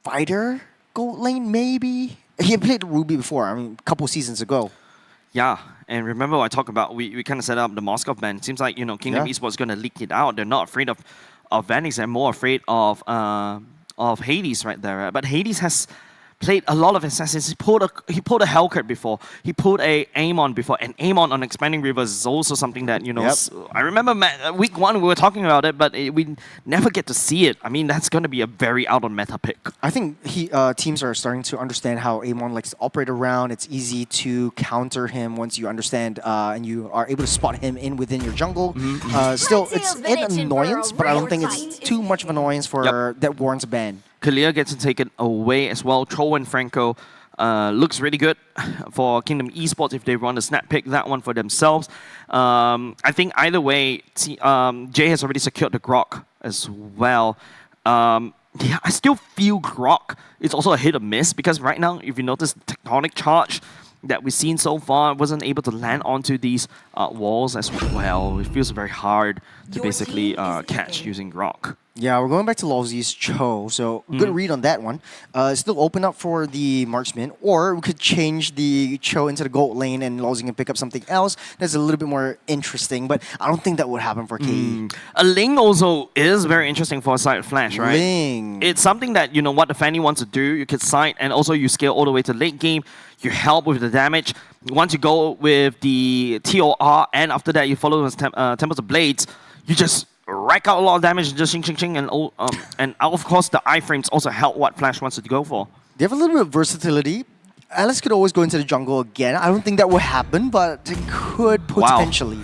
fighter gold lane, maybe? He had played Ruby before, a couple seasons ago. Yeah, and remember I talked about, we kind of set up the Moscow ban. It seems like, Kingdom Esports is going to leak it out. They're not afraid of Vanix. They're more afraid of Hades right there. Right? But Hades has played a lot of assassins. He pulled a Hellcat before. He pulled a Amon before. And Amon on Expanding Rivers is also something that, I remember week 1 we were talking about it, but we never get to see it. I mean, that's going to be a very out-on-meta pick. I think teams are starting to understand how Amon likes to operate around. It's easy to counter him once you understand and you are able to spot him within your jungle. Still, it's an annoyance, but I don't think it's too much of an annoyance for that warrants a ban. Kalia gets to take it away as well. Tro and Franco looks really good for Kingdom Esports if they want to snap pick that one for themselves. I think either way, Jay has already secured the Grok as well. Yeah, I still feel Grok is also a hit or miss because right now, if you notice, the tectonic charge that we've seen so far wasn't able to land onto these walls as well. It feels very hard to basically catch using Grok. Yeah, we're going back to Lozy's Cho, so good read on that one. Still open up for the marksman, or we could change the Cho into the gold lane and Lozy can pick up something else that's a little bit more interesting, but I don't think that would happen for KE. A Ling also is very interesting for a side flash, right? Ling. It's something that, what the Fanny wants to do, you can side, and also you scale all the way to late game, you help with the damage. Once you go with the TOR, and after that you follow with Temples of Blades, you just rack out a lot of damage and just ching, and of course the iframes also help what Flash wants to go for. They have a little bit of versatility. Alice could always go into the jungle again. I don't think that will happen, but it could potentially.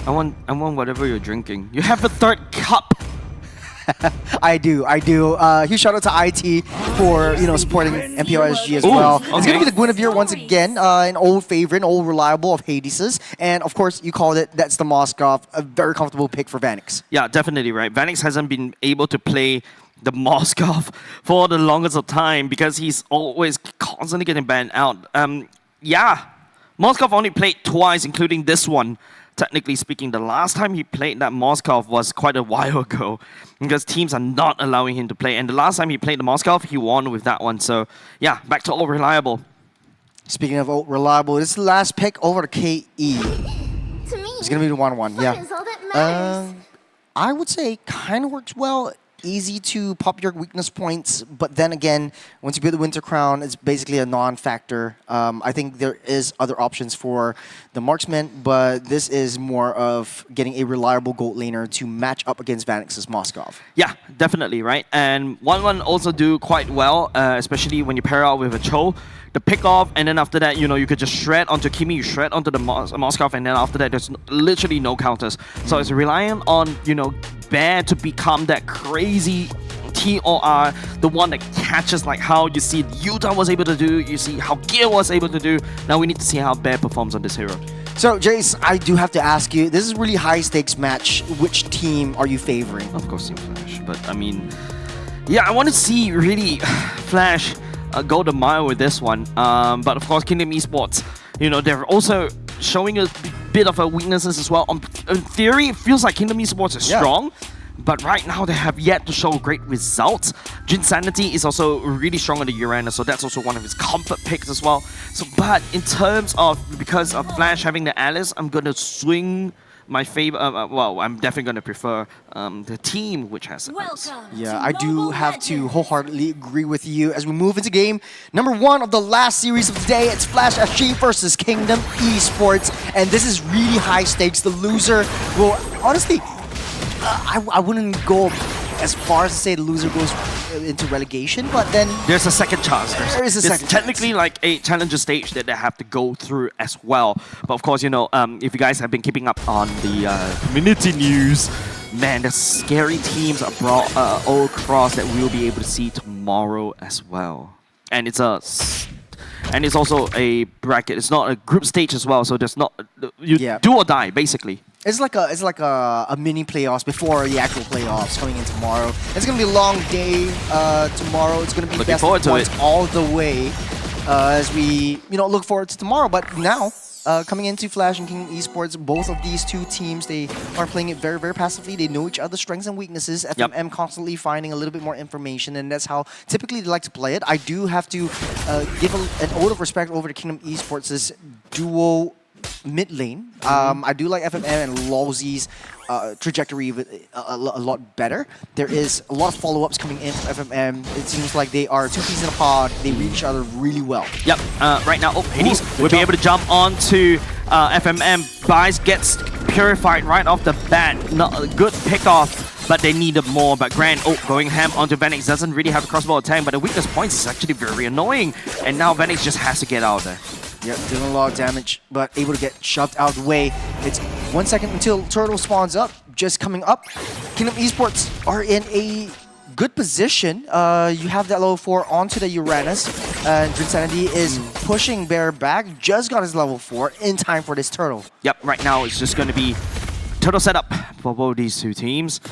Wow. I want whatever you're drinking. You have a third cup. I do. Huge shout out to IT for supporting MPL SG as well. Okay. It's gonna be the Guinevere once again, an old favorite, an old reliable of Hades's, and of course you called it. That's the Moskov, a very comfortable pick for Vanix. Yeah, definitely right. Vanix hasn't been able to play the Moskov for the longest of time because he's always constantly getting banned out. Yeah, Moskov only played twice, including this one. Technically speaking, the last time he played that Moskov was quite a while ago because teams are not allowing him to play. And the last time he played the Moskov, he won with that one. So yeah, back to old reliable. Speaking of old reliable, this is the last pick over to KE. To me, It's going to be the 1-1, yeah. is all that matters. I would say kind of works well. Easy to pop your weakness points, but then again, once you build the Winter Crown, it's basically a non-factor. I think there is other options for the marksman, but this is more of getting a reliable gold laner to match up against Vanix's Moskov. Yeah, definitely, right? And 1-1 also do quite well, especially when you pair out with a Cho. The pick off, and then after that, you could just shred onto Kimi, you shred onto the Moskov, and then after that, there's literally no counters. So it's reliant on, Bear to become that crazy TOR, the one that catches like how you see Utah was able to do, you see how Gear was able to do. Now we need to see how Bear performs on this hero. So, Jace, I do have to ask you, this is a really high-stakes match. Which team are you favoring? Of course, Team Flash. But, I mean, yeah, I want to see really Flash go the mile with this one. But, of course, Kingdom Esports, you know, they're also showing a bit of a weaknesses as well. In theory, it feels like Kingdom Esports is strong. But right now, they have yet to show great results. Jinsanity is also really strong on the Uranus, so that's also one of his comfort picks as well. So, but in terms of, because of Flash having the Alice, I'm going to swing my favor. Well, I'm definitely going to prefer the team which has Alice. Yeah, I do have to wholeheartedly agree with you as we move into game number 1 of the last series of the day. It's Flash SG versus Kingdom Esports, and this is really high stakes. The loser will, honestly, I wouldn't go as far as to say the loser goes into relegation, but then there's a second chance. There is a second technically chance. like a challenger stage that they have to go through as well. But of course, you know, if you guys have been keeping up on the community news, man, the scary teams are brought all across that we'll be able to see tomorrow as well. And it's also a bracket. It's not a group stage as well, so there's not you do or die basically. It's like a mini playoffs before the actual playoffs coming in tomorrow. It's gonna be a long day tomorrow. It's gonna be Looking best forward of to ones it. all the way as we look forward to tomorrow. But now coming into Flash and Kingdom Esports, both of these two teams, they are playing it very, very passively. They know each other's strengths and weaknesses. FMM constantly finding a little bit more information, and that's how typically they like to play it. I do have to give an ode of respect over to Kingdom Esports' duo mid lane. I do like FMM and Lawsy's trajectory a lot better. There is a lot of follow-ups coming in from FMM. It seems like they are two peas in a pod. They read each other really well. Yep. Right now, Hades will be able to jump onto FMM. Bice gets purified right off the bat. Not a good pick-off, but they needed more. But Grand going ham onto Venix doesn't really have a crossbow attack, but the weakness points is actually very annoying. And now Venix just has to get out of there. Yep, doing a lot of damage, but able to get shoved out of the way. It's 1 second until Turtle spawns up. Just coming up. Kingdom Esports are in a good position. You have that level 4 onto the Uranus. Drinsanity is pushing Bear back. Just got his level 4 in time for this Turtle. Yep, right now it's just going to be Turtle setup for both these two teams.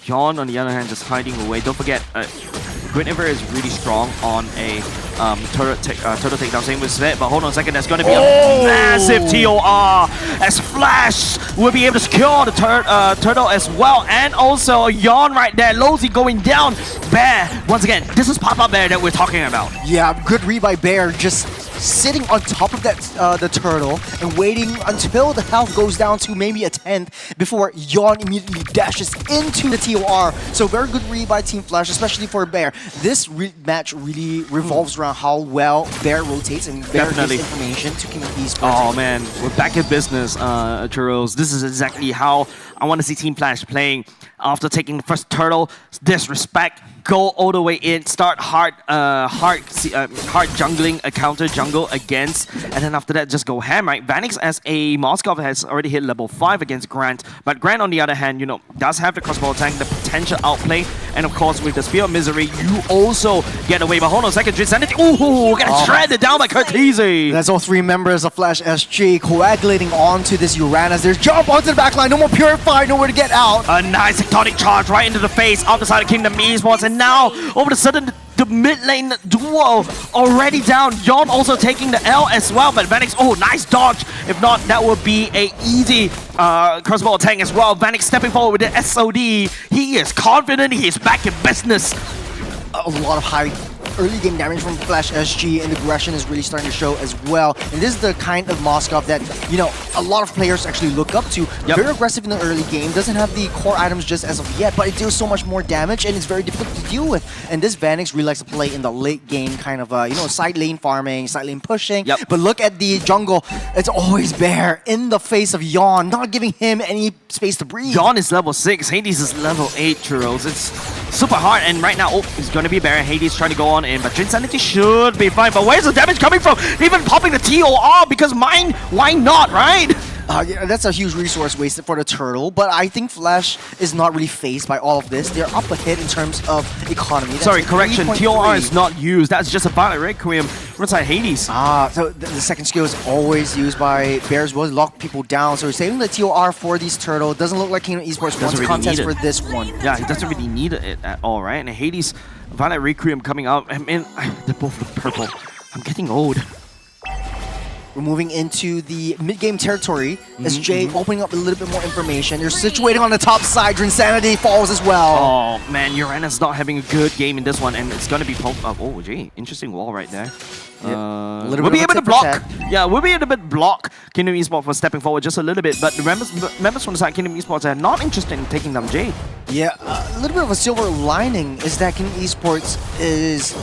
John, on the other hand, just hiding away. Don't forget, Gwynevere is really strong on a turtle takedown. Same with Svet, but hold on a second. There's going to be a massive TOR as Flash will be able to secure the turtle as well. And also Yawn right there. Losey going down. Bear, once again, this is Papa Bear that we're talking about. Yeah, good read by Bear. Just sitting on top of that the turtle and waiting until the health goes down to maybe a 10th before Yawn immediately dashes into the TOR. So very good read by Team Flash, especially for Bear. This match really revolves around how well Bear rotates and Bear gives information to Kingdom Esports. Oh man, we're back in business, Churros. This is exactly how I want to see Team Flash playing. After taking the first turtle, disrespect, go all the way in, start hard jungling a counter jungle against, and then after that just go ham, right? Vanix as a Moskov has already hit level 5 against Grant, but Grant on the other hand, you know, does have the crossbow attack, the potential outplay, and of course with the Spear of Misery, you also get away. But hold on a second, Jinsanity, ooh, gets shredded down by Curteasy. That's all 3 members of Flash SG coagulating onto this Uranus. There's jump onto the backline, no more Purify, nowhere to get out. A nice tectonic charge right into the face of the side of Kingdom Esports, and now over the sudden the mid lane duo already down. Yawn also taking the L as well, but Vanix, oh, nice dodge. If not, that would be a easy crossbow attack as well. Vanix stepping forward with the SOD. He is confident, he is back in business. A lot of high early game damage from Flash SG, and the aggression is really starting to show as well. And this is the kind of Moskov that, you know, a lot of players actually look up to. Very aggressive in the early game, doesn't have the core items just as of yet, but it deals so much more damage and it's very difficult to deal with. And this Vanix really likes to play in the late game kind of, you know, side lane farming, side lane pushing. But look at the jungle, it's always Bear in the face of Yawn, not giving him any space to breathe. Yawn is level 6, Hades is level 8, Churros. It's super hard, and right now, it's going to be Bear. Hades trying to go on in, but Jinsanity should be fine. But where's the damage coming from? Even popping the TOR, because mine, why not, right? Yeah, that's a huge resource wasted for the turtle, but I think Flash is not really phased by all of this. They're up ahead in terms of economy. That's Sorry, like correction. 3.3. TOR is not used. That's just a Violet Requiem inside Hades. So the second skill is always used by Bears, will lock people down. So we're saving the TOR for these turtle. Doesn't look like Kingdom Esports wants really a contest need it. for this one. Yeah, he doesn't really need it at all, right? And Hades, Violet Requiem coming out. I mean, they both look purple. I'm getting old. We're moving into the mid-game territory. SJ opening up a little bit more information. They're situated on the top side. Insanity falls as well. Oh man, Uranus not having a good game in this one, and it's gonna be oh, gee, interesting wall right there. We'll be able to block. Yeah, we'll be able to block Kingdom Esports for stepping forward just a little bit. But the members from the side Kingdom Esports are not interested in taking them Jade. Yeah, a little bit of a silver lining is that Kingdom Esports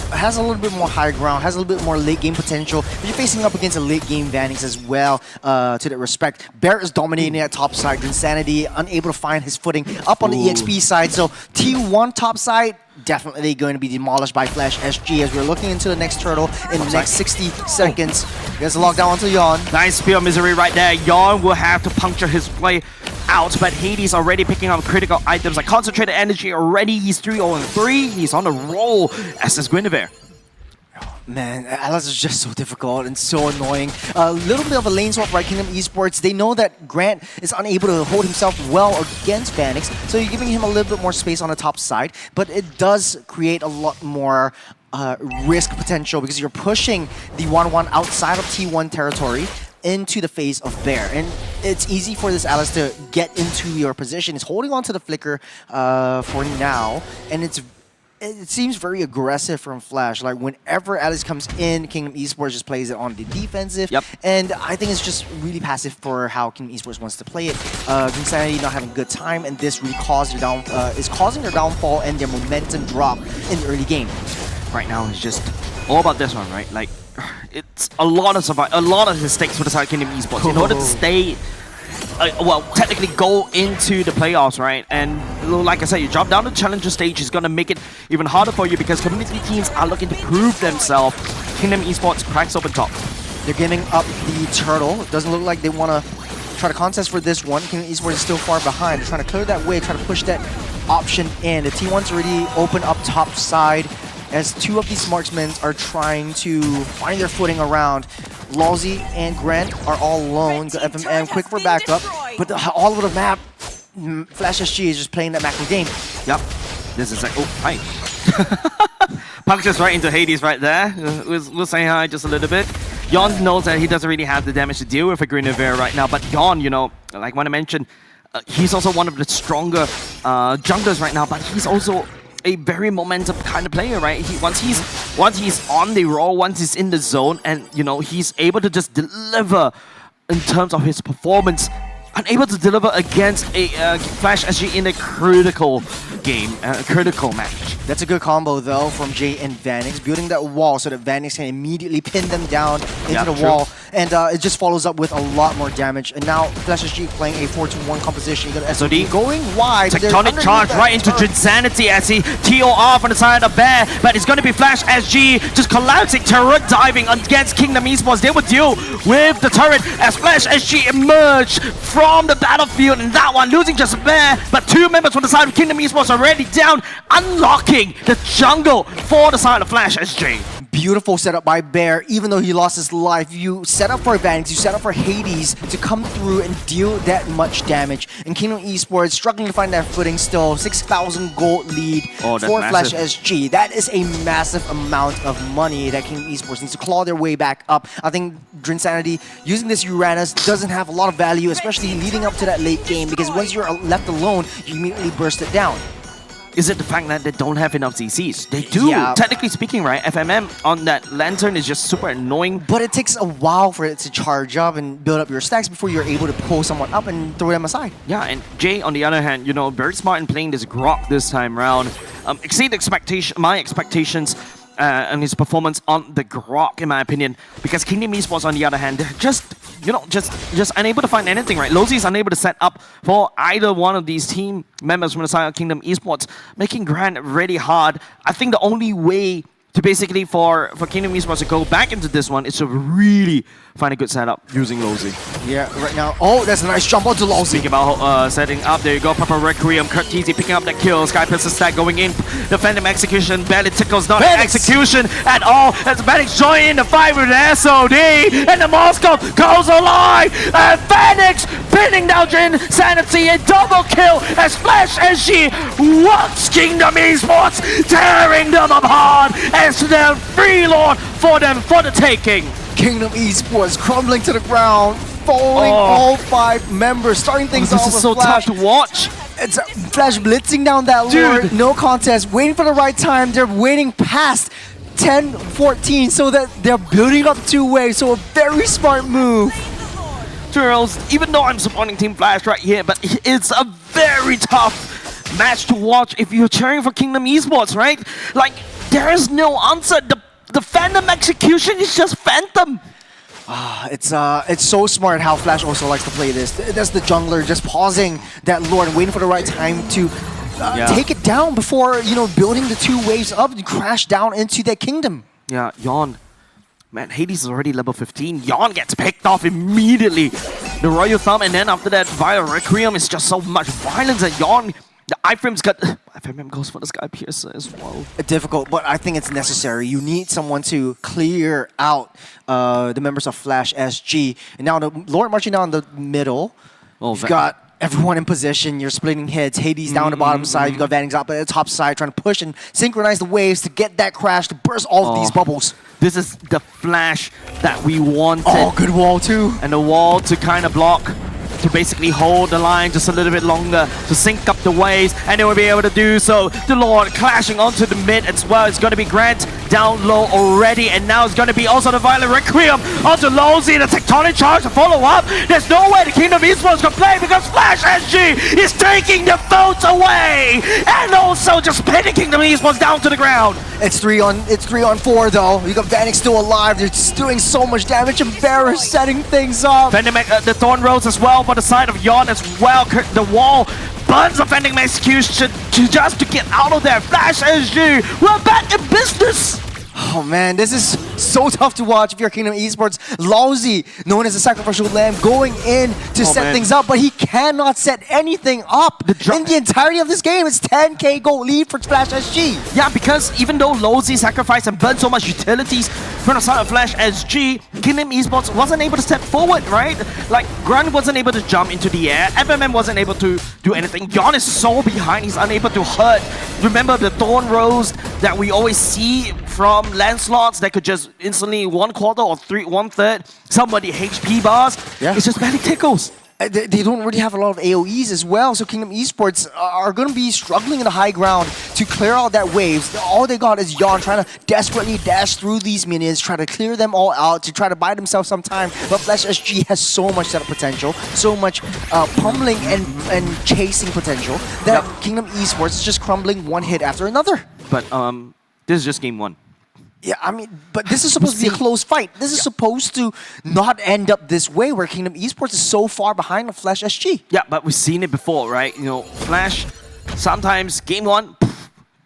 has a little bit more high ground, has a little bit more late game potential. But you're facing up against a late game Vanix as well. To that respect, Bear is dominating at top side. Insanity unable to find his footing up on the EXP side. So T1 top side, definitely going to be demolished by Flash SG as we're looking into the next turtle in the next 60 seconds. Gets a lockdown onto Yawn. Nice Spear of Misery right there. Yawn will have to puncture his way out, but Hades already picking up critical items like Concentrated Energy already. He's 3-0-3. He's on a roll as is Guinevere. Man, Alice is just so difficult and so annoying. A little bit of a lane swap right Kingdom Esports. They know that Grant is unable to hold himself well against Vanix, so you're giving him a little bit more space on the top side, but it does create a lot more risk potential because you're pushing the 1-1 outside of T1 territory into the face of Bear. And it's easy for this Alice to get into your position. It's holding on to the flicker for now, and it seems very aggressive from Flash. Like whenever Alice comes in, Kingdom Esports just plays it on the defensive. Yep. And I think it's just really passive for how Kingdom Esports wants to play it. Insanity not having a good time, and this really is causing their downfall and their momentum drop in the early game. Right now it's just all about this one, right? Like it's a lot of mistakes for the side Kingdom Esports in order to stay. Well, technically go into the playoffs, right? And like I said, you drop down the challenger stage is going to make it even harder for you because community teams are looking to prove themselves. Kingdom Esports cracks open top. They're giving up the turtle. It doesn't look like they want to try to contest for this one. Kingdom Esports is still far behind. They're trying to clear that way, trying to push that option in. The T1's already open up top side as two of these marksmen are trying to find their footing around. Lawsy and Grant are all alone. The FMM quick for backup, but all over the map, Flash SG is just playing that macro game. Yep. This is like, oh, hi. Punctures right into Hades right there. We'll say hi just a little bit. Yon knows that he doesn't really have the damage to deal with a Guinevere right now, but Yon, you know, like when I mentioned, he's also one of the stronger junglers right now, but he's also a very momentum kind of player, right? Once he's on the roll, once he's in the zone, and you know he's able to just deliver in terms of his performance, unable to deliver against a Flash SG in a critical game, a critical match. That's a good combo though from Jay and Vanix, building that wall so that Vanix can immediately pin them down into the wall, and it just follows up with a lot more damage. And now Flash SG playing a 4-2-1 composition. You got SOD going wide. Tectonic charge right into Insanity as he TOR from the side of Bear, but it's going to be Flash SG just collapsing, turret diving against Kingdom Esports. They will deal with the turret as Flash SG emerge from the battlefield, and that one losing just Bear, but two members from the side of Kingdom Esports already down, unlocking the jungle for the side of Flash SG. Beautiful setup by Bear. Even though he lost his life, you set up for Vanix, you set up for Hades to come through and deal that much damage. And Kingdom Esports struggling to find that footing still. 6,000 gold lead for Flash SG. That is a massive amount of money that Kingdom Esports needs to claw their way back up. I think Drinsanity using this Uranus doesn't have a lot of value, especially leading up to that late game, because once you're left alone, you immediately burst it down. Is it the fact that they don't have enough CCs? They do. Yeah. Technically speaking, right? FMM on that Lantern is just super annoying. But it takes a while for it to charge up and build up your stacks before you're able to pull someone up and throw them aside. Yeah, and Jay, on the other hand, you know, very smart in playing this Grok this time round. Exceed my expectations and his performance on the Grok, in my opinion. Because Kingdom Esports, on the other hand, they're just, you know, just unable to find anything, right? Lozy is unable to set up for either one of these team members from the side of Kingdom Esports, making Grant really hard. I think the only way to basically for Kingdom Esports to go back into this one is to really find a good setup using Lozy. Yeah, right now. Oh, that's a nice jump onto Lozy. Speaking about setting up, there you go. Proper Requiem, Kurt Teasy picking up that kill. Sky Pistol stack going in. The Phantom execution. Barely tickles, not an execution at all. As Phoenix join in the fight with the SOD. And the Moscow goes alive. And Phoenix pinning down Jin Sanity. A double kill as Flash SG works Kingdom Esports, tearing them apart as the free lord for them for the taking. Kingdom Esports crumbling to the ground, falling all 5 members, starting things off This with is so Flash. tough to watch. It's Flash blitzing down that lord, no contest, waiting for the right time. They're waiting past 10-14 so that they're building up 2 waves, so a very smart move. Turtles, even though I'm supporting Team Flash right here, but it's a very tough match to watch if you're cheering for Kingdom Esports, right? Like, there is no answer. The Phantom execution is just Phantom. It's so smart how Flash also likes to play this. That's the jungler just pausing that lord and waiting for the right time to take it down before, you know, building the 2 waves up and crash down into that kingdom. Yeah, Yawn. Man, Hades is already level 15. Yawn gets picked off immediately. The Royal Thumb, and then after that, via Requiem, is just so much violence that Yawn. The iframe's got. Iframe goes for the Sky Piercer as well. Difficult, but I think it's necessary. You need someone to clear out the members of Flash SG. And now the Lord marching down the middle. You've got everyone in position. You're splitting heads. Hades down the bottom side. You've got Vannix up at the top side trying to push and synchronize the waves to get that crash to burst all of these bubbles. This is the Flash that we wanted. Oh, good wall too. And the wall to kind of block, to basically hold the line just a little bit longer, to sync up the waves, and they will be able to do so. The Lord clashing onto the mid as well. It's going to be Grant down low already, and now it's going to be also the Violent Requiem onto Lozy, the Tectonic Charge to follow up. There's no way the Kingdom Esports can play because Flash SG is taking the votes away, and also just pinning Kingdom Esports down to the ground. It's 3 on 4 though. You got Vannix still alive. They're just doing so much damage. and Embarrassed setting things up. Phantom, the Thorn Rose as well for the side of Yawn as well. The wall burns the Phantom execution just to get out of there. Flash SG, we're back in business. Oh man, this is so tough to watch if you're Kingdom Esports. Lozy, known as the sacrificial lamb, going in to set things up, but he cannot set anything up. In the entirety of this game, it's 10k gold lead for Flash SG. Yeah, because even though Lozy sacrificed and burned so much utilities from the side of Flash SG, Kingdom Esports wasn't able to step forward, right? Like, Grunt wasn't able to jump into the air, FMM wasn't able to do anything. Yawn is so behind, he's unable to hurt. Remember the Thorn Rose that we always see from Lancelots that could just instantly 1/4 or 1/3 somebody HP bars. Yeah. It's just barely tickles. They don't really have a lot of AoEs as well, so Kingdom Esports are going to be struggling in the high ground to clear out that waves. All they got is Yawn trying to desperately dash through these minions, try to clear them all out to try to buy themselves some time. But Flash SG has so much setup potential, so much pummeling and chasing potential that Kingdom Esports is just crumbling one hit after another. But this is just game 1. Yeah, I mean, but this is supposed to be a close fight. This is supposed to not end up this way where Kingdom Esports is so far behind the Flash SG. Yeah, but we've seen it before, right? You know, Flash, sometimes game 1,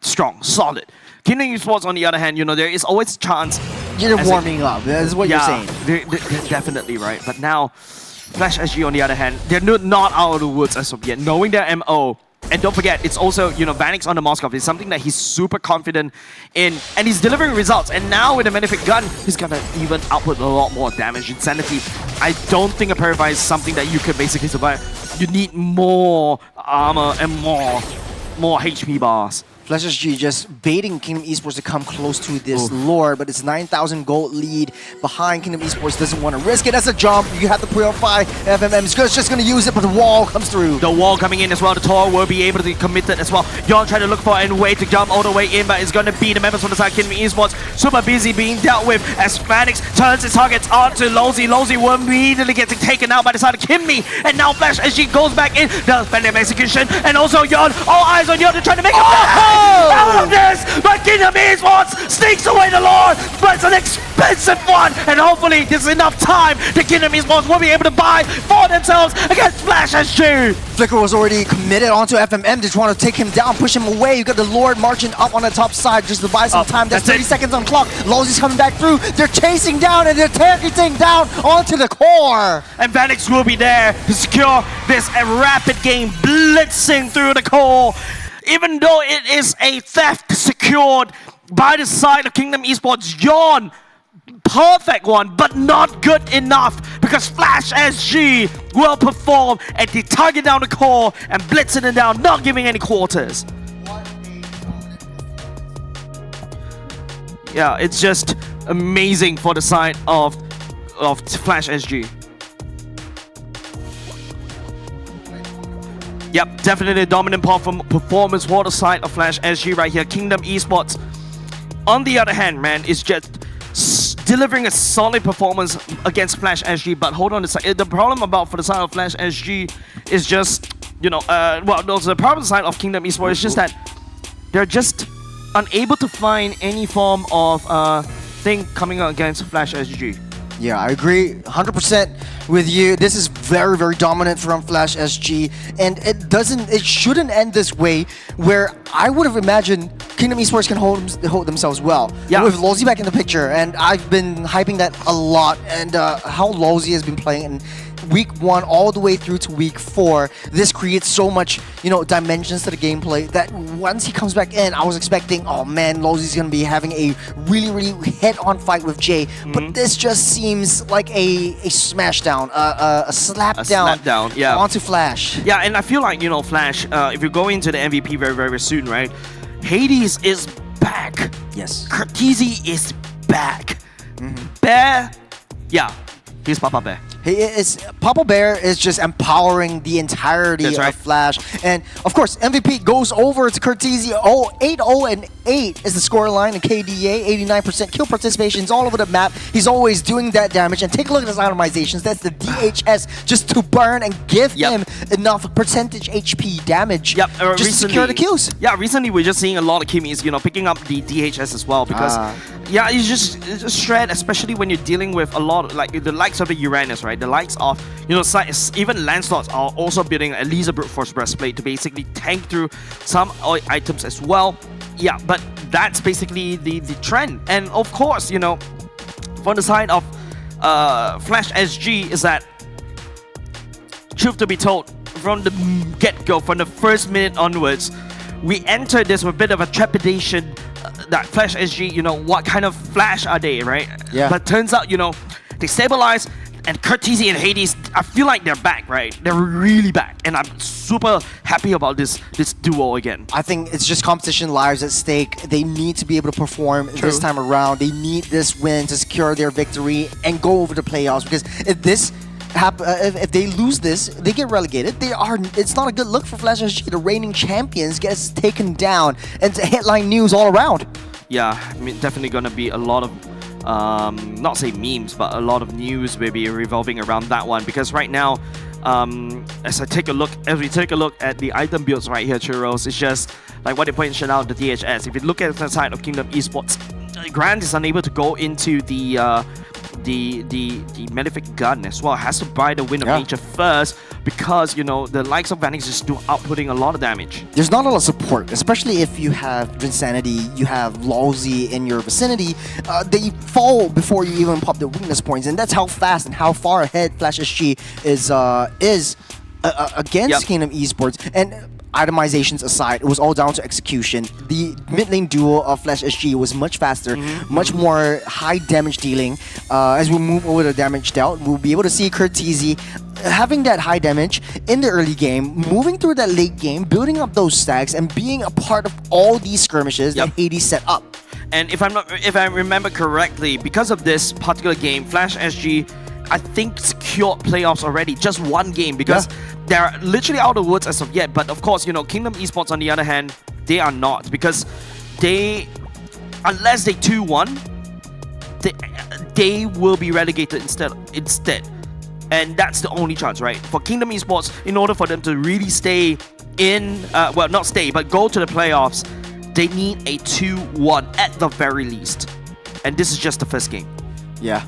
strong, solid. Kingdom Esports, on the other hand, you know, there is always a chance. You're warming up, that's what you're saying. They're definitely right. But now, Flash SG, on the other hand, they're not out of the woods as of yet, knowing their MO. And don't forget, it's also, you know, Vannix on the Moskov is something that he's super confident in, and he's delivering results. And now with the Magnific Gun, he's gonna even output a lot more damage. Insanity, I don't think a Purify is something that you could basically survive. You need more armor and more HP bars. Flash SG just baiting Kingdom Esports to come close to this lord, but it's 9,000 gold lead behind. Kingdom Esports doesn't want to risk it. That's a jump. You have to purify. FMM is just going to use it, but the wall comes through. The wall coming in as well. The Tor will be able to commit it as well. Yawn trying to look for a way to jump all the way in, but it's going to be the members from the side. Kingdom Esports super busy being dealt with as Phoenix turns his targets onto Lozy. Lozy will immediately get taken out by the side of Kimmy, and now Flash SG goes back in. The Phantom execution, and also Yawn. All eyes on Yawn to try to make a out of this, but Kingdom Esports sneaks away the Lord, but it's an expensive one, and hopefully there's enough time that Kingdom Esports will be able to buy for themselves against Flash SG. Flicker was already committed onto FMM. They just want to take him down, push him away. You got the Lord marching up on the top side just to buy some time. That's 30 seconds on clock. Lozy's coming back through. They're chasing down and they're targeting down onto the core. And Vanix will be there to secure this rapid game, blitzing through the core. Even though it is a theft secured by the side of Kingdom Esports, Yawn, perfect one, but not good enough because Flash SG will perform and they target down the core and blitzing it down, not giving any quarters. Yeah, it's just amazing for the side of Flash SG. Yep, definitely a dominant performance for the side of Flash SG right here. Kingdom Esports, on the other hand, man, is just delivering a solid performance against Flash SG. But hold on a second, the problem for the side of Flash SG is just, you know, the problem side of Kingdom Esports is just that they're just unable to find any form of thing coming up against Flash SG. Yeah, I agree 100% with you. This is very, very dominant from Flash SG, and it shouldn't end this way, where I would have imagined Kingdom Esports can hold themselves well. Yeah. With Lozy back in the picture, and I've been hyping that a lot, and how Lozy has been playing in week 1 all the way through to week 4. This creates so much, you know, dimensions to the gameplay that once he comes back in, I was expecting, oh man, Lozy's gonna be having a really, really head-on fight with Jay. But this just seems like a smash down, a slap down yeah, onto Flash. Yeah, and I feel like, you know, Flash, if you go into the MVP very, very soon, right? Hades is back. Yes. Kurtizi is back. Bear, yeah, he's Papa Bear. Papa Bear is just empowering the entirety of Flash. And of course, MVP goes over to Kurtizi. 8-0-8 is the scoreline in KDA. 89% kill participations all over the map. He's always doing that damage. And take a look at his itemizations. That's the DHS just to burn and give him enough percentage HP damage just to secure the kills. Yeah, recently we're just seeing a lot of Kimmys, you know, picking up the DHS as well because, yeah, it's just shred, especially when you're dealing with a lot of, like, the likes of the Uranus, right? The likes of, you know, even Lancelots are also building at least a brute force breastplate to basically tank through some items as well. Yeah, but that's basically the trend. And of course, you know, from the side of Flash SG is that, truth to be told, from the get-go, from the first minute onwards, we entered this with a bit of a trepidation that Flash SG, you know, what kind of Flash are they, right? Yeah. But turns out, you know, they stabilize, and Kurtizi and Hades, I feel like they're back, right? They're really back, and I'm super happy about this duo again. I think it's just competition lives at stake. They need to be able to perform this time around. They need this win to secure their victory and go over the playoffs, because if this if they lose this, they get relegated. It's not a good look for Flash SG. The reigning champions gets taken down, and it's headline news all around. Yeah, I mean, definitely gonna be a lot of not say memes, but a lot of news will be revolving around that one, because right now, as we take a look at the item builds right here, Churros, it's just like what they pointed out, the DHS. If you look at the side of Kingdom Esports, Grant is unable to go into the Malefic Gun as well. Has to buy the Wind of Nature first, because, you know, the likes of Vanix is still outputting a lot of damage. There's not a lot of support, especially if you have Drinsanity, you have Lozy in your vicinity. They fall before you even pop their weakness points, and that's how fast and how far ahead Flash SG is against Kingdom Esports. And itemizations aside, it was all down to execution. The mid lane duo of Flash SG was much faster, much more high damage dealing. As we move over the damage dealt, we'll be able to see Kurtizi having that high damage in the early game, moving through that late game, building up those stacks, and being a part of all these skirmishes that Hades set up. And if I remember correctly, because of this particular game, Flash SG, I think, secured playoffs already. Just one game, because they're literally out of the woods as of yet. But of course, you know, Kingdom Esports on the other hand, they are not, because unless they 2-1, they will be relegated instead. And that's the only chance, right? For Kingdom Esports, in order for them to really stay in, well, not stay, but go to the playoffs, they need a 2-1 at the very least. And this is just the first game. Yeah.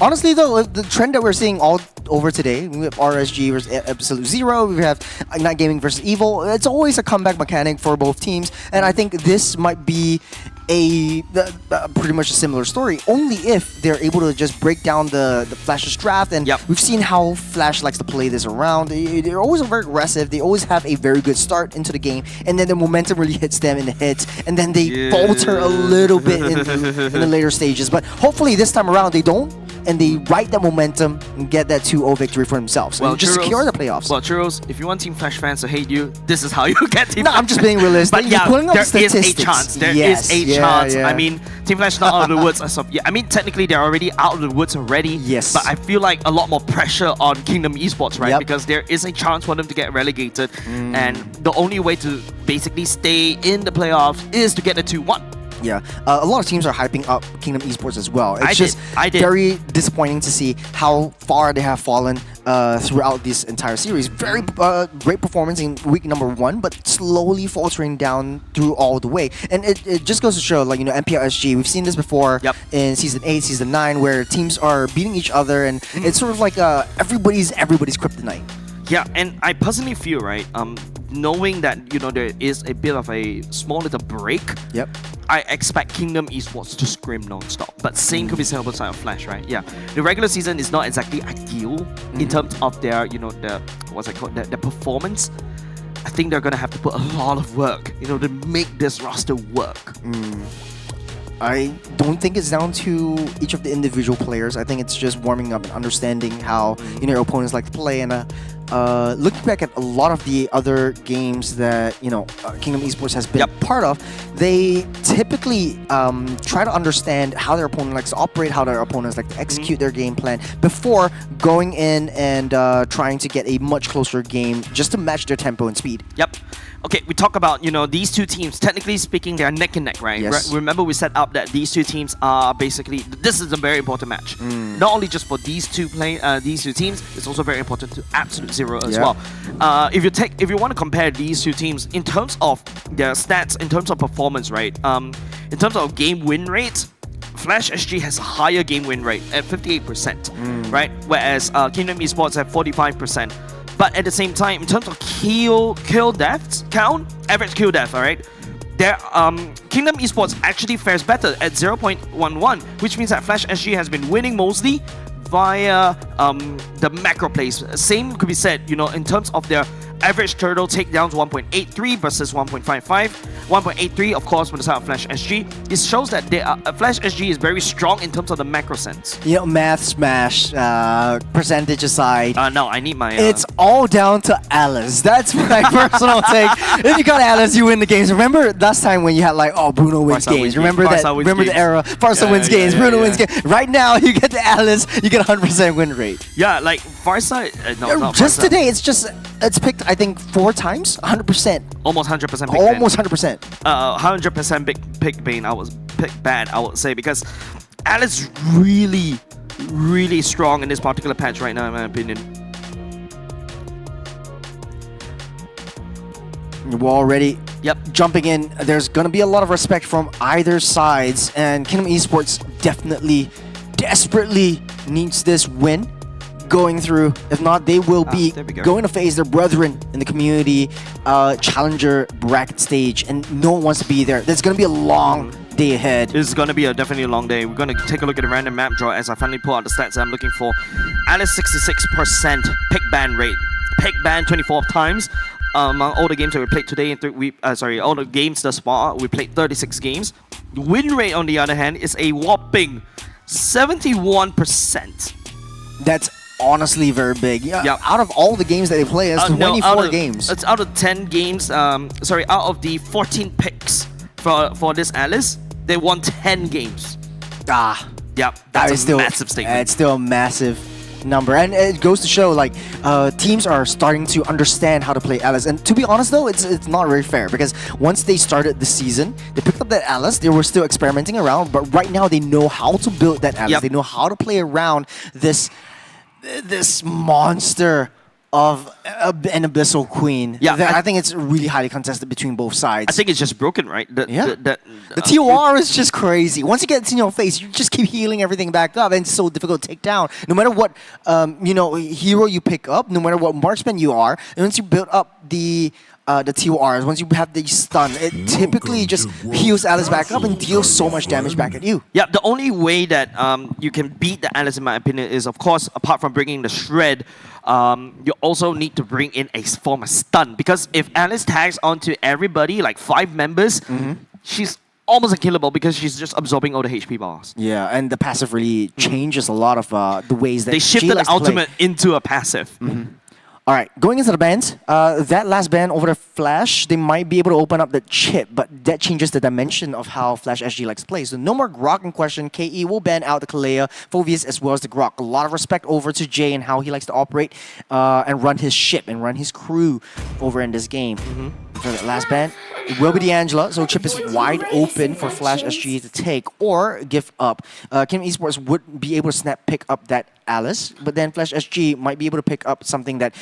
Honestly, though, the trend that we're seeing all over today, we have RSG versus Absolute Zero, we have Ignite Gaming versus Evil. It's always a comeback mechanic for both teams, and I think this might be a pretty much a similar story, only if they're able to just break down the Flash's draft. And we've seen how Flash likes to play this around. They're always very aggressive. They always have a very good start into the game, and then the momentum really hits them in the hits, and then they falter a little bit in the later stages. But hopefully this time around they don't, and they ride that momentum and get that 2-0 victory for themselves. Well, and just Churros, secure the playoffs. Well, Churros, if you want Team Flash fans to hate you, this is how you get Team No, Flash. I'm just being realistic. But yeah, You're pulling up there is a statistics. chance. There Yes, is a yeah, chance. yeah. I mean, Team Flash not out of the woods as of yet. I mean, technically they're already out of the woods already. Yes. But I feel like a lot more pressure on Kingdom Esports, right? Yep. Because there is a chance for them to get relegated, and the only way to basically stay in the playoffs is to get a 2-1. Yeah, a lot of teams are hyping up Kingdom Esports as well. It's I did. very disappointing to see how far they have fallen throughout this entire series. Very great performance in week number 1, but slowly faltering down through all the way. And it just goes to show, like, MPL SG, we've seen this before in Season 8, Season 9, where teams are beating each other, and it's sort of like everybody's kryptonite. Yeah, and I personally feel, right, knowing that, there is a bit of a small little break, I expect Kingdom Esports to scrim non-stop. But same could be said about side of Flash, right? Yeah. The regular season is not exactly ideal in terms of their, their performance. I think they're going to have to put a lot of work, to make this roster work. I don't think it's down to each of the individual players. I think it's just warming up and understanding how your opponents like to play. And looking back at a lot of the other games that Kingdom Esports has been part of, they typically try to understand how their opponent likes to operate, how their opponents like to execute their game plan before going in and trying to get a much closer game just to match their tempo and speed. Yep. Okay, we talk about, these two teams. Technically speaking, they're neck and neck, right? Yes. Remember, we set up that these two teams are basically, this is a very important match. Not only just for these two teams, it's also very important to Absolute Zero as well. If you want to compare these two teams in terms of their stats, in terms of performance, right? In terms of game win rate, Flash SG has a higher game win rate at 58%, right? Whereas Kingdom Esports have 45%. But at the same time, in terms of kill deaths count, average kill death, alright, Kingdom Esports actually fares better at 0.11, which means that Flash SG has been winning mostly via the macro plays. Same could be said, in terms of their average turtle takedowns, 1.83 versus 1.55. 1.83, of course, for the side of Flash SG. It shows that Flash SG is very strong in terms of the macro sense. Math smash, Percentage aside. No, I need my... It's all down to Alice. That's my personal take. If you got Alice, you win the games. Remember last time when you had Bruno wins games? Remember the era? Farsa wins games, Bruno wins games. Right now, you get the Alice, you get 100% win rate. Yeah, like Farsa... just today, it's picked, I think, 4 times? 100%. Almost 100% pick Almost 100%. 100% pick Bane, I would say, because Alice really, really strong in this particular patch right now, in my opinion. We're already jumping in. There's going to be a lot of respect from either sides, and Kingdom Esports definitely, desperately needs this win going through. If not, they will be going to face their brethren in the community challenger bracket stage, and no one wants to be there. There's going to be a long day ahead. This is going to be definitely a long day. We're going to take a look at the random map draw as I finally pull out the stats that I'm looking for. Alice 66% pick ban rate. Pick ban 24 times. Among all the games that we played today, all the games thus far, we played 36 games. The win rate, on the other hand, is a whopping 71%. That's honestly very big. Out of all the games that they play, it's 24 games. It's out of 10 games. Out of the 14 picks for this Alice, they won 10 games. That's a massive statement. It's still a massive number, and it goes to show teams are starting to understand how to play Alice. And to be honest though, it's not very fair, because once they started the season, they picked up that Alice. They were still experimenting around, but right now they know how to build that Alice. They know how to play around this monster of an Abyssal Queen. Yeah, I think it's really highly contested between both sides. I think it's just broken, right? The TOR is just crazy. Once it gets in your face, you just keep healing everything back up, and it's so difficult to take down. No matter what, hero you pick up, no matter what marksman you are, and once you build up the TORs, once you have the stun, it typically just heals Alice back up and deals so much damage back at you. Yeah, the only way that you can beat the Alice, in my opinion, is, of course, apart from bringing the Shred, you also need to bring in a form of stun. Because if Alice tags onto everybody, like 5 members, she's almost unkillable because she's just absorbing all the HP bars. Yeah, and the passive really changes a lot of the ways that they shifted the ultimate into a passive. All right, going into the bans, that last ban over the Flash, they might be able to open up the chip, but that changes the dimension of how Flash SG likes to play. So no more Grok in question. KE will ban out the Kalea, Phoveus, as well as the Grok. A lot of respect over to Jay and how he likes to operate and run his ship and run his crew over in this game. For that last ban, it will be the Angela, so chip is wide open for Flash SG to take or give up. Kingdom Esports would be able to snap pick up that Alice, but then Flash SG might be able to pick up something that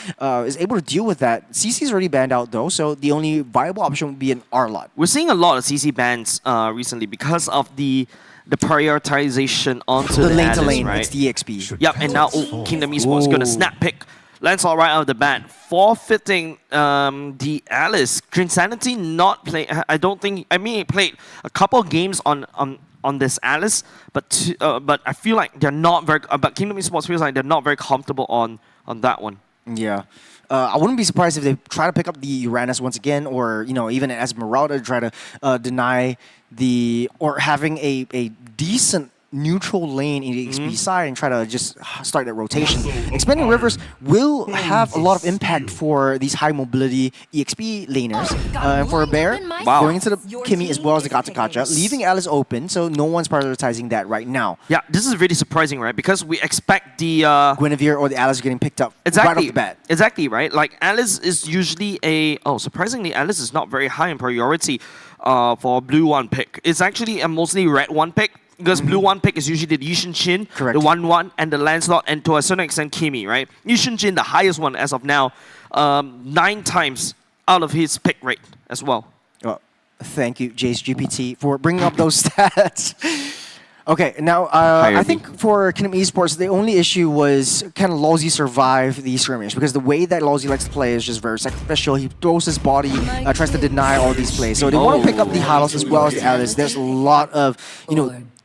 is able to deal with that. CC's already banned out though, so the only viable option would be an R-Lot. We're seeing a lot of CC bans recently because of the prioritization onto the lane Alice, to lane, right? it's the EXP. Yep, and now Kingdom Esports is going to snap pick Lancelot right out of the bat, forfeiting the Alice. Grinsanity not play. I don't think. I mean, he played a couple of games on this Alice, but I feel like they're not very. But Kingdom Esports feels like they're not very comfortable on that one. Yeah. I wouldn't be surprised if they try to pick up the Uranus once again, or even an Esmeralda try to deny the or having a decent neutral lane in the XP side and try to just start that rotation. Expanding rivers will have a lot of impact for these high mobility EXP laners. And for a bear, going into the Kimmy as well as the Gacha, leaving Alice open, so no one's prioritizing that right now. Yeah, this is really surprising, right? Because we expect the Guinevere or the Alice getting picked up right off the bat. Exactly, right? Like Alice is usually surprisingly, Alice is not very high in priority for blue 1 pick. It's actually a mostly red 1 pick. Because blue 1 pick is usually the Yushin Chin, the 1-1, and the Lancelot, and to a certain extent, Kimmy, right? Yushin Chin, the highest one as of now, 9 times out of his pick rate as well. Oh, thank you, Jace GPT, for bringing up those stats. Okay, now I think for Kingdom Esports, the only issue was can Lawsy survive the skirmish? Because the way that Lawsy likes to play is just very sacrificial. He throws his body, tries to deny all these plays. So they want to pick up the Halos as well as the Alice. There's a lot of,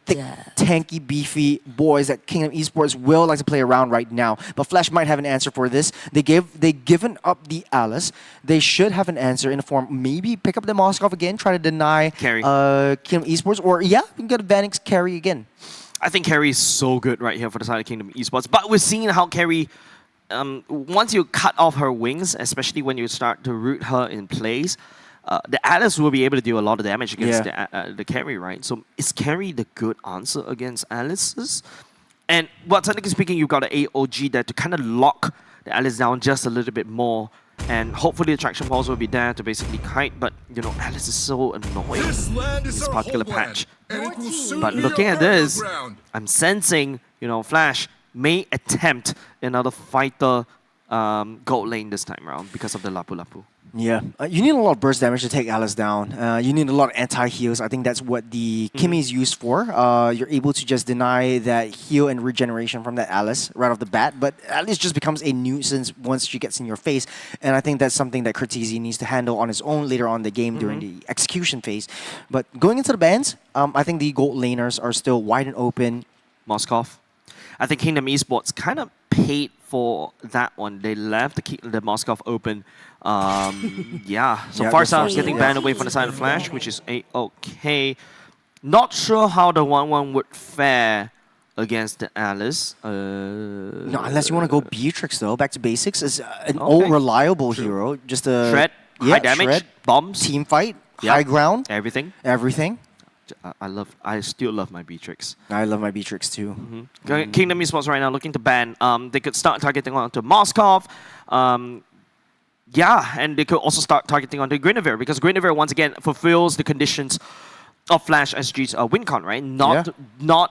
thick, tanky, beefy boys that Kingdom Esports will like to play around right now. But Flash might have an answer for this. They given up the Alice. They should have an answer in the form maybe pick up the Moskov again, try to deny Kingdom Esports, or we can get a Vanix carry again. I think carry is so good right here for the side of Kingdom Esports. But we're seeing how carry, once you cut off her wings, especially when you start to root her in place, the Alice will be able to do a lot of damage against the carry, right? So is carry the good answer against Alice's? And technically speaking, you've got an AOG there to kind of lock the Alice down just a little bit more. And hopefully the traction balls will be there to basically kite. But, Alice is so annoying in this particular patch. But looking at this, I'm sensing, Flash may attempt another fighter gold lane this time around because of the Lapu Lapu. Yeah, you need a lot of burst damage to take Alice down. You need a lot of anti-heals. I think that's what the Kimmy is used for. You're able to just deny that heal and regeneration from that Alice right off the bat, but Alice just becomes a nuisance once she gets in your face, and I think that's something that Cortese needs to handle on his own later on in the game during the execution phase. But going into the bans, I think the gold laners are still wide and open. Moskov. I think Kingdom Esports kind of paid for that one. They left the Moskov open. So Farsa is getting banned away from the side of Flash, which is okay. Not sure how the 1-1 would fare against the Alice. No, unless you want to go Beatrix though. Back to basics is an old reliable hero. Just a shred, high damage, shred, bombs, team fight, high ground, everything. I still love my Beatrix. I love my Beatrix too. Kingdom Esports right now looking to ban. They could start targeting onto Moskov. And they could also start targeting onto Guinevere because Guinevere once again fulfills the conditions of Flash SG's win con, right? Not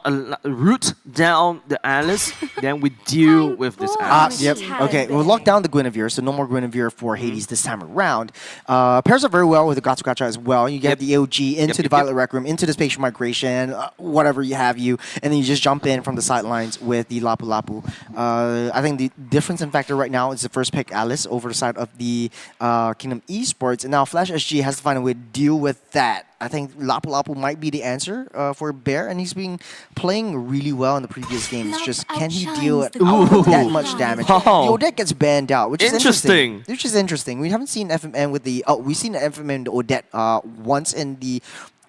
a root down the Alice, then we deal with this Alice. Yep. Okay, we'll lock down the Guinevere, so no more Guinevere for Hades this time around. Pairs up very well with the Gatsu Gacha as well. You get the AOG into the Violet Rec Room, into the Spatial Migration, whatever you have you, and then you just jump in from the sidelines with the Lapu Lapu. I think the difference in factor right now is the first pick Alice over the side of the Kingdom Esports, and now Flash SG has to find a way to deal with that. I think Lapu Lapu might be the answer for Bear, and he's been playing really well in the previous games. It's just, can he deal with that much damage? The Odette gets banned out, which is interesting. Which is interesting. We haven't seen FMN with the... we've seen FMN and the Odette once in the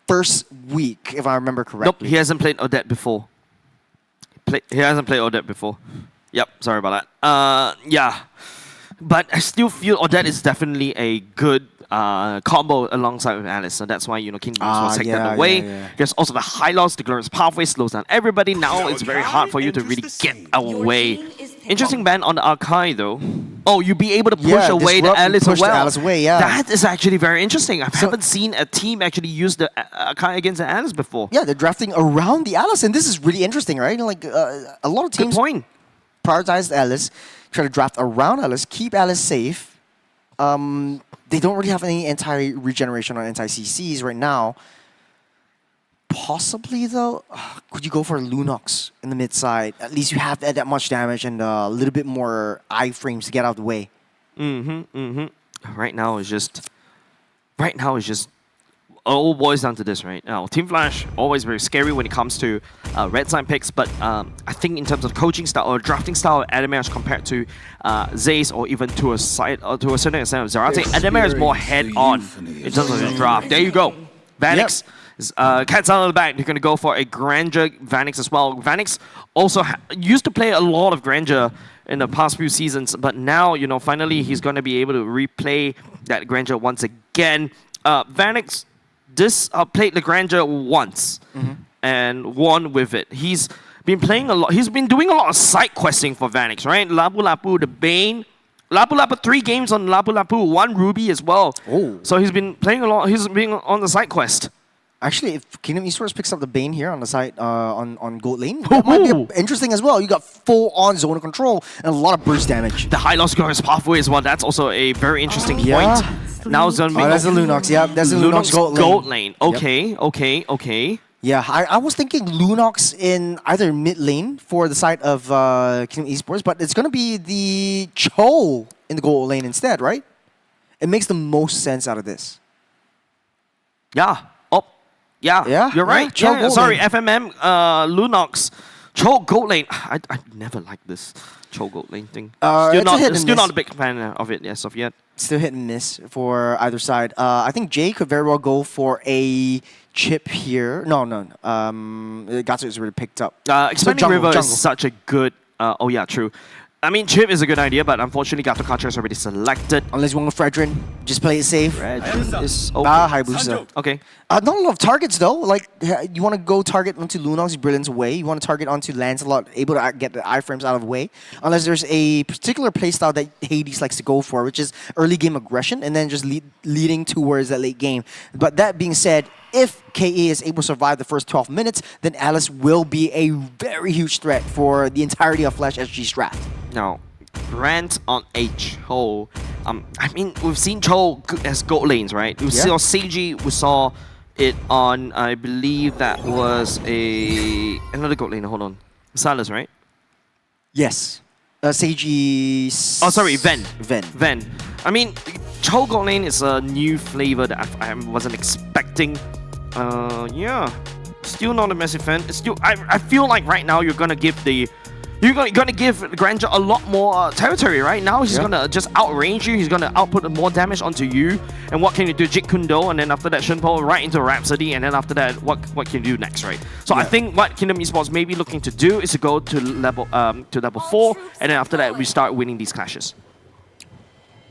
first week, if I remember correctly. Nope, he hasn't played Odette before. He hasn't played Odette before. Yep, sorry about that. Yeah. But I still feel Odette is definitely a good combo alongside with Alice, so that's why Kingdom Esports take that away. There's also the high loss, the glorious pathway slows down everybody. Now it's very hard for you to really get away. Interesting ban on the Arkai though. Oh, you'll be able to push away the Alice as well. That is actually very interesting. I haven't seen a team actually use the Arkai against the Alice before. Yeah, they're drafting around the Alice, and this is really interesting, right? Like a lot of teams prioritize Alice, try to draft around Alice, keep Alice safe. They don't really have any anti-regeneration or anti-CCs right now. Possibly, though, could you go for Lunox in the mid side? At least you have that much damage and a little bit more iframes to get out of the way. Right now it's just... all boils down to this, right? Now, Team Flash, always very scary when it comes to red sign picks, but I think in terms of coaching style or drafting style of Adamash compared to Zaze or even to a certain extent of Zarate, Adamash is more head-on in terms of the draft. There you go. Vanix, cat's out of the bag. They're going to go for a Grandeur Vanix as well. Vanix also used to play a lot of Grandeur in the past few seasons, but now, finally he's going to be able to replay that Grandeur once again. Vanix played the Grandeur once and won with it. He's been playing a lot. He's been doing a lot of side questing for Vanix, right? Lapu Lapu, the Bane. Lapu Lapu, 3 games on Lapu Lapu, 1 Ruby as well. So he's been playing a lot. He's been on the side quest. Actually, if Kingdom Esports picks up the Bane here on the side on Gold Lane, that might be interesting as well. You got full-on zone of control and a lot of burst damage. The high loss glorious pathway as well. That's also a very interesting point. Now it's going to be... that's the Lunox. Yeah, that's the Lunox Gold Lane. Okay. Yeah, I was thinking Lunox in either mid lane for the side of Kingdom Esports, but it's going to be the Cho in the Gold Lane instead, right? It makes the most sense out of this. Yeah, you're right. Sorry, FMM, Lunox, Cho Gold Lane. I never liked this Cho Gold Lane thing. Still not a big fan of it as of yet. Still hit and miss for either side. I think Jay could very well go for a chip here. No. Gatsu is already picked up. Expanding River is such a good... true. I mean, chip is a good idea, but unfortunately, Gato Kacha is already selected. Unless you want Fredrin, just play it safe. Fredrin is okay. Hayabusa. Okay. Not a lot of targets, though. Like, you want to go target onto Lunox's Brilliance away. You want to target onto Lancelot, able to get the iframes out of the way. Unless there's a particular playstyle that Hades likes to go for, which is early game aggression, and then just leading towards that late game. But that being said, if KE is able to survive the first 12 minutes, then Alice will be a very huge threat for the entirety of Flash SG's draft. Now, Grant on Cho. I mean, we've seen Cho as gold lanes, right? We saw Seiji, we saw it on, I believe that was another gold lane. Hold on. Silas, right? Yes. Seiji... Oh, sorry, Ven. I mean, Cho gold lane is a new flavor that I wasn't expecting. Still not a massive fan. It's still, I feel like right now you're gonna give Grandeur a lot more territory, right? Now he's gonna just outrange you. He's gonna output more damage onto you. And what can you do? Jit Kundo, and then after that Shunpo right into Rhapsody, and then after that, what can you do next, right? So I think what Kingdom Esports may be looking to do is to go to level 4, and then after that we start winning these clashes.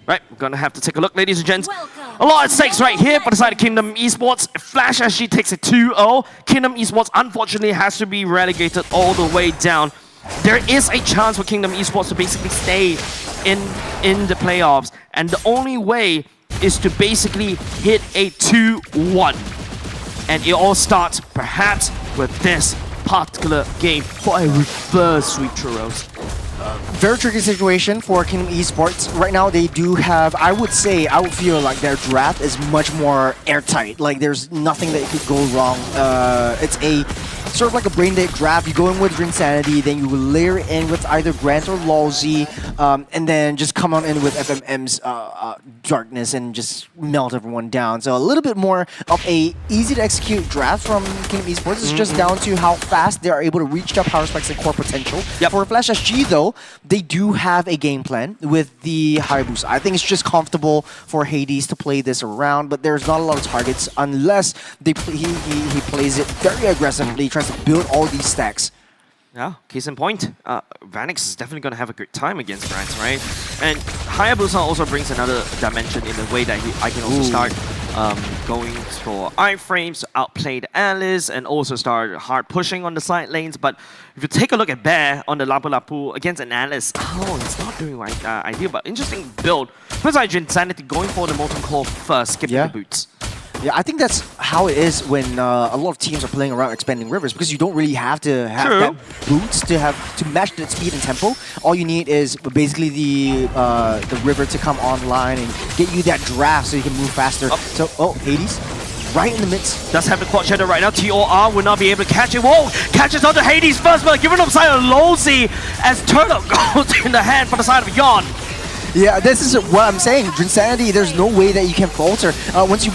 Right, we're gonna have to take a look, ladies and gents. A lot at stakes right here for the side of Kingdom Esports. Flash SG takes it 2-0. Kingdom Esports unfortunately has to be relegated all the way down. There is a chance for Kingdom Esports to basically stay in the playoffs, and the only way is to basically hit a 2-1. And it all starts, perhaps, with this particular game for a reverse sweep churros. Very tricky situation for Kingdom Esports. Right now, they do have, I would feel like their draft is much more airtight. Like, there's nothing that could go wrong. It's a sort of like a brain dead draft. You go in with Insanity, then you layer in with either Grant or Lawsy, and then just come on in with FMM's Darkness and just melt everyone down. So a little bit more of a easy to execute draft from Kingdom Esports. It's just down to how fast they are able to reach their power specs and core potential. For Flash SG though, they do have a game plan with the Hayabusa. I think it's just comfortable for Hades to play this around, but there's not a lot of targets unless he plays it very aggressively, tries to build all these stacks. Yeah, case in point, Vanix is definitely going to have a good time against Grant, right? And Hayabusa also brings another dimension in the way that I can also start going for iframes, outplay the Alice, and also start hard pushing on the side lanes. But if you take a look at Bear on the Lapu Lapu against an Alice, it's not doing right ideal, but interesting build. First, Insanity going for the Molten Core first, skipping the boots. Yeah, I think that's how it is when a lot of teams are playing around expanding rivers, because you don't really have to have that boots to match that speed and tempo. All you need is basically the river to come online and get you that draft so you can move faster. So, Hades, right in the midst. Does have the quad shadow right now. TOR will not be able to catch it. Whoa! Catches onto Hades first, but given up side of Losey as Turtle goes in the hand for the side of Yon. Yeah, this is what I'm saying. Insanity, there's no way that you can falter. Once you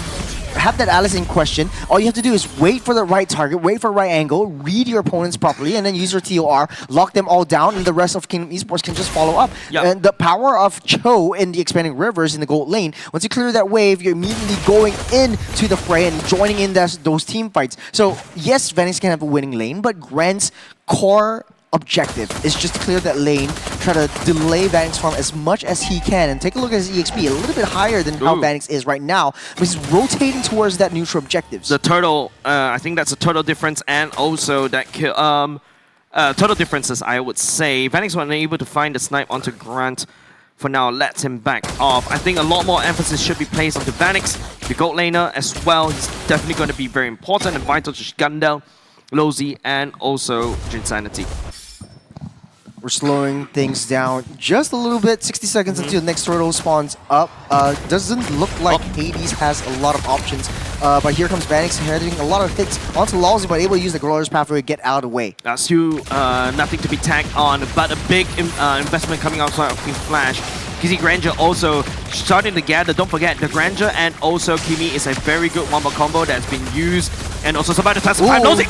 have that Alice in question, all you have to do is wait for the right target, wait for the right angle, read your opponents properly, and then use your TOR, lock them all down, and the rest of Kingdom Esports can just follow up. And the power of Cho in the expanding rivers in the gold lane, once you clear that wave, you're immediately going into the fray and joining in those team fights. So yes, Vanix can have a winning lane, but Grant's core objective is just to clear that lane, try to delay Vanix from as much as he can, and take a look at his EXP, a little bit higher than how Vanix is right now, but he's rotating towards that neutral objectives. The turtle, I think that's a turtle difference, and also that turtle differences, I would say. Vanix was unable to find the snipe onto Grant. For now, lets him back off. I think a lot more emphasis should be placed onto Vanix, the gold laner as well. He's definitely going to be very important and vital to gun down Losey and also Insanity. We're slowing things down just a little bit. 60 seconds until the next turtle spawns up. Doesn't look like Hades has a lot of options. But here comes Vanix heading a lot of hits onto Lawsy, but able to use the Glorious Pathway to get out of the way. Still nothing to be tagged on, but a big investment coming outside of Team Flash. Kizzy Granger also starting to gather. Don't forget, the Granger and also Kimi is a very good one-more combo that's been used. And also somebody to testify. Losey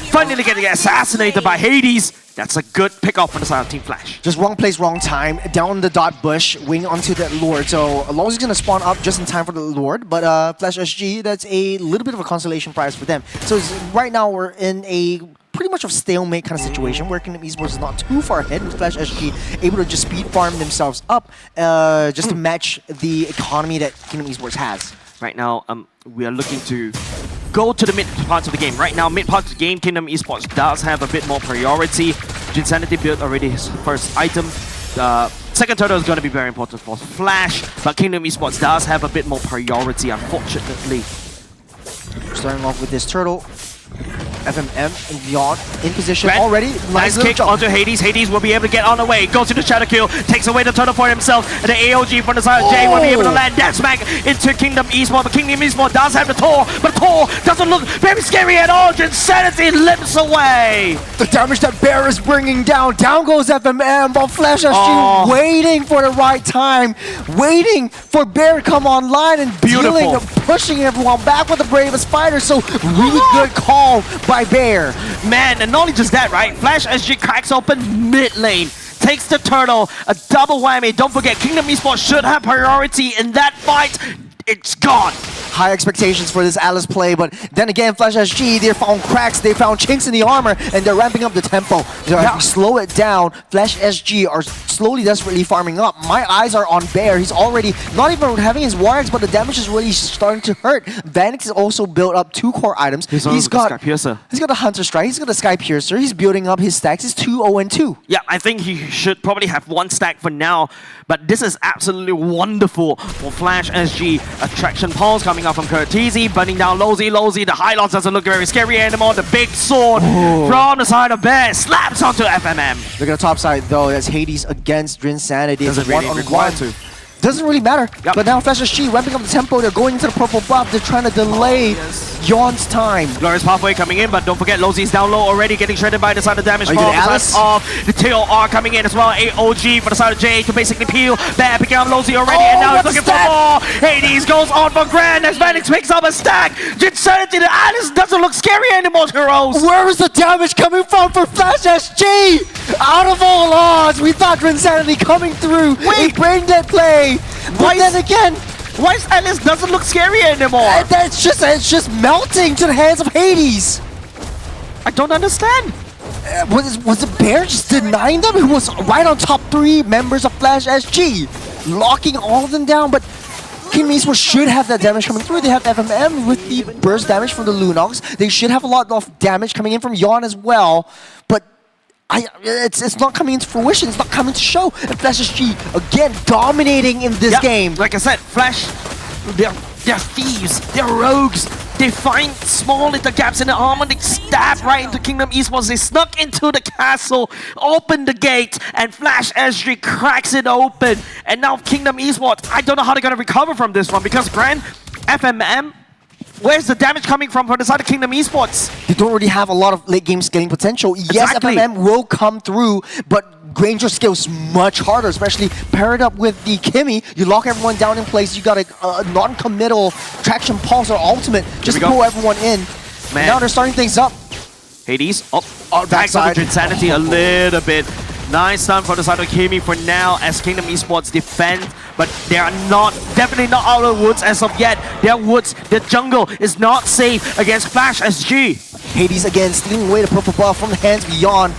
finally getting assassinated by Hades. That's a good pick-off on the side of Team Flash. Just wrong place, wrong time. Down the dot bush, wing onto that Lord. So Lawsy's going to spawn up just in time for the Lord. But Flash SG, that's a little bit of a consolation prize for them. So right now we're in a pretty much of stalemate kind of situation where Kingdom Esports is not too far ahead, with Flash SG able to just speed farm themselves up just to match the economy that Kingdom Esports has. Right now, we are looking to go to the mid parts of the game. Right now, mid parts of the game, Kingdom Esports does have a bit more priority. Insanity built already his first item. Second turtle is going to be very important for Flash, but Kingdom Esports does have a bit more priority, unfortunately. Starting off with this turtle. FMM and Beyond in position already. Nice kick onto Hades. Hades will be able to get on the way. Goes to the shadow kill. Takes away the turtle for himself. And the AOG from the side of Jay will be able to land that smack into Kingdom Esports. But Kingdom Esports does have the Tor. But Tor doesn't look very scary at all. Insanity limps away. The damage that Bear is bringing down. Down goes FMM. But Flash SG waiting for the right time. Waiting for Bear to come online and dealing and pushing everyone back with the bravest fighter. So really good call by Bear. Man, and not only just that, right? Flash SG cracks open mid lane, takes the turtle, a double whammy. Don't forget, Kingdom Esports should have priority in that fight. It's gone. High expectations for this Alice play, but then again, Flash SG, they found cracks, they found chinks in the armor, and they're ramping up the tempo. So if we slow it down, Flash SG are slowly, desperately farming up. My eyes are on Bear. He's already not even having his War Axe, but the damage is really starting to hurt. Vanix has also built up 2 core items. He's got Sky Piercer. He's got a Hunter Strike. He's got a Sky Piercer. He's building up his stacks. He's 2-0-2. Yeah, I think he should probably have 1 stack for now, but this is absolutely wonderful for Flash SG. Attraction Pulse coming out from Curtizi, burning down Lozy. The high loss doesn't look very scary anymore. The big sword from the side of Bear slaps onto FMM. Look at the top side though. That's Hades against Drinsanity. Doesn't really require to. Doesn't really matter. Yep. But now Flash SG ramping up the tempo. They're going into the purple buff. They're trying to delay Yawn's time. Glorious Pathway coming in, but don't forget Lozy's down low already, getting shredded by the side of damage Are from you the gonna side of the TOR coming in as well. AOG for the side of J to basically peel. Bear picking up Lozy already, and now he's what's looking for more. Hades goes on for Grand as Vanix picks up a stack. Jinsanity, the Alice doesn't look scary anymore, heroes. Where is the damage coming from for Flash SG? Out of all odds, we thought Drinsanity coming through. Wait. A brain dead play. But then again, Why is Alice doesn't look scary anymore? it's just melting to the hands of Hades. I don't understand. Was it Bear just denying them? Who was right on top 3 members of Flash SG, locking all of them down. But Kingdom Esports should have that damage coming through. They have FMM with the burst damage from the Lunox. They should have a lot of damage coming in from Yawn as well. But it's not coming into fruition. It's not coming to show. And Flash SG again dominating in this game. Like I said, Flash, they're thieves, they're rogues. They find small little gaps in the armor, they stab right into Kingdom Esports, they snuck into the castle, opened the gate, and Flash SG cracks it open. And now Kingdom Esports, I don't know how they're gonna recover from this one, because Grand, FMM, where's the damage coming from the side of Kingdom Esports? They don't really have a lot of late game scaling potential. Yes, Exactly. FMM will come through, but Granger scales much harder, especially paired up with the Kimmy. You lock everyone down in place, you got a non-committal traction pulse or ultimate, just we go. pull everyone in. Man. Now they're starting things up. Hades, back on backside. the Insanity a little bit. Nice stun for the side of Kimi for now as Kingdom Esports defend, but they are definitely not out of the woods as of yet. Their woods, the jungle is not safe against Flash SG. Hades again stealing away the purple buff from the hands beyond.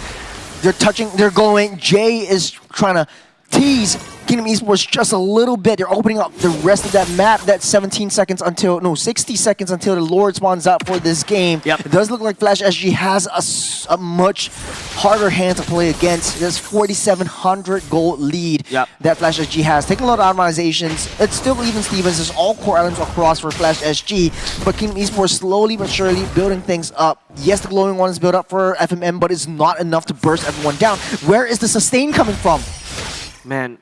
They're going. Jay is trying to tease Kingdom Esports just a little bit. They're opening up the rest of that map. That's 60 seconds until the Lord spawns out for this game. Yep. It does look like Flash SG has a much harder hand to play against. There's 4,700 gold lead that Flash SG has. Taking a lot of optimizations. It's still even Stevens. There's all core items across for Flash SG, but Kingdom Esports slowly but surely building things up. Yes, the glowing one is built up for FMM, but it's not enough to burst everyone down. Where is the sustain coming from? Man,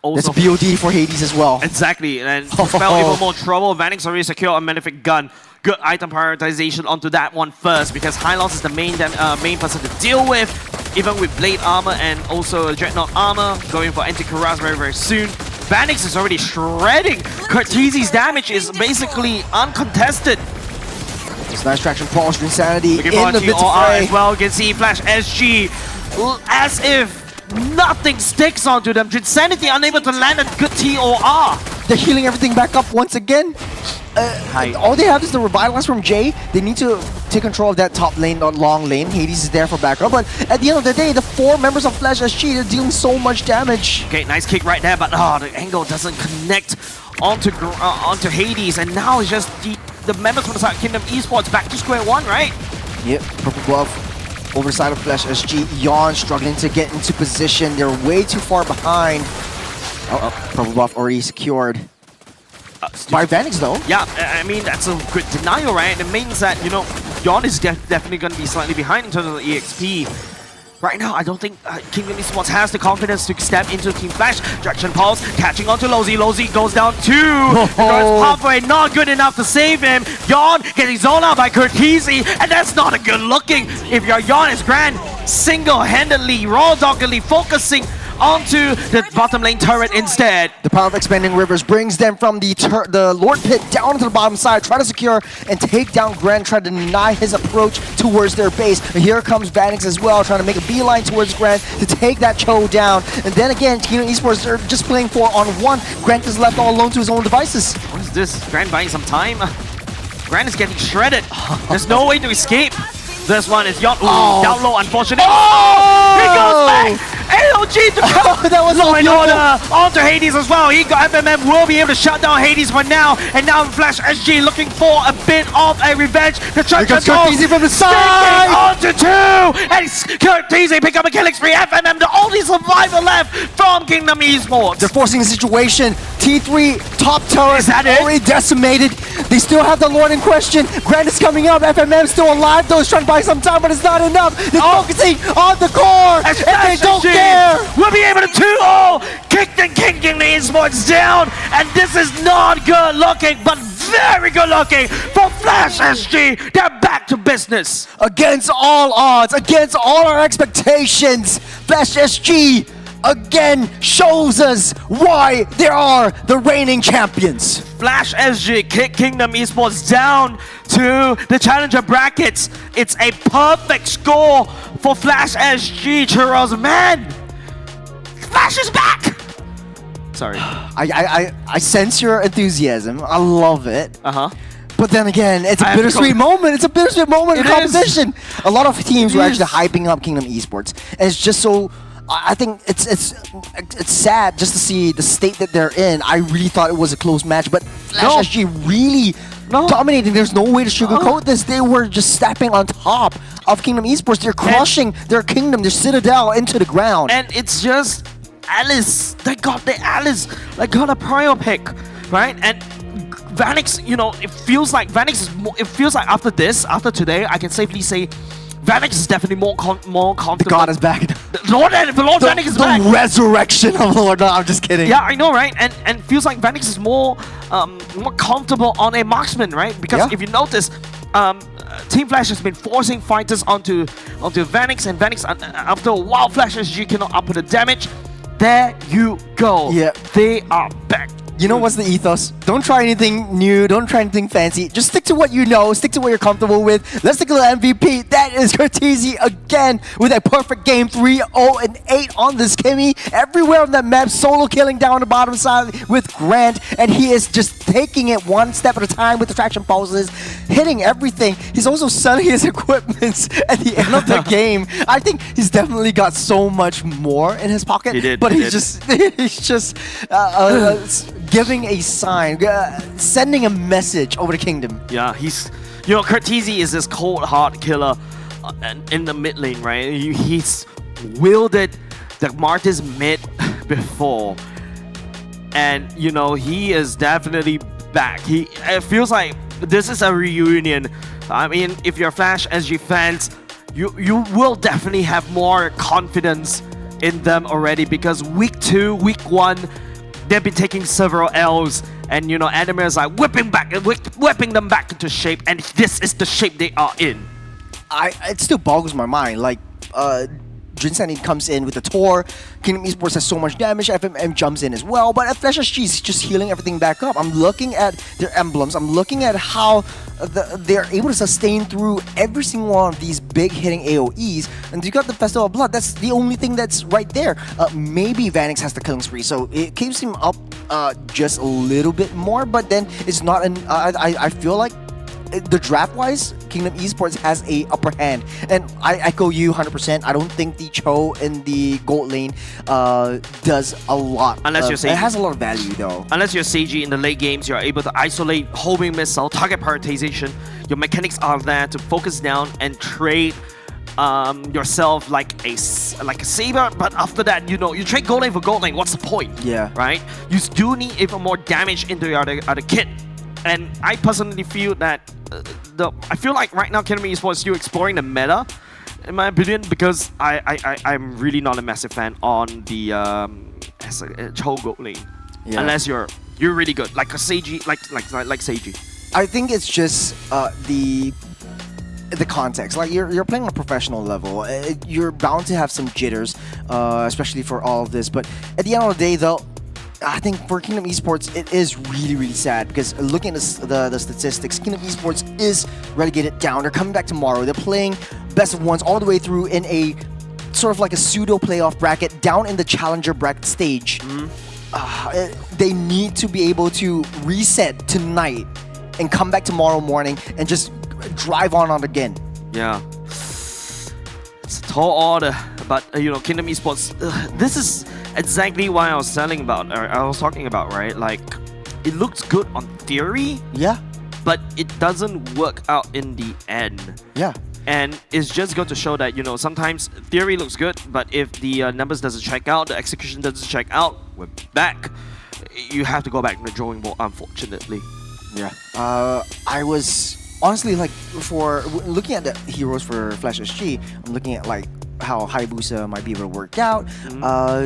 also That's BOD for Hades as well. exactly, and to spell even more trouble, Vanix already secure a Malefic gun. Good item prioritization onto that one first, because High Loss is the main person to deal with, even with Blade Armor and also Dreadnought Armor, going for Anti-Cuirass very, very soon. Vanix is already shredding. Curtizi's damage is basically uncontested. Nice traction pulse, Insanity Looking in the bit as well. You can see Flash SG as if nothing sticks onto them. Jinsanity unable to land a good TOR. They're healing everything back up once again. All they have is the revitalize from Jay. They need to take control of that top lane, not long lane. Hades is there for backup, but at the end of the day, the 4 members of Flash SG, they're dealing so much damage. Okay, nice kick right there, but the angle doesn't connect onto Hades, and now it's just the members from the side of Kingdom Esports back to square one, right? Yep, purple buff over the side of Flash SG. Yawn struggling to get into position. They're way too far behind. Purple buff already secured. By Vanix though. Yeah, I mean, that's a good denial, right? It means that, you know, Yawn is definitely going to be slightly behind in terms of the EXP. Right now, I don't think Kingdom Esports has the confidence to step into Team Flash. Traction Pulse, catching onto Lozy. Lozy goes down 2. Halfway, not good enough to save him. Yawn getting zoned out by Curtizi, and that's not a good looking. If your Yawn is Grand, single-handedly, raw-doggedly focusing onto the bottom lane turret instead. The power of expanding rivers brings them from the Lord Pit down to the bottom side, try to secure and take down Grand, try to deny his approach towards their base. And here comes Vanix as well, trying to make a beeline towards Grand to take that Cho down. And then again, Kingdom Esports are just playing 4-on-1. Grant is left all alone to his own devices. What is this? Grand buying some time? Grand is getting shredded. There's no way to escape. This one is Yawn. Ooh, down low, unfortunately. He goes back! OG to come. That was Law and beautiful. Order onto Hades as well. He got FMM will be able to shut down Hades for now. And now Flash SG looking for a bit of a revenge. The Here comes Curteasy from the side. onto 2. And Curteasy pick up a killing spree. FMM, the only survivor left from Kingdom Esports. They're forcing the situation. T3 top turret Is that it? already decimated. They still have the Lord in question. Grant is coming up. FMM still alive though. He's trying to buy some time, but it's not enough. They're focusing on the core, and they don't care. We'll be able to 2-0 kick the Kingdom Esports down, and this is not good looking, but very good looking for Flash SG. They're back to business. Against all odds, against all our expectations, Flash SG again shows us why they are the reigning champions. Flash SG kick Kingdom Esports down to the challenger brackets. It's a perfect score for Flash SG, Churros. Man, Flash is back. Sorry. I sense your enthusiasm. I love it. Uh-huh. But then again, it's a I have to bittersweet moment. It's a bittersweet moment in It is. competition. A lot of teams were It actually is. hyping up Kingdom Esports, and it's just so. I think it's sad just to see the state that they're in. I really thought it was a close match, but Flash No. SG really No. dominating. There's no way to sugarcoat this. They were just stepping on top of Kingdom Esports. They're crushing their kingdom, their citadel into the ground. And it's just Alice. They got the Alice. They got a prior pick, right? And Vanix, you know, it feels like Vanix is more, it feels like after this, after today, I can safely say Vanix is definitely more comfortable. the god is back. The Lord Vanix is back. The resurrection of Lord. No, I'm just kidding. Yeah, I know, right? And feels like Vanix is more more comfortable on a marksman, right? Because Yeah. if you notice, Team Flash has been forcing fighters onto Vanix, and Vanix after a while, Flash SG cannot up the damage. There you go. Yeah. They are back. You know what's the ethos? Don't try anything new, don't try anything fancy. Just stick to what you know, stick to what you're comfortable with. Let's take a look at MVP. That is Curteasy again with a perfect game. 3-0-8 on this Kimmy. Everywhere on that map, solo killing down the bottom side with Grant. And he is just taking it one step at a time with the traction pulses, hitting everything. He's also selling his equipments at the end of the game. I think he's definitely got so much more in his pocket. He did, But he he's did. just giving a sign, sending a message over the kingdom. Yeah, he's, you know, Curteasy is this cold hard killer in the mid lane, right? He's wielded the Martyrs mid before, and you know he is definitely back. It feels like this is a reunion. I mean, if you're Flash SG fans, you will definitely have more confidence in them already, because week 2, week 1. They've been taking several L's, and you know, Adamir is like whipping them back into shape, and this is the shape they are in. It still boggles my mind. Like, Jinsanin comes in with the Tor. Kingdom Esports has so much damage. FMM jumps in as well, but at Flash SG is just healing everything back up. I'm looking at their emblems. I'm looking at how they're able to sustain through every single one of these big hitting AoEs. And you got the Festival of Blood. That's the only thing that's right there. Maybe Vanix has the killing spree, so it keeps him up just a little bit more. But then it's not an. I feel like the draft-wise, Kingdom Esports has a upper hand, and I echo you 100%. I don't think the Cho in the gold lane does a lot. Unless you're Seiji. It has a lot of value though. Unless you're Seiji in the late games, you're able to isolate homing missile, target prioritization. Your mechanics are there to focus down and trade yourself like a saber. But after that, you know, you trade gold lane for gold lane. What's the point? Yeah. Right. You do need even more damage into your other kit. And I personally feel that I feel like right now Kingdom Esports is still exploring the meta, in my opinion, because I'm really not a massive fan on the Cho gold lane, unless you're really good, like a Seiji, like Seiji. I think it's just the context. Like you're playing on a professional level. You're bound to have some jitters, especially for all of this. But at the end of the day, though, I think for Kingdom Esports, it is really, really sad, because looking at the statistics, Kingdom Esports is relegated down. They're coming back tomorrow. They're playing best of ones all the way through in a sort of like a pseudo playoff bracket down in the challenger bracket stage. They need to be able to reset tonight and come back tomorrow morning and just drive on again. Yeah. It's a tall order, but Kingdom Esports, this is exactly why I was talking about, right? Like, it looks good on theory, Yeah. but it doesn't work out in the end. Yeah. And it's just going to show that, sometimes theory looks good, but if the numbers doesn't check out, the execution doesn't check out, we're back. You have to go back to the drawing board, unfortunately. Yeah. I was honestly like, for looking at the heroes for Flash SG, I'm looking at like how Hayabusa might be able to work out.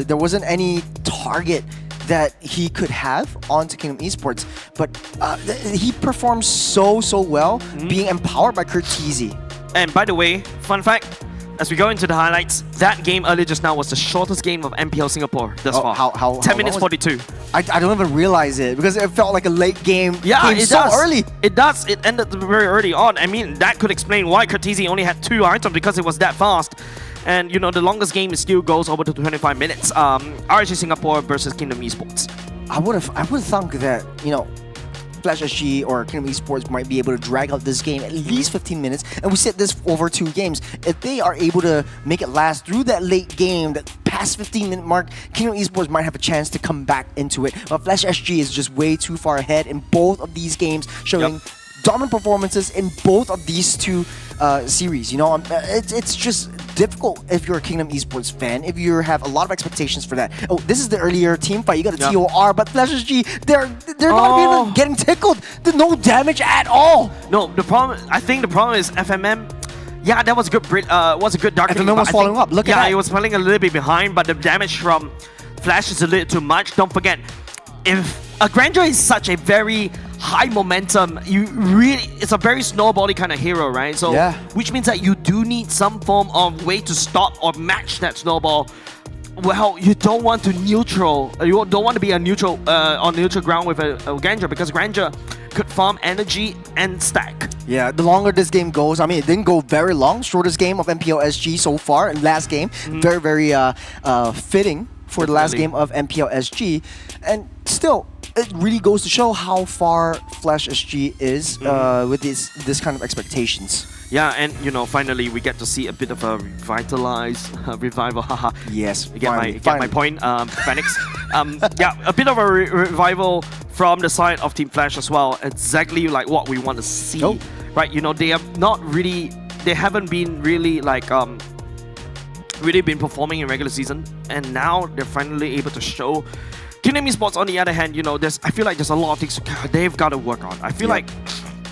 There wasn't any target that he could have onto Kingdom Esports, but he performs so well, being empowered by Curtizi. And by the way, fun fact, as we go into the highlights, that game earlier just now was the shortest game of MPL Singapore thus far. How 10 minutes long 42. I don't even realize it because it felt like a late game. Yeah, came it so does. early. It does. It ended very early on. I mean, that could explain why Curtizi only had 2 items, because it was that fast. And the longest game still goes over to 25 minutes. RSG Singapore versus Kingdom Esports. I would have thunk that Flash SG or Kingdom Esports might be able to drag out this game at least 15 minutes, and we set this over 2 games. If they are able to make it last through that late game, that past 15-minute mark, Kingdom Esports might have a chance to come back into it. But Flash SG is just way too far ahead in both of these games, showing dominant performances in both of these 2 series. It's just difficult if you're a Kingdom Esports fan, if you have a lot of expectations for that. Oh, this is the earlier team fight. You got the TOR, but Flash SG, they're not even getting tickled. There's no damage at all. No, I think the problem is FMM. Yeah, that was a good dark. FMM was following up. Look at that. Yeah, it was falling a little bit behind, but the damage from Flash is a little too much. Don't forget, if a Grandeur is such a very high momentum, it's a very snowbally kind of hero, right? So, which means that you do need some form of way to stop or match that snowball. Well, you don't want to you don't want to be a neutral on neutral ground with a Grandeur, because Grandeur could farm energy and stack. Yeah, the longer this game goes, I mean, it didn't go very long. Shortest game of MPL SG so far, and last game, very fitting for the last game of MPL SG, and still, it really goes to show how far Flash SG is with this kind of expectations. Yeah, and finally we get to see a bit of a revival. Haha. Yes, You get my point, Phoenix. Yeah, a bit of a revival from the side of Team Flash as well. Exactly like what we want to see, right? They haven't been really like really been performing in regular season, and now they're finally able to show. Kingdom Esports, on the other hand, I feel like there's a lot of things they've got to work on. I feel like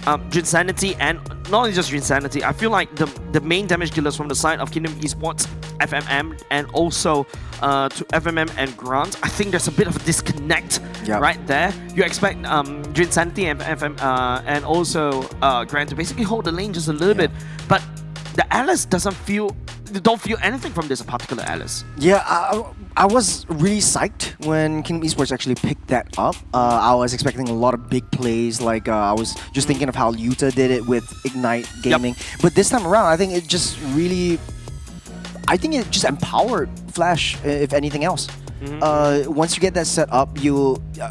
Drinsanity, and not only just Drinsanity, I feel like the main damage dealers from the side of Kingdom Esports, FMM, and also to FMM and Grant, I think there's a bit of a disconnect right there. You expect Drinsanity and and also Grant to basically hold the lane just a little bit, but the Alice don't feel anything from this particular Alice. Yeah, I was really psyched when Kingdom Esports actually picked that up. I was expecting a lot of big plays, like I was just thinking of how Yuta did it with Ignite Gaming. But this time around, I think it just empowered Flash, if anything else. Once you get that set up,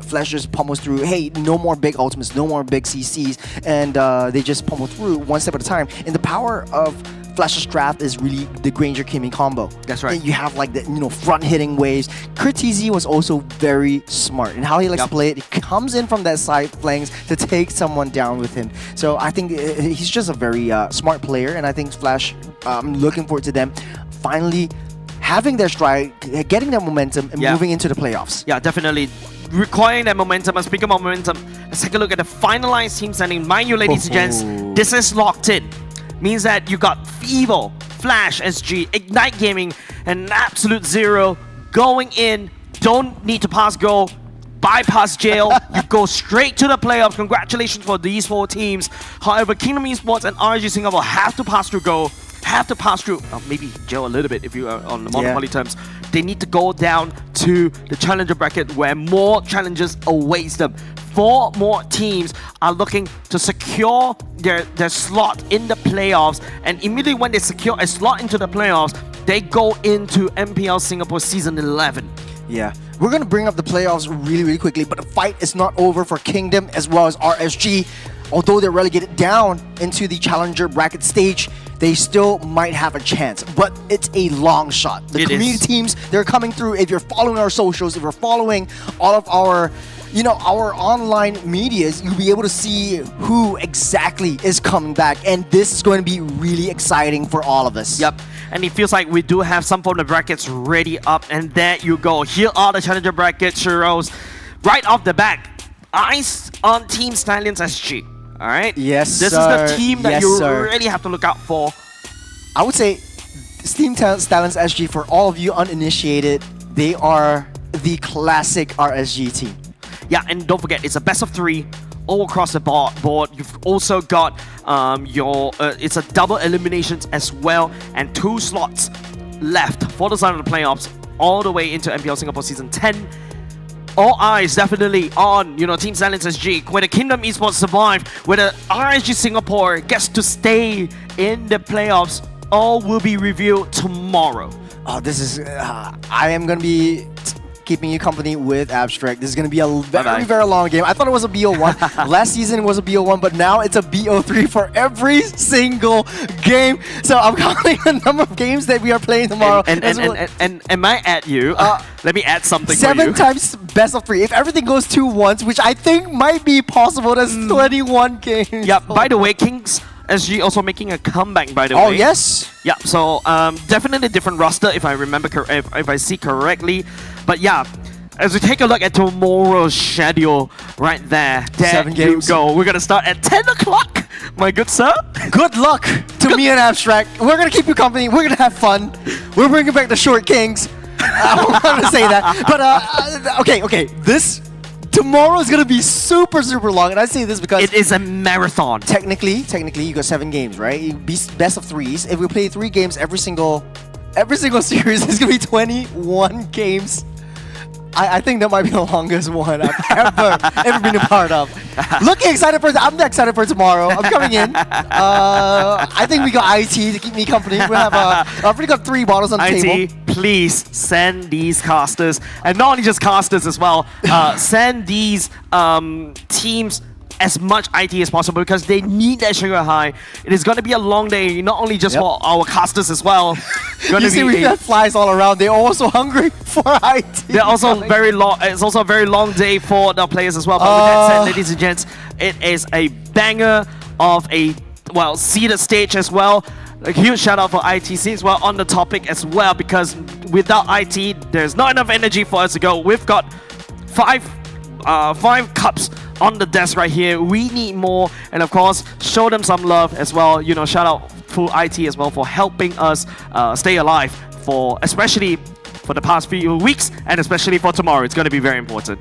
Flash just pummels through. Hey, no more big ultimates, no more big CCs, and they just pummel through one step at a time. And the power of Flash's draft is really the Granger Kimmy combo. That's right. And you have like the front hitting waves. Curtizi was also very smart in how he likes to play it. He comes in from that side flanks to take someone down with him. So I think he's just a very smart player, and I think Flash, I'm looking forward to them finally having their stride, getting their momentum, and moving into the playoffs. Yeah, definitely. Requiring that momentum. And speaking of momentum, let's take a look at the finalized team standing. Mind you, ladies and gents, this is locked in. Means that you got Evo, Flash SG, Ignite Gaming, and Absolute Zero going in. Don't need to pass go, bypass jail. You go straight to the playoffs. Congratulations for these 4 teams. However, Kingdom Esports and RSG Singapore have to pass through go. Have to pass through, maybe jail a little bit if you are on the Monopoly terms. They need to go down to the challenger bracket where more challenges awaits them. 4 more teams are looking to secure their slot in the playoffs, and immediately when they secure a slot into the playoffs, they go into MPL Singapore Season 11. Yeah, we're going to bring up the playoffs really quickly, but the fight is not over for Kingdom as well as RSG. Although they're relegated down into the challenger bracket stage, they still might have a chance, but it's a long shot. The community teams, they're coming through. If you're following our socials, if you're following all of our our online medias, you'll be able to see who exactly is coming back. And this is going to be really exciting for all of us. Yep. And it feels like we do have some of the brackets ready up. And there you go. Here are the challenger brackets, Churros. Right off the back, eyes on Team Stallions SG. All right? Yes, This sir. is the team that you really have to look out for. I would say Team Stallions SG, for all of you uninitiated, they are the classic RSG team. Yeah, and don't forget, it's a best of 3 all across the board. You've also got it's a double eliminations as well, and 2 slots left for the start of the playoffs all the way into MPL Singapore Season 10. All eyes definitely on, Team Stallions SG. Whether Kingdom Esports survive, whether RSG Singapore gets to stay in the playoffs, all will be revealed tomorrow. Oh, this is... I am going to be keeping you company with Abstract. This is going to be a very long game. I thought it was a BO1. Last season it was a BO1, but now it's a BO3 for every single game. So I'm counting the number of games that we are playing tomorrow. And am I at you? Let me add something 7 for you. times best of 3. If everything goes 2-1, which I think might be possible, that's 21 games. Yeah, by the way, Kings SG also making a comeback, by the way. Oh, yes? Yeah, so definitely different roster if I remember, if I see correctly. But yeah, as we take a look at tomorrow's schedule right there, 7 games. You go. We're going to start at 10 o'clock, my good sir. Good luck to me and Abstract. We're going to keep you company. We're going to have fun. We're bringing back the Short Kings. I'm going to say that. But, okay. Tomorrow is going to be super long. And I say this because... It is a marathon. Technically, you got 7 games, right? Best of 3s. If we play 3 games every single series, it's going to be 21 games. I think that might be the longest one I've ever been a part of. Looking excited for I'm excited for tomorrow. I'm coming in. I think we got IT to keep me company. We have I've already got 3 bottles on the table. Please send these casters, and not only just casters as well. Send these teams as much IT as possible because they need that sugar high. It is going to be a long day, not only just for our casters as well. You see, we got flies all around. They're also hungry for IT. They're also very long. It's also a very long day for the players as well. But with that said, ladies and gents, it is a banger of a seeded stage as well. A huge shout out for ITC as well on the topic as well, because without IT, there's not enough energy for us to go. We've got 5 cups on the desk right here. We need more, and of course, show them some love as well. Shout out to IT as well for helping us stay alive especially for the past few weeks, and especially for tomorrow. It's going to be very important.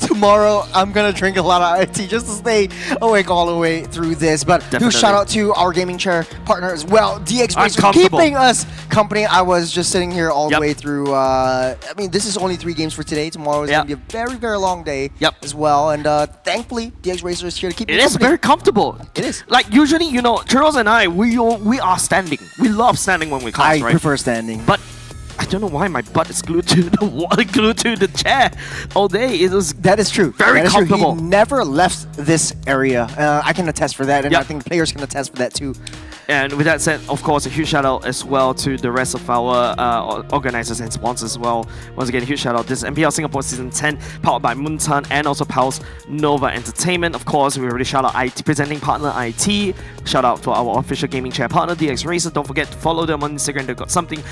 Tomorrow, I'm going to drink a lot of IT just to stay awake all the way through this. But huge shout out to our gaming chair partner as well, DX Racer, keeping us company. I was just sitting here all the way through. I mean, this is only 3 games for today. Tomorrow is going to be a very long day as well. And thankfully, DX Racer is here to keep me company. It is very comfortable. It is. Like, usually, Churros and I, we are standing. We love standing when we cast, right? I prefer standing. But I don't know why my butt is glued to the wall, glued to the chair all day. That is true. Very comfortable. He never left this area. I can attest for that, and I think players can attest for that too. And with that said, of course, a huge shout out as well to the rest of our organizers and sponsors as well. Once again, a huge shout out. This is MPL Singapore Season 10, powered by Moontan and also Pulse Nova Entertainment. Of course, we already shout out IT, presenting partner IT. Shout out to our official gaming chair partner, DX Racer. Don't forget to follow them on Instagram. They've got something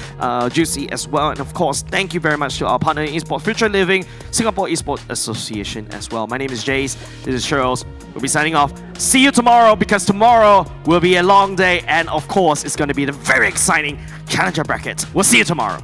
juicy as well. And of course, thank you very much to our partner in Esports Future Living, Singapore Esports Association as well. My name is Jace. This is Churros. We'll be signing off. See you tomorrow, because tomorrow will be a long day. And of course, it's going to be the very exciting Challenger bracket. We'll see you tomorrow.